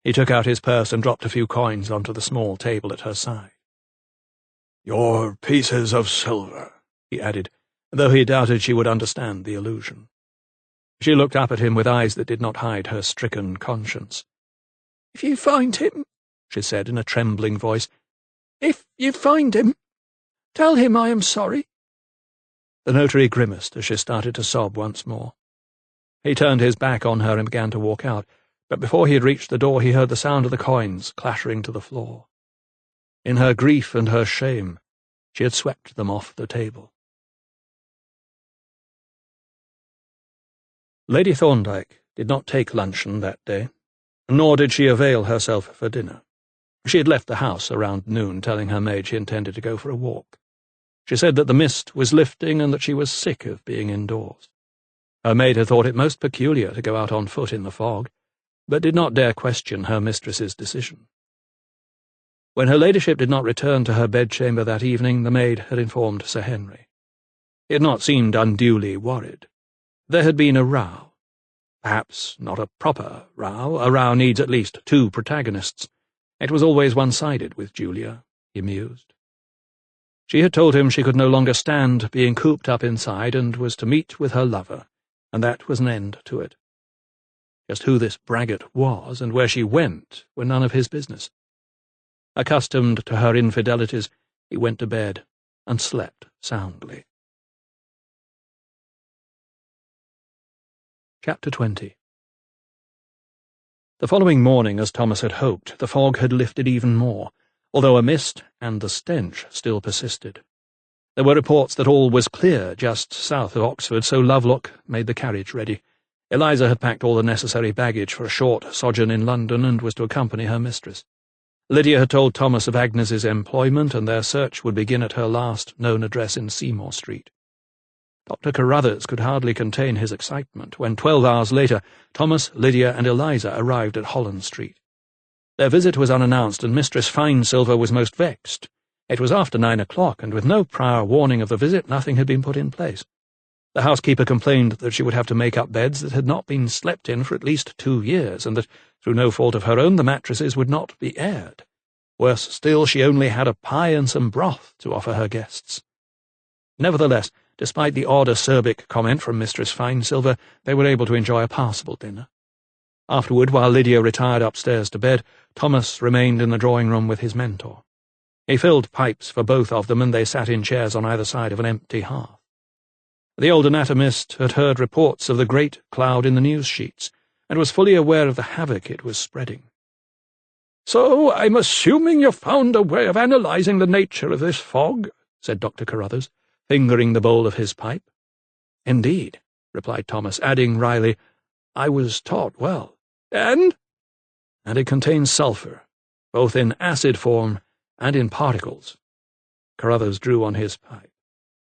He took out his purse and dropped a few coins onto the small table at her side. "Your pieces of silver," he added, though he doubted she would understand the allusion. She looked up at him with eyes that did not hide her stricken conscience. "If you find him," she said in a trembling voice, If you find him, tell him I am sorry." The notary grimaced as she started to sob once more. He turned his back on her and began to walk out, but before he had reached the door he heard the sound of the coins clattering to the floor. In her grief and her shame, she had swept them off the table. Lady Thorndyke did not take luncheon that day, nor did she avail herself for dinner. She had left the house around noon, telling her maid she intended to go for a walk. She said that the mist was lifting and that she was sick of being indoors. Her maid had thought it most peculiar to go out on foot in the fog, but did not dare question her mistress's decision. When her ladyship did not return to her bedchamber that evening, the maid had informed Sir Henry. He had not seemed unduly worried. There had been a row. Perhaps not a proper row. A row needs at least two protagonists. It was always one-sided with Julia, he mused. She had told him she could no longer stand being cooped up inside and was to meet with her lover, and that was an end to it. Just who this braggart was and where she went were none of his business. Accustomed to her infidelities, he went to bed and slept soundly. Chapter 20. The following morning, as Thomas had hoped, the fog had lifted even more, although a mist and the stench still persisted. There were reports that all was clear just south of Oxford, so Lovelock made the carriage ready. Eliza had packed all the necessary baggage for a short sojourn in London and was to accompany her mistress. Lydia had told Thomas of Agnes's employment, and their search would begin at her last known address in Seymour Street. Dr. Carruthers could hardly contain his excitement when 12 hours later Thomas, Lydia, and Eliza arrived at Holland Street. Their visit was unannounced, and Mistress Finesilver was most vexed. It was after 9 o'clock, and with no prior warning of the visit, nothing had been put in place. The housekeeper complained that she would have to make up beds that had not been slept in for at least 2 years, and that, through no fault of her own, the mattresses would not be aired. Worse still, she only had a pie and some broth to offer her guests. Nevertheless, despite the odd acerbic comment from Mistress Finesilver, they were able to enjoy a passable dinner. Afterward, while Lydia retired upstairs to bed, Thomas remained in the drawing-room with his mentor. He filled pipes for both of them, and they sat in chairs on either side of an empty hearth. The old anatomist had heard reports of the great cloud in the news sheets, and was fully aware of the havoc it was spreading. "So I'm assuming you've found a way of analysing the nature of this fog," said Dr. Carruthers, fingering the bowl of his pipe. "Indeed," replied Thomas, adding wryly, "I was taught well." "And?" "And it contains sulphur, both in acid form and in particles." Carruthers drew on his pipe.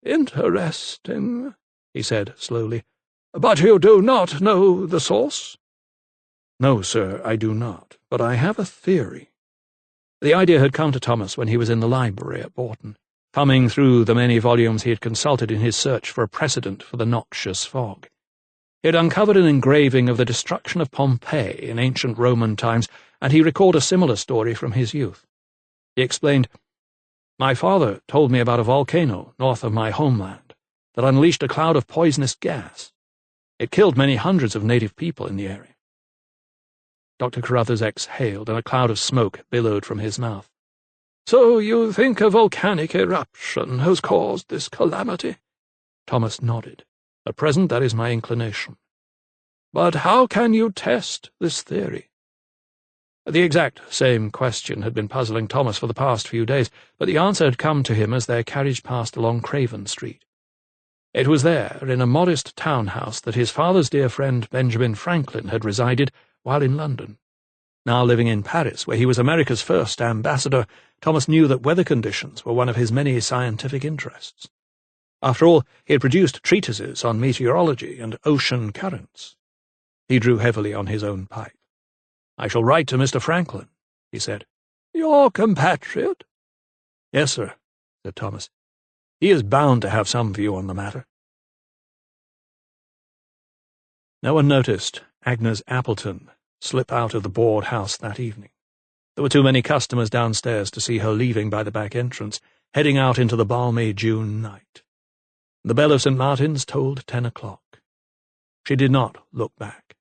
"Interesting," he said slowly. "But you do not know the source?" "No, sir, I do not, but I have a theory." The idea had come to Thomas when he was in the library at Bourton, thumbing through the many volumes he had consulted in his search for a precedent for the noxious fog. He had uncovered an engraving of the destruction of Pompeii in ancient Roman times, and he recalled a similar story from his youth. He explained, "My father told me about a volcano north of my homeland that unleashed a cloud of poisonous gas. It killed many hundreds of native people in the area." Dr. Carruthers exhaled, and a cloud of smoke billowed from his mouth. "So you think a volcanic eruption has caused this calamity?" Thomas nodded. "At present, that is my inclination." "But how can you test this theory?" The exact same question had been puzzling Thomas for the past few days, but the answer had come to him as their carriage passed along Craven Street. It was there, in a modest town-house, that his father's dear friend Benjamin Franklin had resided while in London. Now living in Paris, where he was America's first ambassador, Thomas knew that weather conditions were one of his many scientific interests. After all, he had produced treatises on meteorology and ocean currents. He drew heavily on his own pipe. "I shall write to Mr. Franklin," he said. "Your compatriot?" "Yes, sir," said Thomas. "He is bound to have some view on the matter." No one noticed Agnes Appleton slip out of the board house that evening. There were too many customers downstairs to see her leaving by the back entrance, heading out into the balmy June night. The bell of St. Martin's tolled 10 o'clock. She did not look back.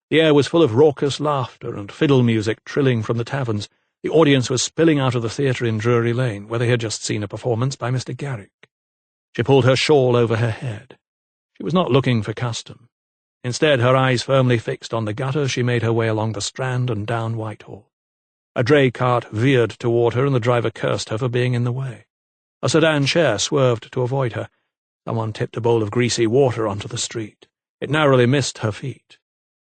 The air was full of raucous laughter and fiddle music trilling from the taverns, The audience was spilling out of the theatre in Drury Lane, where they had just seen a performance by Mr. Garrick. She pulled her shawl over her head. She was not looking for custom. Instead, her eyes firmly fixed on the gutter, she made her way along the Strand and down Whitehall. A dray cart veered toward her, and the driver cursed her for being in the way. A sedan chair swerved to avoid her. Someone tipped a bowl of greasy water onto the street. It narrowly missed her feet.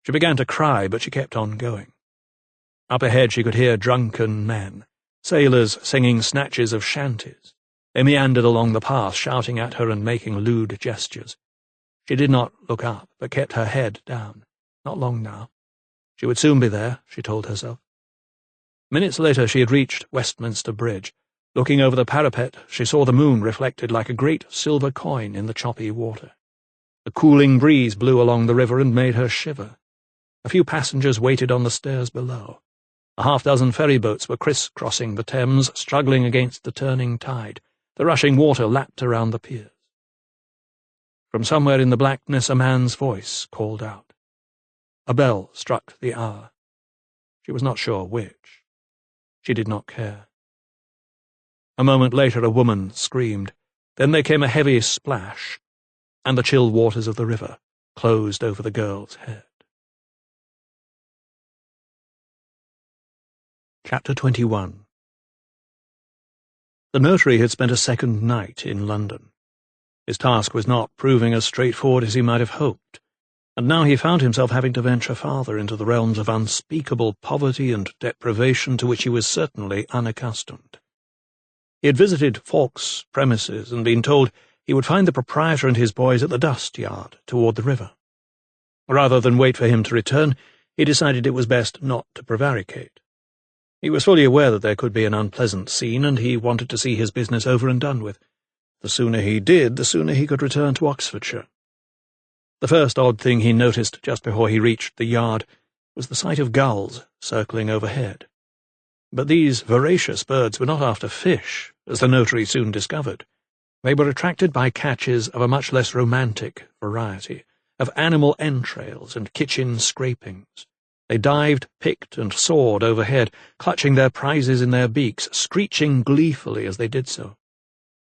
She began to cry, but she kept on going. Up ahead she could hear drunken men, sailors singing snatches of shanties. They meandered along the path, shouting at her and making lewd gestures. She did not look up, but kept her head down. Not long now. She would soon be there, she told herself. Minutes later she had reached Westminster Bridge. Looking over the parapet, she saw the moon reflected like a great silver coin in the choppy water. The cooling breeze blew along the river and made her shiver. A few passengers waited on the stairs below. A half-dozen ferry-boats were criss-crossing the Thames, struggling against the turning tide. The rushing water lapped around the piers. From somewhere in the blackness a man's voice called out. A bell struck the hour. She was not sure which. She did not care. A moment later a woman screamed. Then there came a heavy splash, and the chill waters of the river closed over the girl's head. Chapter 21. The notary had spent a second night in London. His task was not proving as straightforward as he might have hoped, and now he found himself having to venture farther into the realms of unspeakable poverty and deprivation to which he was certainly unaccustomed. He had visited Fawkes' premises and been told he would find the proprietor and his boys at the dust yard toward the river. Rather than wait for him to return, he decided it was best not to prevaricate. He was fully aware that there could be an unpleasant scene, and he wanted to see his business over and done with. The sooner he did, the sooner he could return to Oxfordshire. The first odd thing he noticed just before he reached the yard was the sight of gulls circling overhead. But these voracious birds were not after fish, as the notary soon discovered. They were attracted by catches of a much less romantic variety, of animal entrails and kitchen scrapings. They dived, picked, and soared overhead, clutching their prizes in their beaks, screeching gleefully as they did so.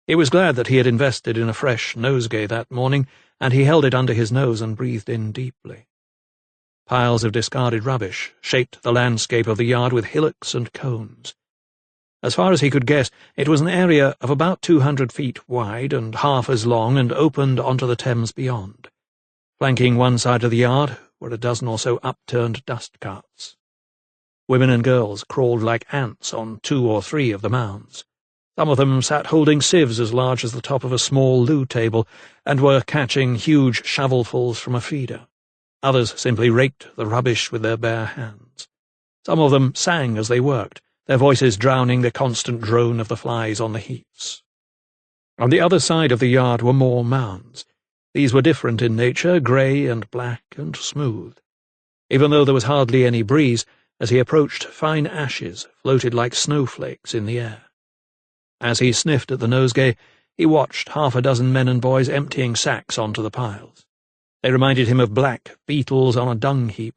He was glad that he had invested in a fresh nosegay that morning, and he held it under his nose and breathed in deeply. Piles of discarded rubbish shaped the landscape of the yard with hillocks and cones. As far as he could guess, it was an area of about 200 feet wide and half as long, and opened onto the Thames beyond. Flanking one side of the yard were a dozen or so upturned dust carts. Women and girls crawled like ants on 2 or 3 of the mounds. Some of them sat holding sieves as large as the top of a small loo table, and were catching huge shovelfuls from a feeder. Others simply raked the rubbish with their bare hands. Some of them sang as they worked, their voices drowning the constant drone of the flies on the heaps. On the other side of the yard were more mounds. These were different in nature, grey and black and smooth. Even though there was hardly any breeze, as he approached, fine ashes floated like snowflakes in the air. As he sniffed at the nosegay, he watched half a dozen men and boys emptying sacks onto the piles. They reminded him of black beetles on a dung heap.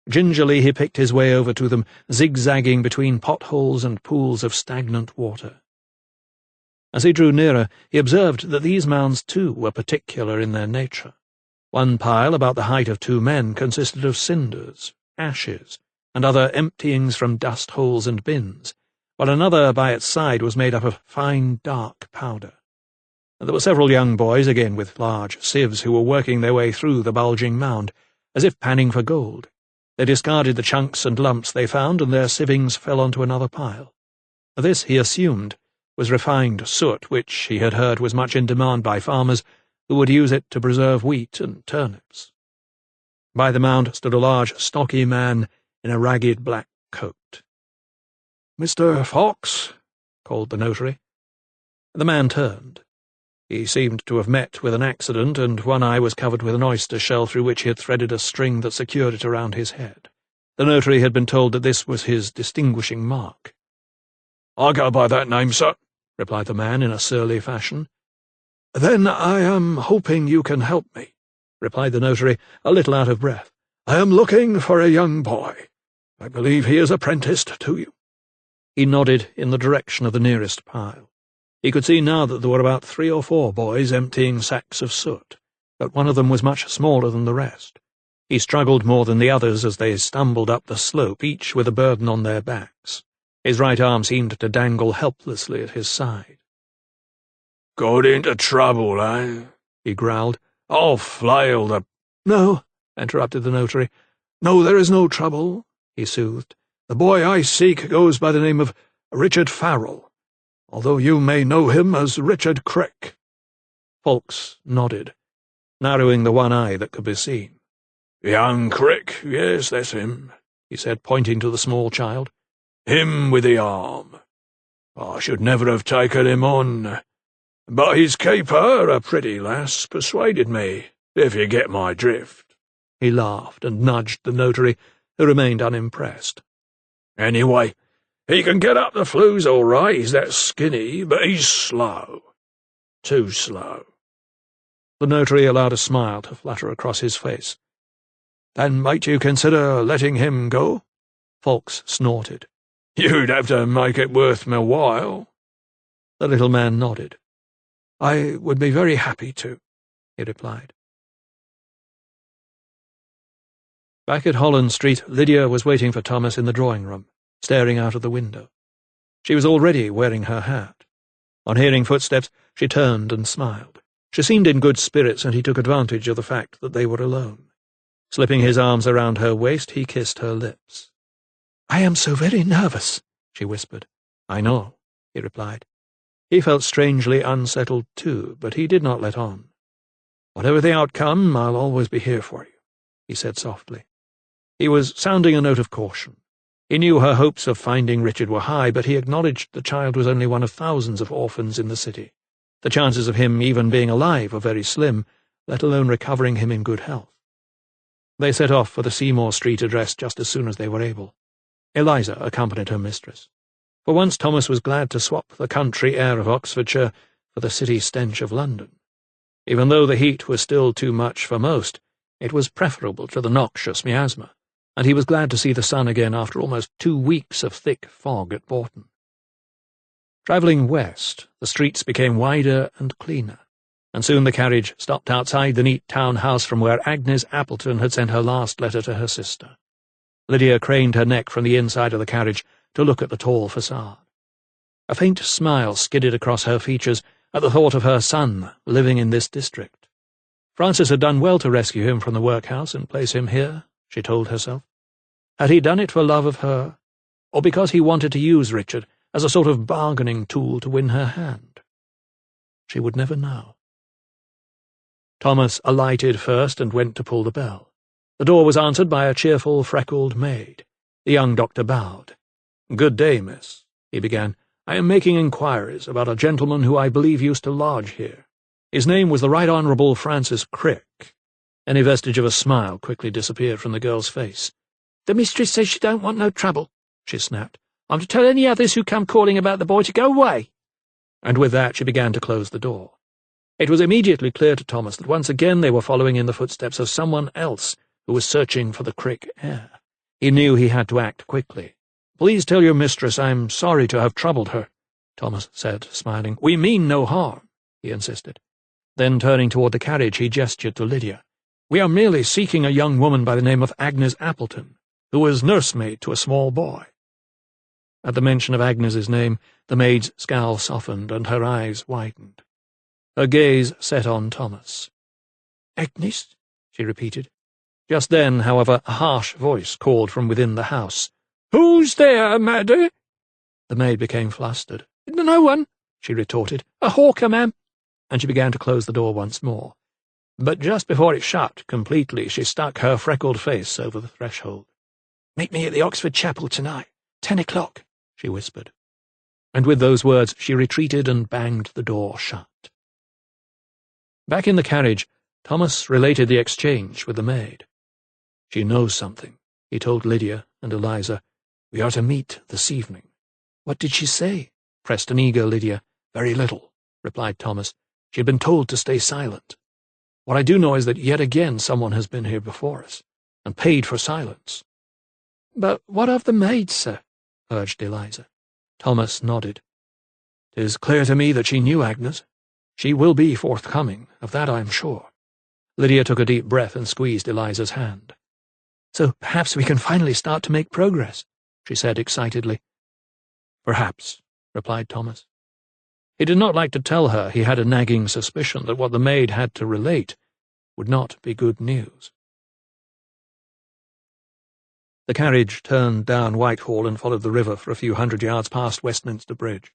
Gingerly he picked his way over to them, zigzagging between potholes and pools of stagnant water. As he drew nearer, he observed that these mounds too were particular in their nature. One pile, about the height of 2 men, consisted of cinders, ashes, and other emptyings from dust holes and bins, while another by its side was made up of fine dark powder. There were several young boys, again with large sieves, who were working their way through the bulging mound, as if panning for gold. They discarded the chunks and lumps they found, and their sievings fell onto another pile. This, he assumed, was refined soot, which he had heard was much in demand by farmers who would use it to preserve wheat and turnips. By the mound stood a large, stocky man in a ragged black coat. "Mr. Fawkes?" called the notary. The man turned. He seemed to have met with an accident, and one eye was covered with an oyster shell through which he had threaded a string that secured it around his head. The notary had been told that this was his distinguishing mark. "I go by that name, sir," replied the man in a surly fashion. "Then I am hoping you can help me," replied the notary, a little out of breath. "I am looking for a young boy. I believe he is apprenticed to you." He nodded in the direction of the nearest pile. He could see now that there were about 3 or 4 boys emptying sacks of soot, but one of them was much smaller than the rest. He struggled more than the others as they stumbled up the slope, each with a burden on their backs. His right arm seemed to dangle helplessly at his side. "Got into trouble, eh?" he growled. "I'll flail the—" "No," interrupted the notary. "No, there is no trouble," he soothed. "The boy I seek goes by the name of Richard Farrell, although you may know him as Richard Crick." Fawkes nodded, narrowing the one eye that could be seen. "Young Crick, yes, that's him," he said, pointing to the small child. "Him with the arm. I should never have taken him on, but his keeper, a pretty lass, persuaded me, if you get my drift." He laughed and nudged the notary, who remained unimpressed. "Anyway, he can get up the flues all right, he's that skinny, but he's slow. Too slow." The notary allowed a smile to flutter across his face. "Then might you consider letting him go?" Fawkes snorted. "You'd have to make it worth my while." The little man nodded. "I would be very happy to," he replied. Back at Holland Street, Lydia was waiting for Thomas in the drawing-room, staring out of the window. She was already wearing her hat. On hearing footsteps, she turned and smiled. She seemed in good spirits, and he took advantage of the fact that they were alone. Slipping his arms around her waist, he kissed her lips. "I am so very nervous," she whispered. "I know," he replied. He felt strangely unsettled too, but he did not let on. "Whatever the outcome, I'll always be here for you," he said softly. He was sounding a note of caution. He knew her hopes of finding Richard were high, but he acknowledged the child was only one of thousands of orphans in the city. The chances of him even being alive were very slim, let alone recovering him in good health. They set off for the Seymour Street address just as soon as they were able. Eliza accompanied her mistress. For once Thomas was glad to swap the country air of Oxfordshire for the city stench of London. Even though the heat was still too much for most, it was preferable to the noxious miasma, and he was glad to see the sun again after almost 2 weeks of thick fog at Bourton. Travelling west, the streets became wider and cleaner, and soon the carriage stopped outside the neat town house from where Agnes Appleton had sent her last letter to her sister. Lydia craned her neck from the inside of the carriage to look at the tall facade. A faint smile skidded across her features at the thought of her son living in this district. Francis had done well to rescue him from the workhouse and place him here, she told herself. Had he done it for love of her, or because he wanted to use Richard as a sort of bargaining tool to win her hand? She would never know. Thomas alighted first and went to pull the bell. The door was answered by a cheerful, freckled maid. The young doctor bowed. "Good day, miss," he began. "I am making inquiries about a gentleman who I believe used to lodge here. His name was the Right Honourable Francis Crick." Any vestige of a smile quickly disappeared from the girl's face. "The mistress says she don't want no trouble," she snapped. "I'm to tell any others who come calling about the boy to go away." And with that she began to close the door. It was immediately clear to Thomas that once again they were following in the footsteps of someone else who was searching for the Crick heir. He knew he had to act quickly. "Please tell your mistress I'm sorry to have troubled her," Thomas said, smiling. "We mean no harm," he insisted. Then, turning toward the carriage, he gestured to Lydia. "We are merely seeking a young woman by the name of Agnes Appleton, who was nursemaid to a small boy." At the mention of Agnes's name, the maid's scowl softened and her eyes widened. Her gaze set on Thomas. "Agnes?" she repeated. Just then, however, a harsh voice called from within the house. "Who's there, madam?" The maid became flustered. "No one," she retorted. "A hawker, ma'am." And she began to close the door once more. But just before it shut completely, she stuck her freckled face over the threshold. "Meet me at the Oxford Chapel tonight, 10 o'clock, she whispered. And with those words she retreated and banged the door shut. Back in the carriage, Thomas related the exchange with the maid. "She knows something," he told Lydia and Eliza. "We are to meet this evening." "What did she say?" pressed an eager Lydia. "Very little," replied Thomas. "She had been told to stay silent. What I do know is that yet again someone has been here before us, and paid for silence." "But what of the maid, sir?" urged Eliza. Thomas nodded. "'Tis clear to me that she knew Agnes. She will be forthcoming, of that I am sure." Lydia took a deep breath and squeezed Eliza's hand. "So perhaps we can finally start to make progress," she said excitedly. "Perhaps," replied Thomas. He did not like to tell her he had a nagging suspicion that what the maid had to relate would not be good news. The carriage turned down Whitehall and followed the river for a few hundred yards past Westminster Bridge.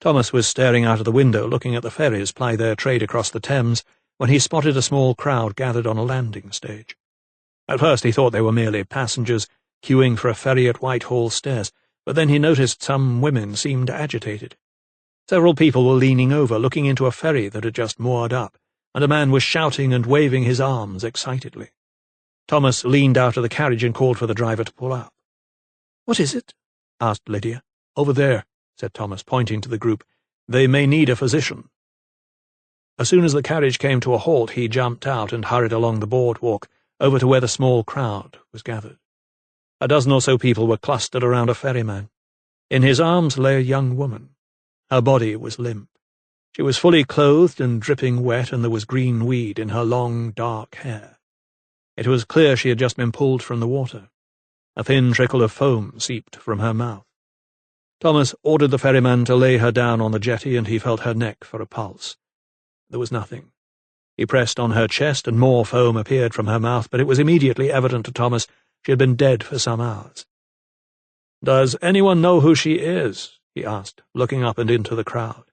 Thomas was staring out of the window, looking at the ferries ply their trade across the Thames, when he spotted a small crowd gathered on a landing stage. At first he thought they were merely passengers queuing for a ferry at Whitehall Stairs, but then he noticed some women seemed agitated. Several people were leaning over, looking into a ferry that had just moored up, and a man was shouting and waving his arms excitedly. Thomas leaned out of the carriage and called for the driver to pull up. "What is it?" asked Lydia. "Over there," said Thomas, pointing to the group. "They may need a physician." As soon as the carriage came to a halt, he jumped out and hurried along the boardwalk, over to where the small crowd was gathered. A dozen or so people were clustered around a ferryman. In his arms lay a young woman. Her body was limp. She was fully clothed and dripping wet, and there was green weed in her long, dark hair. It was clear she had just been pulled from the water. A thin trickle of foam seeped from her mouth. Thomas ordered the ferryman to lay her down on the jetty, and he felt her neck for a pulse. There was nothing. He pressed on her chest, and more foam appeared from her mouth, but it was immediately evident to Thomas she had been dead for some hours. "Does anyone know who she is?" he asked, looking up and into the crowd.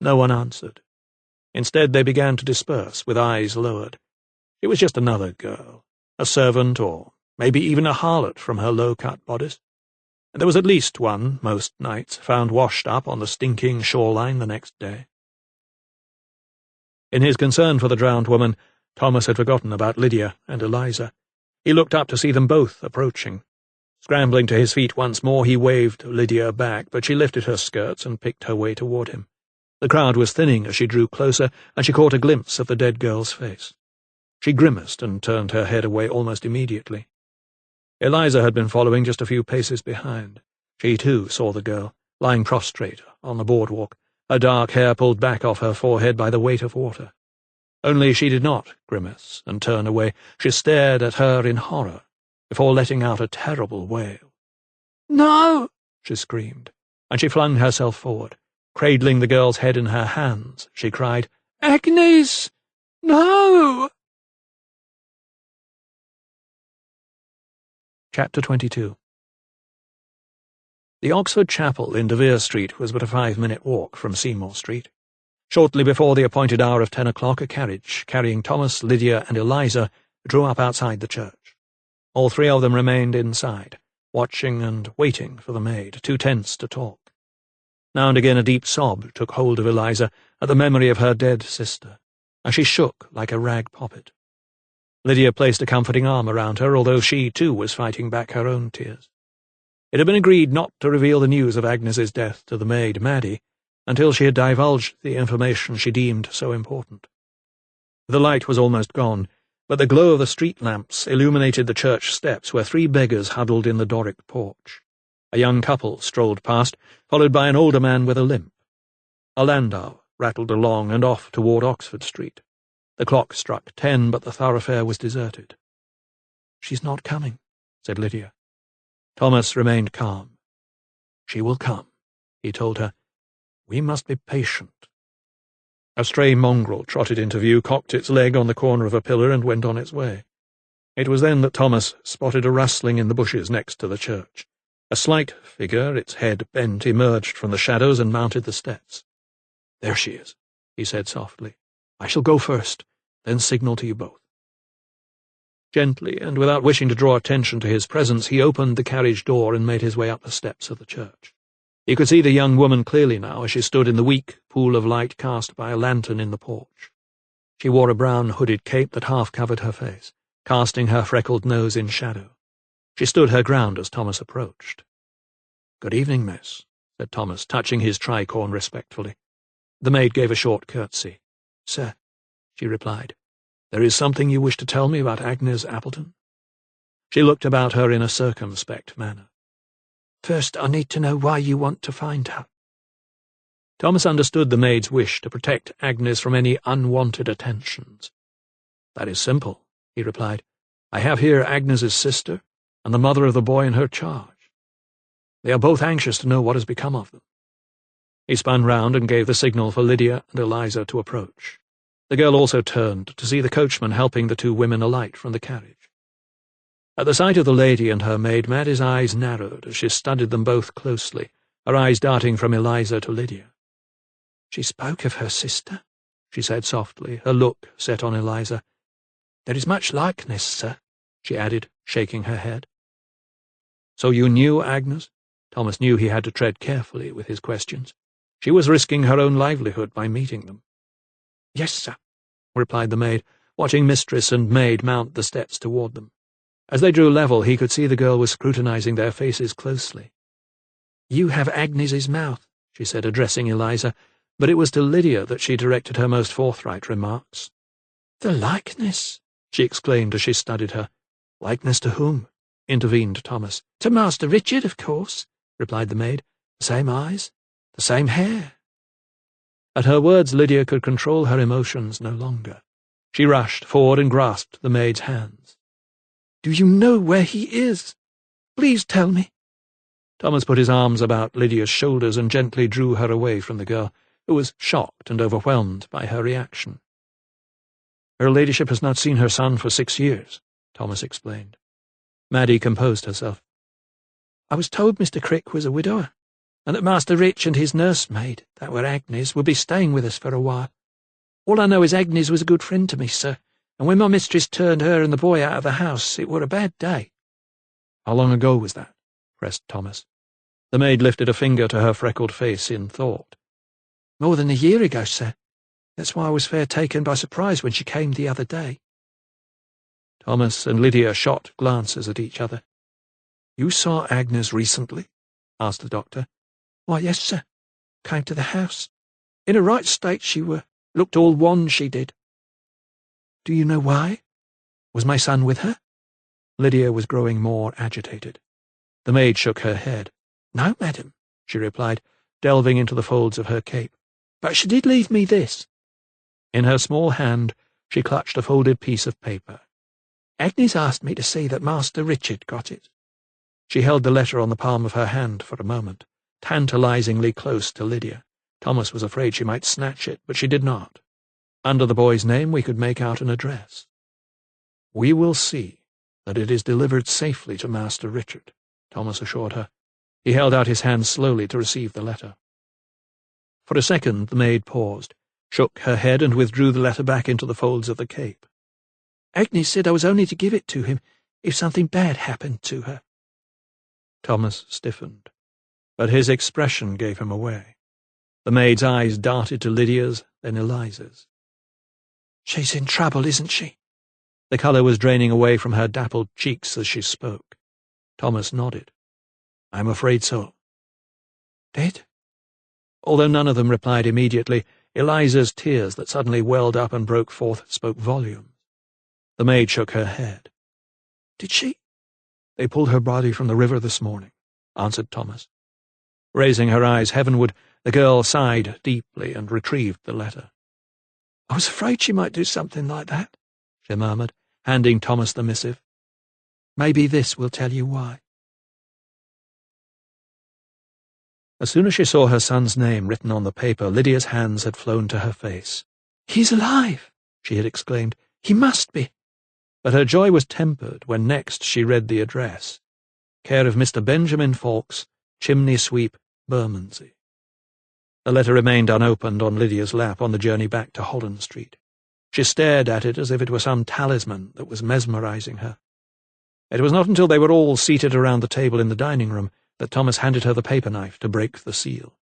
No one answered. Instead they began to disperse, with eyes lowered. It was just another girl, a servant, or maybe even a harlot from her low-cut bodice. There was at least one, most nights, found washed up on the stinking shoreline the next day. In his concern for the drowned woman, Thomas had forgotten about Lydia and Eliza. He looked up to see them both approaching. Scrambling to his feet once more, he waved Lydia back, but she lifted her skirts and picked her way toward him. The crowd was thinning as she drew closer, and she caught a glimpse of the dead girl's face. She grimaced and turned her head away almost immediately. Eliza had been following just a few paces behind. She, too, saw the girl, lying prostrate on the boardwalk, her dark hair pulled back off her forehead by the weight of water. Only she did not grimace and turn away. She stared at her in horror, before letting out a terrible wail. "No!" she screamed, and she flung herself forward. Cradling the girl's head in her hands, she cried, "Agnes! No!" Chapter 22. The Oxford Chapel in De Vere Street was but a 5-minute walk from Seymour Street. Shortly before the appointed hour of 10 o'clock, a carriage carrying Thomas, Lydia, and Eliza drew up outside the church. All three of them remained inside, watching and waiting for the maid, too tense to talk. Now and again a deep sob took hold of Eliza at the memory of her dead sister, and she shook like a rag poppet. Lydia placed a comforting arm around her, although she, too, was fighting back her own tears. It had been agreed not to reveal the news of Agnes's death to the maid, Maddie, until she had divulged the information she deemed so important. The light was almost gone, but the glow of the street lamps illuminated the church steps where 3 beggars huddled in the Doric porch. A young couple strolled past, followed by an older man with a limp. A landau rattled along and off toward Oxford Street. The clock struck 10, but the thoroughfare was deserted. "She's not coming," said Lydia. Thomas remained calm. "She will come," he told her. "We must be patient." A stray mongrel trotted into view, cocked its leg on the corner of a pillar, and went on its way. It was then that Thomas spotted a rustling in the bushes next to the church. A slight figure, its head bent, emerged from the shadows and mounted the steps. "There she is," he said softly. "I shall go first, then signal to you both." Gently, and without wishing to draw attention to his presence, he opened the carriage door and made his way up the steps of the church. He could see the young woman clearly now as she stood in the weak pool of light cast by a lantern in the porch. She wore a brown hooded cape that half covered her face, casting her freckled nose in shadow. She stood her ground as Thomas approached. "Good evening, miss," said Thomas, touching his tricorn respectfully. The maid gave a short curtsy. "Sir," she replied, "there is something you wish to tell me about Agnes Appleton?" She looked about her in a circumspect manner. First, I need to know why you want to find her. Thomas understood the maid's wish to protect Agnes from any unwanted attentions. "That is simple," he replied. "I have here Agnes's sister and the mother of the boy in her charge. They are both anxious to know what has become of them." He spun round and gave the signal for Lydia and Eliza to approach. The girl also turned to see the coachman helping the two women alight from the carriage. At the sight of the lady and her maid, Maddie's eyes narrowed as she studied them both closely, her eyes darting from Eliza to Lydia. "She spoke of her sister," she said softly, her look set on Eliza. "There is much likeness, sir," she added, shaking her head. "So you knew Agnes?" Thomas knew he had to tread carefully with his questions. She was risking her own livelihood by meeting them. "Yes, sir," replied the maid, watching mistress and maid mount the steps toward them. As they drew level, he could see the girl was scrutinizing their faces closely. "You have Agnes's mouth," she said, addressing Eliza, but it was to Lydia that she directed her most forthright remarks. "The likeness!" she exclaimed as she studied her. "Likeness to whom?" intervened Thomas. "To Master Richard, of course," replied the maid. "The same eyes, the same hair." At her words, Lydia could control her emotions no longer. She rushed forward and grasped the maid's hands. "Do you know where he is? Please tell me." Thomas put his arms about Lydia's shoulders and gently drew her away from the girl, who was shocked and overwhelmed by her reaction. "Her ladyship has not seen her son for 6 years," Thomas explained. Maddie composed herself. "I was told Mr. Crick was a widower, and that Master Rich and his nursemaid, that were Agnes, would be staying with us for a while. All I know is Agnes was a good friend to me, sir, and when my mistress turned her and the boy out of the house, it were a bad day." "How long ago was that?" pressed Thomas. The maid lifted a finger to her freckled face in thought. "More than a year ago, sir. That's why I was fair taken by surprise when she came the other day." Thomas and Lydia shot glances at each other. "You saw Agnes recently?" asked the doctor. "Why, yes, sir. Came to the house. In a right state she were. Looked all wan, she did." "Do you know why? Was my son with her?" Lydia was growing more agitated. The maid shook her head. "No, madam," she replied, delving into the folds of her cape. "But she did leave me this." In her small hand she clutched a folded piece of paper. "Agnes asked me to see that Master Richard got it." She held the letter on the palm of her hand for a moment, tantalizingly close to Lydia. Thomas was afraid she might snatch it, but she did not. Under the boy's name we could make out an address. "We will see that it is delivered safely to Master Richard," Thomas assured her. He held out his hand slowly to receive the letter. For a second the maid paused, shook her head and withdrew the letter back into the folds of the cape. "Agnes said I was only to give it to him if something bad happened to her." Thomas stiffened, but his expression gave him away. The maid's eyes darted to Lydia's, then Eliza's. "She's in trouble, isn't she?" The colour was draining away from her dappled cheeks as she spoke. Thomas nodded. "I'm afraid so." "Dead?" Although none of them replied immediately, Eliza's tears that suddenly welled up and broke forth spoke volumes. The maid shook her head. "Did she?" "They pulled her body from the river this morning," answered Thomas. Raising her eyes heavenward, the girl sighed deeply and retrieved the letter. "I was afraid she might do something like that," she murmured, handing Thomas the missive. "Maybe this will tell you why." As soon as she saw her son's name written on the paper, Lydia's hands had flown to her face. "He's alive!" she had exclaimed. "He must be!" But her joy was tempered when next she read the address. Care of Mr. Benjamin Fawkes, Chimney Sweep, Bermondsey. The letter remained unopened on Lydia's lap on the journey back to Holland Street. She stared at it as if it were some talisman that was mesmerizing her. It was not until they were all seated around the table in the dining room that Thomas handed her the paper knife to break the seal.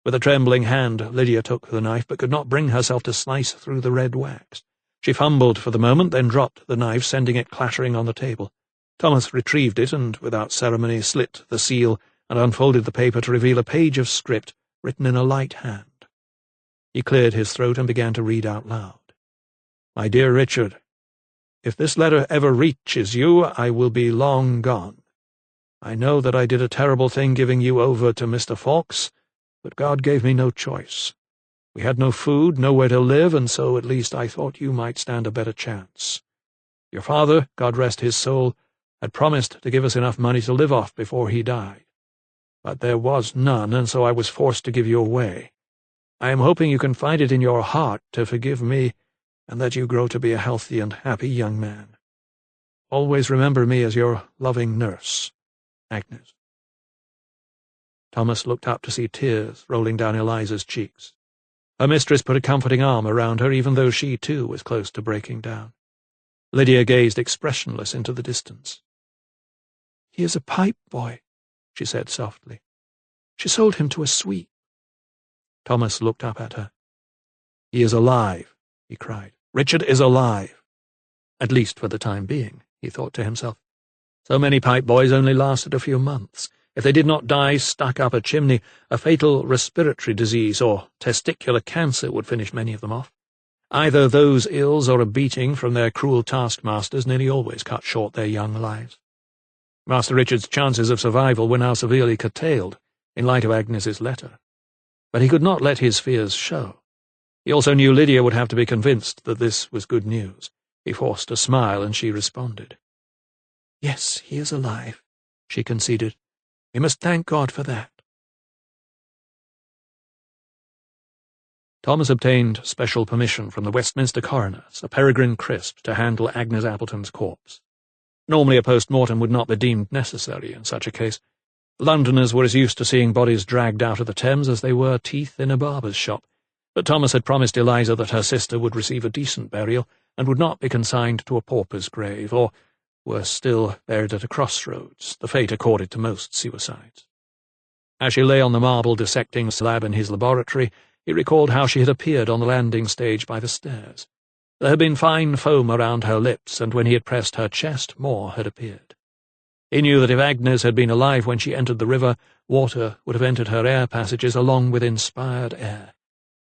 With a trembling hand, Lydia took the knife, but could not bring herself to slice through the red wax. She fumbled for the moment, then dropped the knife, sending it clattering on the table. Thomas retrieved it, and without ceremony slit the seal and unfolded the paper to reveal a page of script written in a light hand. He cleared his throat and began to read out loud. "My dear Richard, if this letter ever reaches you, I will be long gone. I know that I did a terrible thing giving you over to Mr. Fawkes, but God gave me no choice. We had no food, nowhere to live, and so at least I thought you might stand a better chance. Your father, God rest his soul, had promised to give us enough money to live off before he died. But there was none, and so I was forced to give you away. I am hoping you can find it in your heart to forgive me, and that you grow to be a healthy and happy young man. Always remember me as your loving nurse, Agnes. Thomas looked up to see tears rolling down Eliza's cheeks. Her mistress put a comforting arm around her, even though she too was close to breaking down. Lydia gazed expressionless into the distance. "He is a pipe boy," she said softly. "She sold him to a sweep." Thomas looked up at her. "He is alive," he cried. "Richard is alive." At least for the time being, he thought to himself. So many pipe boys only lasted a few months. If they did not die stuck up a chimney, a fatal respiratory disease or testicular cancer would finish many of them off. Either those ills or a beating from their cruel taskmasters nearly always cut short their young lives. Master Richard's chances of survival were now severely curtailed in light of Agnes's letter. But he could not let his fears show. He also knew Lydia would have to be convinced that this was good news. He forced a smile, and she responded. "Yes, he is alive," she conceded. "We must thank God for that." Thomas obtained special permission from the Westminster coroner, Sir Peregrine Crisp, to handle Agnes Appleton's corpse. Normally a post-mortem would not be deemed necessary in such a case. Londoners were as used to seeing bodies dragged out of the Thames as they were teeth in a barber's shop, but Thomas had promised Eliza that her sister would receive a decent burial and would not be consigned to a pauper's grave, or, worse still, buried at a crossroads, the fate accorded to most suicides. As she lay on the marble dissecting slab in his laboratory, he recalled how she had appeared on the landing stage by the stairs. There had been fine foam around her lips, and when he had pressed her chest, more had appeared. He knew that if Agnes had been alive when she entered the river, water would have entered her air passages along with inspired air.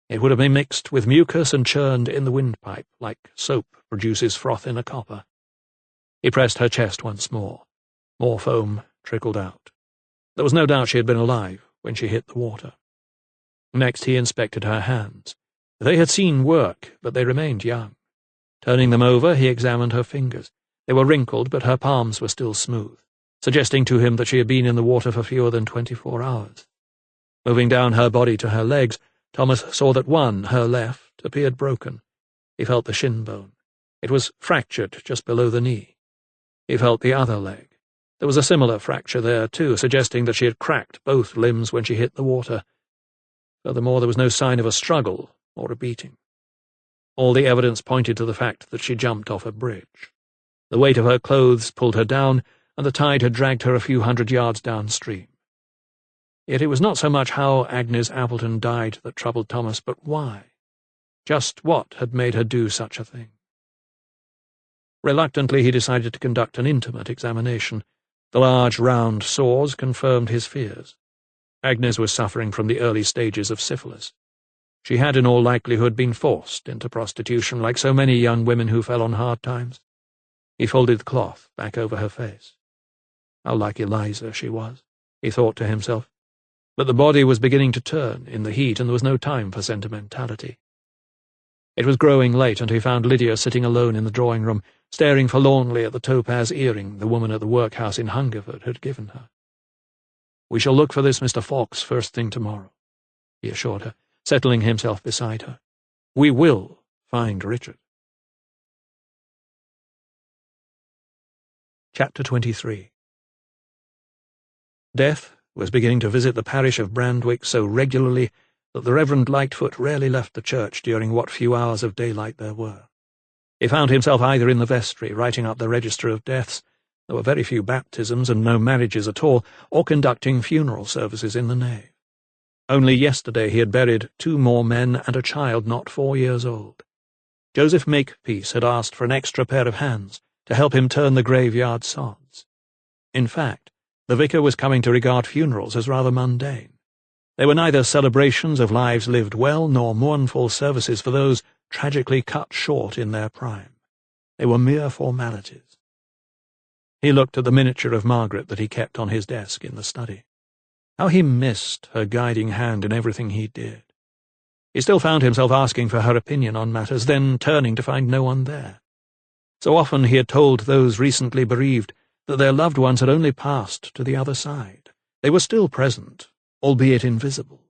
It would have been mixed with mucus and churned in the windpipe, like soap produces froth in a copper. He pressed her chest once more. More foam trickled out. There was no doubt she had been alive when she hit the water. Next he inspected her hands. They had seen work, but they remained young. Turning them over, he examined her fingers. They were wrinkled, but her palms were still smooth, suggesting to him that she had been in the water for fewer than 24 hours. Moving down her body to her legs, Thomas saw that one, her left, appeared broken. He felt the shin bone. It was fractured just below the knee. He felt the other leg. There was a similar fracture there, too, suggesting that she had cracked both limbs when she hit the water. Furthermore, there was no sign of a struggle or a beating. All the evidence pointed to the fact that she jumped off a bridge. The weight of her clothes pulled her down, and the tide had dragged her a few hundred yards downstream. Yet it was not so much how Agnes Appleton died that troubled Thomas, but why. Just what had made her do such a thing? Reluctantly, he decided to conduct an intimate examination. The large, round sores confirmed his fears. Agnes was suffering from the early stages of syphilis. She had in all likelihood been forced into prostitution, like so many young women who fell on hard times. He folded the cloth back over her face. How like Eliza she was, he thought to himself. But the body was beginning to turn in the heat, and there was no time for sentimentality. It was growing late, and he found Lydia sitting alone in the drawing-room, staring forlornly at the topaz earring the woman at the workhouse in Hungerford had given her. "We shall look for this Mr. Fawkes first thing tomorrow," he assured her, settling himself beside her. "We will find Richard." Chapter 23. Death was beginning to visit the parish of Brandwick so regularly that the Reverend Lightfoot rarely left the church during what few hours of daylight there were. He found himself either in the vestry, writing up the register of deaths — there were very few baptisms and no marriages at all — or conducting funeral services in the nave. Only yesterday he had buried 2 more men and a child not 4 years old. Joseph Makepeace had asked for an extra pair of hands to help him turn the graveyard sods. In fact, the vicar was coming to regard funerals as rather mundane. They were neither celebrations of lives lived well nor mournful services for those tragically cut short in their prime. They were mere formalities. He looked at the miniature of Margaret that he kept on his desk in the study. How he missed her guiding hand in everything he did. He still found himself asking for her opinion on matters, then turning to find no one there. So often he had told those recently bereaved that their loved ones had only passed to the other side. They were still present, albeit invisible.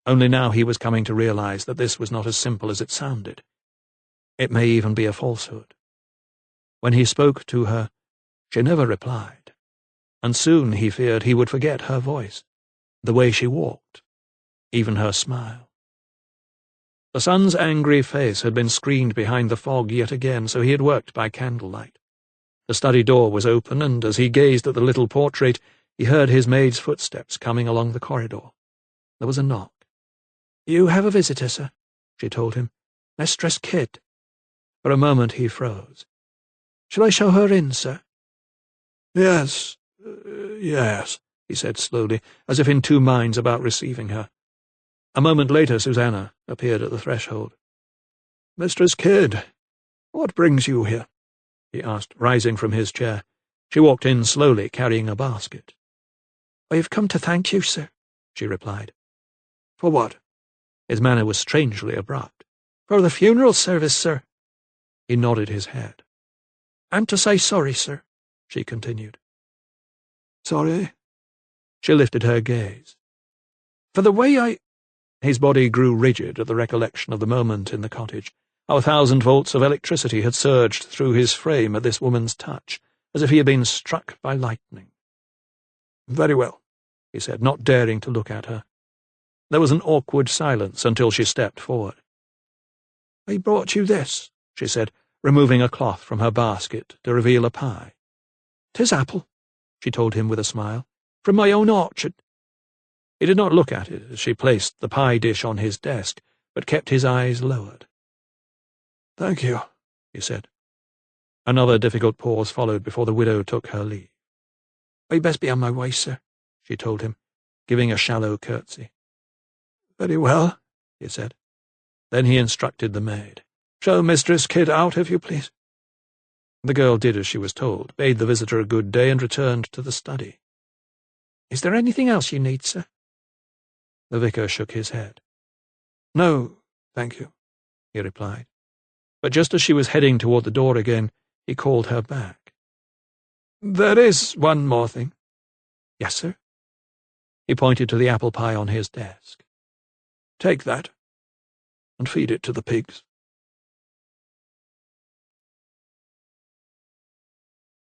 Only now he was coming to realize that this was not as simple as it sounded. It may even be a falsehood. When he spoke to her, she never replied, and soon he feared he would forget her voice, the way she walked, even her smile. The son's angry face had been screened behind the fog yet again, so he had worked by candlelight. The study door was open, and as he gazed at the little portrait, he heard his maid's footsteps coming along the corridor. There was a knock. "You have a visitor, sir," she told him. "Mistress Kidd." For a moment he froze. "Shall I show her in, sir?" Yes, he said slowly, as if in two minds about receiving her. A moment later Susanna appeared at the threshold. "Mistress Kidd, what brings you here?" he asked, rising from his chair. She walked in slowly, carrying a basket. "I have come to thank you, sir," she replied. "For what?" His manner was strangely abrupt. "For the funeral service, sir." He nodded his head. "And to say sorry, sir," she continued. "Sorry?" She lifted her gaze. "For the way His body grew rigid at the recollection of the moment in the cottage. How 1,000 volts of electricity had surged through his frame at this woman's touch, as if he had been struck by lightning. "Very well," he said, not daring to look at her. There was an awkward silence until she stepped forward. "I brought you this," she said, removing a cloth from her basket to reveal a pie. "'Tis apple," she told him with a smile. "from my own orchard." He did not look at it as she placed the pie dish on his desk, but kept his eyes lowered. "Thank you," he said. Another difficult pause followed before the widow took her leave. "I'd best be on my way, sir," she told him, giving a shallow curtsy. "Very well," he said. Then he instructed the maid. "Show Mistress Kidd out, if you please." The girl did as she was told, bade the visitor a good day, and returned to the study. "Is there anything else you need, sir?" The vicar shook his head. "No, thank you," he replied. But just as she was heading toward the door again, he called her back. "There is one more thing." "Yes, sir." He pointed to the apple pie on his desk. "Take that, and feed it to the pigs."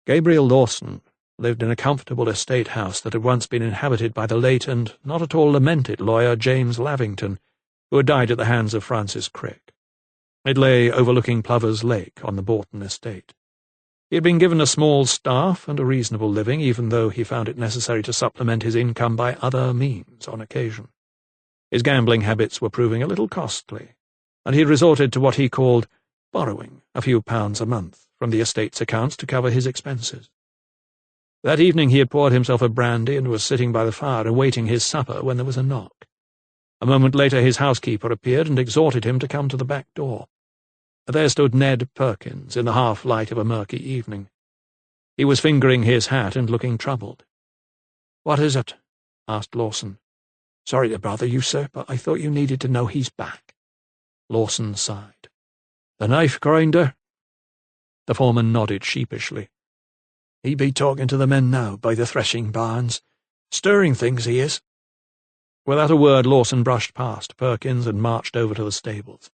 Gabriel Lawson lived in a comfortable estate house that had once been inhabited by the late and not at all lamented lawyer James Lavington, who had died at the hands of Francis Crick. It lay overlooking Plover's Lake on the Bourton estate. He had been given a small staff and a reasonable living, even though he found it necessary to supplement his income by other means on occasion. His gambling habits were proving a little costly, and he had resorted to what he called borrowing a few pounds a month from the estate's accounts to cover his expenses. That evening he had poured himself a brandy and was sitting by the fire awaiting his supper when there was a knock. A moment later his housekeeper appeared and exhorted him to come to the back door. There stood Ned Perkins in the half-light of a murky evening. He was fingering his hat and looking troubled. "What is it?" asked Lawson. "Sorry to bother you, sir, but I thought you needed to know he's back." Lawson sighed. "The knife grinder?" The foreman nodded sheepishly. "He be talking to the men now by the threshing barns. Stirring things, he is." Without a word Lawson brushed past Perkins and marched over to the stables.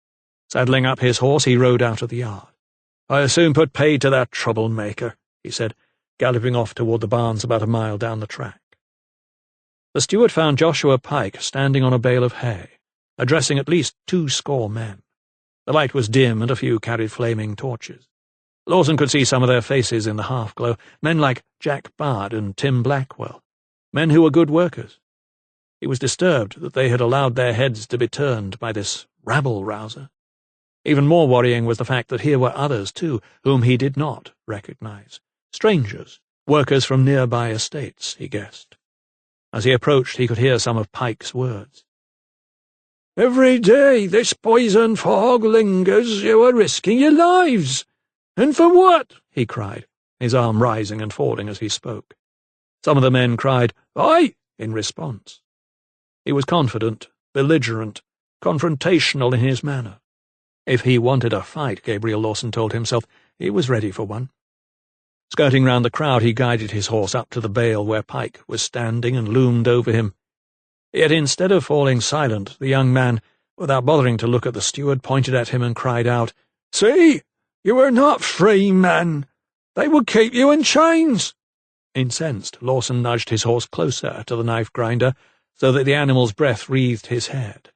Saddling up his horse, he rode out of the yard. "I'll soon put paid to that troublemaker," he said, galloping off toward the barns about a mile down the track. The steward found Joshua Pike standing on a bale of hay, addressing at least 20 men. The light was dim, and a few carried flaming torches. Lawson could see some of their faces in the half-glow, men like Jack Bard and Tim Blackwell, men who were good workers. He was disturbed that they had allowed their heads to be turned by this rabble-rouser. Even more worrying was the fact that here were others, too, whom he did not recognize. Strangers, workers from nearby estates, he guessed. As he approached, he could hear some of Pike's words. "Every day this poison fog lingers, you are risking your lives. And for what?" he cried. his arm rising and falling as he spoke. Some of the men cried, "Aye!" in response. He was confident, belligerent, confrontational in his manner. If he wanted a fight, Gabriel Lawson told himself, he was ready for one. Skirting round the crowd, he guided his horse up to the bale where Pike was standing and loomed over him. Yet instead of falling silent, the young man, without bothering to look at the steward, pointed at him and cried out, "See! You are not free, man! They will keep you in chains!" Incensed, Lawson nudged his horse closer to the knife-grinder, so that the animal's breath wreathed his head.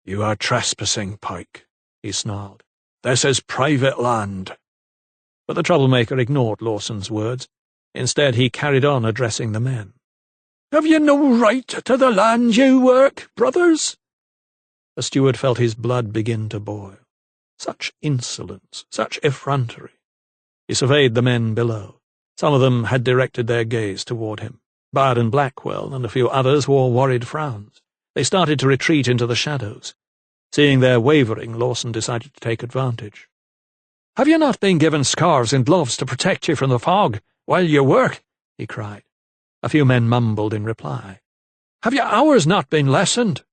"You are trespassing, Pike," he snarled. "This is private land." But the troublemaker ignored Lawson's words. Instead, he carried on addressing the men. "Have you no right to the land you work, brothers?" The steward felt his blood begin to boil. Such insolence, such effrontery. He surveyed the men below. Some of them had directed their gaze toward him. Bard and Blackwell and a few others wore worried frowns. They started to retreat into the shadows. Seeing their wavering, Lawson decided to take advantage. "Have you not been given scarves and gloves to protect you from the fog while you work?" he cried. A few men mumbled in reply. "Have your hours not been lessened?"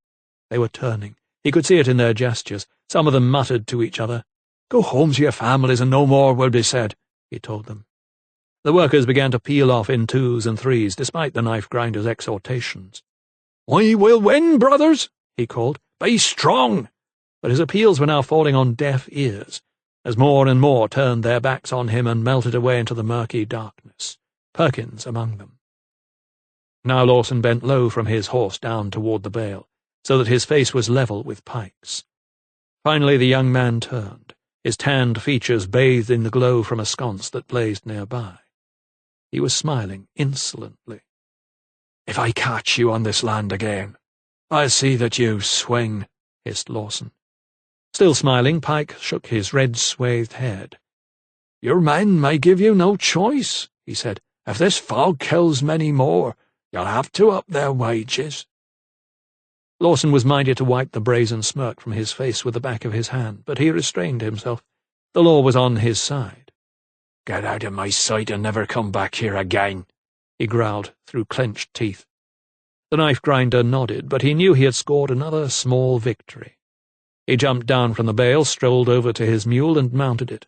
They were turning. He could see it in their gestures. Some of them muttered to each other. "Go home to your families and no more will be said," he told them. The workers began to peel off in twos and threes, despite the knife-grinder's exhortations. "We will win, brothers," he called. "Be strong!" But his appeals were now falling on deaf ears, as more and more turned their backs on him and melted away into the murky darkness, Perkins among them. Now Lawson bent low from his horse down toward the bale, so that his face was level with Pike's. Finally the young man turned, his tanned features bathed in the glow from a sconce that blazed nearby. He was smiling insolently. "If I catch you on this land again, I'll see that you swing," hissed Lawson. Still smiling, Pike shook his red-swathed head. "Your men may give you no choice," he said. "If this fog kills many more, you'll have to up their wages." Lawson was minded to wipe the brazen smirk from his face with the back of his hand, but he restrained himself. The law was on his side. "Get out of my sight and never come back here again," he growled through clenched teeth. The knife-grinder nodded, but he knew he had scored another small victory. He jumped down from the bale, strolled over to his mule, and mounted it.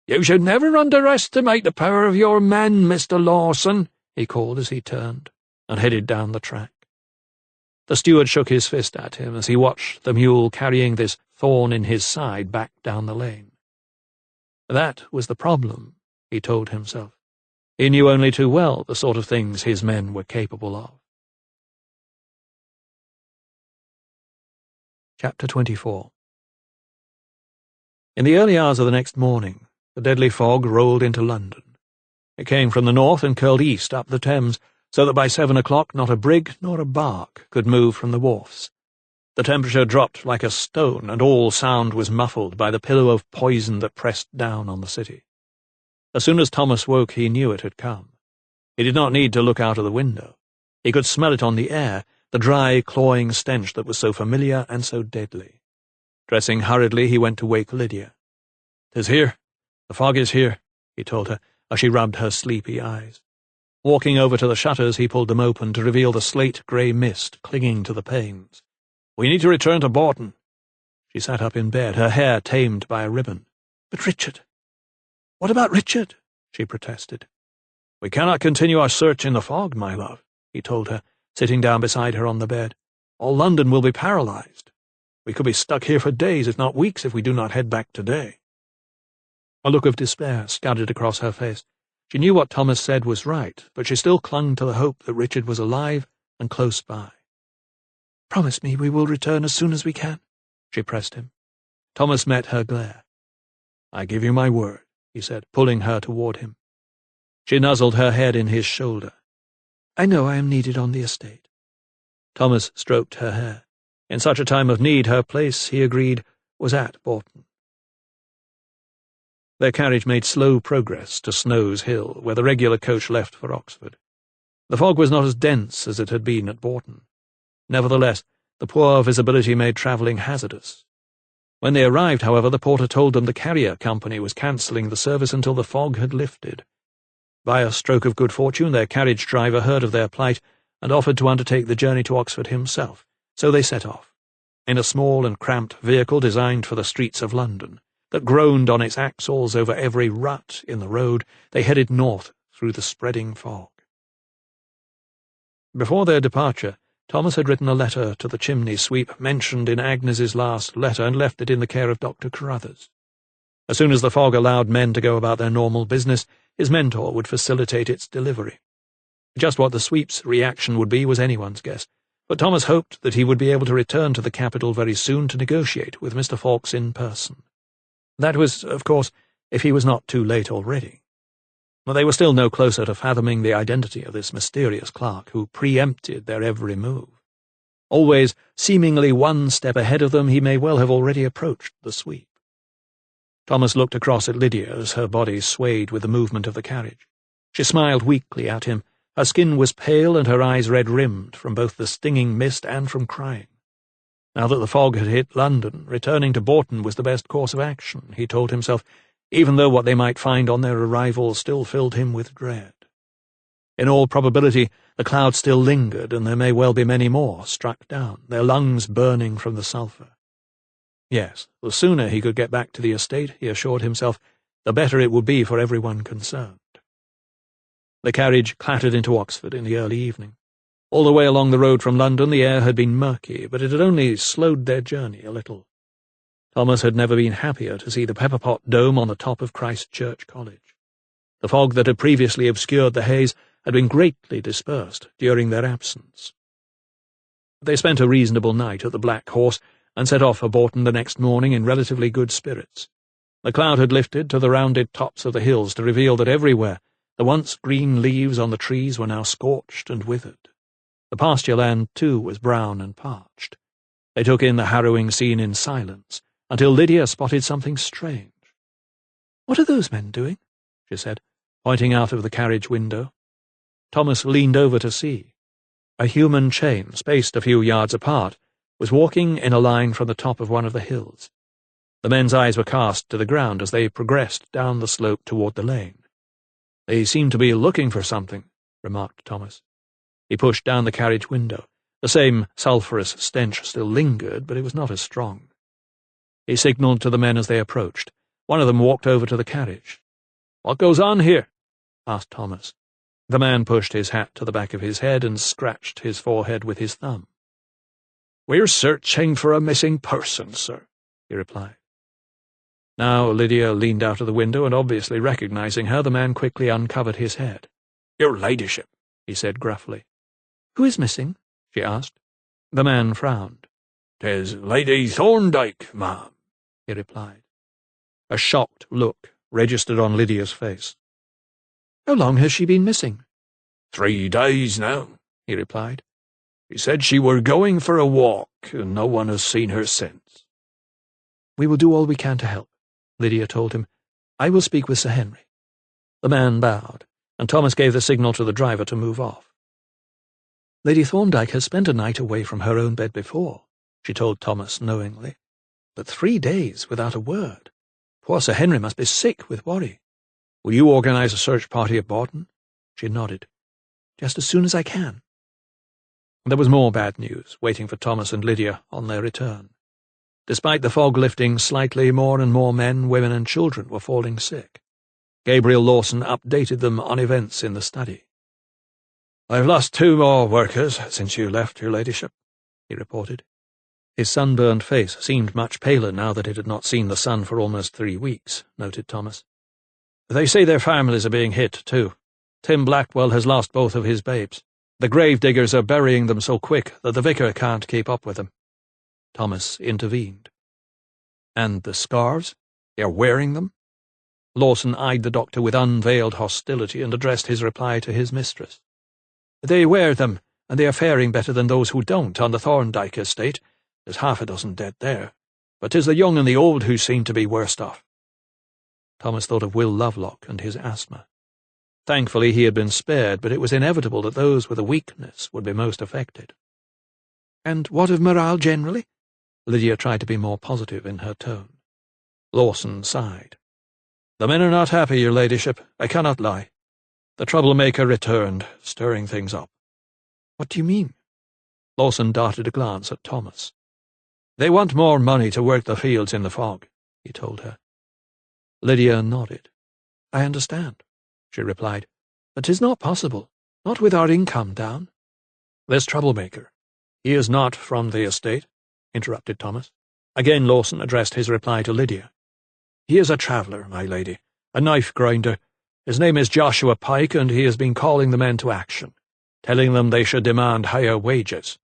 "You should never underestimate the power of your men, Mr. Lawson," he called as he turned, and headed down the track. The steward shook his fist at him as he watched the mule carrying this thorn in his side back down the lane. That was the problem, he told himself. He knew only too well the sort of things his men were capable of. Chapter 24. In the early hours of the next morning, the deadly fog rolled into London. It came from the north and curled east up the Thames, so that by 7 o'clock not a brig nor a bark could move from the wharfs. The temperature dropped like a stone, and all sound was muffled by the pillow of poison that pressed down on the city. As soon as Thomas woke, he knew it had come. He did not need to look out of the window. He could smell it on the air, the dry, clawing stench that was so familiar and so deadly. Dressing hurriedly, he went to wake Lydia. "'Tis here. The fog is here," he told her, as she rubbed her sleepy eyes. Walking over to the shutters, he pulled them open to reveal the slate-grey mist clinging to the panes. "We need to return to Bourton." She sat up in bed, her hair tamed by a ribbon. "But Richard—" "What about Richard?" she protested. "We cannot continue our search in the fog, my love," he told her, sitting down beside her on the bed. "All London will be paralyzed. We could be stuck here for days, if not weeks, if we do not head back today." A look of despair scudded across her face. She knew what Thomas said was right, but she still clung to the hope that Richard was alive and close by. "Promise me we will return as soon as we can," she pressed him. Thomas met her glare. "I give you my word," he said, pulling her toward him. She nuzzled her head in his shoulder. "I know I am needed on the estate." Thomas stroked her hair. In such a time of need, her place, he agreed, was at Bourton. Their carriage made slow progress to Snow's Hill, where the regular coach left for Oxford. The fog was not as dense as it had been at Bourton. Nevertheless, the poor visibility made travelling hazardous. When they arrived, however, the porter told them the carrier company was cancelling the service until the fog had lifted. By a stroke of good fortune, their carriage driver heard of their plight and offered to undertake the journey to Oxford himself, so they set off. In a small and cramped vehicle designed for the streets of London, that groaned on its axles over every rut in the road, they headed north through the spreading fog. Before their departure, Thomas had written a letter to the chimney sweep mentioned in Agnes's last letter and left it in the care of Dr. Carruthers. As soon as the fog allowed men to go about their normal business, his mentor would facilitate its delivery. Just what the sweep's reaction would be was anyone's guess, but Thomas hoped that he would be able to return to the capital very soon to negotiate with Mr. Fawkes in person. That was, of course, if he was not too late already. But they were still no closer to fathoming the identity of this mysterious clerk who preempted their every move. Always seemingly one step ahead of them, he may well have already approached the sweep. Thomas looked across at Lydia as her body swayed with the movement of the carriage. She smiled weakly at him. Her skin was pale and her eyes red-rimmed from both the stinging mist and from crying. Now that the fog had hit London, returning to Bourton was the best course of action, he told himself, even though what they might find on their arrival still filled him with dread. In all probability, the cloud still lingered, and there may well be many more struck down, their lungs burning from the sulphur. Yes, the sooner he could get back to the estate, he assured himself, the better it would be for everyone concerned. The carriage clattered into Oxford in the early evening. All the way along the road from London the air had been murky, but it had only slowed their journey a little. Thomas had never been happier to see the pepper-pot dome on the top of Christ Church College. The fog that had previously obscured the haze had been greatly dispersed during their absence. They spent a reasonable night at the Black Horse and set off for Bourton the next morning in relatively good spirits. The cloud had lifted to the rounded tops of the hills to reveal that everywhere the once green leaves on the trees were now scorched and withered. The pasture land, too, was brown and parched. They took in the harrowing scene in silence, until Lydia spotted something strange. "What are those men doing?" she said, pointing out of the carriage window. Thomas leaned over to see. A human chain, spaced a few yards apart, was walking in a line from the top of one of the hills. The men's eyes were cast to the ground as they progressed down the slope toward the lane. "They seem to be looking for something," remarked Thomas. He pushed down the carriage window. The same sulphurous stench still lingered, but it was not as strong. He signalled to the men as they approached. One of them walked over to the carriage. "What goes on here?" asked Thomas. The man pushed his hat to the back of his head and scratched his forehead with his thumb. "We're searching for a missing person, sir," he replied. Now Lydia leaned out of the window, and obviously recognizing her, the man quickly uncovered his head. "Your ladyship," he said gruffly. "Who is missing?" she asked. The man frowned. "'Tis Lady Thorndyke, ma'am," he replied. A shocked look registered on Lydia's face. "How long has she been missing?" 3 days now," he replied. "She said she were going for a walk, and no one has seen her since." "We will do all we can to help," Lydia told him. "I will speak with Sir Henry." The man bowed, and Thomas gave the signal to the driver to move off. "Lady Thorndyke has spent a night away from her own bed before," she told Thomas knowingly. "But 3 days without a word. Poor Sir Henry must be sick with worry. Will you organize a search party at Bourton?" She nodded. "Just as soon as I can." There was more bad news waiting for Thomas and Lydia on their return. Despite the fog lifting slightly, more and more men, women and children were falling sick. Gabriel Lawson updated them on events in the study. "I've lost 2 more workers since you left, your ladyship," he reported. His sunburned face seemed much paler now that it had not seen the sun for almost 3 weeks, noted Thomas. "They say their families are being hit, too. Tim Blackwell has lost both of his babes. The grave diggers are burying them so quick that the vicar can't keep up with them." Thomas intervened. "And the scarves? They are wearing them?" Lawson eyed the doctor with unveiled hostility and addressed his reply to his mistress. "They wear them, and they are faring better than those who don't on the Thorndyke estate. There's 6 dead there, but 'tis the young and the old who seem to be worst off." Thomas thought of Will Lovelock and his asthma. Thankfully he had been spared, but it was inevitable that those with a weakness would be most affected. "And what of morale generally?" Lydia tried to be more positive in her tone. Lawson sighed. "The men are not happy, your ladyship, I cannot lie. The troublemaker returned, stirring things up. What do you mean? Lawson darted a glance at Thomas. They want more money to work the fields in the fog, he told her. Lydia nodded. I understand, she replied. But 'tis not possible, not with our income down. This troublemaker, he is not from the estate, interrupted Thomas. Again Lawson addressed his reply to Lydia. He is a traveller, my lady, a knife-grinder. His name is Joshua Pike, and he has been calling the men to action, telling them they should demand higher wages.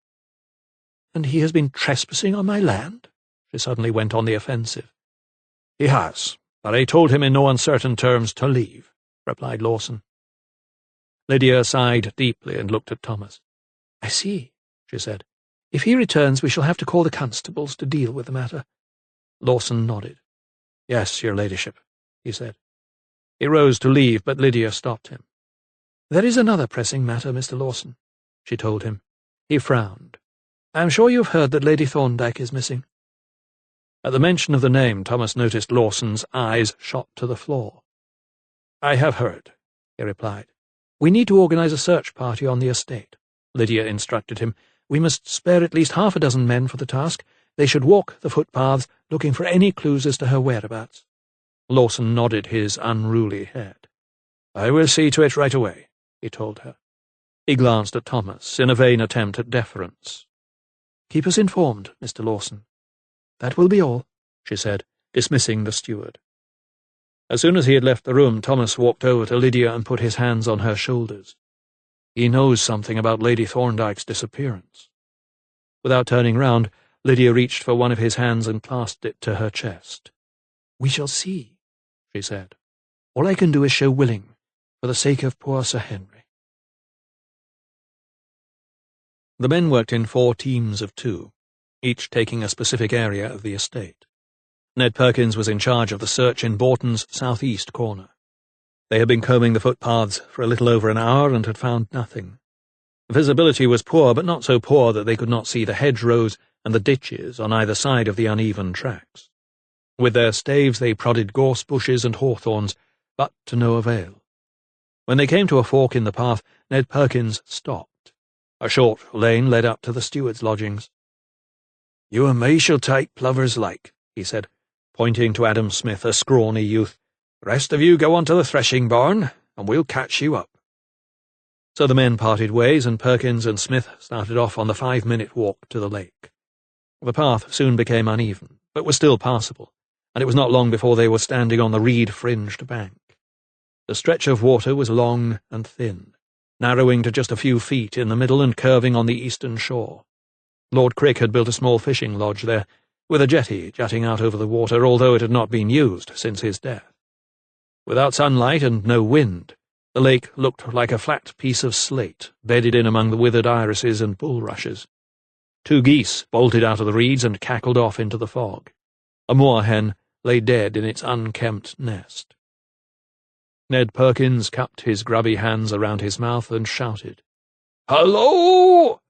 And he has been trespassing on my land? She suddenly went on the offensive. He has, but I told him in no uncertain terms to leave, replied Lawson. Lydia sighed deeply and looked at Thomas. I see, she said. If he returns, we shall have to call the constables to deal with the matter. Lawson nodded. Yes, your ladyship, he said. He rose to leave, but Lydia stopped him. There is another pressing matter, Mr. Lawson, she told him. He frowned. I am sure you have heard that Lady Thorndyke is missing. At the mention of the name, Thomas noticed Lawson's eyes shot to the floor. I have heard, he replied. We need to organize a search party on the estate, Lydia instructed him. We must spare at least 6 men for the task. They should walk the footpaths, looking for any clues as to her whereabouts. Lawson nodded his unruly head. I will see to it right away, he told her. He glanced at Thomas in a vain attempt at deference. Keep us informed, Mr. Lawson. That will be all, she said, dismissing the steward. As soon as he had left the room, Thomas walked over to Lydia and put his hands on her shoulders. He knows something about Lady Thorndyke's disappearance. Without turning round, Lydia reached for one of his hands and clasped it to her chest. We shall see, she said. All I can do is show willing, for the sake of poor Sir Henry. The men worked in 4 teams of 2, each taking a specific area of the estate. Ned Perkins was in charge of the search in Borton's southeast corner. They had been combing the footpaths for a little over an hour and had found nothing. Visibility was poor, but not so poor that they could not see the hedgerows and the ditches on either side of the uneven tracks. With their staves they prodded gorse bushes and hawthorns, but to no avail. When they came to a fork in the path, Ned Perkins stopped. A short lane led up to the steward's lodgings. "You and me shall take Plover's Lake," he said, pointing to Adam Smith, a scrawny youth. "The rest of you go on to the threshing barn, and we'll catch you up." So the men parted ways, and Perkins and Smith started off on the 5-minute walk to the lake. The path soon became uneven, but was still passable, and it was not long before they were standing on the reed-fringed bank. The stretch of water was long and thin, narrowing to just a few feet in the middle and curving on the eastern shore. Lord Crick had built a small fishing lodge there, with a jetty jutting out over the water, although it had not been used since his death. Without sunlight and no wind, the lake looked like a flat piece of slate bedded in among the withered irises and bulrushes. 2 geese bolted out of the reeds and cackled off into the fog. A moorhen lay dead in its unkempt nest. Ned Perkins cupped his grubby hands around his mouth and shouted, "Hello!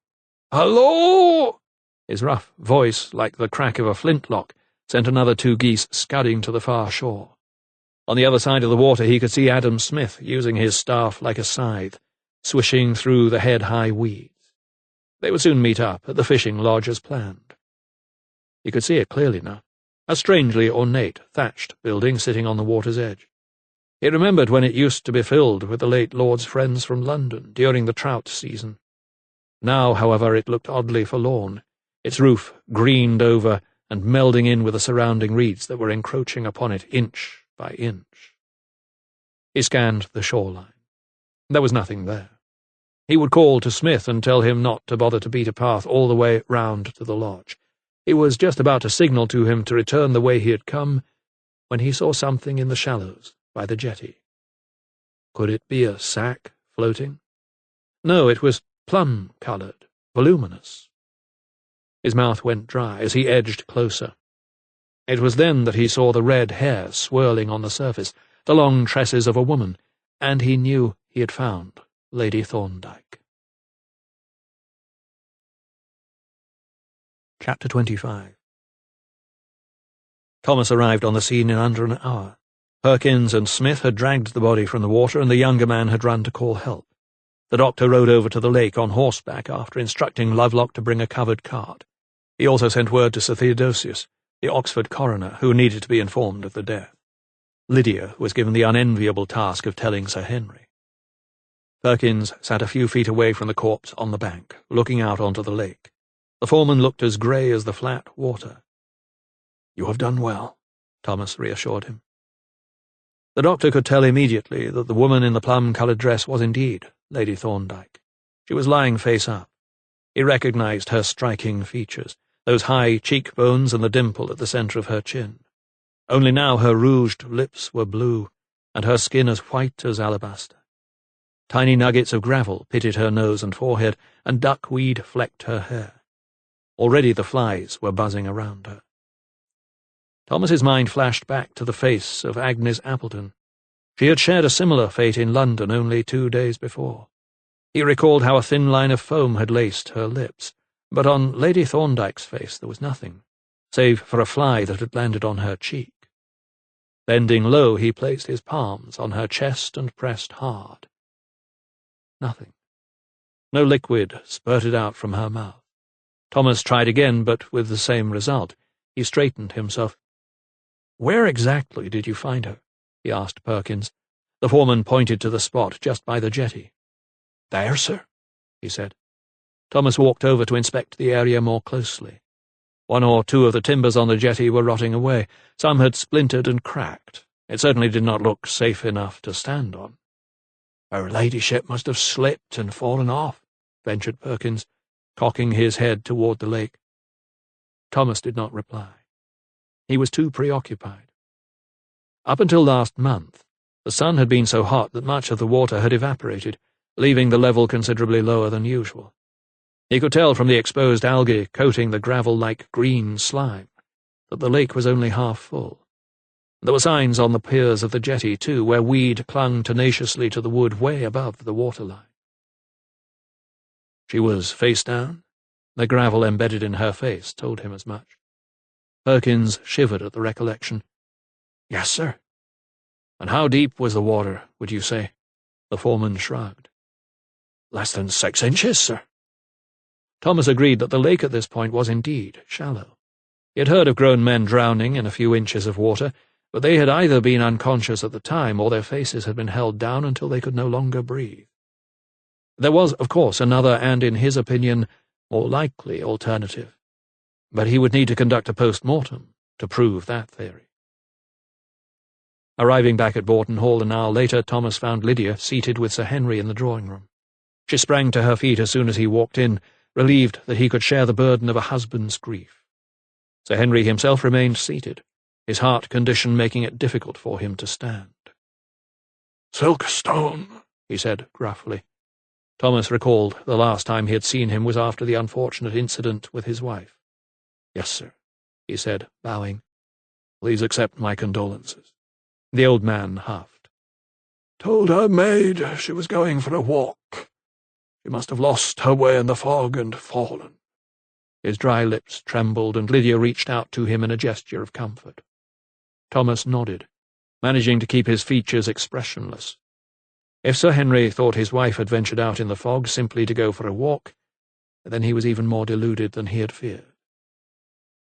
Hello!" His rough voice, like the crack of a flintlock, sent another 2 geese scudding to the far shore. On the other side of the water he could see Adam Smith using his staff like a scythe, swishing through the head-high weeds. They would soon meet up at the fishing lodge as planned. He could see it clearly now, a strangely ornate, thatched building sitting on the water's edge. He remembered when it used to be filled with the late Lord's friends from London during the trout season. Now, however, it looked oddly forlorn, its roof greened over and melding in with the surrounding reeds that were encroaching upon it inch by inch. He scanned the shoreline. There was nothing there. He would call to Smith and tell him not to bother to beat a path all the way round to the lodge. He was just about to signal to him to return the way he had come, when he saw something in the shallows by the jetty. Could it be a sack floating? No, it was plum-coloured, voluminous. His mouth went dry as he edged closer. It was then that he saw the red hair swirling on the surface, the long tresses of a woman, and he knew he had found Lady Thorndyke. Chapter 25. Thomas arrived on the scene in under an hour. Perkins and Smith had dragged the body from the water, and the younger man had run to call help. The doctor rode over to the lake on horseback after instructing Lovelock to bring a covered cart. He also sent word to Sir Theodosius, the Oxford coroner, who needed to be informed of the death. Lydia was given the unenviable task of telling Sir Henry. Perkins sat a few feet away from the corpse on the bank, looking out onto the lake. The foreman looked as grey as the flat water. "You have done well," Thomas reassured him. The doctor could tell immediately that the woman in the plum-coloured dress was indeed Lady Thorndyke. She was lying face up. He recognised her striking features, those high cheekbones and the dimple at the centre of her chin. Only now her rouged lips were blue, and her skin as white as alabaster. Tiny nuggets of gravel pitted her nose and forehead, and duckweed flecked her hair. Already the flies were buzzing around her. Thomas's mind flashed back to the face of Agnes Appleton. She had shared a similar fate in London only 2 days before. He recalled how a thin line of foam had laced her lips, but on Lady Thorndyke's face there was nothing, save for a fly that had landed on her cheek. Bending low, he placed his palms on her chest and pressed hard. Nothing. No liquid spurted out from her mouth. Thomas tried again, but with the same result. He straightened himself. "Where exactly did you find her?" he asked Perkins. The foreman pointed to the spot just by the jetty. "There, sir," he said. Thomas walked over to inspect the area more closely. 1 or 2 of the timbers on the jetty were rotting away. Some had splintered and cracked. It certainly did not look safe enough to stand on. "Her ladyship must have slipped and fallen off," ventured Perkins, cocking his head toward the lake. Thomas did not reply. He was too preoccupied. Up until last month, the sun had been so hot that much of the water had evaporated, leaving the level considerably lower than usual. He could tell from the exposed algae coating the gravel like green slime that the lake was only half full. There were signs on the piers of the jetty, too, where weed clung tenaciously to the wood way above the waterline. She was face down. The gravel embedded in her face told him as much. Perkins shivered at the recollection. "Yes, sir." "And how deep was the water, would you say?" The foreman shrugged. "Less than 6 inches, sir." Thomas agreed that the lake at this point was indeed shallow. He had heard of grown men drowning in a few inches of water, but they had either been unconscious at the time or their faces had been held down until they could no longer breathe. There was, of course, another and, in his opinion, more likely alternative, but he would need to conduct a post-mortem to prove that theory. Arriving back at Boughton Hall an hour later, Thomas found Lydia seated with Sir Henry in the drawing-room. She sprang to her feet as soon as he walked in, relieved that he could share the burden of a husband's grief. Sir Henry himself remained seated, his heart condition making it difficult for him to stand. "Silkstone," he said gruffly. Thomas recalled the last time he had seen him was after the unfortunate incident with his wife. "Yes, sir," he said, bowing. "Please accept my condolences." The old man huffed. "Told her maid she was going for a walk. She must have lost her way in the fog and fallen." His dry lips trembled, and Lydia reached out to him in a gesture of comfort. Thomas nodded, managing to keep his features expressionless. If Sir Henry thought his wife had ventured out in the fog simply to go for a walk, then he was even more deluded than he had feared.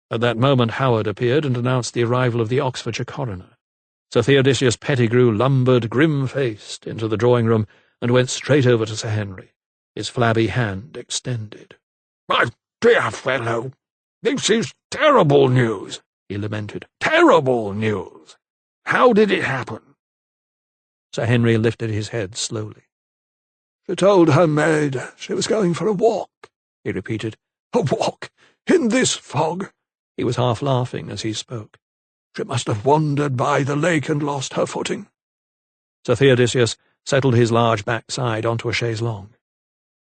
At that moment Howard appeared and announced the arrival of the Oxfordshire coroner. Sir Theodosius Pettigrew lumbered grim-faced into the drawing-room and went straight over to Sir Henry, his flabby hand extended. "My dear fellow, this is terrible news," he lamented. "Terrible news! How did it happen?" Sir Henry lifted his head slowly. "She told her maid she was going for a walk," he repeated. "A walk? In this fog?" He was half laughing as he spoke. "She must have wandered by the lake and lost her footing." Sir Theodosius settled his large backside onto a chaise longue.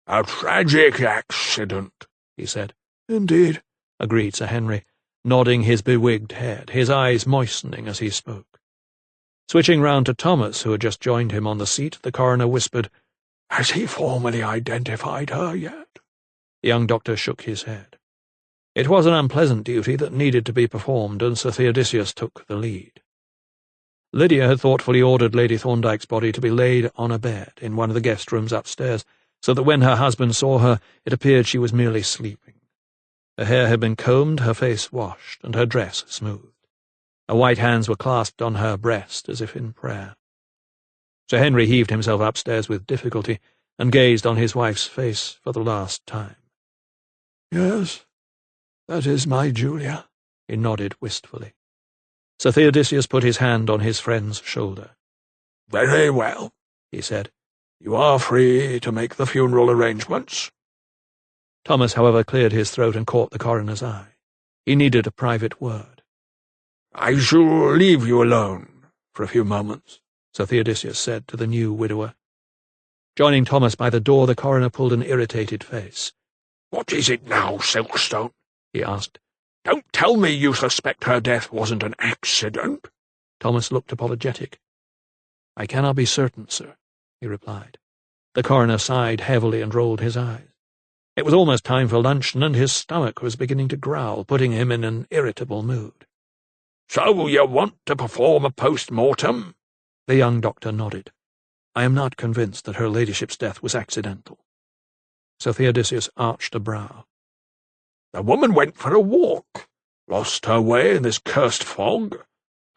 "A tragic accident," he said. "Indeed," agreed Sir Henry, nodding his bewigged head, his eyes moistening as he spoke. Switching round to Thomas, who had just joined him on the seat, the coroner whispered, "Has he formally identified her yet?" The young doctor shook his head. It was an unpleasant duty that needed to be performed, and Sir Theodosius took the lead. Lydia had thoughtfully ordered Lady Thorndyke's body to be laid on a bed in one of the guest rooms upstairs, so that when her husband saw her, it appeared she was merely sleeping. Her hair had been combed, her face washed, and her dress smoothed. Her white hands were clasped on her breast, as if in prayer. Sir Henry heaved himself upstairs with difficulty, and gazed on his wife's face for the last time. "Yes, that is my Julia," he nodded wistfully. Sir Theodosius put his hand on his friend's shoulder. "Very well," he said. "You are free to make the funeral arrangements." Thomas, however, cleared his throat and caught the coroner's eye. He needed a private word. "I shall leave you alone for a few moments," Sir Theodosius said to the new widower. Joining Thomas by the door, the coroner pulled an irritated face. "What is it now, Silkstone?" he asked. "Don't tell me you suspect her death wasn't an accident." Thomas looked apologetic. "I cannot be certain, sir," he replied. The coroner sighed heavily and rolled his eyes. It was almost time for luncheon, and his stomach was beginning to growl, putting him in an irritable mood. "So you want to perform a post-mortem?" The young doctor nodded. "I am not convinced that her ladyship's death was accidental." Sir Theodosius arched a brow. "The woman went for a walk, lost her way in this cursed fog,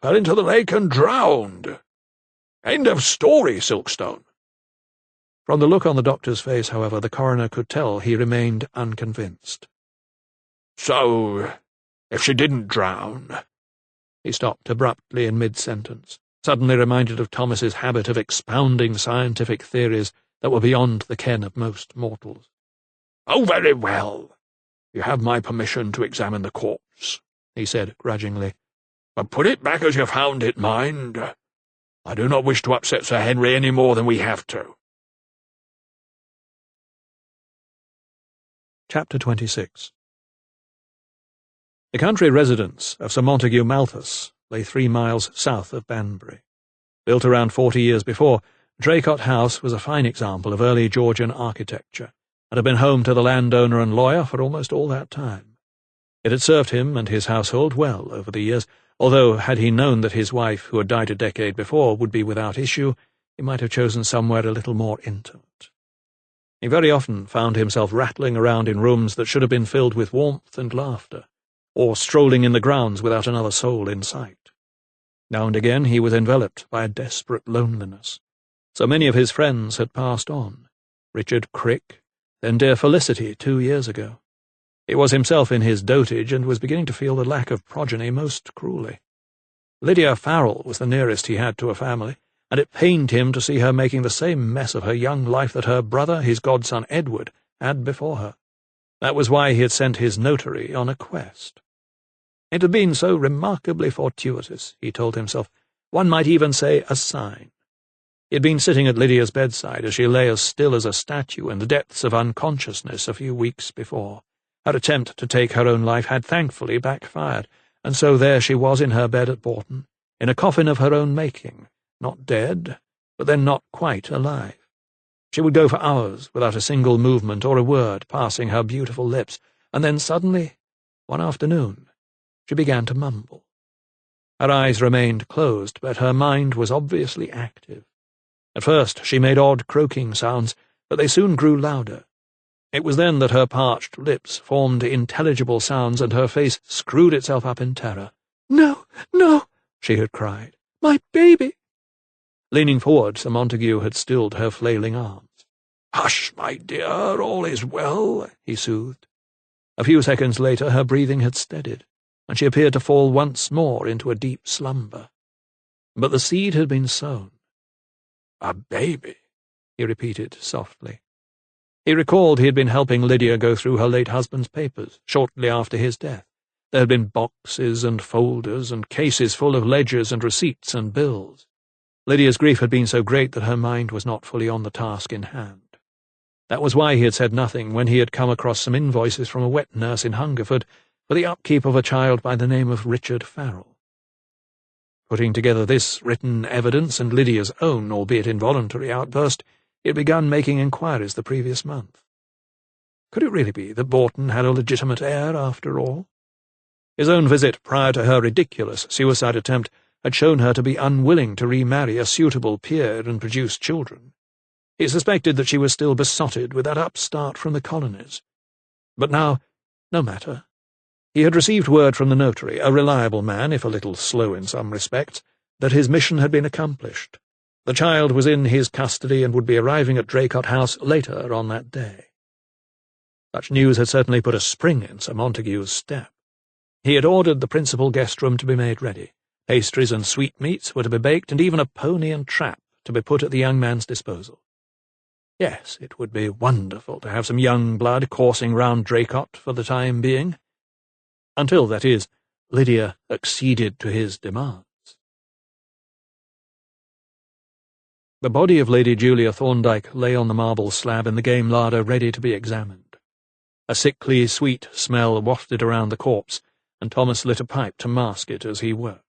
fell into the lake and drowned. End of story, Silkstone." From the look on the doctor's face, however, the coroner could tell he remained unconvinced. "So, if she didn't drown—" He stopped abruptly in mid-sentence, suddenly reminded of Thomas's habit of expounding scientific theories that were beyond the ken of most mortals. "Oh, very well. You have my permission to examine the corpse," he said grudgingly. "But put it back as you found it, mind. I do not wish to upset Sir Henry any more than we have to." Chapter 26. The country residence of Sir Montague Malthus lay 3 miles south of Banbury. Built around 40 years before, Draycott House was a fine example of early Georgian architecture, and had been home to the landowner and lawyer for almost all that time. It had served him and his household well over the years, although had he known that his wife, who had died a decade before, would be without issue, he might have chosen somewhere a little more intimate. He very often found himself rattling around in rooms that should have been filled with warmth and laughter, or strolling in the grounds without another soul in sight. Now and again he was enveloped by a desperate loneliness. So many of his friends had passed on. Richard Crick, then dear Felicity 2 years ago. He was himself in his dotage, and was beginning to feel the lack of progeny most cruelly. Lydia Farrell was the nearest he had to a family, and it pained him to see her making the same mess of her young life that her brother, his godson Edward, had before her. That was why he had sent his notary on a quest. It had been so remarkably fortuitous, he told himself, one might even say a sign. He had been sitting at Lydia's bedside as she lay as still as a statue in the depths of unconsciousness a few weeks before. Her attempt to take her own life had thankfully backfired, and so there she was in her bed at Bourton, in a coffin of her own making, not dead, but then not quite alive. She would go for hours without a single movement or a word passing her beautiful lips, and then suddenly, one afternoon, she began to mumble. Her eyes remained closed, but her mind was obviously active. At first she made odd croaking sounds, but they soon grew louder. It was then that her parched lips formed intelligible sounds, and her face screwed itself up in terror. "No, no," she had cried. "My baby!" Leaning forward, Sir Montague had stilled her flailing arms. "Hush, my dear, all is well," he soothed. A few seconds later her breathing had steadied, and she appeared to fall once more into a deep slumber. But the seed had been sown. "A baby," he repeated softly. He recalled he had been helping Lydia go through her late husband's papers shortly after his death. There had been boxes and folders and cases full of ledgers and receipts and bills. Lydia's grief had been so great that her mind was not fully on the task in hand. That was why he had said nothing when he had come across some invoices from a wet nurse in Hungerford for the upkeep of a child by the name of Richard Farrell. Putting together this written evidence and Lydia's own, albeit involuntary, outburst, he had begun making inquiries the previous month. Could it really be that Bourton had a legitimate heir after all? His own visit prior to her ridiculous suicide attempt had shown her to be unwilling to remarry a suitable peer and produce children. He suspected that she was still besotted with that upstart from the colonies. But now, no matter. He had received word from the notary, a reliable man, if a little slow in some respects, that his mission had been accomplished. The child was in his custody and would be arriving at Draycott House later on that day. Such news had certainly put a spring in Sir Montague's step. He had ordered the principal guest-room to be made ready. Pastries and sweetmeats were to be baked, and even a pony and trap to be put at the young man's disposal. Yes, it would be wonderful to have some young blood coursing round Draycott for the time being. Until, that is, Lydia acceded to his demands. The body of Lady Julia Thorndyke lay on the marble slab in the game larder ready to be examined. A sickly, sweet smell wafted around the corpse, and Thomas lit a pipe to mask it as he worked.